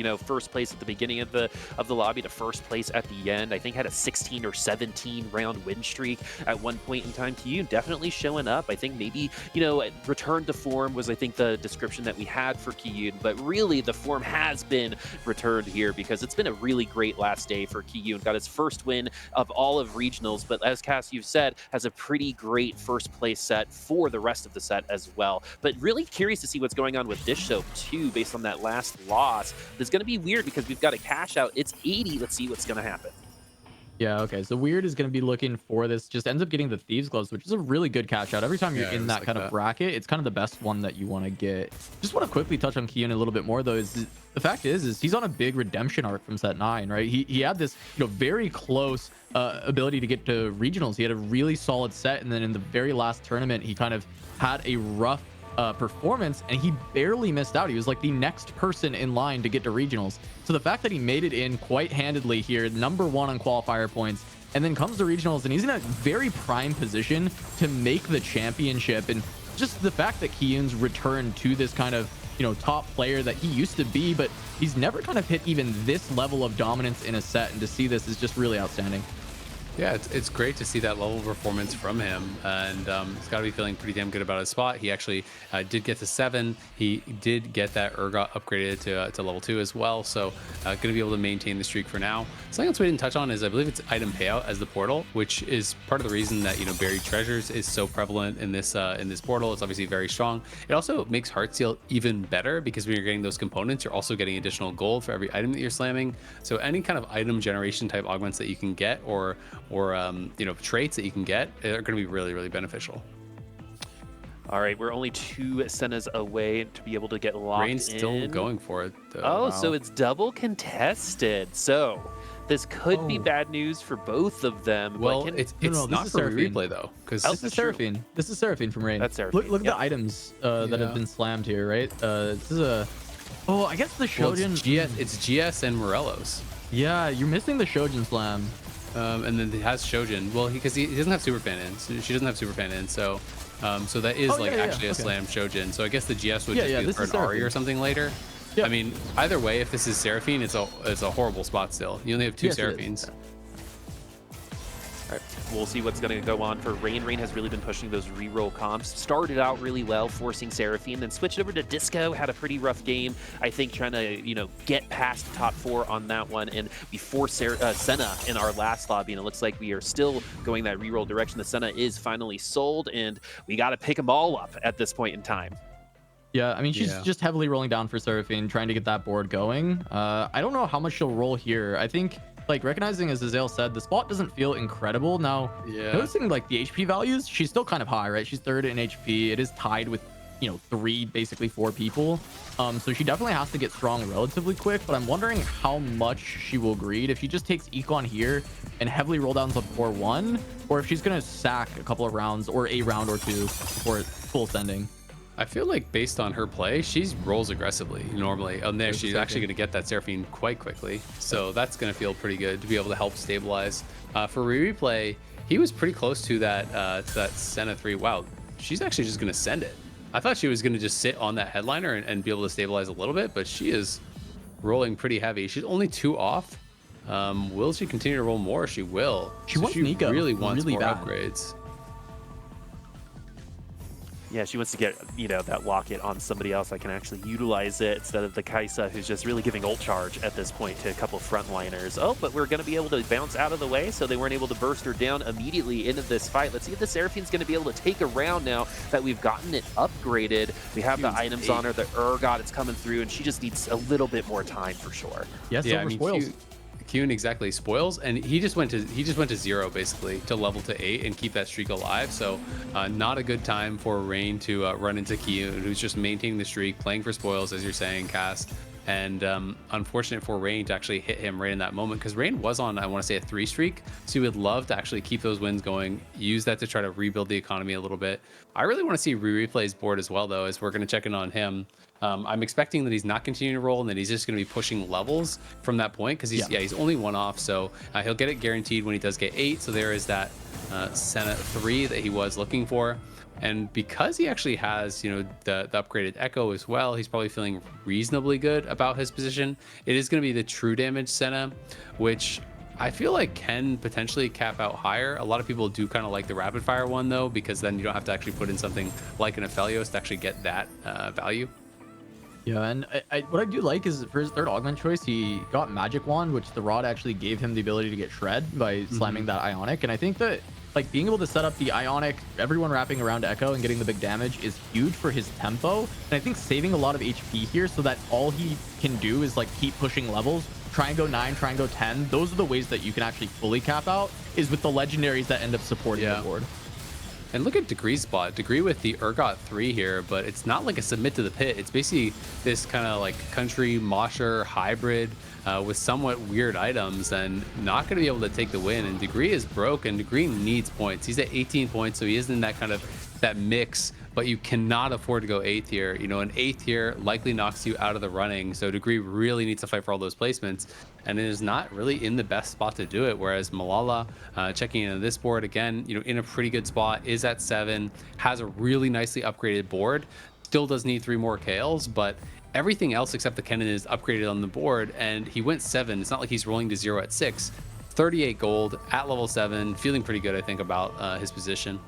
place at the beginning of the lobby to first place at the end. I think had a 16 or 17 round win streak at one point in time. Kiyun definitely showing up. I think maybe, return to form was, I think, the description that we had for Kiyun, but really the form has been returned here because it's been a really great last day for Kiyun. Got his first win of all of regionals, but as Cass, you've said, has a pretty great first place set for the rest of the set as well. But really curious to see what's going on with Dishsoap too, based on that last loss. It's going to be weird because we've got a cash out. It's 80. Let's see what's going to happen. Yeah, okay. So Weird is going to be looking for this. Just ends up getting the Thieves Gloves, which is a really good catch out. Every time you're in that kind of bracket, it's kind of the best one that you want to get. Just want to quickly touch on Kyun a little bit more, though. Is the fact is he's on a big redemption arc from set 9, right? He had this, very close ability to get to regionals. He had a really solid set, and then in the very last tournament, he kind of had a rough performance, and he barely missed out. He was like the next person in line to get to regionals. So the fact that he made it in quite handedly here, #1 on qualifier points, and then comes to regionals, and he's in a very prime position to make the championship. And just the fact that Kyun's returned to this kind of top player that he used to be, but he's never kind of hit even this level of dominance in a set, and to see this is just really outstanding. Yeah, it's great to see that level of performance from him, and he's got to be feeling pretty damn good about his spot. He actually did get to 7. He did get that Urgot upgraded to level 2 as well, so going to be able to maintain the streak for now. Something else we didn't touch on is I believe it's item payout as the portal, which is part of the reason that buried treasures is so prevalent in this portal. It's obviously very strong. It also makes Heartsteel even better because when you're getting those components, you're also getting additional gold for every item that you're slamming. So any kind of item generation type augments that you can get, or traits that you can get, are going to be really, really beneficial. All right, we're only 2 Sennas away to be able to get locked Rain's in. still going for it, though. Oh, Wow. so it's double contested. So this could be bad news for both of them. Well, but it's this not is for Seraphine. replay, though. Because This is Seraphine. This is Seraphine from Rain. That's Seraphine. Look at the items that have been slammed here, right? This is a... Oh, I guess the Shojin... Well, it's GS and Morelos. Yeah, you're missing the Shojin slam. And then it has Shojin. Well, because he doesn't have Superfan in. So she doesn't have Superfan in. So that is actually a slam Shojin. So I guess the GS would just be for an Ari or something later. Yep. I mean, either way, if this is Seraphine, it's a horrible spot still. You only have 2 Seraphines. All right, we'll see what's going to go on for Rain. Rain has really been pushing those reroll comps. Started out really well, forcing Seraphine, then switched over to Disco, had a pretty rough game. I think trying to, get past top 4 on that one. And we forced Senna in our last lobby, and it looks like we are still going that reroll direction. The Senna is finally sold, and we got to pick them all up at this point in time. Yeah, I mean, she's just heavily rolling down for Seraphine, trying to get that board going. I don't know how much she'll roll here. I think... recognizing, as Azale said, the spot doesn't feel incredible. Now, noticing, the HP values, she's still kind of high, right? She's 3rd in HP. It is tied with, 4 people. So she definitely has to get strong relatively quick, but I'm wondering how much she will greed. If she just takes Econ here and heavily roll down to 4-1, or if she's going to sack a couple of rounds or a round or 2 before full sending. I feel like based on her play, she rolls aggressively normally. And there, she's actually going to get that Seraphine quite quickly. So that's going to feel pretty good to be able to help stabilize. For replay, he was pretty close to that Senna 3. Wow, she's actually just going to send it. I thought she was going to just sit on that headliner and be able to stabilize a little bit, but she is rolling pretty heavy. She's only 2 off. Will she continue to roll more? She will. She Nico really wants more bad. upgrades. Yeah, she wants to get, that locket on somebody else that can actually utilize it instead of the Kaisa, who's just really giving ult charge at this point to a couple of frontliners. Oh, but we're going to be able to bounce out of the way, so they weren't able to burst her down immediately into this fight. Let's see if the Seraphine's going to be able to take a round now that we've gotten it upgraded. We have the items on her, the Urgot, it's coming through, and she just needs a little bit more time for sure. Yes, yeah, I mean, spoils. Kyun exactly spoils, and he just went to 0 basically to level to 8 and keep that streak alive. So not a good time for Rain to run into Kyun, who's just maintaining the streak, playing for spoils, as you're saying, Cass. And unfortunate for Rain to actually hit him right in that moment, because Rain was on, I want to say, a 3 streak. So he would love to actually keep those wins going, use that to try to rebuild the economy a little bit. I really want to see Replay's board as well, though, as we're going to check in on him. I'm expecting that he's not continuing to roll and that he's just going to be pushing levels from that point, because he's only 1 off. So he'll get it guaranteed when he does get 8. So there is that Senna 3 that he was looking for. And because he actually has, the upgraded Echo as well, he's probably feeling reasonably good about his position. It is going to be the true damage Senna, which I feel like can potentially cap out higher. A lot of people do kind of like the rapid fire one, though, because then you don't have to actually put in something like an Aphelios to actually get that value. Yeah, and what I do like is for his 3rd augment choice, he got Magic Wand, which the Rod actually gave him the ability to get Shred by slamming that Ionic. And I think that being able to set up the Ionic, everyone wrapping around Echo and getting the big damage is huge for his tempo. And I think saving a lot of HP here so that all he can do is keep pushing levels try and go 9, try and go 10. Those are the ways that you can actually fully cap out, is with the legendaries that end up supporting the board. And look at Degree's spot. Degree with the Urgot 3 here, but it's not like a submit to the pit. It's basically this kind of like country mosher hybrid with somewhat weird items, and not going to be able to take the win. And Degree is broke, and Degree needs points. He's at 18 points, so he is in that kind of that mix, but you cannot afford to go 8th here. You know, an 8th here likely knocks you out of the running, so Degree really needs to fight for all those placements, and it is not really in the best spot to do it. Whereas Malala, checking into this board again, you know, in a pretty good spot, is at 7, has a really nicely upgraded board, still does need 3 more KLs, but everything else except the Kennen is upgraded on the board, and he went 7. It's not like he's rolling to 0 at 6. 38 gold at level 7, feeling pretty good, I think, about his position.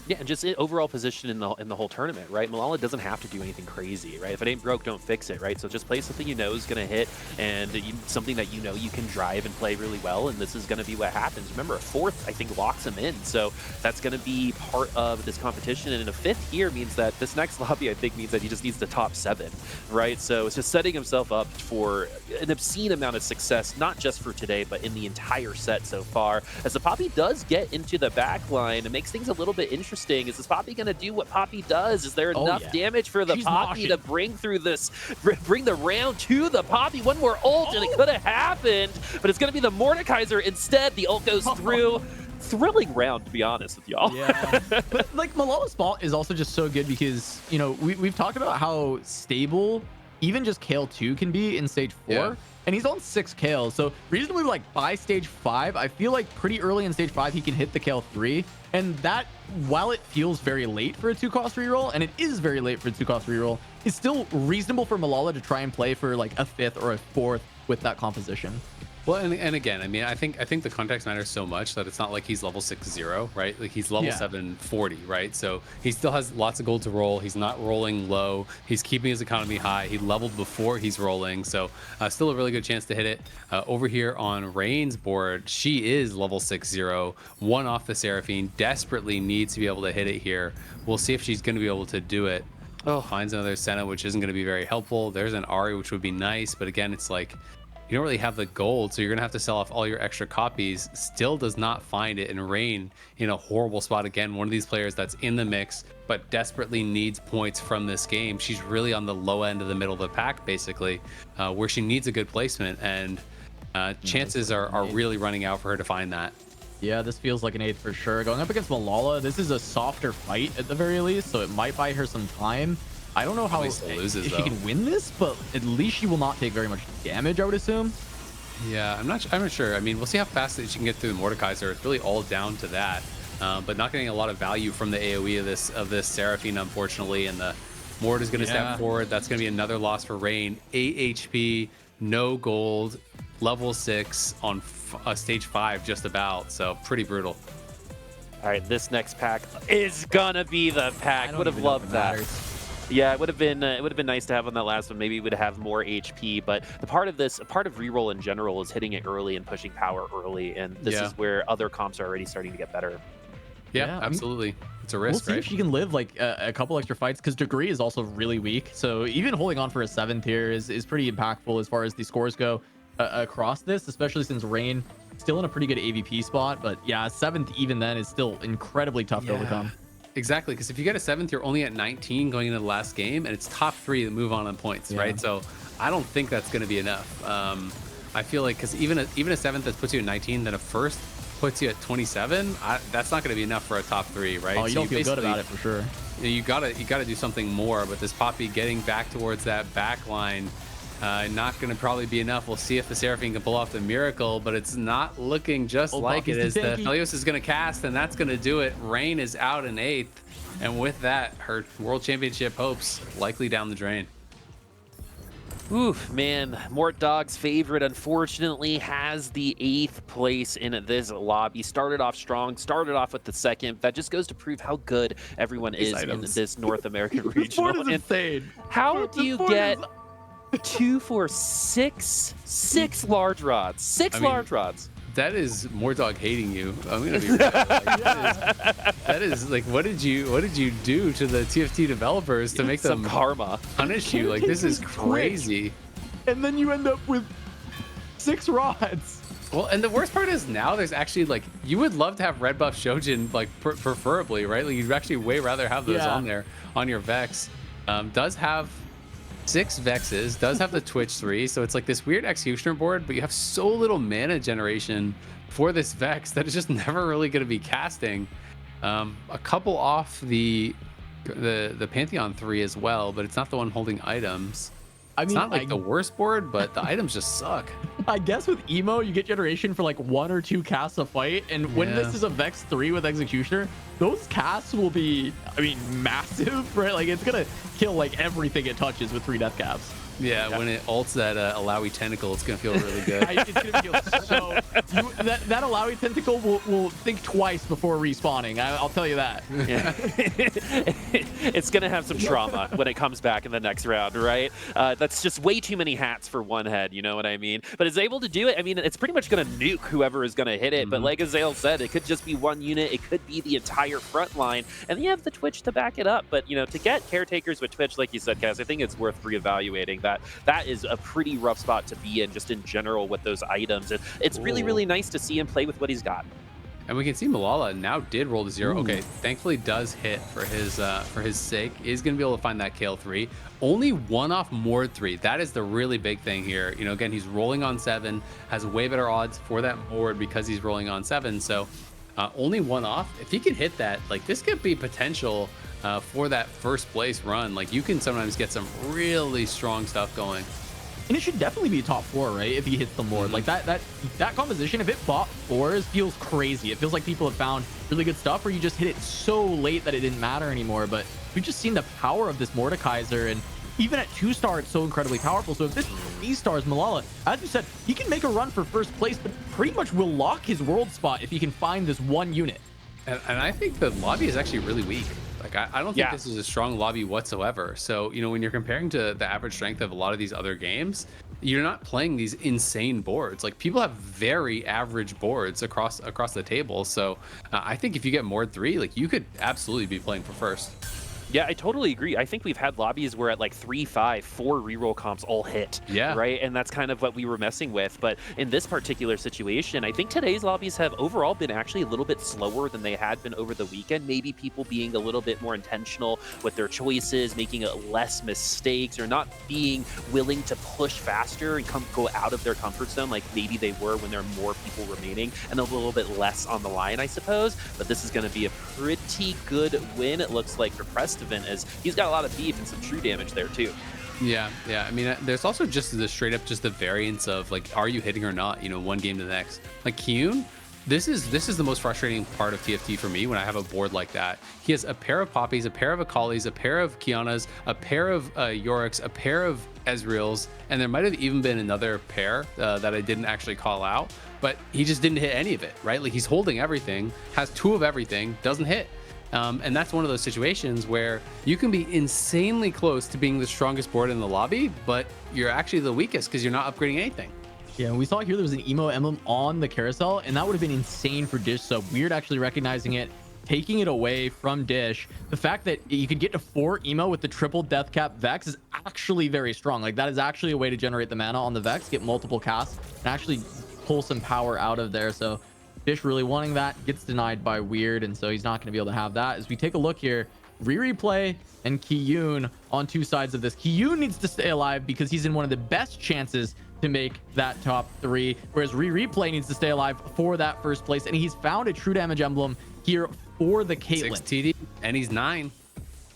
Yeah, and just overall position in the whole tournament, right? Malala doesn't have to do anything crazy, right? If it ain't broke, don't fix it, right? So just play something you know is going to hit, and something that you know you can drive and play really well, and this is going to be what happens. Remember, a 4th, I think, locks him in, so that's going to be part of this competition, and a 5th here means that this next lobby, I think, means that he just needs the top 7, right? So it's just setting himself up for an obscene amount of success, not just for today, but in the entire set so far. As the Poppy does get into the back line, it makes things a little bit interesting. Is this Poppy going to do what Poppy does? Is there enough damage for the Poppy to bring through this, bring the round to the Poppy? One more ult, and it could have happened, but it's going to be the Mordekaiser instead. The ult goes through. Thrilling round, to be honest with y'all. Yeah, but like Malala's spot is also just so good because, you know, we've talked about how stable even just Kale 2 can be in stage 4. And he's on 6 Kales. So reasonably, like, by stage 5, I feel like pretty early in stage 5, he can hit the Kale 3. And that, while it feels very late for a 2-cost reroll, and it is very late for a 2-cost reroll, is still reasonable for Malala to try and play for like a 5th or a 4th with that composition. Well, and again, I mean, I think the context matters so much that it's not like he's level 6-0, right? Like he's level 740, right? So he still has lots of gold to roll. He's not rolling low. He's keeping his economy high. He leveled before he's rolling, so still a really good chance to hit it. Over here on Rain's board, she is level 6-0, 1 off the Seraphine. Desperately needs to be able to hit it here. We'll see if she's going to be able to do it. Oh, finds another Senna, which isn't going to be very helpful. There's an Ari, which would be nice, but again, it's like, you don't really have the gold, so you're gonna have to sell off all your extra copies. Still does not find it, and Rain in a horrible spot again. One of these players that's in the mix but desperately needs points from this game. She's really on the low end of the middle of the pack, basically, where she needs a good placement, and chances are really running out for her to find that. Yeah, this feels like an 8th for sure. Going up against Malala, this is a softer fight at the very least, so it might buy her some time. I don't know how if she can win this, but at least she will not take very much damage, I would assume. Yeah, I'm not sure. I mean, we'll see how fast she can get through the Mordekaiser. It's really all down to that. But not getting a lot of value from the AoE of this Seraphine, unfortunately. And the Mord is going to step forward. That's going to be another loss for Rain. 8 HP, no gold, level 6 on stage 5 just about. So pretty brutal. All right, this next pack is gonna be the pack. Would have loved that. Yeah, it would have been nice to have on that last one. Maybe we would have more HP, but a part of reroll in general is hitting it early and pushing power early, and this is where other comps are already starting to get better. Yeah, absolutely. It's a risk, we'll see if she can live like a couple extra fights, because Degree is also really weak. So even holding on for a 7th here is pretty impactful as far as the scores go across this, especially since Rain still in a pretty good AVP spot. But yeah, 7th even then is still incredibly tough to overcome. Exactly, because if you get a 7th, you're only at 19 going into the last game, and it's top 3 that move on points, right? So I don't think that's going to be enough. I feel like because even a 7th that puts you at 19, then a 1st puts you at 27. That's not going to be enough for a top 3, right? Oh, you don't feel good about it for sure. You gotta do something more. But this Poppy getting back towards that back line, not going to probably be enough. We'll see if the Seraphine can pull off the miracle, but it's not looking just like it is. The Helios is going to cast, and that's going to do it. Rain is out in 8th, and with that, her World Championship hopes likely down the drain. Oof, man, Mort Dog's favorite, unfortunately, has the 8th place in this lobby. Started off strong, started off with the 2nd. That just goes to prove how good everyone is in this North American regional. This is insane. How do you get 2 for 6 large rods? 6 large rods. That is Mordog hating you. I'm gonna be real. That is like, what did you do to the TFT developers to make them karma punish you? Like, this is crazy. And then you end up with 6 rods. Well, and the worst part is now there's actually like, you would love to have red buff Shojin, like preferably, right? Like you'd actually way rather have those on there on your Vex. Does have 6 Vexes, does have the Twitch 3, so it's like this weird executioner board, but you have so little mana generation for this Vex that it's just never really going to be casting. A couple off the Pantheon 3 as well, but it's not the one holding items. I mean, it's not like the worst board, but the items just suck. I guess with Emo, you get generation for like 1 or 2 casts a fight, and when this is a Vex 3 with Executioner, those casts will be, I mean, massive, right? Like it's gonna kill like everything it touches with 3 death caps. Yeah, when it ults that Alawi tentacle, it's gonna feel really good. It's gonna feel so. That Alawi tentacle will think twice before respawning. I'll tell you that. Yeah. It's gonna have some trauma when it comes back in the next round, right? That's just way too many hats for one head. You know what I mean? But it's able to do it. I mean, it's pretty much gonna nuke whoever is gonna hit it. But like Azale said, it could just be one unit. It could be the entire front line, and you have the Twitch to back it up. But you know, to get caretakers with Twitch, like you said, Kaz, I think it's worth reevaluating. That is a pretty rough spot to be in just in general with those items. And it's really nice to see him play with what he's got. And we can see Malala now did roll to 0. Okay, thankfully does hit for his sake. Is going to be able to find that Kale 3. Only 1 off Mord 3. That is the really big thing here. You know, again, he's rolling on 7, has way better odds for that Mord because he's rolling on 7. So only 1 off. If he can hit that, like this could be potential for that first place run. Like you can sometimes get some really strong stuff going. And it should definitely be top 4, right? If he hits the Mord. Like that composition, if it bought 4s, feels crazy. It feels like people have found really good stuff where you just hit it so late that it didn't matter anymore. But we've just seen the power of this Mordekaiser, and even at 2-star, it's so incredibly powerful. So if this 3-stars Malala, as you said, he can make a run for first place, but pretty much will lock his world spot if he can find this one unit. And I think the lobby is actually really weak. Like, I don't think this is a strong lobby whatsoever. So, you know, when you're comparing to the average strength of a lot of these other games, you're not playing these insane boards. Like, people have very average boards across the table. So, I think if you get Mord 3, like, you could absolutely be playing for first. Yeah, I totally agree. I think we've had lobbies where at like 3, 5, 4 reroll comps all hit. Yeah. Right? And that's kind of what we were messing with. But in this particular situation, I think today's lobbies have overall been actually a little bit slower than they had been over the weekend. Maybe people being a little bit more intentional with their choices, making less mistakes, or not being willing to push faster and go out of their comfort zone like maybe they were when there are more people remaining, and a little bit less on the line, I suppose. But this is going to be a pretty good win, it looks like, for Preston, as he's got a lot of beef and some true damage there too. Yeah. I mean, there's also just the straight up just the variance of like, are you hitting or not? You know, one game to the next. Like Kyun, this is the most frustrating part of TFT for me when I have a board like that. He has a pair of Poppies, a pair of Akalis, a pair of Kianas, a pair of Yoriks, a pair of Ezreals, and there might have even been another pair that I didn't actually call out, but he just didn't hit any of it, right? Like he's holding everything, has 2 of everything, doesn't hit. And that's one of those situations where you can be insanely close to being the strongest board in the lobby, but you're actually the weakest because you're not upgrading anything. Yeah, we saw here there was an emo emblem on the carousel, and that would have been insane for Dish. So Weird actually recognizing it, taking it away from Dish. The fact that you could get to 4 emo with the triple death cap Vex is actually very strong. Like that is actually a way to generate the mana on the Vex, get multiple casts, and actually pull some power out of there. So Dish really wanting that, gets denied by Weird, and so he's not going to be able to have that. As we take a look here, Replay and Kiyun on 2 sides of this. Kiyun needs to stay alive because he's in one of the best chances to make that top 3, whereas Replay needs to stay alive for that first place, and he's found a true damage emblem here for the Caitlyn. 6 TD, and he's 9.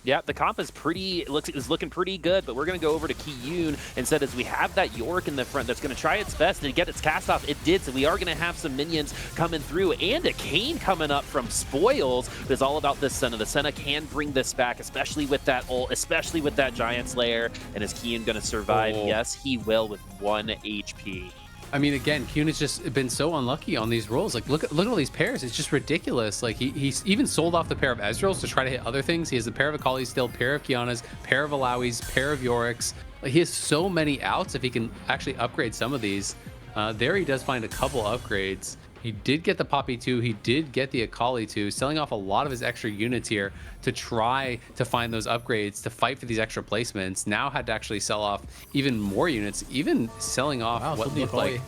Yeah, the comp is looking pretty good, but we're going to go over to Kiyun instead, as we have that York in the front that's going to try its best to get its cast off. It did, so we are going to have some minions coming through, and a Kane coming up from Spoils. It's all about this Senna. The Senna can bring this back, especially with that ult, especially with that Giant Slayer. And is Kiyun going to survive? Oh. Yes, he will, with 1 HP. I mean, again, Kyun has just been so unlucky on these rolls. Like, look at all these pairs. It's just ridiculous. Like, he's even sold off the pair of Ezreals to try to hit other things. He has a pair of Akalis still, pair of Kianas, pair of Alawis, pair of Yoriks. Like, he has so many outs if he can actually upgrade some of these. There he does find a couple upgrades. He did get the Poppy 2. He did get the Akali 2, selling off a lot of his extra units here to try to find those upgrades, to fight for these extra placements. Now had to actually sell off even more units, even selling off what looked like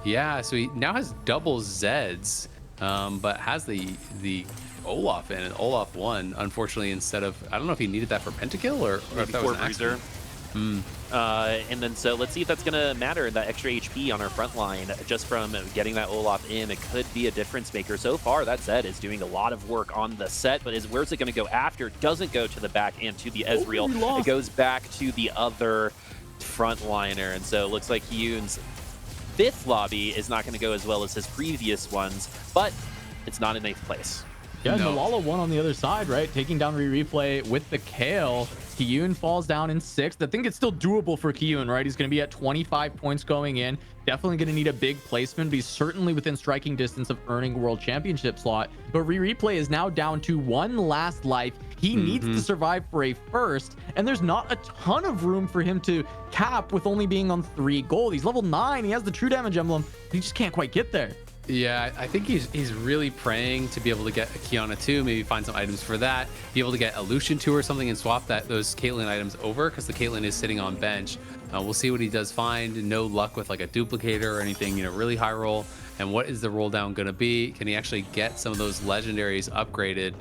Yeah, so he now has double Zeds, but has the Olaf in, and Olaf won, unfortunately, instead of, I don't know if he needed that for Pentakill or if that was an accident. And then so let's see if that's going to matter, that extra HP on our front line just from getting that Olaf in. It could be a difference maker. So far, that Zed is doing a lot of work on the set, but where's it going to go after? Doesn't go to the back and to the Ezreal. It goes back to the other frontliner, and so it looks like Hyun's 5th lobby is not going to go as well as his previous ones, but it's not in 8th place. Yeah, Malala won on the other side, right? Taking down Replay with the Kale. Kiyun falls down in 6th. I think it's still doable for Kiyun, right? He's going to be at 25 points going in. Definitely going to need a big placement, but he's certainly within striking distance of earning a World Championship slot. But Replay is now down to 1 last life. He needs to survive for a first, and there's not a ton of room for him to cap with only being on 3 gold. He's level 9. He has the True Damage emblem. He just can't quite get there. Yeah, I think he's really praying to be able to get a Kiana 2, maybe find some items for that, be able to get a Lucian 2 or something and swap those Caitlyn items over, because the Caitlyn is sitting on bench. We'll see what he does find. No luck with like a duplicator or anything, really high roll. And what is the roll down going to be? Can he actually get some of those legendaries upgraded?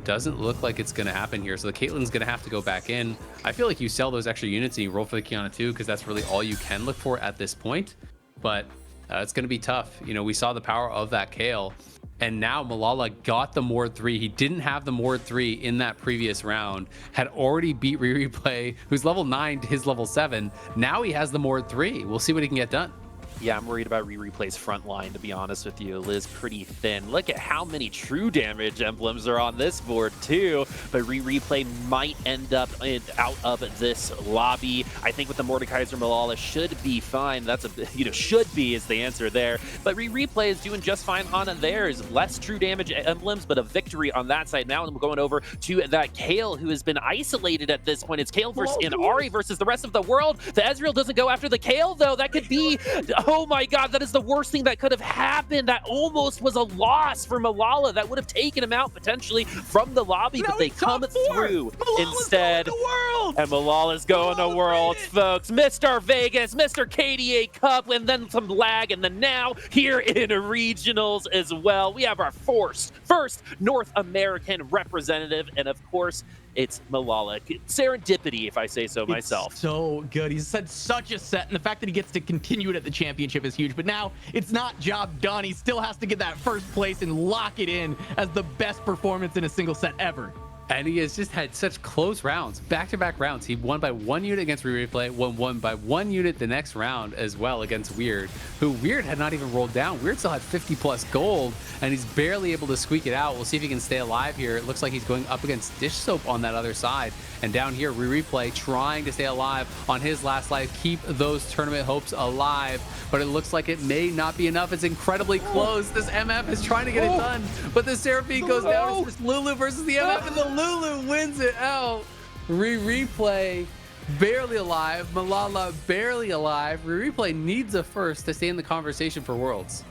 Doesn't look like it's going to happen here. So the Caitlyn's going to have to go back in. I feel like you sell those extra units and you roll for the Kiana 2, because that's really all you can look for at this point. But it's going to be tough. We saw the power of that Kale, and now Malala got the Mord 3. He didn't have the Mord 3 in that previous round, had already beat Replay, who's level 9 to his level 7. Now he has the Mord 3. We'll see what he can get done. Yeah, I'm worried about Replay's front line, to be honest with you. Liz pretty thin. Look at how many true damage emblems are on this board, too. But Replay might end up out of this lobby. I think with the Mordekaiser, Malala should be fine. That's should be is the answer there. But Replay is doing just fine on theirs. Less true damage emblems, but a victory on that side. Now I'm going over to that Kale, who has been isolated at this point. It's Kale versus Inari versus the rest of the world. The Ezreal doesn't go after the Kale, though. That could be... Oh my god, that is the worst thing that could have happened. That almost was a loss for Malala. That would have taken him out potentially from the lobby, but they come through instead. And Malala's going to Worlds, folks. Mr. Vegas, Mr. KDA Cup, and then some lag, and then now here in regionals as well. We have our first North American representative, and of course, it's Malala. Serendipity, if I say so myself. It's so good. He's had such a set, and the fact that he gets to continue it at the championship is huge. But now it's not job done. He still has to get that first place and lock it in as the best performance in a single set ever. And he has just had such close rounds, back-to-back rounds. He won by 1 unit against Replay, won by 1 unit the next round as well against Weird, who Weird had not even rolled down. Weird still had 50 plus gold, and he's barely able to squeak it out. We'll see if he can stay alive here. It looks like he's going up against Dish Soap on that other side. And down here, Replay trying to stay alive on his last life, keep those tournament hopes alive. But it looks like it may not be enough. It's incredibly close. This MF is trying to get it done, but the Seraphine goes down. It's just Lulu versus the MF, and the Lulu wins it out. Replay barely alive. Malala barely alive. Replay needs a first to stay in the conversation for Worlds.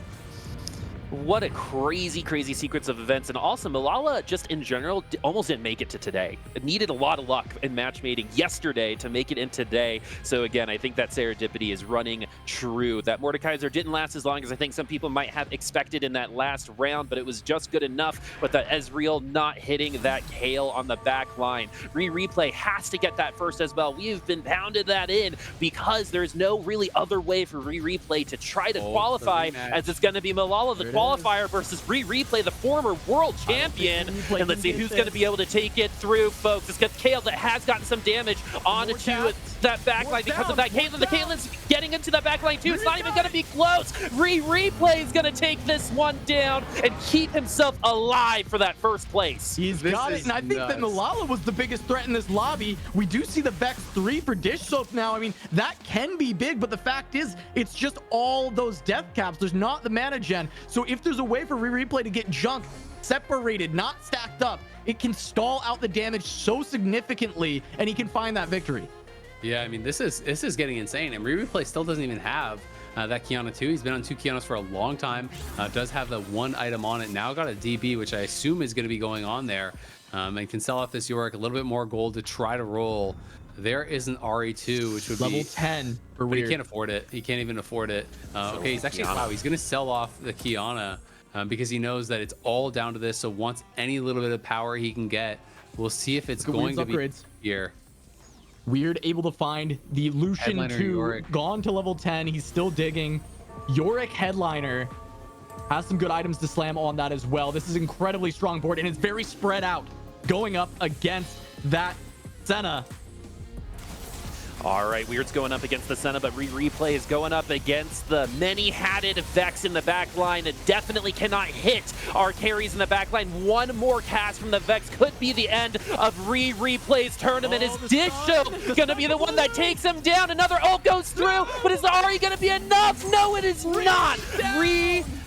What a crazy sequence of events. And also, Malala, just in general, almost didn't make it to today. It needed a lot of luck in matchmaking yesterday to make it in today. So again, I think that serendipity is running true. That Mordekaiser didn't last as long as I think some people might have expected in that last round, but it was just good enough with that Ezreal not hitting that Kale on the back line. Replay has to get that first as well. We have been pounded that in because there's no really other way for Replay to try to qualify, as it's going to be Malala, the qualifier, versus Replay, the former world champion. And let's see who's going to be able to take it through, folks. It's got Kale that has gotten some damage onto that backline because of that Caitlyn. The Caitlyn's getting into that backline too. It's not even going to be close. Replay is going to take this one down and keep himself alive for that first place. He's got it, and I think that Malala was the biggest threat in this lobby. We do see the Vex 3 for Dish Soap now. I mean, that can be big, but the fact is, it's just all those death caps. There's not the mana gen. So if there's a way for Replay to get junk separated, not stacked up, it can stall out the damage so significantly, and he can find that victory. Yeah, I mean, this is getting insane, and Replay still doesn't even have that Kiana too. He's been on 2 Kianas for a long time. Does have the 1 item on it. Now got a DB, which I assume is going to be going on there. And can sell off this Yorick a little bit more gold to try to roll. There is an RE2, which would level be 10 for but he weird. can't afford it. He can't even afford it. Okay, he's actually wow. He's gonna sell off the Kiana because he knows that it's all down to this. So once any little bit of power he can get, we'll see if it's going to be here. Weird able to find the Lucian Headliner 2 Yorick. gone to level 10. He's still digging. Yorick Headliner has some good items to slam on that as well. This is incredibly strong board and it's very spread out going up against that Senna. All right, Weird's going up against the Senna, but Replay is going up against the many-hatted Vex in the back line. It definitely cannot hit our carries in the back line. One more cast from the Vex could be the end of Replay's tournament. Is Disho going to be the one that takes him down? Another ult goes through, but is the Ari going to be enough? No, it is not.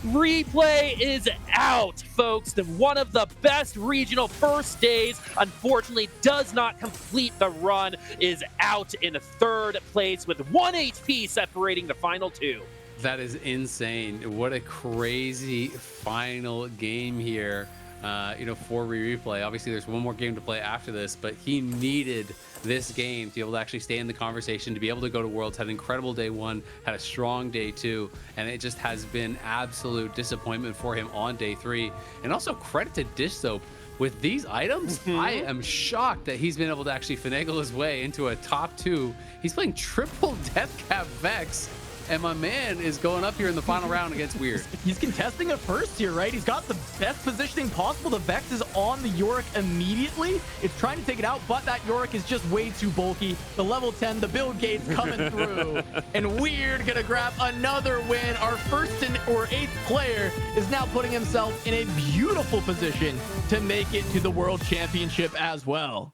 Replay is out, folks. One of the best regional first days, unfortunately, does not complete the run, is out in 3rd place with 1 HP separating the final 2. That is insane. What a crazy final game here. For Replay. Obviously, there's one more game to play after this, but he needed this game to be able to actually stay in the conversation, to be able to go to Worlds. Had an incredible day 1, had a strong day 2, and it just has been absolute disappointment for him on day 3. And also credit to Dish Soap. With these items, I am shocked that he's been able to actually finagle his way into a top 2. He's playing triple Death Cap Vex. And my man is going up here in the final round against Weird. He's contesting a first here, right? He's got the best positioning possible. The Vex is on the Yorick immediately. It's trying to take it out, but that Yorick is just way too bulky. The level 10, the build gate's coming through. And Weird gonna grab another win. Our 1st or 8th player is now putting himself in a beautiful position to make it to the World Championship as well.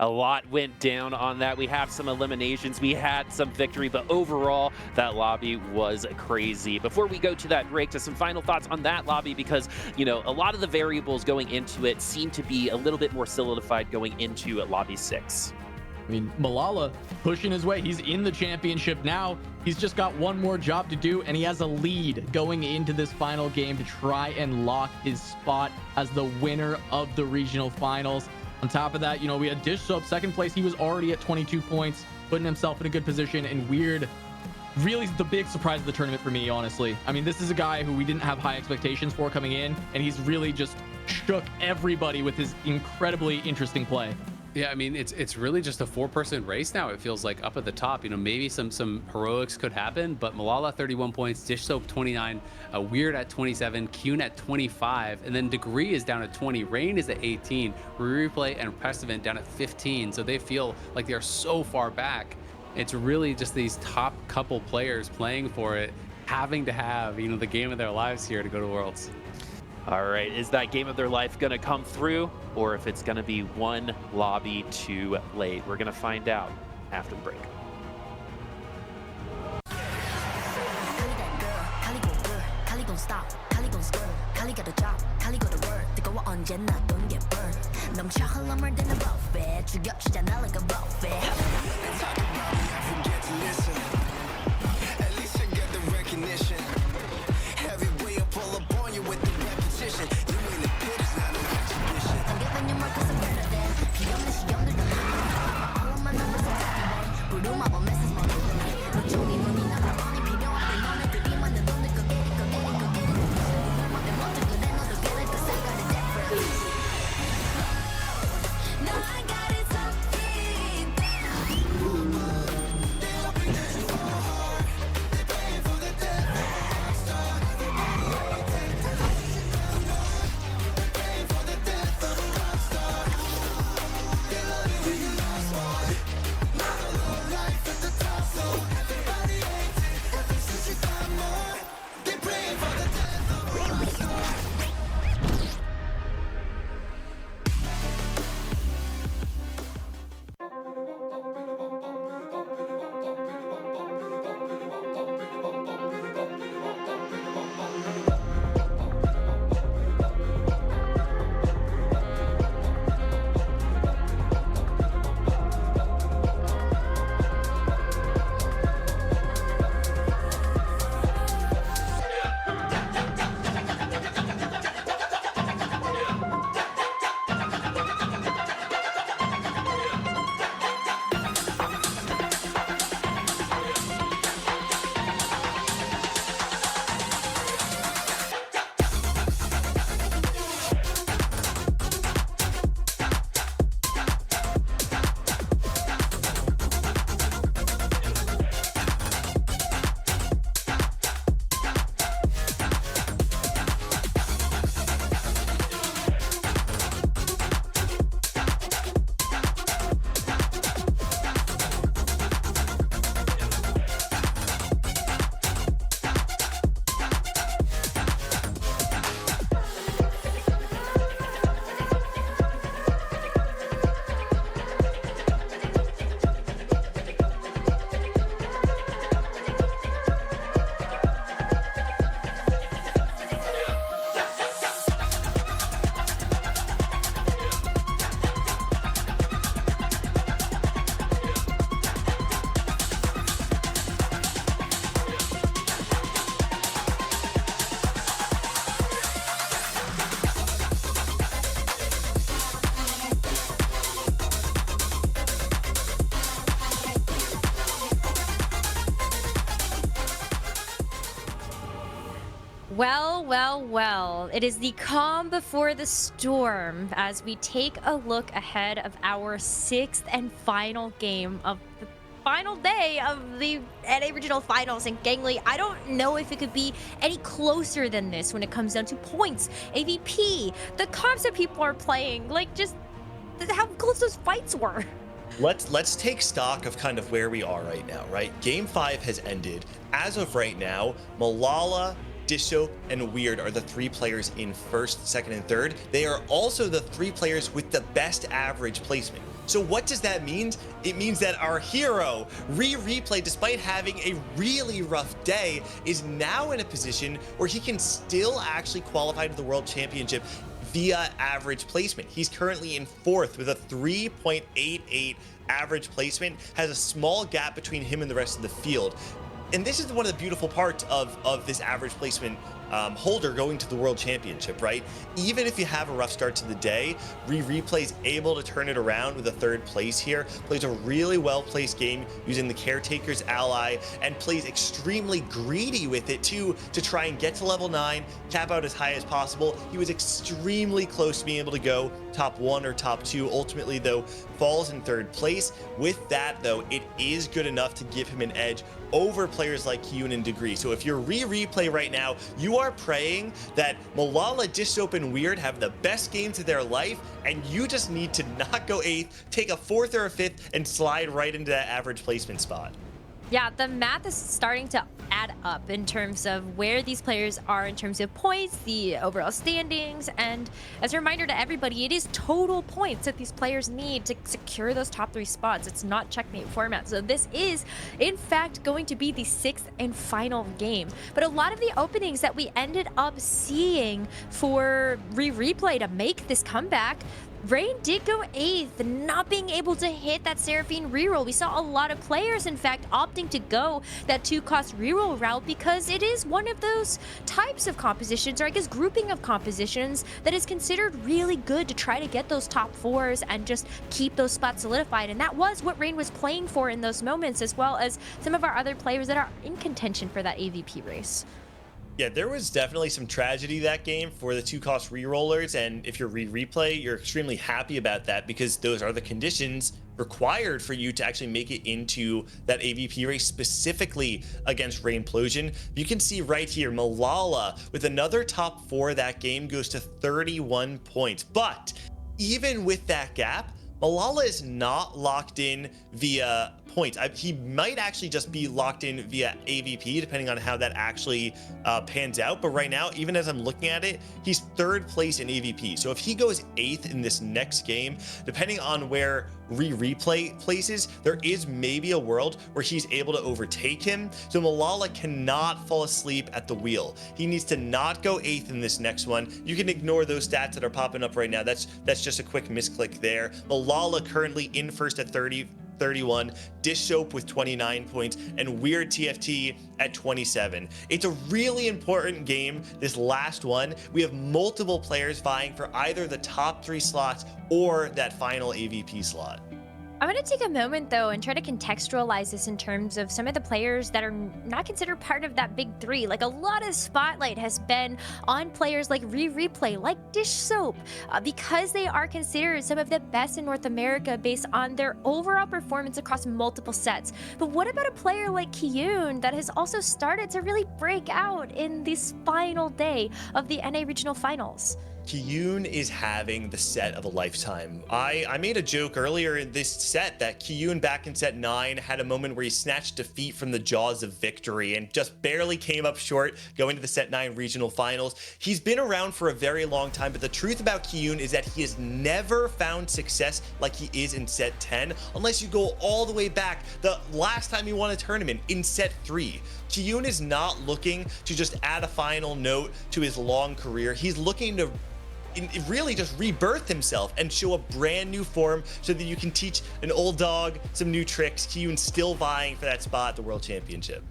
A lot went down on that. We have some eliminations. We had some victory, but overall, that lobby was crazy. Before we go to that break, just some final thoughts on that lobby, because, a lot of the variables going into it seem to be a little bit more solidified going into lobby 6. I mean, Malala pushing his way. He's in the championship now. He's just got one more job to do, and he has a lead going into this final game to try and lock his spot as the winner of the regional finals. On top of that, we had Dish Soap 2nd place. He was already at 22 points, putting himself in a good position. And Weird, really the big surprise of the tournament for me, honestly. I mean, this is a guy who we didn't have high expectations for coming in, and he's really just shook everybody with his incredibly interesting play. Yeah, I mean, it's really just a 4-person race now. It feels like up at the top. Maybe some heroics could happen, but Malala 31 points, Dish Soap 29, Weird at 27, Kuhn at 25, and then Degree is down at 20, Rain is at 18, Replay and Precedent down at 15. So they feel like they're so far back. It's really just these top couple players playing for it, having to have the game of their lives here to go to Worlds. All right, is that game of their life going to come through, or if it's going to be one lobby too late? We're going to find out after the break. Well, well, well. It is the calm before the storm as we take a look ahead of our 6th and final game of the final day of the NA Regional Finals in Gangly. I don't know if it could be any closer than this when it comes down to points, AVP, the comps that people are playing, like just how close those fights were. Let's take stock of kind of where we are right now, right? Game 5 has ended. As of right now, Malala, Dishsoap, and Weird are the 3 players in 1st, 2nd, and 3rd. They are also the 3 players with the best average placement. So what does that mean? It means that our hero, Replay, despite having a really rough day, is now in a position where he can still actually qualify to the World Championship via average placement. He's currently in 4th with a 3.88 average placement, has a small gap between him and the rest of the field. And this is one of the beautiful parts of this average placement holder going to the World Championship, right? Even if you have a rough start to the day, Replay is able to turn it around with a 3rd place here, plays a really well-placed game using the Caretaker's ally, and plays extremely greedy with it too to try and get to level 9, cap out as high as possible. He was extremely close to being able to go top 1 or top 2. Ultimately, though, falls in 3rd place. With that, though, it is good enough to give him an edge over players like Kyun and Degree. So if you're Replay right now, you are praying that Malala, Dishsoap, and Weird have the best games of their life, and you just need to not go 8th, take a 4th or a 5th, and slide right into that average placement spot. Yeah, the math is starting to add up in terms of where these players are in terms of points, the overall standings, and as a reminder to everybody, it is total points that these players need to secure those top 3 spots. It's not checkmate format. So this is, in fact, going to be the 6th and final game. But a lot of the openings that we ended up seeing for Replay to make this comeback, Rain did go 8th, not being able to hit that Seraphine reroll. We saw a lot of players, in fact, opting to go that 2-cost reroll route because it is one of those types of compositions, or I guess grouping of compositions, that is considered really good to try to get those top 4s and just keep those spots solidified. And that was what Rain was playing for in those moments, as well as some of our other players that are in contention for that AVP race. Yeah, there was definitely some tragedy that game for the 2-cost rerollers, and if you're Replay, you're extremely happy about that because those are the conditions required for you to actually make it into that AVP race, specifically against Rainplosion. You can see right here, Malala with another top 4 that game goes to 31 points. But even with that gap, Malala is not locked in via points. He might actually just be locked in via AVP, depending on how that actually pans out. But right now, even as I'm looking at it, he's 3rd place in AVP. So if he goes 8th in this next game, depending on where Replay places, there is maybe a world where he's able to overtake him. So Malala cannot fall asleep at the wheel. He needs to not go 8th in this next one. You can ignore those stats that are popping up right now. That's just a quick misclick there. Malala currently in 1st at 31, Dishsoap with 29 points, and Weird TFT at 27. It's a really important game, this last one. We have multiple players vying for either the top 3 slots or that final AVP slot. I'm going to take a moment, though, and try to contextualize this in terms of some of the players that are not considered part of that big 3. Like, a lot of spotlight has been on players like Replay, like Dishsoap, because they are considered some of the best in North America based on their overall performance across multiple sets. But what about a player like Kyun that has also started to really break out in this final day of the NA Regional Finals? Kyun is having the set of a lifetime. I made a joke earlier in this set that Kyun back in set 9 had a moment where he snatched defeat from the jaws of victory and just barely came up short going to the set 9 regional finals. He's been around for a very long time, but the truth about Kyun is that he has never found success like he is in set 10, unless you go all the way back the last time he won a tournament in set 3. Kyun is not looking to just add a final note to his long career. He's looking to really just rebirth himself and show a brand new form so that you can teach an old dog some new tricks. Kyun still vying for that spot at the World Championship.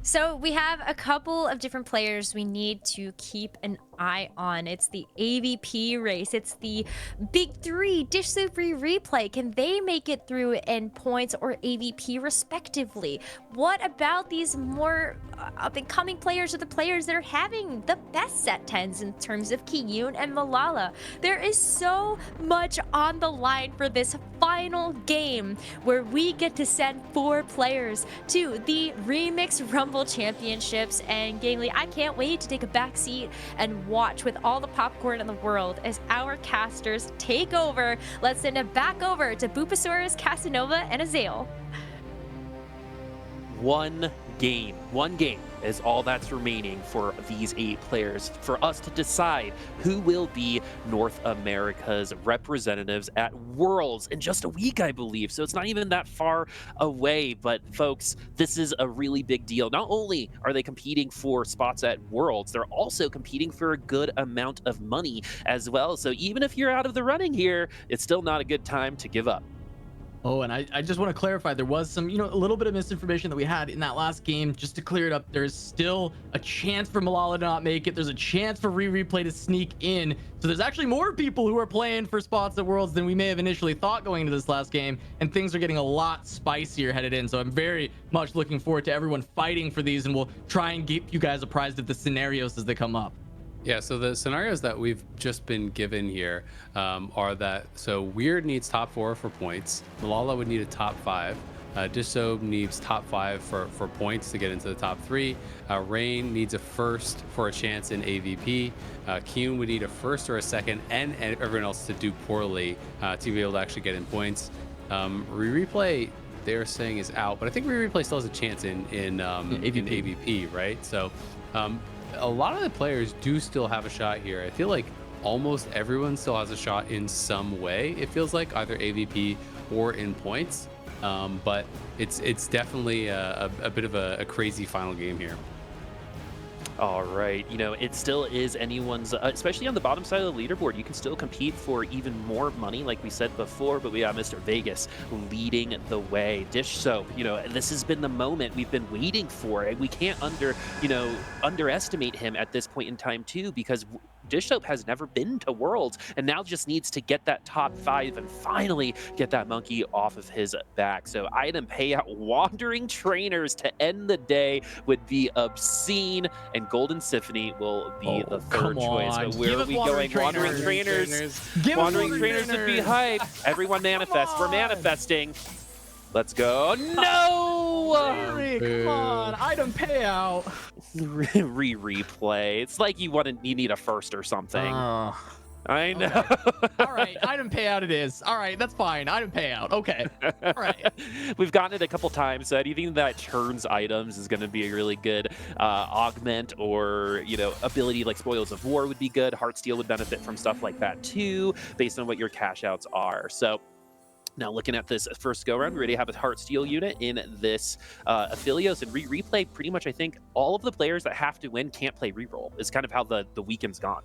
So we have a couple of different players we need to keep an eye on. It's the AVP race. It's the big three, Dish Soup Replay. Can they make it through in points or AVP respectively? What about these more up-and-coming players, or the players that are having the best set 10s in terms of Kiyun and Malala? There is so much on the line for this final game where we get to send 4 players to the Remix Rumble Championships. And Gamely, I can't wait to take a back seat and watch with all the popcorn in the world as our casters take over. Let's send it back over to Bupasaurus, Casanova, and Azael. One game is all that's remaining for these 8 players for us to decide who will be North America's representatives at Worlds in just a week, I believe. So it's not even that far away. But folks, this is a really big deal. Not only are they competing for spots at Worlds, they're also competing for a good amount of money as well. So even if you're out of the running here, it's still not a good time to give up. Oh, and I just want to clarify, there was some, a little bit of misinformation that we had in that last game. Just to clear it up, there's still a chance for Malala to not make it. There's a chance for Replay to sneak in. So there's actually more people who are playing for spots at Worlds than we may have initially thought going into this last game. And things are getting a lot spicier headed in. So I'm very much looking forward to everyone fighting for these, and we'll try and keep you guys apprised of the scenarios as they come up. Yeah, so the scenarios that we've just been given here are that, so Weird needs top 4 for points, Malala would need a top 5, Disob needs top 5 for points to get into the top 3, Rain needs a first for a chance in AVP, Kyun would need a first or a second, and everyone else to do poorly to be able to actually get in points. Replay, they're saying, is out, but I think Replay still has a chance in AVP, right? So a lot of the players do still have a shot here. I feel like almost everyone still has a shot in some way. It feels like either AVP or in points, but it's definitely a bit of a crazy final game here. All right, it still is anyone's, especially on the bottom side of the leaderboard. You can still compete for even more money, like we said before, but we got Mr. Vegas leading the way. Dish Soap, this has been the moment we've been waiting for, and we can't underestimate him at this point in time too, because Dish Soap has never been to Worlds and now just needs to get that top 5 and finally get that monkey off of his back. So item payout, Wandering Trainers to end the day would be obscene, and Golden Symphony will be the third choice. But where are we going? Wandering Trainers. Wandering Trainers would be hype. Everyone manifest. We're manifesting. Let's go. No! Come on, item payout. Replay. It's like you need a first or something. I know. Okay. All right, item payout it is. All right, that's fine. Item payout. Okay. All right. We've gotten it a couple times, so anything that turns items is going to be a really good augment, or ability like Spoils of War would be good. Heartsteel would benefit from stuff like that too, based on what your cash outs are. So now looking at this first go-around, we already have a Heartsteel unit in this Aphelios, and Replay, pretty much I think all of the players that have to win can't play reroll is kind of how the weekend's gone.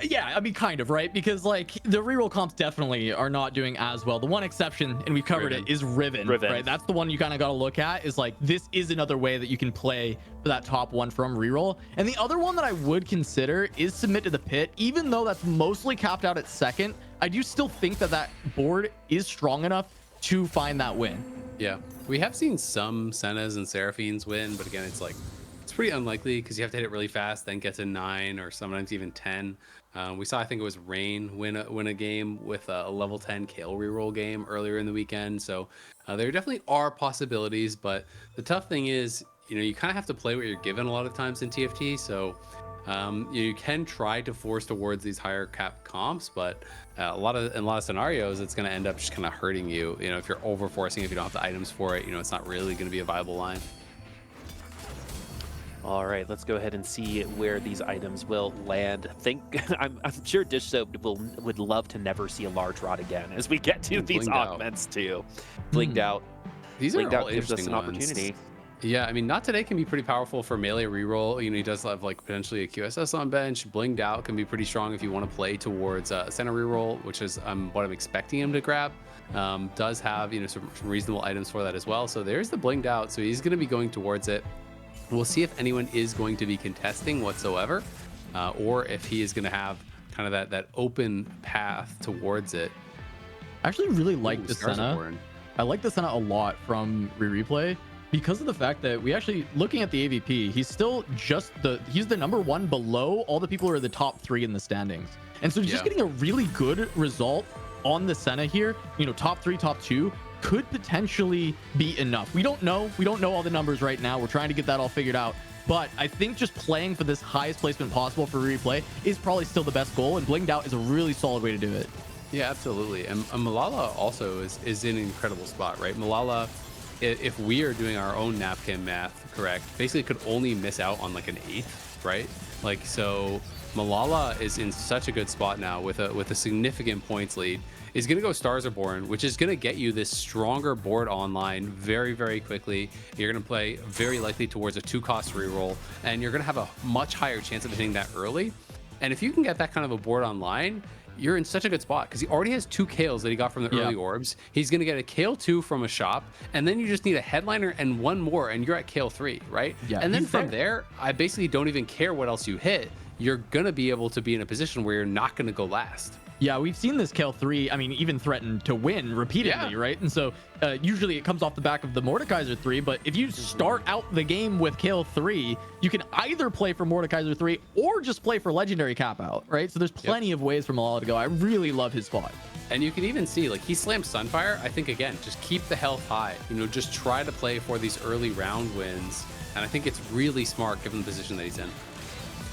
Yeah, I mean, kind of, right? Because like the reroll comps definitely are not doing as well. The one exception, and we covered it, is Riven, right? That's the one you kind of got to look at, is like, this is another way that you can play for that top 1 from reroll. And the other one that I would consider is Submit to the Pit. Even though that's mostly capped out at second, I do still think that board is strong enough to find that win. Yeah, we have seen some Sennas and Seraphines win, but again, it's pretty unlikely because you have to hit it really fast, then get to 9 or sometimes even 10. We saw, I think it was Rain win a game with a level 10 Kale reroll game earlier in the weekend. So there definitely are possibilities, but the tough thing is, you kind of have to play what you're given a lot of times in TFT. So you can try to force towards these higher cap comps, but in a lot of scenarios, it's going to end up just kind of hurting you. If you're over forcing, if you don't have the items for it, it's not really going to be a viable line. All right, let's go ahead and see where these items will land. I'm sure Dish Soap would love to never see a large rod again as we get to these augments too. Blinged out. These Blinged are all out gives us interesting an ones. opportunity. Yeah, I mean, Not Today can be pretty powerful for melee reroll. He does have like potentially a QSS on bench. Blinged Out can be pretty strong if you want to play towards center reroll, which is what I'm expecting him to grab. Does have some reasonable items for that as well. So there's the Blinged Out. So he's going to be going towards it. We'll see if anyone is going to be contesting whatsoever. or if he is going to have kind of that open path towards it. I actually really like the Stars Are Senna. Born. I like the Senna a lot from replay because of the fact that we actually, looking at the AVP, he's still just he's the #1 below all the people who are the top 3 in the standings. And so just getting a really good result on the Senna here, you know, top 3, top 2 could potentially be enough. We don't know. We don't know all the numbers right now. We're trying to get that all figured out. But I think just playing for this highest placement possible for replay is probably still the best goal, and blinged out is a really solid way to do it. Yeah, absolutely. And Malala also is in an incredible spot, right? Malala, if we are doing our own napkin math correct, basically could only miss out on like an 8th, right? Like, so Malala is in such a good spot now with a significant points lead. Is going to go Stars Are Born, which is going to get you this stronger board online very, very quickly. You're going to play very likely towards a 2-cost reroll, and you're going to have a much higher chance of hitting that early. And if you can get that kind of a board online, you're in such a good spot because he already has 2 Kales that he got from the early orbs. He's going to get a Kale 2 from a shop, and then you just need a headliner and 1 more, and you're at Kale 3, right? Yeah, and then from there, I basically don't even care what else you hit. You're going to be able to be in a position where you're not going to go last. Yeah, we've seen this Kale 3, I mean, even threaten to win repeatedly, right? And so usually it comes off the back of the Mordekaiser 3, but if you start out the game with Kale 3, you can either play for Mordekaiser 3 or just play for Legendary Cap Out, right? So there's plenty of ways for Malala to go. I really love his spot. And you can even see, like, he slammed Sunfire. I think, again, just keep the health high. You know, just try to play for these early round wins. And I think it's really smart given the position that he's in.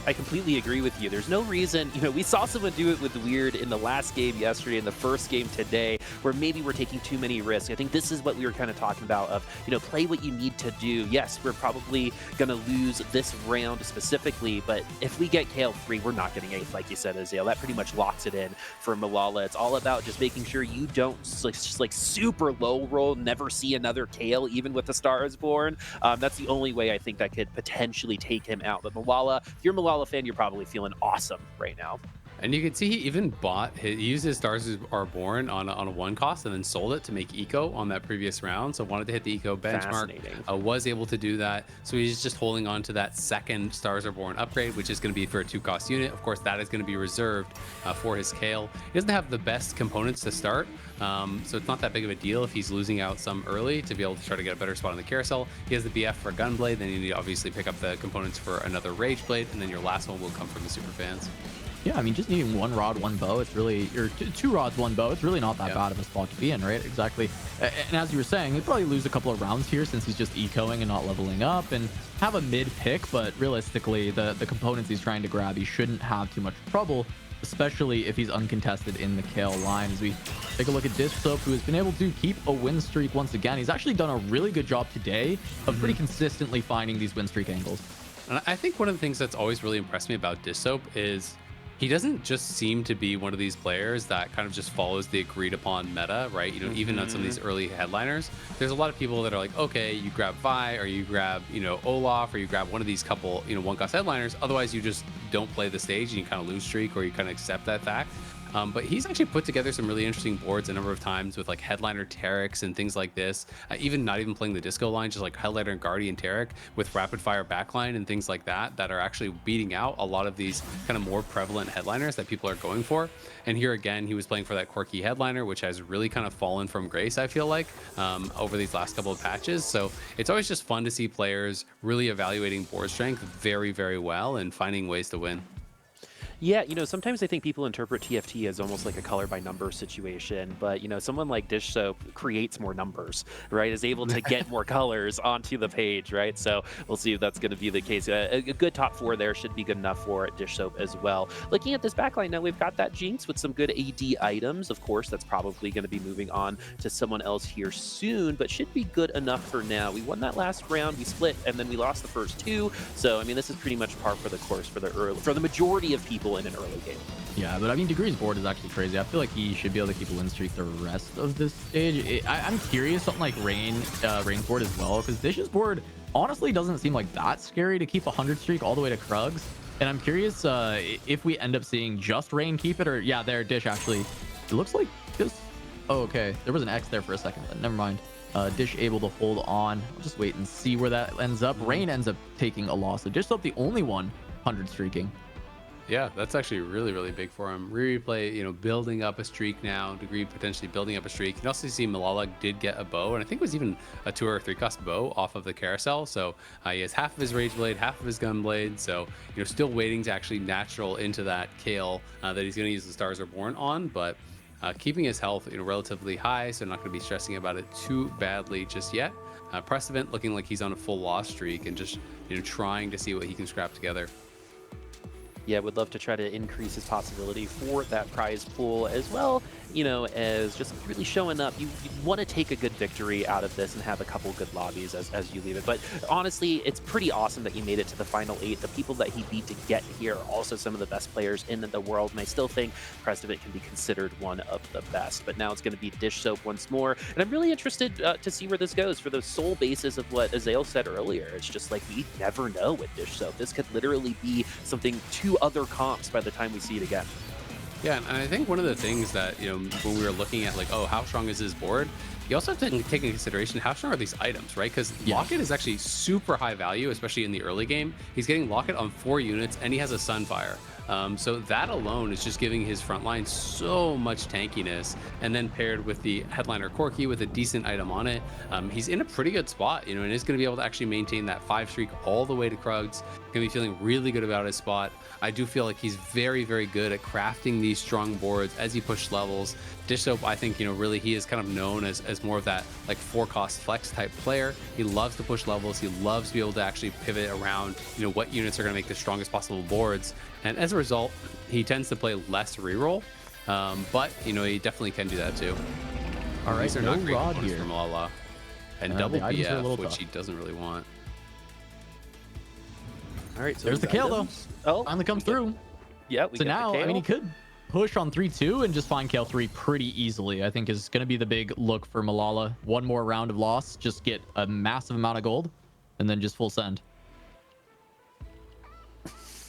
I completely agree with you. There's no reason, you know, we saw someone do it with Weird in the last game yesterday, in the first game today, where maybe we're taking too many risks. I think this is what we were kind of talking about of, you know, play what you need to do. Yes, we're probably going to lose this round specifically, but if we get Kale 3, we're not getting 8th, like you said, Azale. That pretty much locks it in for Malala. It's all about just making sure you don't just like super low roll, never see another Kale, even with the Stars Born. That's the only way I think that could potentially take him out. But Malala, if you're Malala fan, you're probably feeling awesome right now. And you can see he even he used his Stars Are Born on a 1-cost and then sold it to make eco on that previous round. So wanted to hit the eco benchmark, was able to do that. So he's just holding on to that second Stars Are Born upgrade, which is going to be for a 2-cost unit. Of course, that is going to be reserved for his Kale. He doesn't have the best components to start, so it's not that big of a deal if he's losing out some early to be able to try to get a better spot on the carousel. He has the BF for a Gunblade, then you need to obviously pick up the components for another Rage Blade, and then your last one will come from the super fans. Yeah, I mean, just needing 1 rod, 1 bow, it's really, or 2 rods, 1 bow, it's really not that bad of a spot to be in, right? Exactly. And as you were saying, he'd probably lose a couple of rounds here since he's just ecoing and not leveling up, and have a mid pick, but realistically, the components he's trying to grab, he shouldn't have too much trouble, especially if he's uncontested in the Kale line. As we take a look at Dissoap, who has been able to keep a win streak once again. He's actually done a really good job today of pretty consistently finding these win streak angles. And I think one of the things that's always really impressed me about Dissoap is he doesn't just seem to be one of these players that kind of just follows the agreed upon meta, right? You know, even on some of these early headliners, there's a lot of people that are like, okay, you grab Vi, or you grab, you know, Olaf, or you grab one of these couple, you know, 1-cost headliners. Otherwise, you just don't play the stage and you kind of lose streak, or you kind of accept that fact. But he's actually put together some really interesting boards a number of times with like Headliner Tarics and things like this. Even not even playing the disco line, just like Headliner and Guardian Taric with rapid fire backline and things like that are actually beating out a lot of these kind of more prevalent headliners that people are going for. And here again, he was playing for that quirky headliner, which has really kind of fallen from grace, I feel like, over these last couple of patches. So it's always just fun to see players really evaluating board strength very, very well and finding ways to win. Yeah, you know, sometimes I think people interpret TFT as almost like a color by number situation, but, you know, someone like Dish Soap creates more numbers, right? Is able to get more colors onto the page, right? So we'll see if that's going to be the case. A good top 4 there should be good enough for Dish Soap as well. Looking at this backline now, we've got that Jinx with some good AD items. Of course, that's probably going to be moving on to someone else here soon, but should be good enough for now. We won that last round, we split, and then we lost the first 2. So, I mean, this is pretty much par for the course for the majority of people in an early game. Yeah, but I mean, Degree's board is actually crazy. I feel like he should be able to keep a win streak the rest of this stage. I'm curious, something like Rain's board as well, because Dish's board honestly doesn't seem like that scary to keep a 100 streak all the way to Krugs. And I'm curious if we end up seeing just Rain keep it, or yeah, there, Dish actually. It looks like just, oh, okay. There was an X there for a second, but never mind. Dish able to hold on. I'll just wait and see where that ends up. Rain ends up taking a loss. So Dish up the only one 100 streaking. Yeah, that's actually really, really big for him. Replay, you know, building up a streak now, Degree potentially building up a streak. You can also see Malala did get a bow, and I think it was even a 2 or 3 cost bow off of the carousel. So he has half of his Rage Blade, half of his Gun Blade. So, you know, still waiting to actually natural into that Kale that he's going to use the Stars Are Born on, but keeping his health, you know, relatively high, so not going to be stressing about it too badly just yet. Precedent looking like he's on a full loss streak and just, you know, trying to see what he can scrap together. Yeah, would love to try to increase his possibility for that prize pool as well, you know, as just really showing up. You want to take a good victory out of this and have a couple good lobbies as you leave it. But honestly, it's pretty awesome that he made it to the final 8. The people that he beat to get here are also some of the best players in the world, and I still think President can be considered one of the best. But now it's going to be Dish Soap once more, and I'm really interested to see where this goes for the sole basis of what Azael said earlier. It's just like, we never know with Dish Soap. This could literally be something to other comps by the time we see it again. Yeah, and I think one of the things that, you know, when we were looking at like, oh, how strong is his board, you also have to take into consideration how strong are these items, right? Because Locket is actually super high value, especially in the early game. He's getting Locket on 4 units, and he has a Sunfire. So that alone is just giving his front line so much tankiness, and then paired with the Headliner Corki with a decent item on it, he's in a pretty good spot, you know, and is going to be able to actually maintain that 5 streak all the way to Krugs. Going to be feeling really good about his spot. I do feel like he's very, very good at crafting these strong boards as he pushes levels. Dish Soap, I think, you know, really he is kind of known as more of that like 4-cost flex type player. He loves to push levels. He loves to be able to actually pivot around, you know, what units are going to make the strongest possible boards. And as a result, he tends to play less reroll. But, you know, he definitely can do that too. All right, these are no not great rod components here. for Malala. And double BF, which he doesn't really want. All right, so there's the Kale though. Oh, finally comes through. Yeah, we so get now, the Kale. I mean, he could push on 3-2 and just find Kale 3 pretty easily. I think is going to be the big look for Malala. One more round of loss, just get a massive amount of gold, and then just full send.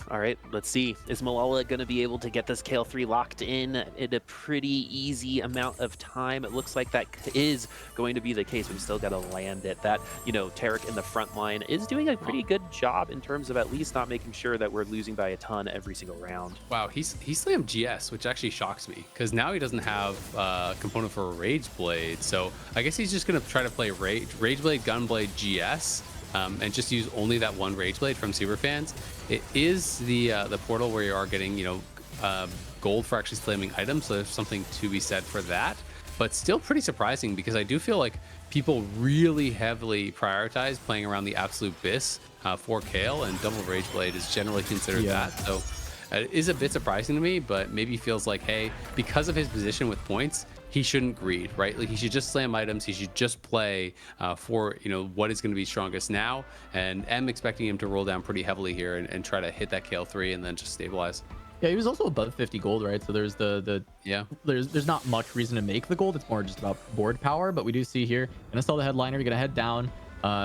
All right, let's see. Is Malala going to be able to get this Kale 3 locked in a pretty easy amount of time? It looks like that is going to be the case. We've still got to land it. That, you know, Tarek in the front line is doing a pretty good job in terms of at least not making sure that we're losing by a ton every single round. Wow, he slammed GS, which actually shocks me, because now he doesn't have a component for a Rage Blade. So I guess he's just going to try to play Rage Blade, Gunblade, GS. And just use only that one Rage Blade from Superfans. It is the portal where you are getting, you know, gold for actually slamming items, so there's something to be said for that. But still pretty surprising, because I do feel like people really heavily prioritize playing around the Absolute Biss for Kale, and double Rage Blade is generally considered that. So it is a bit surprising to me, but maybe feels like, hey, because of his position with points, he shouldn't greed, right? Like, he should just slam items. He should just play for, you know, what is going to be strongest now. And I'm expecting him to roll down pretty heavily here and try to hit that Kale 3 and then just stabilize. Yeah, he was also above 50 gold, right? So there's there's not much reason to make the gold. It's more just about board power. But we do see here, gonna sell the headliner. You're gonna head down.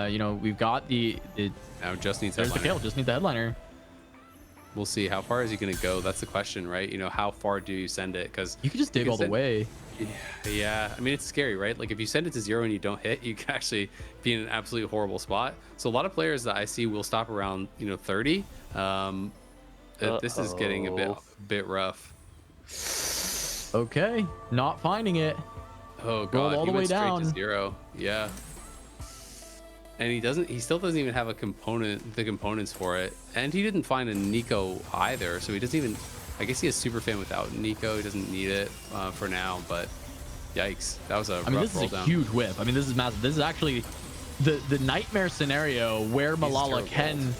You know, we've got the now just needs there's headliner. the Kale. Just need the headliner. We'll see. How far is he going to go? That's the question, right? You know, how far do you send it? Because you could just dig all the way. Yeah, I mean, it's scary, right? Like, if you send it to 0 and you don't hit, you can actually be in an absolutely horrible spot. So a lot of players that I see will stop around, you know, 30. This is getting a bit rough. Okay, not finding it. Oh god, rolled all the way down to 0. Yeah. And he still doesn't even have the components for it. And he didn't find a Nico either, so he doesn't even, I guess he has Superfan without Nico. He doesn't need it for now, but yikes. That was a rough roll down. This is a huge whip. I mean, this is massive. This is actually the nightmare scenario where Malala can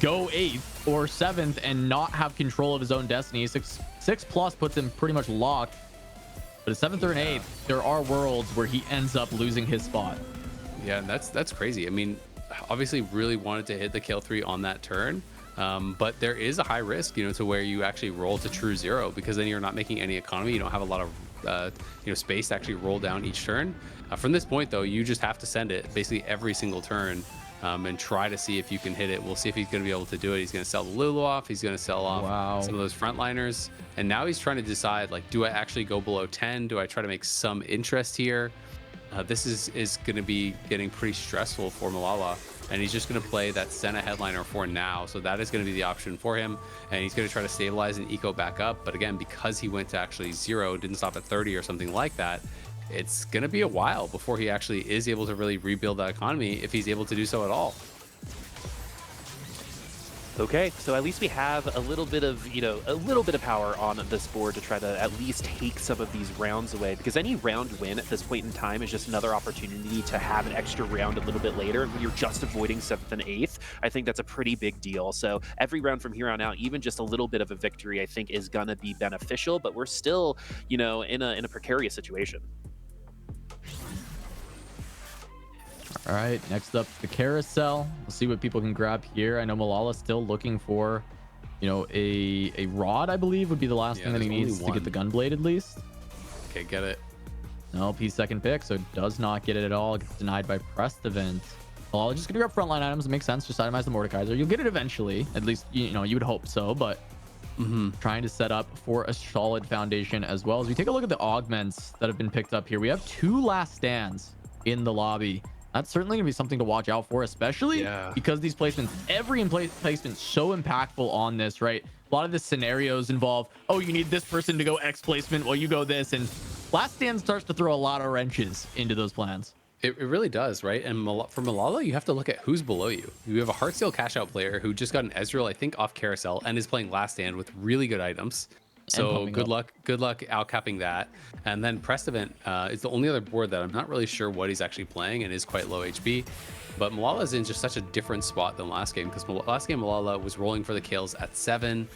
go 8th or 7th and not have control of his own destiny. 6+ puts him pretty much locked. But at 7th or 8th, there are worlds where he ends up losing his spot. Yeah, that's crazy. I mean, obviously really wanted to hit the Kale 3 on that turn, but there is a high risk, you know, to where you actually roll to true 0, because then you're not making any economy. You don't have a lot of you know, space to actually roll down each turn. From this point, though, you just have to send it basically every single turn and try to see if you can hit it. We'll see if he's going to be able to do it. He's going to sell the Lulu off. He's going to sell off some of those frontliners. And now he's trying to decide, like, do I actually go below 10? Do I try to make some interest here? This is going to be getting pretty stressful for Malala. and he's just going to play that Senna headliner for now. So that is going to be the option for him, and he's going to try to stabilize and eco back up. But again, because he went to actually 0, didn't stop at 30 or something like that, it's going to be a while before he actually is able to really rebuild that economy, if he's able to do so at all. Okay, so at least we have a little bit of, a little bit of power on this board to try to at least take some of these rounds away, because any round win at this point in time is just another opportunity to have an extra round a little bit later. And when you're just avoiding 7th and 8th, I think that's a pretty big deal. So every round from here on out, even just a little bit of a victory, I think is gonna be beneficial, but we're still, in a precarious situation. All right, next up, the carousel. We'll see what people can grab here. I know Malala's still looking for, a rod, I believe, would be the last thing that he needs to get the gunblade at least. Okay, get it. Nope, he's second pick, so does not get it at all. Gets denied by Prestivent. Malala just gonna grab frontline items. It makes sense. Just itemize the Mordekaiser. You'll get it eventually. At least, you would hope so, but trying to set up for a solid foundation as well. As we take a look at the augments that have been picked up here, we have 2 last stands in the lobby. That's certainly going to be something to watch out for, especially because these placements, every placement so impactful on this, right? A lot of the scenarios involve, oh, you need this person to go X placement while you go this. And last stand starts to throw a lot of wrenches into those plans. It really does, right? And for Malala, you have to look at who's below you. You have a Heartsteel cash out player who just got an Ezreal, I think, off carousel and is playing last stand with really good items. So good luck outcapping that. And then Prestivent is the only other board that I'm not really sure what he's actually playing and is quite low HP. But Malala's in just such a different spot than last game, because last game Malala was rolling for the kills at 7.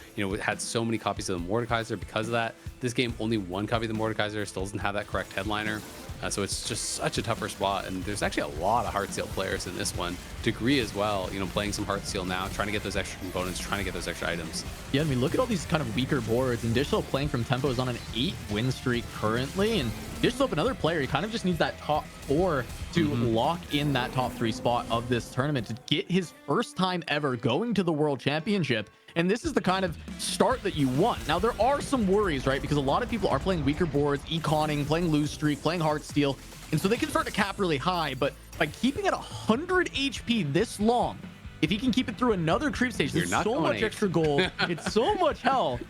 Had so many copies of the Mordekaiser because of that. This game, only 1 copy of the Mordekaiser, still doesn't have that correct headliner. So it's just such a tougher spot, and there's actually a lot of Heartsteel players in this one. Degree as well, playing some Heartsteel now, trying to get those extra components, trying to get those extra items. Yeah, I mean, look at all these kind of weaker boards, and Dishsoap playing from Tempo is on an 8 win streak currently, and Dishsoap, another player, he kind of just needs that top 4 to lock in that top 3 spot of this tournament to get his first time ever going to the World Championship. And this is the kind of start that you want. Now, there are some worries, right? Because a lot of people are playing weaker boards, econing, playing lose streak, playing Heartsteel. And so they can start to cap really high. But by keeping it 100 HP this long, if he can keep it through another creep stage, there's so much extra gold. It's so much health.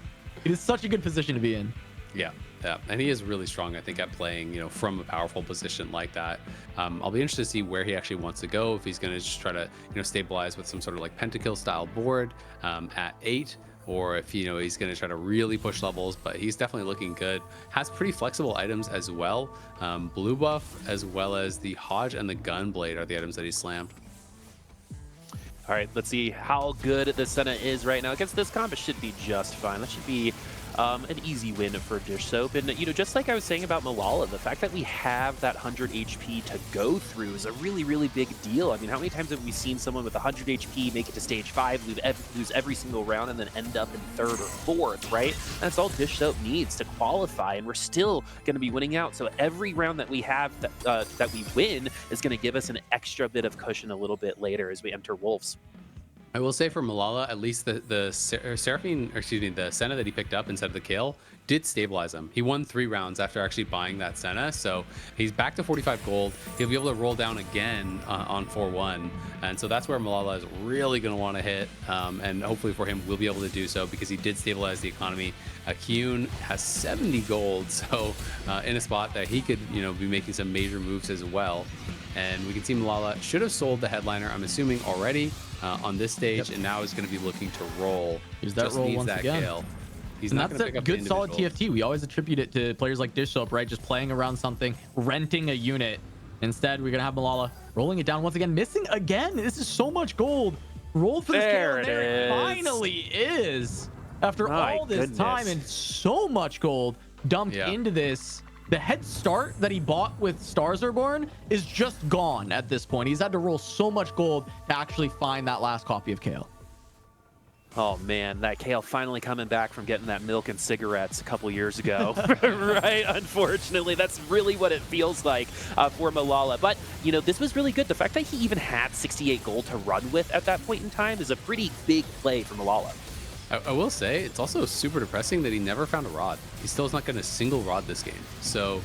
It is such a good position to be in. Yeah. Yeah, and he is really strong, I think, at playing, from a powerful position like that. I'll be interested to see where he actually wants to go, if he's going to just try to, stabilize with some sort of like pentakill style board at 8, or if, he's going to try to really push levels, but he's definitely looking good. Has pretty flexible items as well. Blue buff, as well as the Hodge and the Gunblade are the items that he slammed. All right, let's see how good the Senna is right now. Against this comp, it should be just fine. That should be an easy win for Dishsoap. And, just like I was saying about Malala, the fact that we have that 100 HP to go through is a really, really big deal. I mean, how many times have we seen someone with 100 HP make it to stage 5, lose every single round, and then end up in 3rd or 4th, right? That's all Dishsoap needs to qualify, and we're still going to be winning out. So every round that we have that we win is going to give us an extra bit of cushion a little bit later as we enter Wolves. I will say for Malala, at least the Seraphine, or excuse me, the Senna that he picked up instead of the Kale did stabilize him. He won 3 rounds after actually buying that Senna, so he's back to 45 gold. He'll be able to roll down again on 4-1, and so that's where Malala is really going to want to hit, and hopefully for him, we'll be able to do so because he did stabilize the economy. Kyun has 70 gold, so in a spot that he could, be making some major moves as well. And we can see Malala should have sold the headliner, I'm assuming, already on this stage, and now is going to be looking to roll. Here's that roll once again. Gale. He's and not that's a good solid TFT. We always attribute it to players like Dishsoap, right? Just playing around something, renting a unit. Instead, we're going to have Malala rolling it down once again, missing again. This is so much gold. Roll for the scale. There it finally is. After all this time and so much gold dumped into this, the head start that he bought with Stars Are Born is just gone at this point. He's had to roll so much gold to actually find that last copy of Kale. Oh man, that Kale finally coming back from getting that milk and cigarettes a couple years ago, right? Unfortunately, that's really what it feels like for Malala. But, this was really good. The fact that he even had 68 gold to run with at that point in time is a pretty big play for Malala. I will say, it's also super depressing that he never found a rod. He still has not gotten a single rod this game. So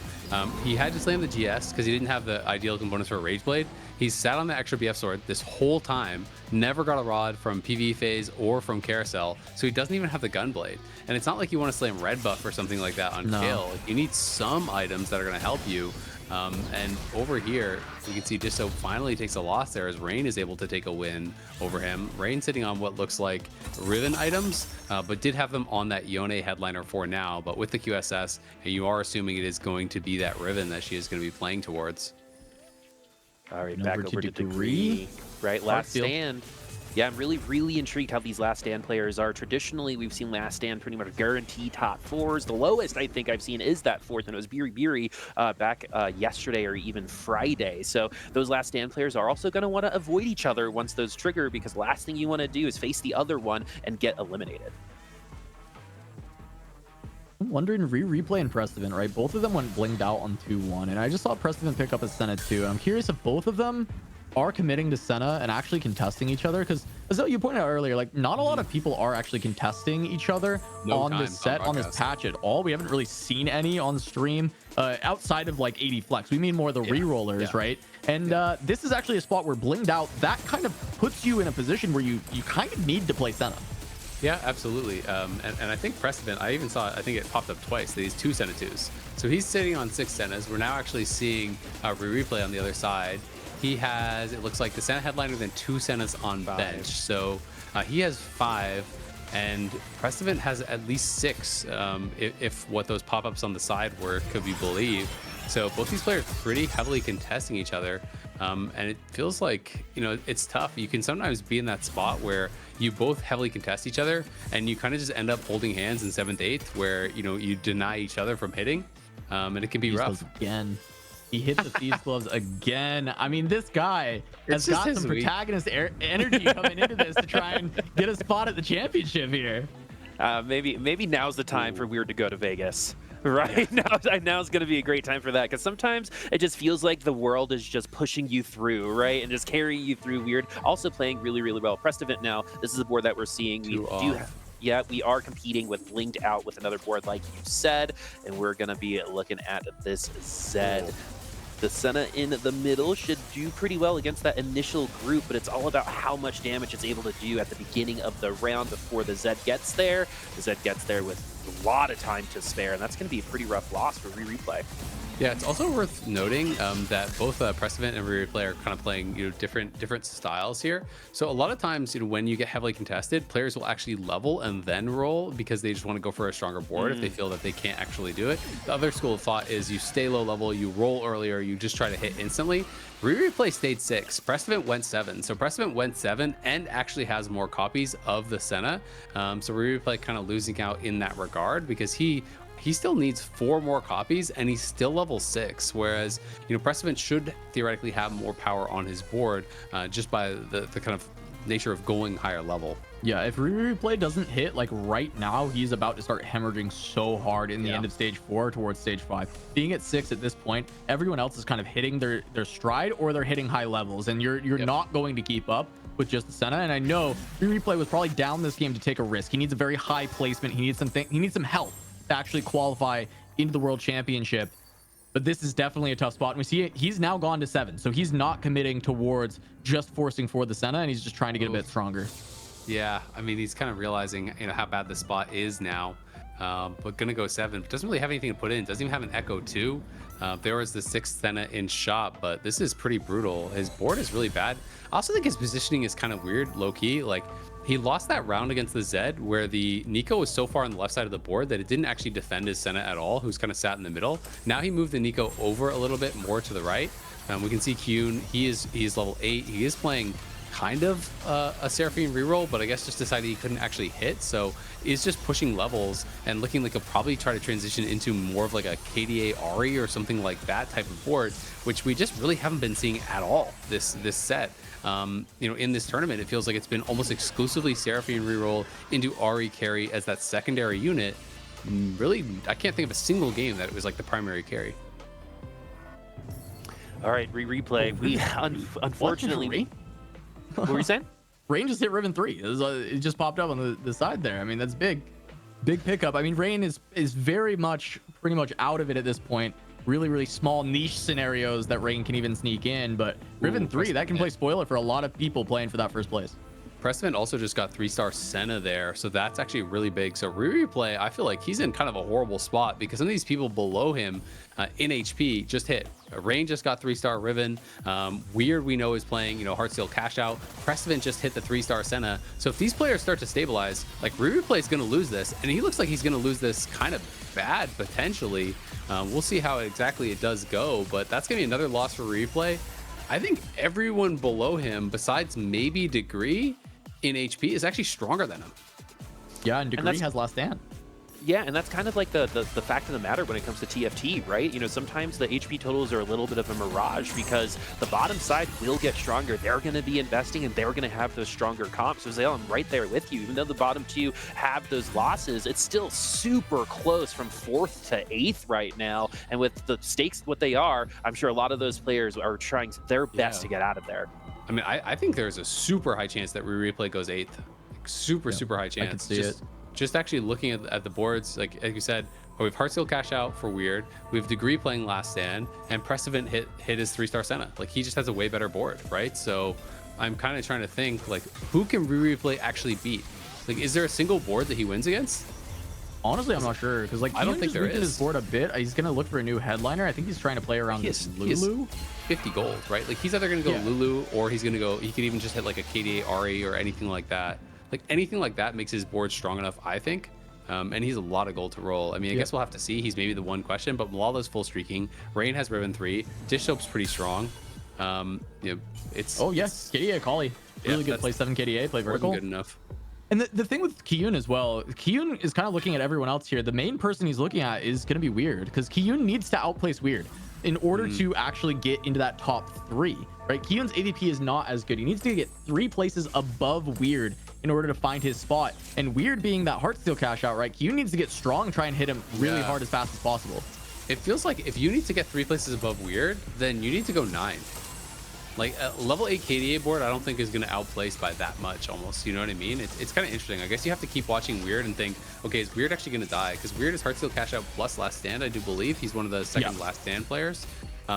He had to slam the GS because he didn't have the ideal components for a Rage Blade. He's sat on the extra BF sword this whole time, never got a rod from PvE phase or from Carousel, so he doesn't even have the Gunblade. And it's not like you want to slam Red Buff or something like that on kill. Like, you need some items that are going to help you. And over here, you can see just so finally takes a loss there as Rain is able to take a win over him. Rain sitting on what looks like Riven items, but did have them on that Yone headliner for now. But with the QSS, you are assuming it is going to be that Riven that she is going to be playing towards. All right, back over to Degree. Right, last stand. Yeah, I'm really intrigued how these Last Stand players are. Traditionally, we've seen Last Stand pretty much guarantee top 4s. The lowest I think I've seen is that 4th, and it was Biri back yesterday or even Friday. So those Last Stand players are also going to want to avoid each other once those trigger, because last thing you want to do is face the other one and get eliminated. I'm wondering, Replay and Prestivan, right? Both of them went blinged out on 2-1, and I just saw Prestivan pick up a Senna too. I'm curious if both of them are committing to Senna and actually contesting each other, because as though you pointed out earlier, like not a lot of people are actually contesting each other on this set, on this patch at all. We haven't really seen any on stream outside of like 80 Flex. We mean more the re-rollers, right? And this is actually a spot where blinged out, that kind of puts you in a position where you kind of need to play Senna. Yeah, absolutely. And I think Prestivan, I even saw it, I think it popped up twice, these 2 Senna 2s. So he's sitting on 6 Sennas. We're now actually seeing Replay on the other side. He has, it looks like, the Senna headliner, then 2 Sennas on bench. So he has 5, and Prestivan has at least 6, if what those pop-ups on the side were could be believed. So both these players pretty heavily contesting each other. And it feels like, you know, it's tough. You can sometimes be in that spot where you both heavily contest each other, and you kind of just end up holding hands in 7th, 8th, where, you know, you deny each other from hitting. And it can be rough. Again. He hit the Thieves Gloves again. I mean, this guy has got some protagonist energy coming into this to try and get a spot at the championship here. Maybe now's the time for Weird to go to Vegas. Right? Now's going to be a great time for that, because sometimes it just feels like the world is just pushing you through, right? And just carrying you through. Weird also playing really well. Prestivan now, this is a board that we're seeing. Yeah, we are competing with Blinged Out with another board, like you said, and we're going to be looking at this Zed. The Senna in the middle should do pretty well against that initial group, but it's all about how much damage it's able to do at the beginning of the round before the Zed gets there. The Zed gets there with a lot of time to spare, and that's going to be a pretty rough loss for Replay. Yeah, it's also worth noting that both Prestivan and Replay are kind of playing, you know, different styles here. So a lot of times, you know, when you get heavily contested, players will actually level and then roll because they just want to go for a stronger board if they feel that they can't actually do it. The other school of thought is you stay low level, you roll earlier, you just try to hit instantly. Replay stayed 6. Prestivan went 7. So Prestivan went 7 and actually has more copies of the Senna. So Replay kind of losing out in that regard, because he still needs 4 more copies and he's still level 6, whereas, you know, Prestivan should theoretically have more power on his board just by the kind of nature of going higher level. Yeah, if Replay doesn't hit, like right now, he's about to start hemorrhaging so hard in the end of stage 4 towards stage 5. Being at 6 at this point, everyone else is kind of hitting their stride, or they're hitting high levels, and you're not going to keep up with just the Senna. And I know Replay was probably down this game to take a risk. He needs a very high placement. He needs some help to actually qualify into the World Championship. But this is definitely a tough spot, and we see it. He's now gone to 7, so he's not committing towards just forcing for the Senna, and he's just trying to get a bit stronger. Yeah, I mean, he's kind of realizing, you know, how bad the spot is now. But gonna go 7. Doesn't really have anything to put in. Doesn't even have an Echo 2. There was the 6th Senna in shop, but this is pretty brutal. His board is really bad. I also think his positioning is kind of weird, low-key. Like, he lost that round against the Zed where the Nico was so far on the left side of the board that it didn't actually defend his Senna at all, who's kind of sat in the middle. Now he moved the Nico over a little bit more to the right. We can see Kyun, he's level 8. He is playing kind of a Seraphine reroll, but I guess just decided he couldn't actually hit. So he's just pushing levels and looking like he'll probably try to transition into more of like a KDA Ari or something like that type of board, which we just really haven't been seeing at all this set. You know, in this tournament, it feels like it's been almost exclusively Seraphine reroll into Ari carry as that secondary unit. Really, I can't think of a single game that it was like the primary carry. All right, Replay. We unfortunately. What were you saying? Rain just hit Riven 3. It just popped up on the side there. I mean, that's big pickup. I mean, Rain is very much, pretty much out of it at this point. really small niche scenarios that Rain can even sneak in. But Riven 3, that can play spoiler for a lot of people playing for that first place. Pressman also just got 3-star Senna there, so that's actually really big. So Replay, I feel like he's in kind of a horrible spot because some of these people below him in HP just hit. Rain just got 3-star Riven. Weird, we know, is playing, you know, Heartsteel Cash Out. Pressman just hit the 3-star Senna. So if these players start to stabilize, like Replay is going to lose this, and he looks like he's going to lose this kind of bad potentially. We'll see how exactly it does go, but that's going to be another loss for Replay. I think everyone below him, besides maybe Degree in HP, is actually stronger than him. Yeah, and Degree has Last Stand. Yeah, and that's kind of like the fact of the matter when it comes to TFT, right? You know, sometimes the HP totals are a little bit of a mirage because the bottom side will get stronger. They're going to be investing and they're going to have those stronger comps. So Zale, I'm right there with you. Even though the bottom two have those losses, it's still super close from 4th to 8th right now. And with the stakes what they are, I'm sure a lot of those players are trying their best to get out of there. I mean, I think there's a super high chance that Replay goes 8th. Like, super high chance. I can see it. Just actually looking at the boards, like you said, we have Heartsteel Cash Out for Weird. We have Degree playing Last Stand, and Pressevent hit his 3-star Senna. Like, he just has a way better board, right? So I'm kind of trying to think, like, who can Replay actually beat? Like, is there a single board that he wins against? Honestly, I'm not sure, because like I don't think there is. His board a bit. He's gonna look for a new headliner. I think he's trying to play around this Lulu. 50 gold, right? Like, he's either gonna go Lulu, or he's gonna go. He could even just hit like a KDA Ari or anything like that. Like, anything like that makes his board strong enough, I think. And he's a lot of gold to roll. I mean, I guess we'll have to see. He's maybe the one question, but Malala's full streaking. Rain has Riven 3. Dish Soap's pretty strong. You know, it's KDA Akali. Really good. Play 7 KDA. Play vertical. Good enough. And the thing with Kiyun as well, Kiyun is kind of looking at everyone else here. The main person he's looking at is going to be Weird, because Kiyun needs to outplace Weird in order to actually get into that top 3, right? Kiyun's AVP is not as good. He needs to get 3 places above Weird in order to find his spot. And Weird being that Heartsteel Cash Out, right? Kiyun needs to get strong, try and hit him really hard as fast as possible. It feels like if you need to get 3 places above Weird, then you need to go 9. Like, a level 8 KDA board, I don't think is going to outplace by that much almost. You know what I mean? It's kind of interesting. I guess you have to keep watching Weird and think, okay, is Weird actually going to die? Because Weird is Heartsteel Cash Out plus Last Stand, I do believe. He's one of the second Last Stand players.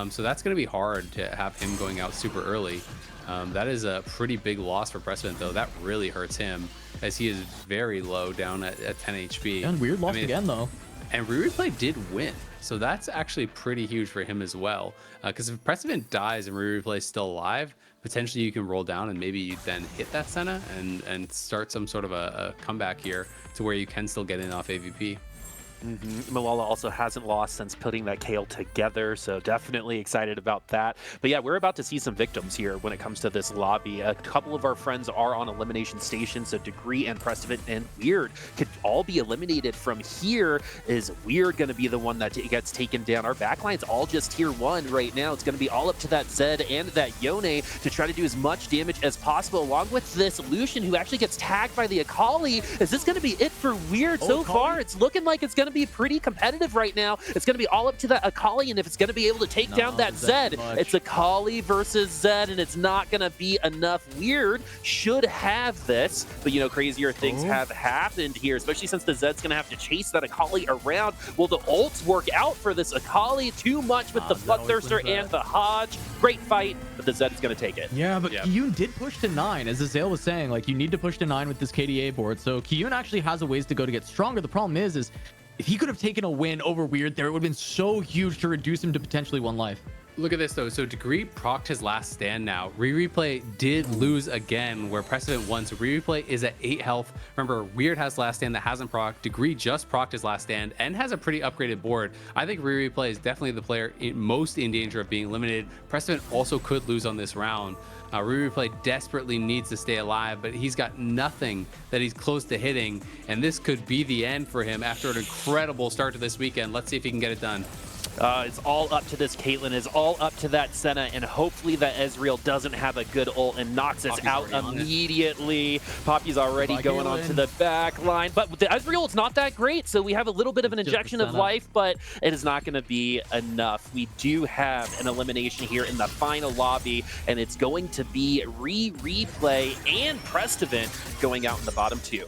So that's going to be hard to have him going out super early. That is a pretty big loss for Pressman, though. That really hurts him, as he is very low down at 10 HP. And Weird lost again, though. And Replay did win. So that's actually pretty huge for him as well. Because if Pressman dies and Replay is still alive, potentially you can roll down and maybe you then hit that Senna and start some sort of a comeback here to where you can still get in off AVP. Malala also hasn't lost since putting that Kale together, so definitely excited about that. But yeah, we're about to see some victims here when it comes to this lobby. A couple of our friends are on elimination station, so Degree and Prestevent and Weird could all be eliminated from here. Is Weird going to be the one that gets taken down? Our backline's all just tier 1 right now. It's going to be all up to that Zed and that Yone to try to do as much damage as possible, along with this Lucian who actually gets tagged by the Akali. Is this going to be it for Weird so far? It's looking like it's going to be pretty competitive right now. It's going to be all up to that Akali, and if it's going to be able to take down that Zed, it's Akali versus Zed, and it's not going to be enough. Weird should have this, but you know, crazier things have happened here, especially since the Zed's going to have to chase that Akali around. Will the ults work out for this Akali? Too much with the Bloodthirster and the Hodge. Great fight, but the Zed is going to take it. Yeah, but Kiyun did push to 9, as Azale was saying. Like, you need to push to 9 with this KDA board, so Kiyun actually has a ways to go to get stronger. The problem is if he could have taken a win over Weird there, it would have been so huge to reduce him to potentially 1 life. Look at this, though. So Degree procced his Last Stand now. Replay did lose again, where Precedent won. So Replay is at 8 health. Remember, Weird has Last Stand that hasn't procced. Degree just procced his Last Stand and has a pretty upgraded board. I think Replay is definitely the player most in danger of being eliminated. Precedent also could lose on this round. Replay desperately needs to stay alive, but he's got nothing that he's close to hitting, and this could be the end for him after an incredible start to this weekend. Let's see if he can get it done. It's all up to this Caitlyn, is all up to that Senna, and hopefully that Ezreal doesn't have a good ult and knocks us out immediately. Poppy's already going onto the back line, but with the Ezreal, it's not that great, so we have a little bit of an injection of life, but it is not going to be enough. We do have an elimination here in the final lobby, and it's going to be Replay and Prestevent going out in the bottom 2.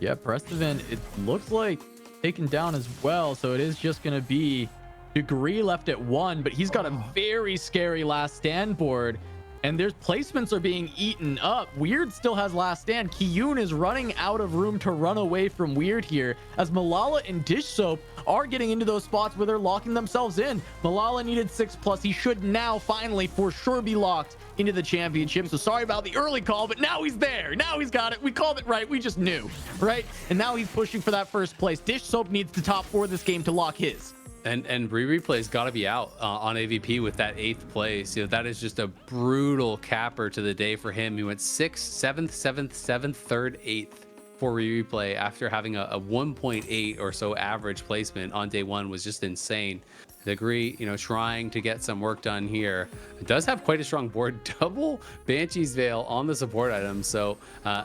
Yeah, Prestevent, it looks like taken down as well, so it is just going to be Degree left at 1, but he's got a very scary last stand board. And there's placements are being eaten up. Weird still has last stand. Kiyun is running out of room to run away from Weird here, as Malala and Dish Soap are getting into those spots where they're locking themselves in. Malala needed 6+. He should now finally for sure be locked into the championship. So sorry about the early call, but now he's there. Now he's got it. We called it right. We just knew, right? And now he's pushing for that first place. Dish Soap needs to top 4 this game to lock his. And Replay's got to be out on AVP with that 8th place. You know, that is just a brutal capper to the day for him. He went 6th, 7th, 7th, 7th, 3rd, 8th for Replay after having a 1.8 or so average placement on day 1 was just insane. Degree, you know, trying to get some work done here. It does have quite a strong board. Double Banshee's Veil on the support item, so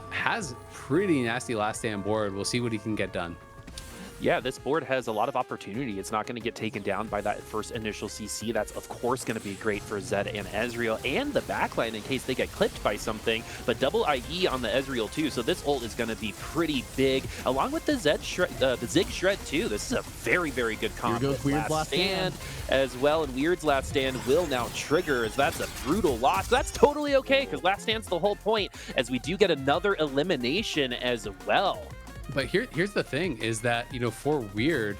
has pretty nasty last stand board. We'll see what he can get done. Yeah, this board has a lot of opportunity. It's not going to get taken down by that first initial CC. That's, of course, going to be great for Zed and Ezreal and the backline in case they get clipped by something. But double IE on the Ezreal, too. So this ult is going to be pretty big, along with the the Zig Shred, too. This is a very, very good combo. Here goes Weird's last stand as well, and Weird's last stand will now trigger, as that's a brutal loss. That's totally okay, because last stand's the whole point, as we do get another elimination as well. But here's the thing is that, you know, for Weird,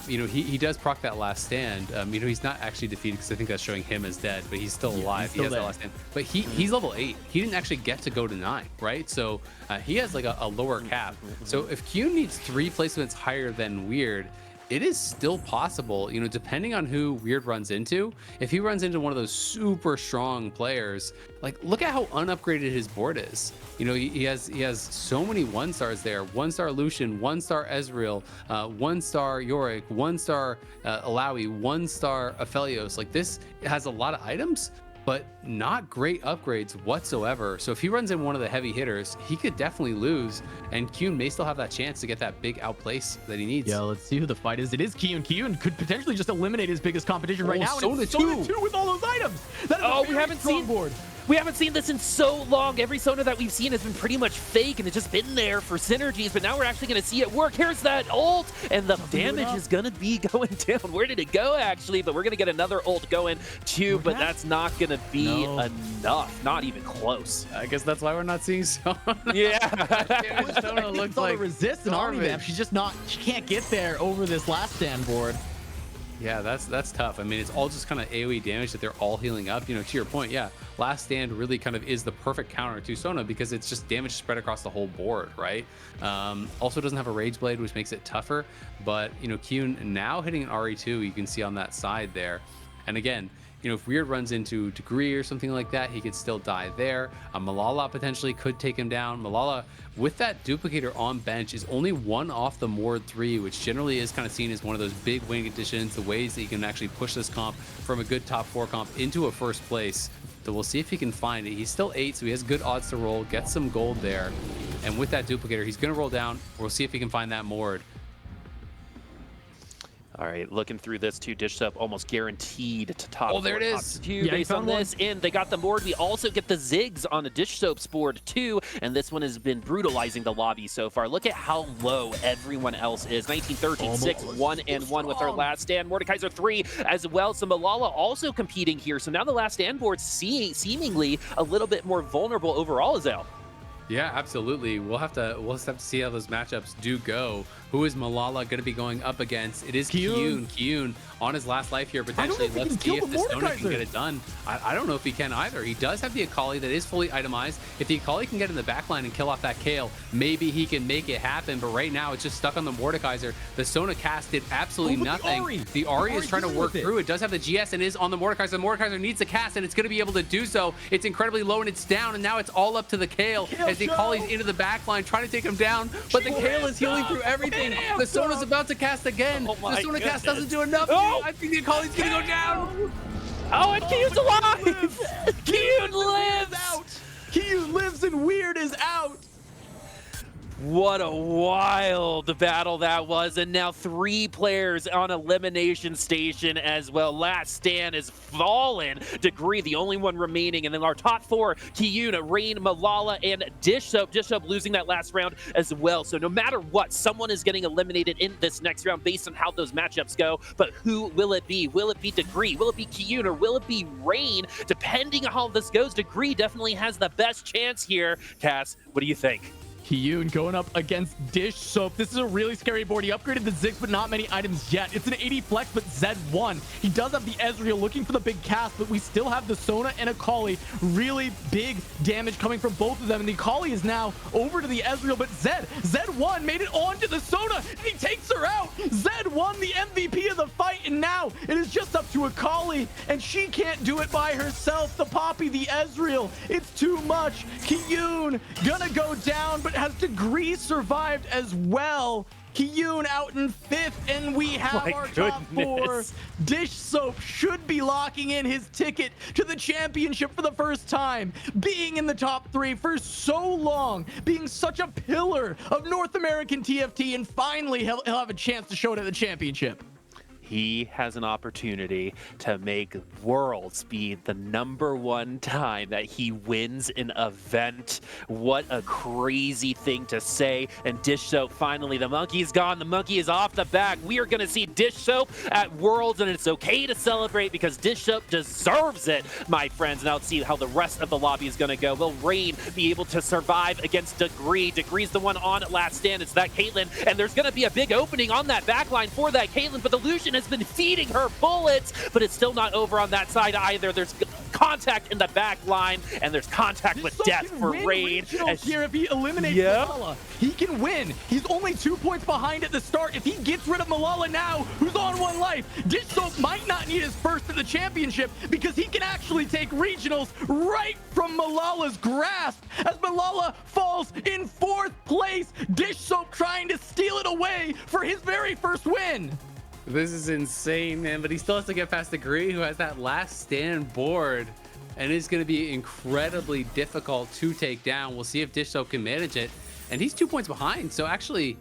you know, he does proc that last stand. You know, he's not actually defeated because I think that's showing him as dead, but he's still alive. He has that last stand. But he's level 8. He didn't actually get to go to 9, right? So he has like a lower cap. So if Q needs 3 placements higher than Weird, it is still possible, you know, depending on who Weird runs into. If he runs into one of those super strong players, like look at how unupgraded his board is. You know, he has so many 1-stars there. 1-star Lucian, 1-star Ezreal, 1-star Yorick, 1-star Alawi, 1-star Aphelios. Like this has a lot of items, but not great upgrades whatsoever. So if he runs in one of the heavy hitters, he could definitely lose, and Kyun may still have that chance to get that big outplace that he needs. Yeah, let's see who the fight is. It is Kyun. Kyun could potentially just eliminate his biggest competition right now. Sona Sona 2 with all those items. That is we haven't seen board. We haven't seen this in so long. Every Sona that we've seen has been pretty much fake, and it's just been there for synergies, but now we're actually going to see it work. Here's that ult, and the damage is going to be going down. Where did it go, actually? But we're going to get another ult going, too, but that's not going to be enough. Not even close. I guess that's why we're not seeing Sona. Yeah. Sona looks like resist an army map. She's just not, she can't get there over this last stand board. Yeah, that's tough. I mean, it's all just kind of AoE damage that they're all healing up. You know, to your point, yeah, last stand really kind of is the perfect counter to Sona because it's just damage spread across the whole board, right? Also doesn't have a Rage Blade, which makes it tougher. But, you know, Kyun now hitting an RE2, you can see on that side there. And again, you know, if Weird runs into Degree or something like that, he could still die there. Malala potentially could take him down. Malala, with that duplicator on bench, is only 1 off the Mord 3, which generally is kind of seen as one of those big win conditions, the ways that you can actually push this comp from a good top 4 comp into a first place. So we'll see if he can find it. He's still 8, so he has good odds to roll, get some gold there. And with that duplicator, he's going to roll down. We'll see if he can find that Mord. All right, looking through this too, Dish Up almost guaranteed to top. Oh, there it is. Two based on this, and they got the board. We also get the Zigs on the Dish Soap's board too, and this one has been brutalizing the lobby so far. Look at how low everyone else is. 19, 13, 6, 1, and 1 with our last stand. Mordekaiser 3 as well. So Malala also competing here. So now the last stand board seemingly a little bit more vulnerable overall, Azale. Yeah, absolutely. We'll have to see how those matchups do go. Who is Malala going to be going up against? It is Kyun. Kyun on his last life here, potentially. Let's see if the Sona can get it done. I don't know if he can either. He does have the Akali that is fully itemized. If the Akali can get in the backline and kill off that Kale, maybe he can make it happen. But right now, it's just stuck on the Mordekaiser. The Sona cast did absolutely nothing. The Ahri is trying to work through. It does have the GS and is on the Mordekaiser. The Mordekaiser needs the cast, and it's going to be able to do so. It's incredibly low, and it's down, and now it's all up to the Kale as the Akali's into the backline, trying to take him down. But the Kale is healing through everything. The Sona's about to cast again. The Sona cast doesn't do enough. I think the Akali's going to go down. Oh, and Kyun's alive. Kyun lives. Kyun lives and Weird is out. What a wild battle that was, and now 3 players on elimination station as well. Last Stand is fallen. Degree, the only one remaining, and then our top 4, Kiyuna, Rain, Malala, and Dish Soap. Dish Soap losing that last round as well. So no matter what, someone is getting eliminated in this next round based on how those matchups go. But who will it be? Will it be Degree? Will it be Kiyuna? Will it be Rain? Depending on how this goes, Degree definitely has the best chance here. Cass, what do you think? Kiyun going up against Dish Soap. This is a really scary board. He upgraded the Ziggs, but not many items yet. It's an 80 flex, but Zed won. He does have the Ezreal looking for the big cast, but we still have the Sona and Akali. Really big damage coming from both of them. And the Akali is now over to the Ezreal, but Zed won, made it onto the Sona, and he takes her out. Zed won the MVP of the fight, and now it is just up to Akali, and she can't do it by herself. The Poppy, the Ezreal, it's too much. Kiyun gonna go down, but has Degree survived as well. Kiyun out in 5th, and we have our top 4. Dish Soap should be locking in his ticket to the championship for the first time, being in the top 3 for so long, being such a pillar of North American TFT, and finally he'll have a chance to show it at the championship. He has an opportunity to make Worlds be the #1 time that he wins an event. What a crazy thing to say. And Dish Soap, finally, the monkey's gone. The monkey is off the back. We are going to see Dish Soap at Worlds, and it's okay to celebrate because Dish Soap deserves it, my friends. Now let's see how the rest of the lobby is going to go. Will Rain be able to survive against Degree? Degree's the one on Last Stand. It's that Caitlyn, and there's going to be a big opening on that backline for that Caitlyn, but the Lucian has been feeding her bullets, but it's still not over on that side either. There's contact in the back line, and there's contact with death for Rain. Here, if he eliminates Malala, he can win. He's only 2 points behind at the start. If he gets rid of Malala now, who's on 1 life, Dish Soap might not need his first at the championship because he can actually take regionals right from Malala's grasp as Malala falls in 4th place. Dish Soap trying to steal it away for his very first win. This is insane, man, but he still has to get past Degree, who has that Last Stand board, and it's going to be incredibly difficult to take down. We'll see if Dish Soap can manage it, and he's 2 points behind, so actually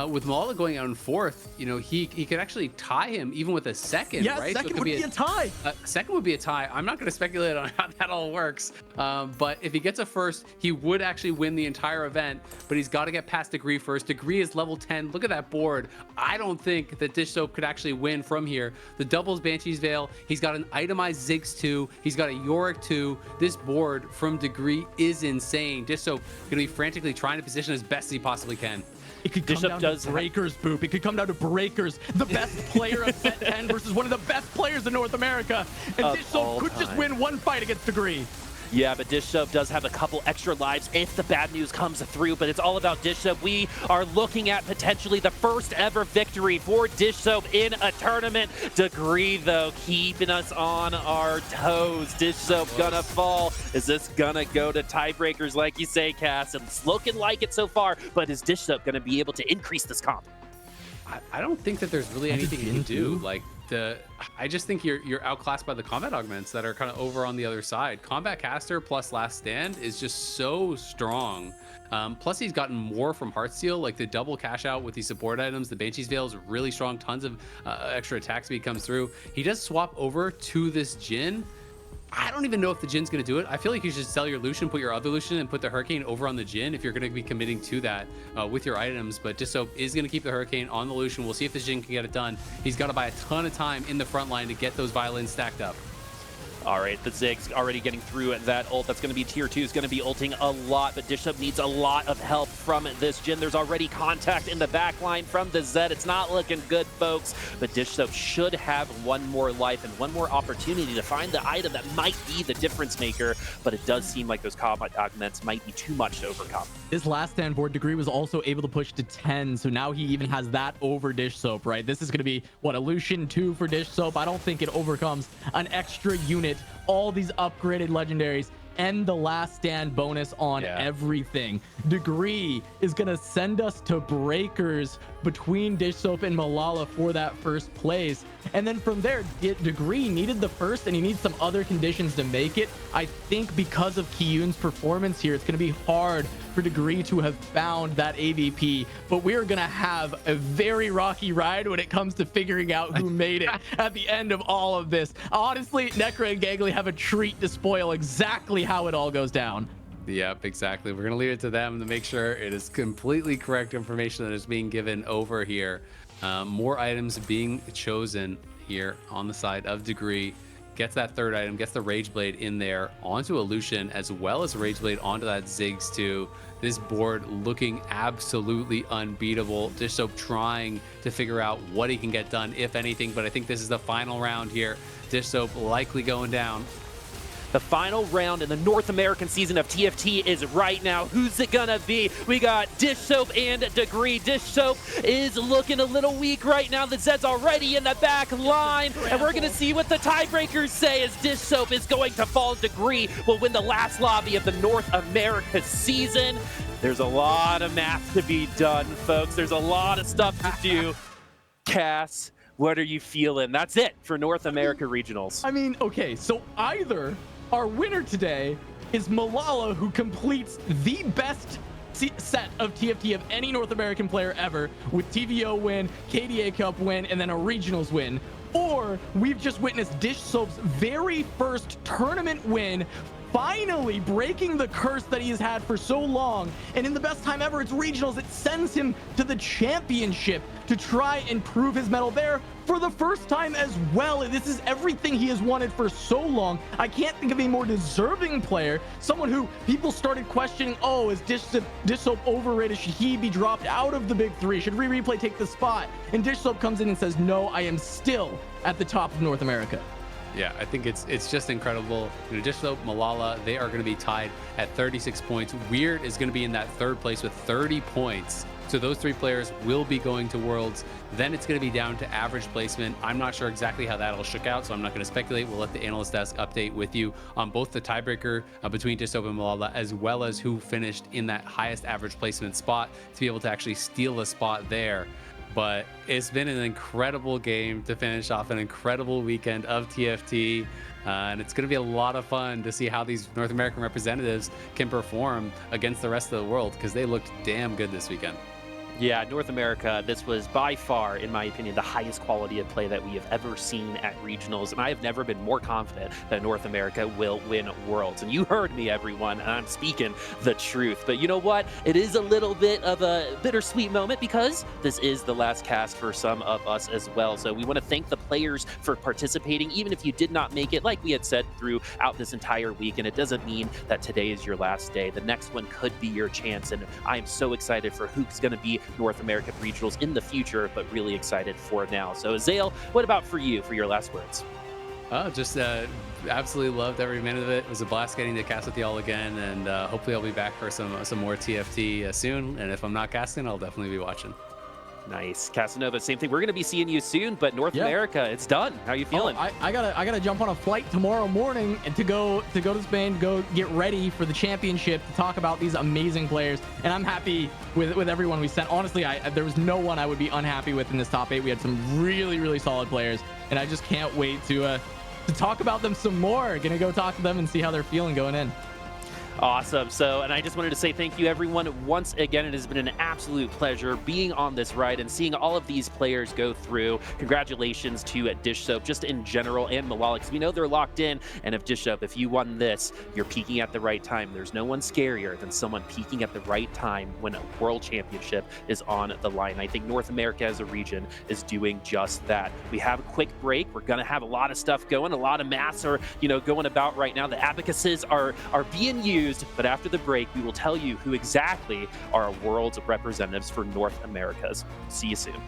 with Malala going out in 4th, you know, he could actually tie him even with a second, right? Second so would be a tie. Second would be a tie. I'm not going to speculate on how that all works, but if he gets a first, he would actually win the entire event, but he's got to get past Degree first. Degree is level 10. Look at that board. I don't think that Dish Soap could actually win from here. The doubles Banshee's Veil. He's got an itemized Ziggs 2. He's got a Yorick 2. This board from Degree is insane. Dish Soap going to be frantically trying to position as best as he possibly can. It could come down to Breakers, Boop. It could come down to Breakers, the best player of set 10 versus one of the best players in North America. And Dish Soap could just win 1 fight against Degree. Yeah, but Dish Soap does have a couple extra lives if the bad news comes through, but it's all about Dish Soap. We are looking at potentially the first ever victory for Dish Soap in a tournament. Degree, though, keeping us on our toes. Dish Soap gonna fall. Is this gonna go to tiebreakers like you say, Cass? It's looking like it so far, but is Dish Soap gonna be able to increase this comp? I don't think that there's really anything you can do. Like, I just think you're outclassed by the combat augments that are kind of over on the other side. Combat Caster plus Last Stand is just so strong. Plus he's gotten more from Heartsteel, like the double cash out with these support items. The Banshee's Veil is really strong. Tons of extra attack speed comes through. He does swap over to this Jhin. I don't even know if the Jin's going to do it. I feel like you should sell your Lucian, put your other Lucian, and put the Hurricane over on the Jhin if you're going to be committing to that with your items. But Dish Soap is going to keep the Hurricane on the Lucian. We'll see if the Jhin can get it done. He's got to buy a ton of time in the front line to get those violins stacked up. All right, the Ziggs already getting through at that ult. That's going to be tier 2, is going to be ulting a lot, but Dish Soap needs a lot of help from this Jhin. There's already contact in the back line from the Zed. It's not looking good, folks, but Dish Soap should have 1 more life and 1 more opportunity to find the item that might be the difference maker, but it does seem like those combat augments might be too much to overcome. This Last Stand board, Degree was also able to push to 10, so now he even has that over Dish Soap, right? This is going to be, what, a Lucian 2 for Dish Soap? I don't think it overcomes an extra unit. All these upgraded legendaries. end the last stand bonus on everything. Degree is going to send us to breakers between Dish Soap and Malala for that first place. And then from there, Degree needed the first, and he needs some other conditions to make it. I think because of Kiyun's performance here, it's going to be hard for Degree to have found that AVP, but we're going to have a very rocky ride when it comes to figuring out who made it at the end of all of this. Honestly, Necra and Gangly have a treat to spoil exactly how it all goes down. Yep, exactly. We're going to leave it to them to make sure it is completely correct information that is being given over here. More items being chosen here on the side of Degree. Gets that third item, gets the Rage Blade in there onto Illusion, as well as Rage Blade onto that Ziggs too. This board looking absolutely unbeatable. Dish Soap trying to figure out what he can get done, if anything, but I think this is the final round here. Dish Soap likely going down. The final round in the North American season of TFT is right now. Who's it gonna be? We got Dish Soap and Degree. Dish Soap is looking a little weak right now. The Zed's already in the back line, and we're gonna see what the tiebreakers say as Dish Soap is going to fall. Degree will win the last lobby of the North America season. There's a lot of math to be done, folks. There's a lot of stuff to do. Cass, what are you feeling? That's it for North America Regionals. I mean, okay, so either our winner today is Malala, who completes the best set of TFT of any North American player ever, with TVO win, KDA Cup win, and then a regionals win. Or we've just witnessed Dish Soap's very first tournament win, finally breaking the curse that he has had for so long. And in the best time ever, it's regionals. It sends him to the championship to try and prove his mettle there for the first time as well. This is everything he has wanted for so long. I can't think of a more deserving player, someone who people started questioning, oh, is Dish Soap overrated? Should he be dropped out of the big three? Should Replay take the spot? And Dish Soap comes in and says, no, I am still at the top of North America. Yeah, I think it's just incredible. You know, Dish Soap, Malala, they are going to be tied at 36 points. Weird is going to be in that third place with 30 points. So those three players will be going to Worlds. Then it's going to be down to average placement. I'm not sure exactly how that'll shook out, so I'm not going to speculate. We'll let the analyst desk update with you on both the tiebreaker between Dish Soap and Malala, as well as who finished in that highest average placement spot to be able to actually steal a spot there. But it's been an incredible game to finish off an incredible weekend of TFT. And it's going to be a lot of fun to see how these North American representatives can perform against the rest of the world, because they looked damn good this weekend. Yeah, North America, this was by far, in my opinion, the highest quality of play that we have ever seen at regionals. And I have never been more confident that North America will win Worlds. And you heard me, everyone, and I'm speaking the truth. But you know what? It is a little bit of a bittersweet moment, because this is the last cast for some of us as well. So we want to thank the players for participating, even if you did not make it, like we had said throughout this entire week. And it doesn't mean that today is your last day. The next one could be your chance. And I am so excited for who's going to be North American Regionals in the future, but really excited for now. So Zale, what about for you for your last words? Just absolutely loved every minute of it. It was a blast getting to cast with y'all again, and hopefully I'll be back for some more TFT soon. And if I'm not casting, I'll definitely be watching. Nice. Casanova, same thing. We're going to be seeing you soon, but North America, it's done. How are you feeling? I gotta jump on a flight tomorrow morning and to go to Spain, to go get ready for the championship, to talk about these amazing players. And I'm happy with everyone we sent. Honestly, there was no one I would be unhappy with in this top 8. We had some really, really solid players, and I just can't wait to talk about them some more. Gonna go talk to them and see how they're feeling going in. Awesome. So, and I just wanted to say thank you, everyone. Once again, it has been an absolute pleasure being on this ride and seeing all of these players go through. Congratulations to Dish Soap, just in general, and Malala, because we know they're locked in. And if Dish Soap, if you won this, you're peaking at the right time. There's no one scarier than someone peaking at the right time when a world championship is on the line. I think North America as a region is doing just that. We have a quick break. We're going to have a lot of stuff going. A lot of maths are, going about right now. The abacuses are being used. But after the break, we will tell you who exactly are our world's representatives for North Americas. See you soon.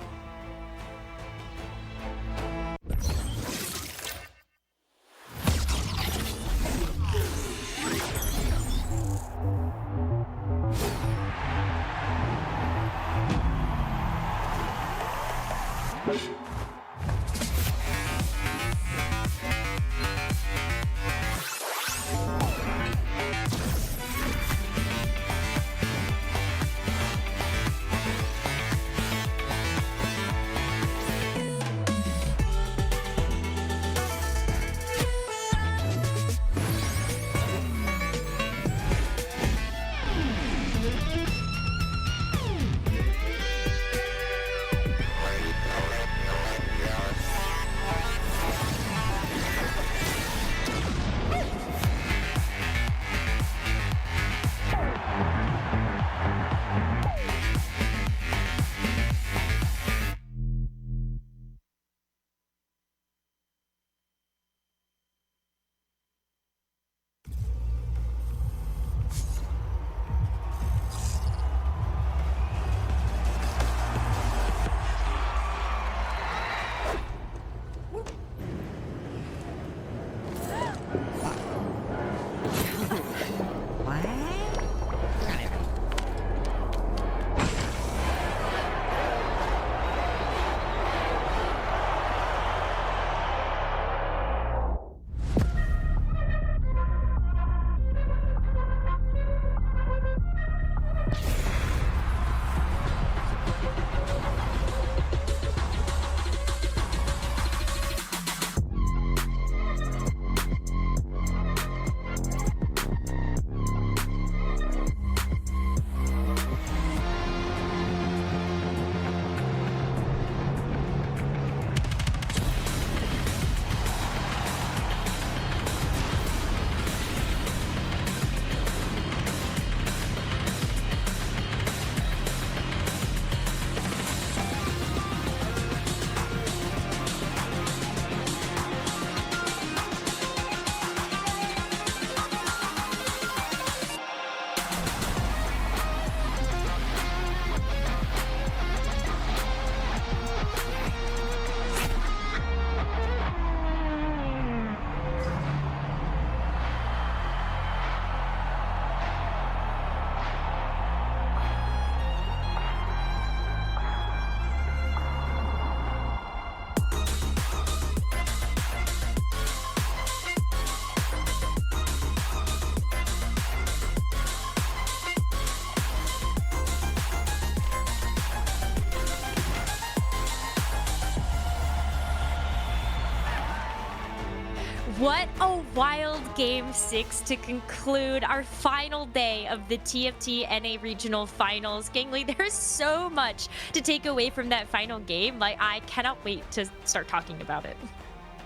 What a wild Game 6 to conclude our final day of the TFT NA Regional Finals. Gangly, there's so much to take away from that final game. Like, I cannot wait to start talking about it.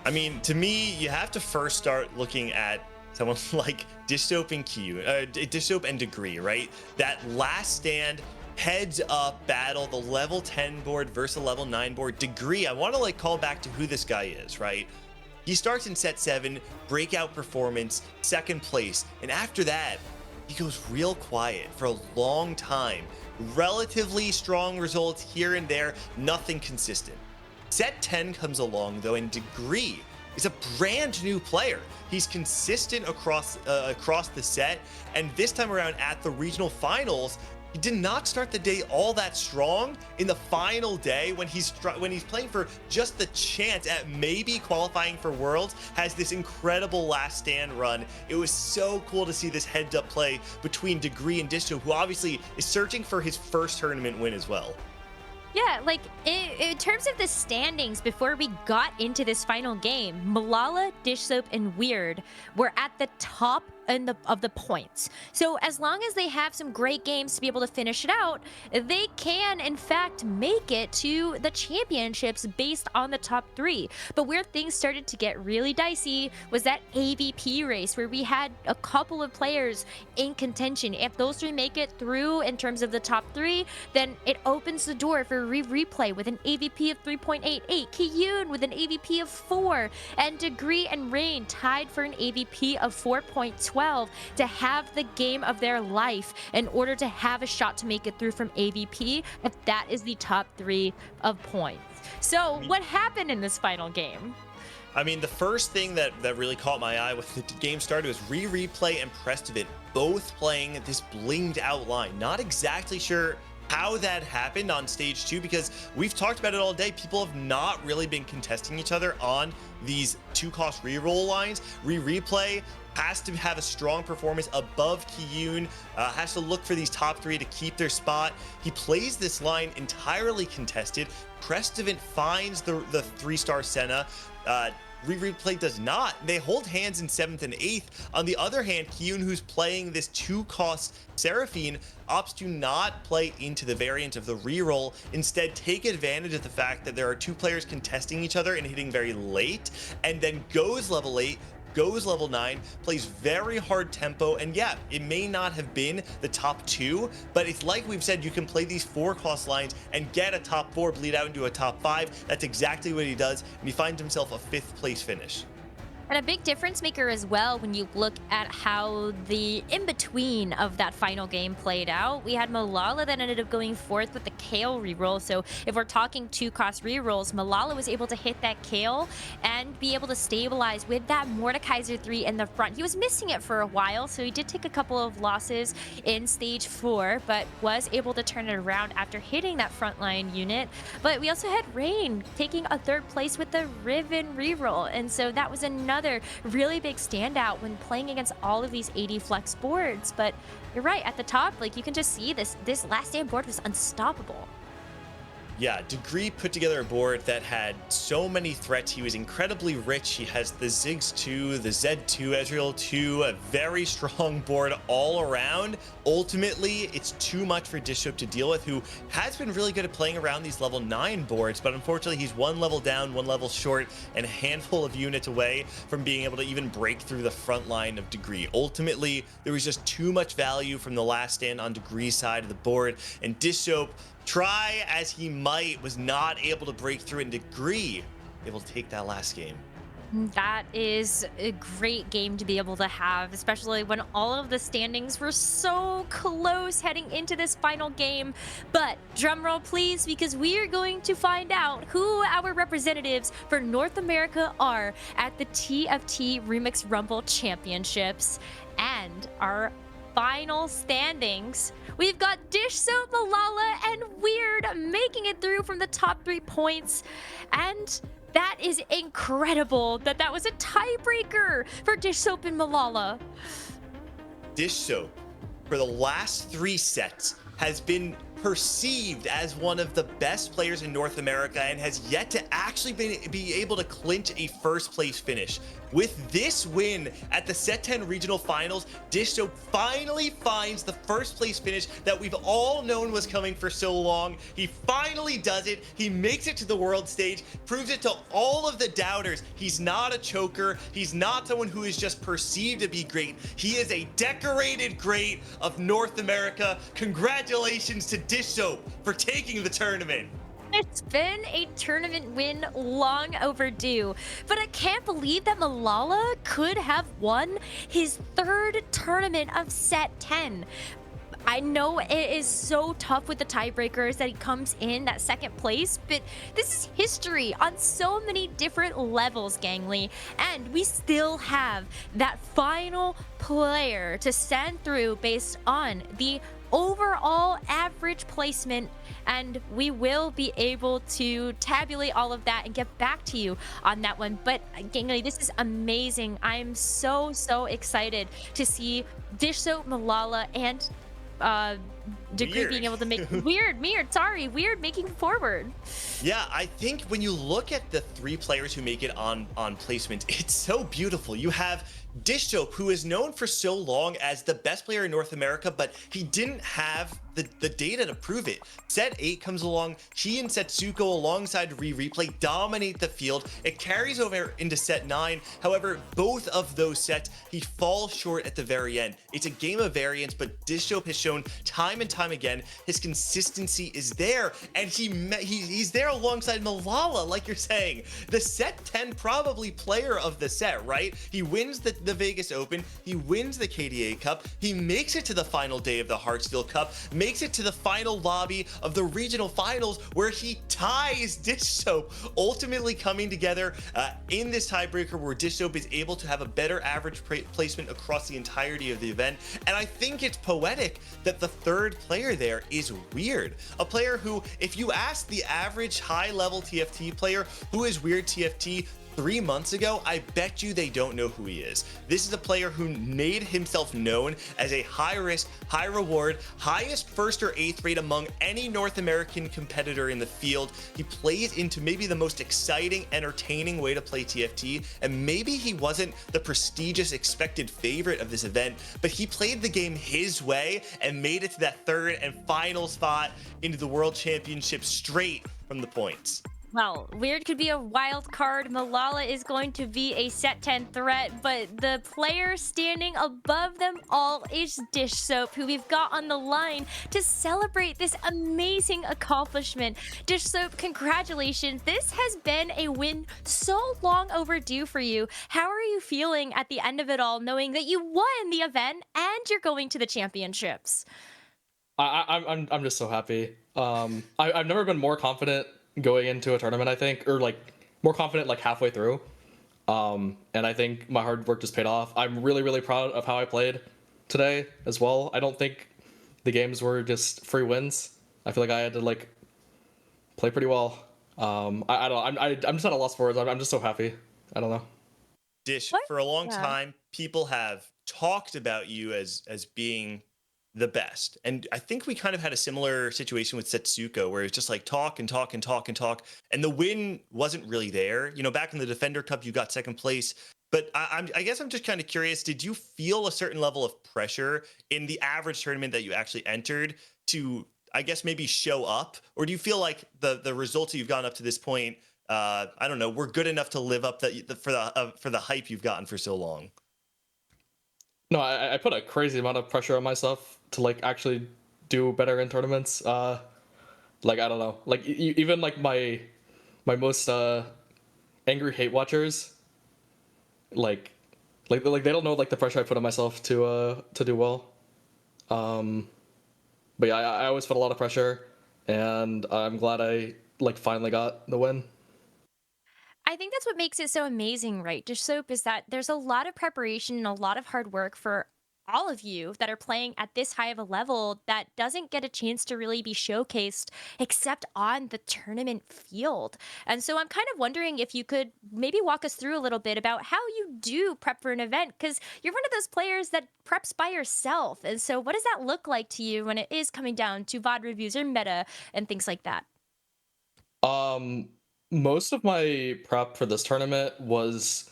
I mean, to me, you have to first start looking at someone like Dishsoap and Dishsoap and Degree, right? That last stand, heads up battle, the level 10 board versus the level 9 board. Degree, I want to like call back to who this guy is, right? He starts in set 7, breakout performance, 2nd place, and after that, he goes real quiet for a long time. Relatively strong results here and there, nothing consistent. Set 10 comes along though, and Degree is a brand new player. He's consistent across the set, and this time around at the regional finals, he did not start the day all that strong. In the final day, when he's playing for just the chance at maybe qualifying for Worlds, has this incredible last stand run. It was so cool to see this heads-up play between Degree and Dishsoap, who obviously is searching for his first tournament win as well. Yeah, like in terms of the standings before we got into this final game, Malala, Dishsoap, and Weird were at the top of the points. So as long as they have some great games to be able to finish it out, they can in fact make it to the championships based on the top 3. But where things started to get really dicey was that AVP race where we had a couple of players in contention. If those 3 make it through in terms of the top 3, then it opens the door for replay with an AVP of 3.88, Kiyun with an AVP of 4, and Degree and Rain tied for an AVP of 4.12 to have the game of their life in order to have a shot to make it through from AVP if that is the top 3 of points. So what happened in this final game? I mean, the first thing that really caught my eye when the game started was Replay and Prestovit both playing this blinged out line. Not exactly sure how that happened on stage 2, because we've talked about it all day. People have not really been contesting each other on these 2-cost reroll lines. Replay has to have a strong performance above Kiyun, has to look for these top 3 to keep their spot. He plays this line entirely contested. Prestovit finds the 3-star Senna. Replay does not. They hold hands in 7th and 8th. On the other hand, Kiyun, who's playing this 2-cost Seraphine, opts to not play into the variant of the reroll. Instead, take advantage of the fact that there are 2 players contesting each other and hitting very late, and then goes level 8, goes level 9, plays very hard tempo, and yeah, it may not have been the top 2, but it's like we've said, you can play these 4-cost lines and get a top 4, bleed out into a top 5. That's exactly what he does, and he finds himself a 5th place finish. And a big difference maker as well when you look at how the in-between of that final game played out. We had Malala that ended up going 4th with the Kale reroll. So if we're talking 2-cost rerolls, Malala was able to hit that Kale and be able to stabilize with that Mordekaiser 3 in the front. He was missing it for a while, so he did take a couple of losses in stage 4, but was able to turn it around after hitting that frontline unit. But we also had Rain taking a 3rd place with the Riven reroll, and so that was another really big standout when playing against all of these 80 flex boards. But you're right, at the top, like, you can just see this last stand board was unstoppable. Yeah, Degree put together a board that had so many threats. He was incredibly rich. He has the Ziggs 2, the Z2, Ezreal 2, a very strong board all around. Ultimately, it's too much for Dishsoap to deal with, who has been really good at playing around these level 9 boards, but unfortunately, he's 1 level down, 1 level short, and a handful of units away from being able to even break through the front line of Degree. Ultimately, there was just too much value from the last stand on Degree's side of the board, and Dishsoap, try as he might, was not able to break through, and Degree able to take that last game. That is a great game to be able to have, especially when all of the standings were so close heading into this final game. But drumroll please, because we are going to find out who our representatives for North America are at the TFT Remix Rumble Championships. And our final standings, we've got Dishsoap, Malala, and Weird making it through from the top 3 points. And that is incredible that was a tiebreaker for Dishsoap and Malala. Dishsoap, for the last 3 sets, has been perceived as one of the best players in North America and has yet to actually be able to clinch a 1st place finish. With this win at the Set 10 Regional Finals, Dishsoap finally finds the first place finish that we've all known was coming for so long. He finally does it. He makes it to the world stage, proves it to all of the doubters. He's not a choker. He's not someone who is just perceived to be great. He is a decorated great of North America. Congratulations to Dishsoap for taking the tournament. It's been a tournament win long overdue, but I can't believe that Malala could have won his third tournament of Set 10. I know it is so tough with the tiebreakers that he comes in that second place, but this is history on so many different levels, Gangly. And we still have that final player to send through based on the overall average placement, and we will be able to tabulate all of that and get back to you on that one. But Gangly, this is amazing. I'm so excited to see Dishsoap, Malala, and Degree being able to make Weird making forward. Yeah, I think when you look at the 3 players who make it on placement, it's so beautiful. You have Dishsoap, who is known for so long as the best player in North America, but he didn't have the data to prove it. Set 8 comes along. He and Setsuko alongside Replay dominate the field. It carries over into Set 9. However, both of those sets, he falls short at the very end. It's a game of variance, but Dishsoap has shown time and time again his consistency is there, and he's there alongside Malala, like you're saying. The Set 10 probably player of the set, right? He wins the Vegas Open. He wins the KDA Cup. He makes it to the final day of the Heartsteel Cup, makes it to the final lobby of the regional finals where he ties Dishsoap, ultimately coming together in this tiebreaker where Dishsoap is able to have a better average placement across the entirety of the event. And I think it's poetic that the third player there is Weird, a player who, if you ask the average high-level TFT player who is Weird TFT 3 months ago, I bet you they don't know who he is. This is a player who made himself known as a high risk, high reward, highest first or eighth rate among any North American competitor in the field. He plays into maybe the most exciting, entertaining way to play TFT, and maybe he wasn't the prestigious expected favorite of this event, but he played the game his way and made it to that third and final spot into the World Championship straight from the points. Well, Weird could be a wild card. Malala is going to be a Set 10 threat, but the player standing above them all is Dishsoap, who we've got on the line to celebrate this amazing accomplishment. Dishsoap, congratulations. This has been a win so long overdue for you. How are you feeling at the end of it all, knowing that you won the event and you're going to the championships? I'm just so happy. I've never been more confident going into a tournament, I think, or like more confident like halfway through. And I think my hard work just paid off. I'm really proud of how I played today as well. I don't think the games were just free wins. I feel like I had to like play pretty well. I don't know. I'm just at a loss for words. I'm just so happy. I don't know. Dish, for a long time, people have talked about you as being the best. And I think we kind of had a similar situation with Setsuko, where it's just like talk and talk and talk and talk. And the win wasn't really there. You know, back in the Defender Cup, you got second place. But I guess I'm just kind of curious, did you feel a certain level of pressure in the average tournament that you actually entered to, I guess, maybe show up? Or do you feel like the results that you've gotten up to this point, I don't know, were good enough to live up for the hype you've gotten for so long? No, I put a crazy amount of pressure on myself to like actually do better in tournaments. Like I don't know, like even like my most angry hate watchers, like they don't know like the pressure I put on myself to do well. But yeah, I always put a lot of pressure, and I'm glad I like finally got the win. I think that's what makes it so amazing, right, Dishsoap, is that there's a lot of preparation and a lot of hard work for all of you that are playing at this high of a level that doesn't get a chance to really be showcased except on the tournament field. And so I'm kind of wondering if you could maybe walk us through a little bit about how you do prep for an event, because you're one of those players that preps by yourself. And so what does that look like to you when it is coming down to VOD reviews or meta and things like that? Most of my prep for this tournament was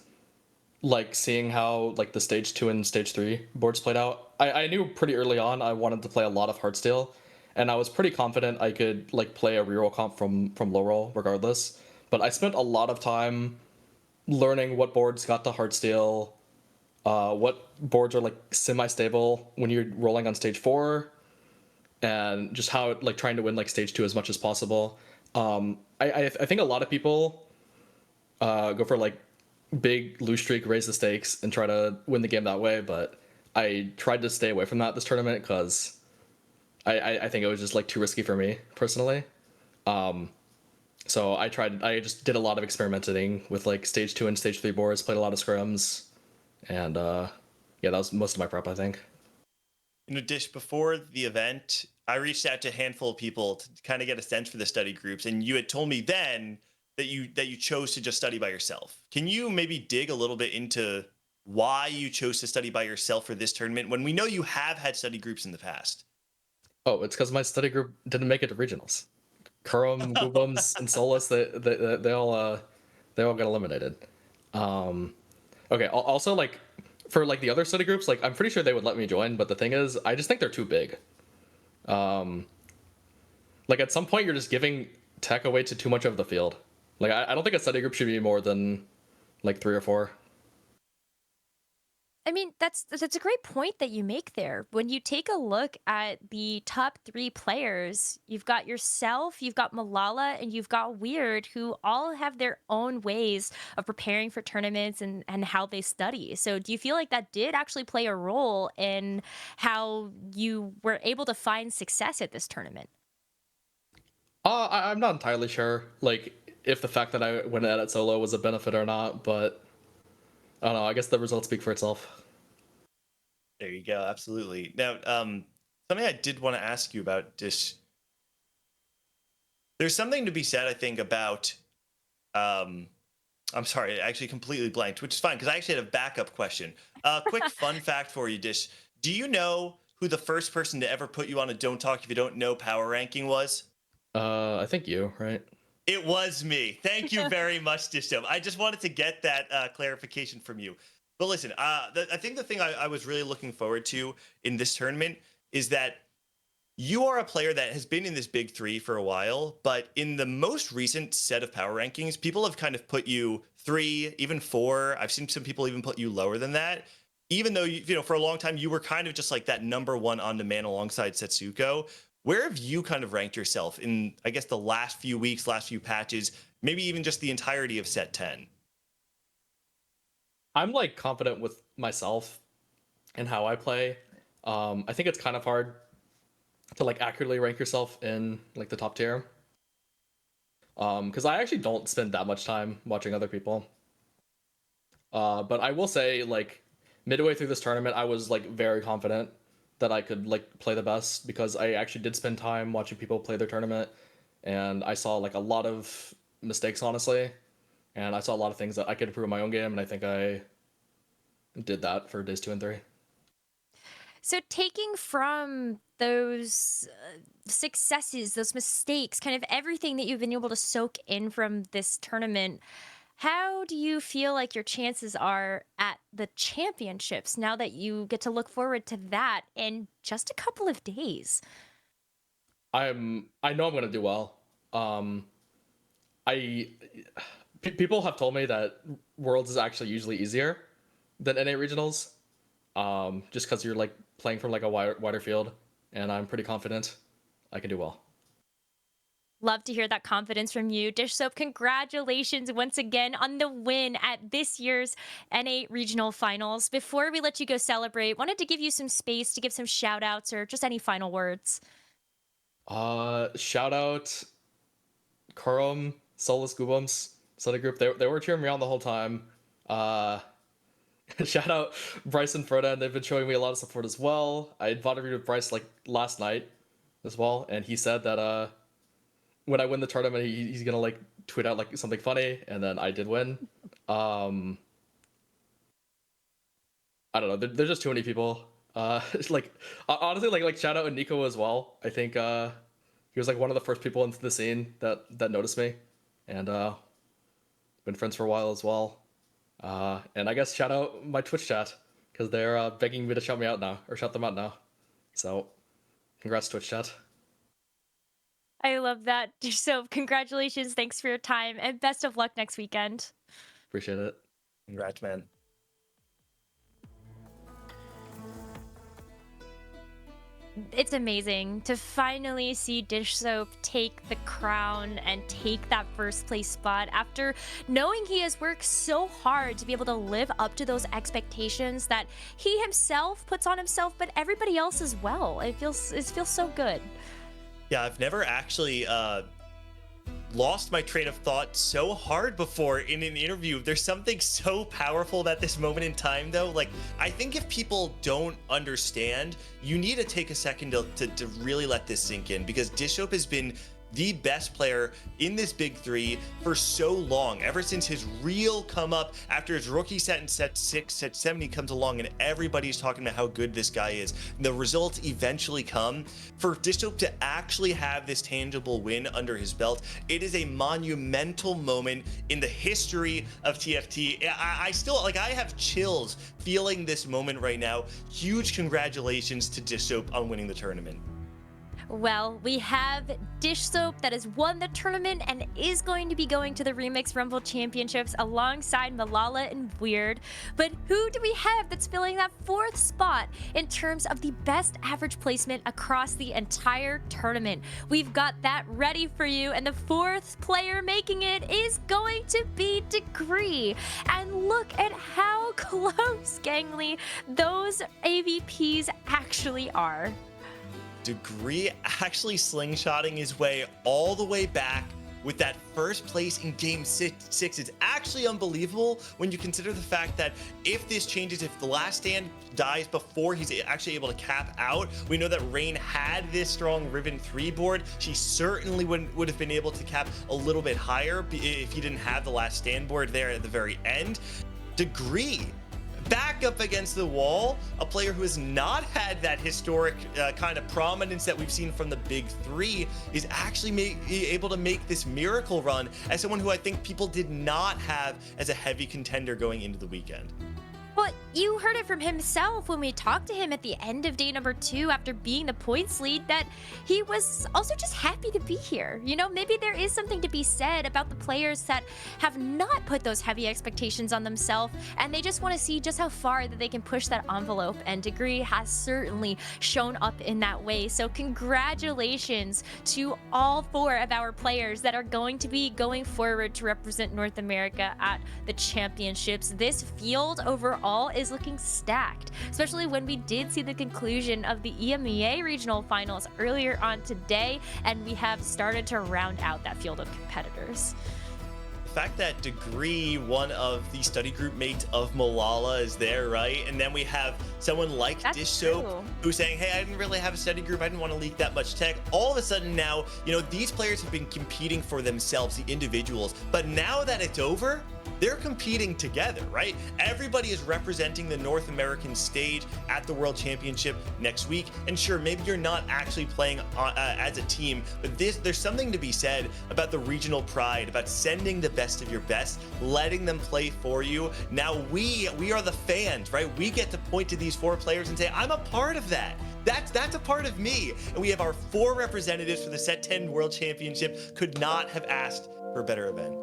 like seeing how like the stage 2 and stage 3 boards played out. I knew pretty early on I wanted to play a lot of hardstyle, and I was pretty confident I could like play a reroll comp from low roll regardless. But I spent a lot of time learning what boards got to hardstyle, what boards are like semi-stable when you're rolling on stage 4, and just how like trying to win like stage 2 as much as possible. I think a lot of people go for like big lose streak, raise the stakes, and try to win the game that way. But I tried to stay away from that this tournament because I think it was just like too risky for me personally. So I just did a lot of experimenting with like stage 2 and stage 3 boards, played a lot of scrims, and yeah, that was most of my prep, I think. You know, Dish, before the event, I reached out to a handful of people to kind of get a sense for the study groups, and you had told me then that you chose to just study by yourself. Can you maybe dig a little bit into why you chose to study by yourself for this tournament when we know you have had study groups in the past? Oh, it's because my study group didn't make it to regionals. Kurum, Goobums, and Solus, they all got eliminated. Okay, also like for like the other study groups, like I'm pretty sure they would let me join, but the thing is, I just think they're too big. Like at some point, you're just giving tech away to too much of the field. Like I don't think a study group should be more than like 3 or 4. I mean, that's a great point that you make there. When you take a look at the top 3 players, you've got yourself, you've got Malala, and you've got Weird, who all have their own ways of preparing for tournaments and how they study. So do you feel like that did actually play a role in how you were able to find success at this tournament? I'm not entirely sure, like, if the fact that I went at it solo was a benefit or not, but I don't know, I guess the results speak for itself. There you go. Absolutely. Now, something I did want to ask you about, Dish. There's something to be said, I think, about. I'm sorry, I actually completely blanked, which is fine because I actually had a backup question. Quick fun fact for you, Dish. Do you know who the first person to ever put you on a "Don't Talk If You Don't Know" power ranking was? I think you, right? It was me. Thank you very much, Dishdom. I just wanted to get that clarification from you. But listen, I think the thing I was really looking forward to in this tournament is that you are a player that has been in this big 3 for a while, but in the most recent set of power rankings, people have kind of put you 3, even 4. I've seen some people even put you lower than that. Even though, you know, for a long time, you were kind of just like that #1 on-demand alongside Setsuko. Where have you kind of ranked yourself in, I guess, the last few weeks, last few patches, maybe even just the entirety of set 10? I'm like confident with myself and how I play. I think it's kind of hard to like accurately rank yourself in like the top tier. Because I actually don't spend that much time watching other people. But I will say, like, midway through this tournament, I was like very confident that I could like play the best because I actually did spend time watching people play their tournament, and I saw like a lot of mistakes, honestly, and I saw a lot of things that I could improve in my own game, and I think I did that for days 2 and 3. So taking from those successes, those mistakes, kind of everything that you've been able to soak in from this tournament, how do you feel like your chances are at the championships now that you get to look forward to that in just a couple of days? I know I'm gonna do well. People have told me that Worlds is actually usually easier than NA regionals, just because you're like playing from like a wider field, and I'm pretty confident I can do well. Love to hear that confidence from you. Dish Soap, congratulations once again on the win at this year's NA Regional Finals. Before we let you go celebrate, wanted to give you some space to give some shout outs or just any final words. Shout out Kurum, Solus, Goobums, study group. They were cheering me on the whole time. Shout out Bryce and Froda, and they've been showing me a lot of support as well. I invited with Bryce like last night as well, and he said that when I win the tournament, he's gonna like tweet out like something funny, and then I did win. I don't know. There's just too many people. Like honestly, like shout out to Nico as well. I think he was like one of the first people into the scene that noticed me, and been friends for a while as well. And I guess shout out my Twitch chat because they're begging me to shout me out now or shout them out now. So, congrats Twitch chat. I love that. So congratulations, thanks for your time, and best of luck next weekend. Appreciate it. Congrats, man. It's amazing to finally see Dish Soap take the crown and take that first place spot after knowing he has worked so hard to be able to live up to those expectations that he himself puts on himself, but everybody else as well. It feels so good. Yeah, I've never actually lost my train of thought so hard before in an interview. There's something so powerful about this moment in time, though. Like, I think if people don't understand, you need to take a second to really let this sink in, because Dishop has been the best player in this big three for so long, ever since his real come up after his rookie set in set 6, set 7, he comes along and everybody's talking about how good this guy is. The results eventually come. For Dishop to actually have this tangible win under his belt, it is a monumental moment in the history of TFT. I still, like, I have chills feeling this moment right now. Huge congratulations to Dishop on winning the tournament. Well, we have Dish Soap that has won the tournament and is going to be going to the Remix Rumble Championships alongside Malala and Weird. But who do we have that's filling that 4th spot in terms of the best average placement across the entire tournament? We've got that ready for you, and the 4th player making it is going to be Degree. And look at how close, Gangly, those AVPs actually are. Degree actually slingshotting his way all the way back with that first place in game 6. It's actually unbelievable when you consider the fact that if this changes, if the last stand dies before he's actually able to cap out, we know that Rain had this strong Riven 3 board. She certainly would have been able to cap a little bit higher if he didn't have the last stand board there at the very end. Degree back up against the wall, a player who has not had that historic kind of prominence that we've seen from the big three, is actually able to make this miracle run as someone who I think people did not have as a heavy contender going into the weekend. Well, you heard it from himself when we talked to him at the end of day number 2 after being the points lead, that he was also just happy to be here. You know, maybe there is something to be said about the players that have not put those heavy expectations on themselves, and they just want to see just how far that they can push that envelope, and Degree has certainly shown up in that way. So congratulations to all 4 of our players that are going to be going forward to represent North America at the championships. This field overall is looking stacked, especially when we did see the conclusion of the EMEA regional finals earlier on today, and we have started to round out that field of competitors. The fact that Degree, one of the study group mates of Malala, is there, right? And then we have someone like Dish Soap who's saying, hey, I didn't really have a study group. I didn't want to leak that much tech. All of a sudden now, you know, these players have been competing for themselves, the individuals. But now that it's over, they're competing together, right? Everybody is representing the North American stage at the World Championship next week. And sure, maybe you're not actually playing as a team, but there's something to be said about the regional pride, about sending the best of your best, letting them play for you. Now we are the fans, right? We get to point to these 4 players and say, I'm a part of that. That's a part of me. And we have our 4 representatives for the Set 10 World Championship. Could not have asked for a better event.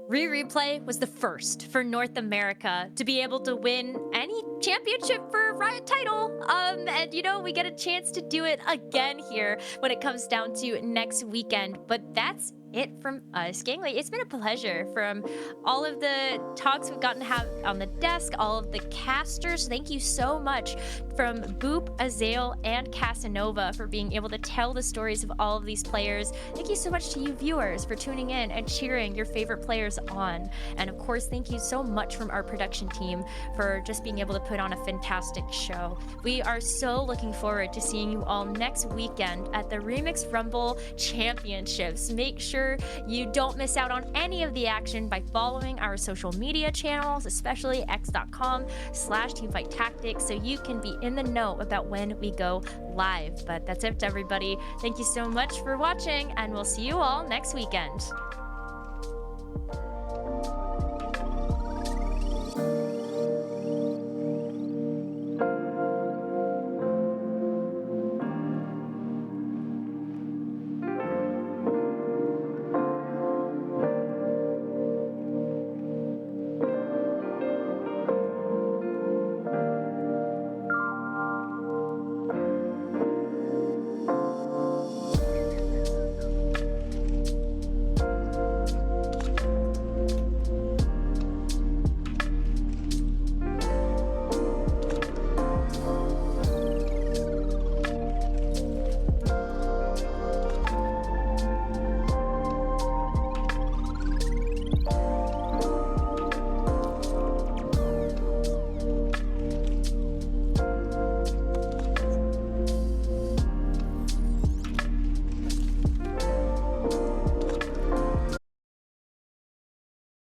Replay was the first for North America to be able to win any championship for Riot title. And you know, we get a chance to do it again here when it comes down to next weekend. But that's it from us, Gangly. It's been a pleasure. From all of the talks we've gotten to have on the desk, all of the casters, thank you so much from Boop, Azael, and Casanova for being able to tell the stories of all of these players. Thank you so much to you viewers for tuning in and cheering your favorite players on. And of course, thank you so much from our production team for just being able to put on a fantastic show. We are so looking forward to seeing you all next weekend at the Remix Rumble Championships. Make sure you don't miss out on any of the action by following our social media channels, especially x.com/teamfighttactics, so you can be in the know about when we go live. But that's it, everybody. Thank you so much for watching, and we'll see you all next weekend.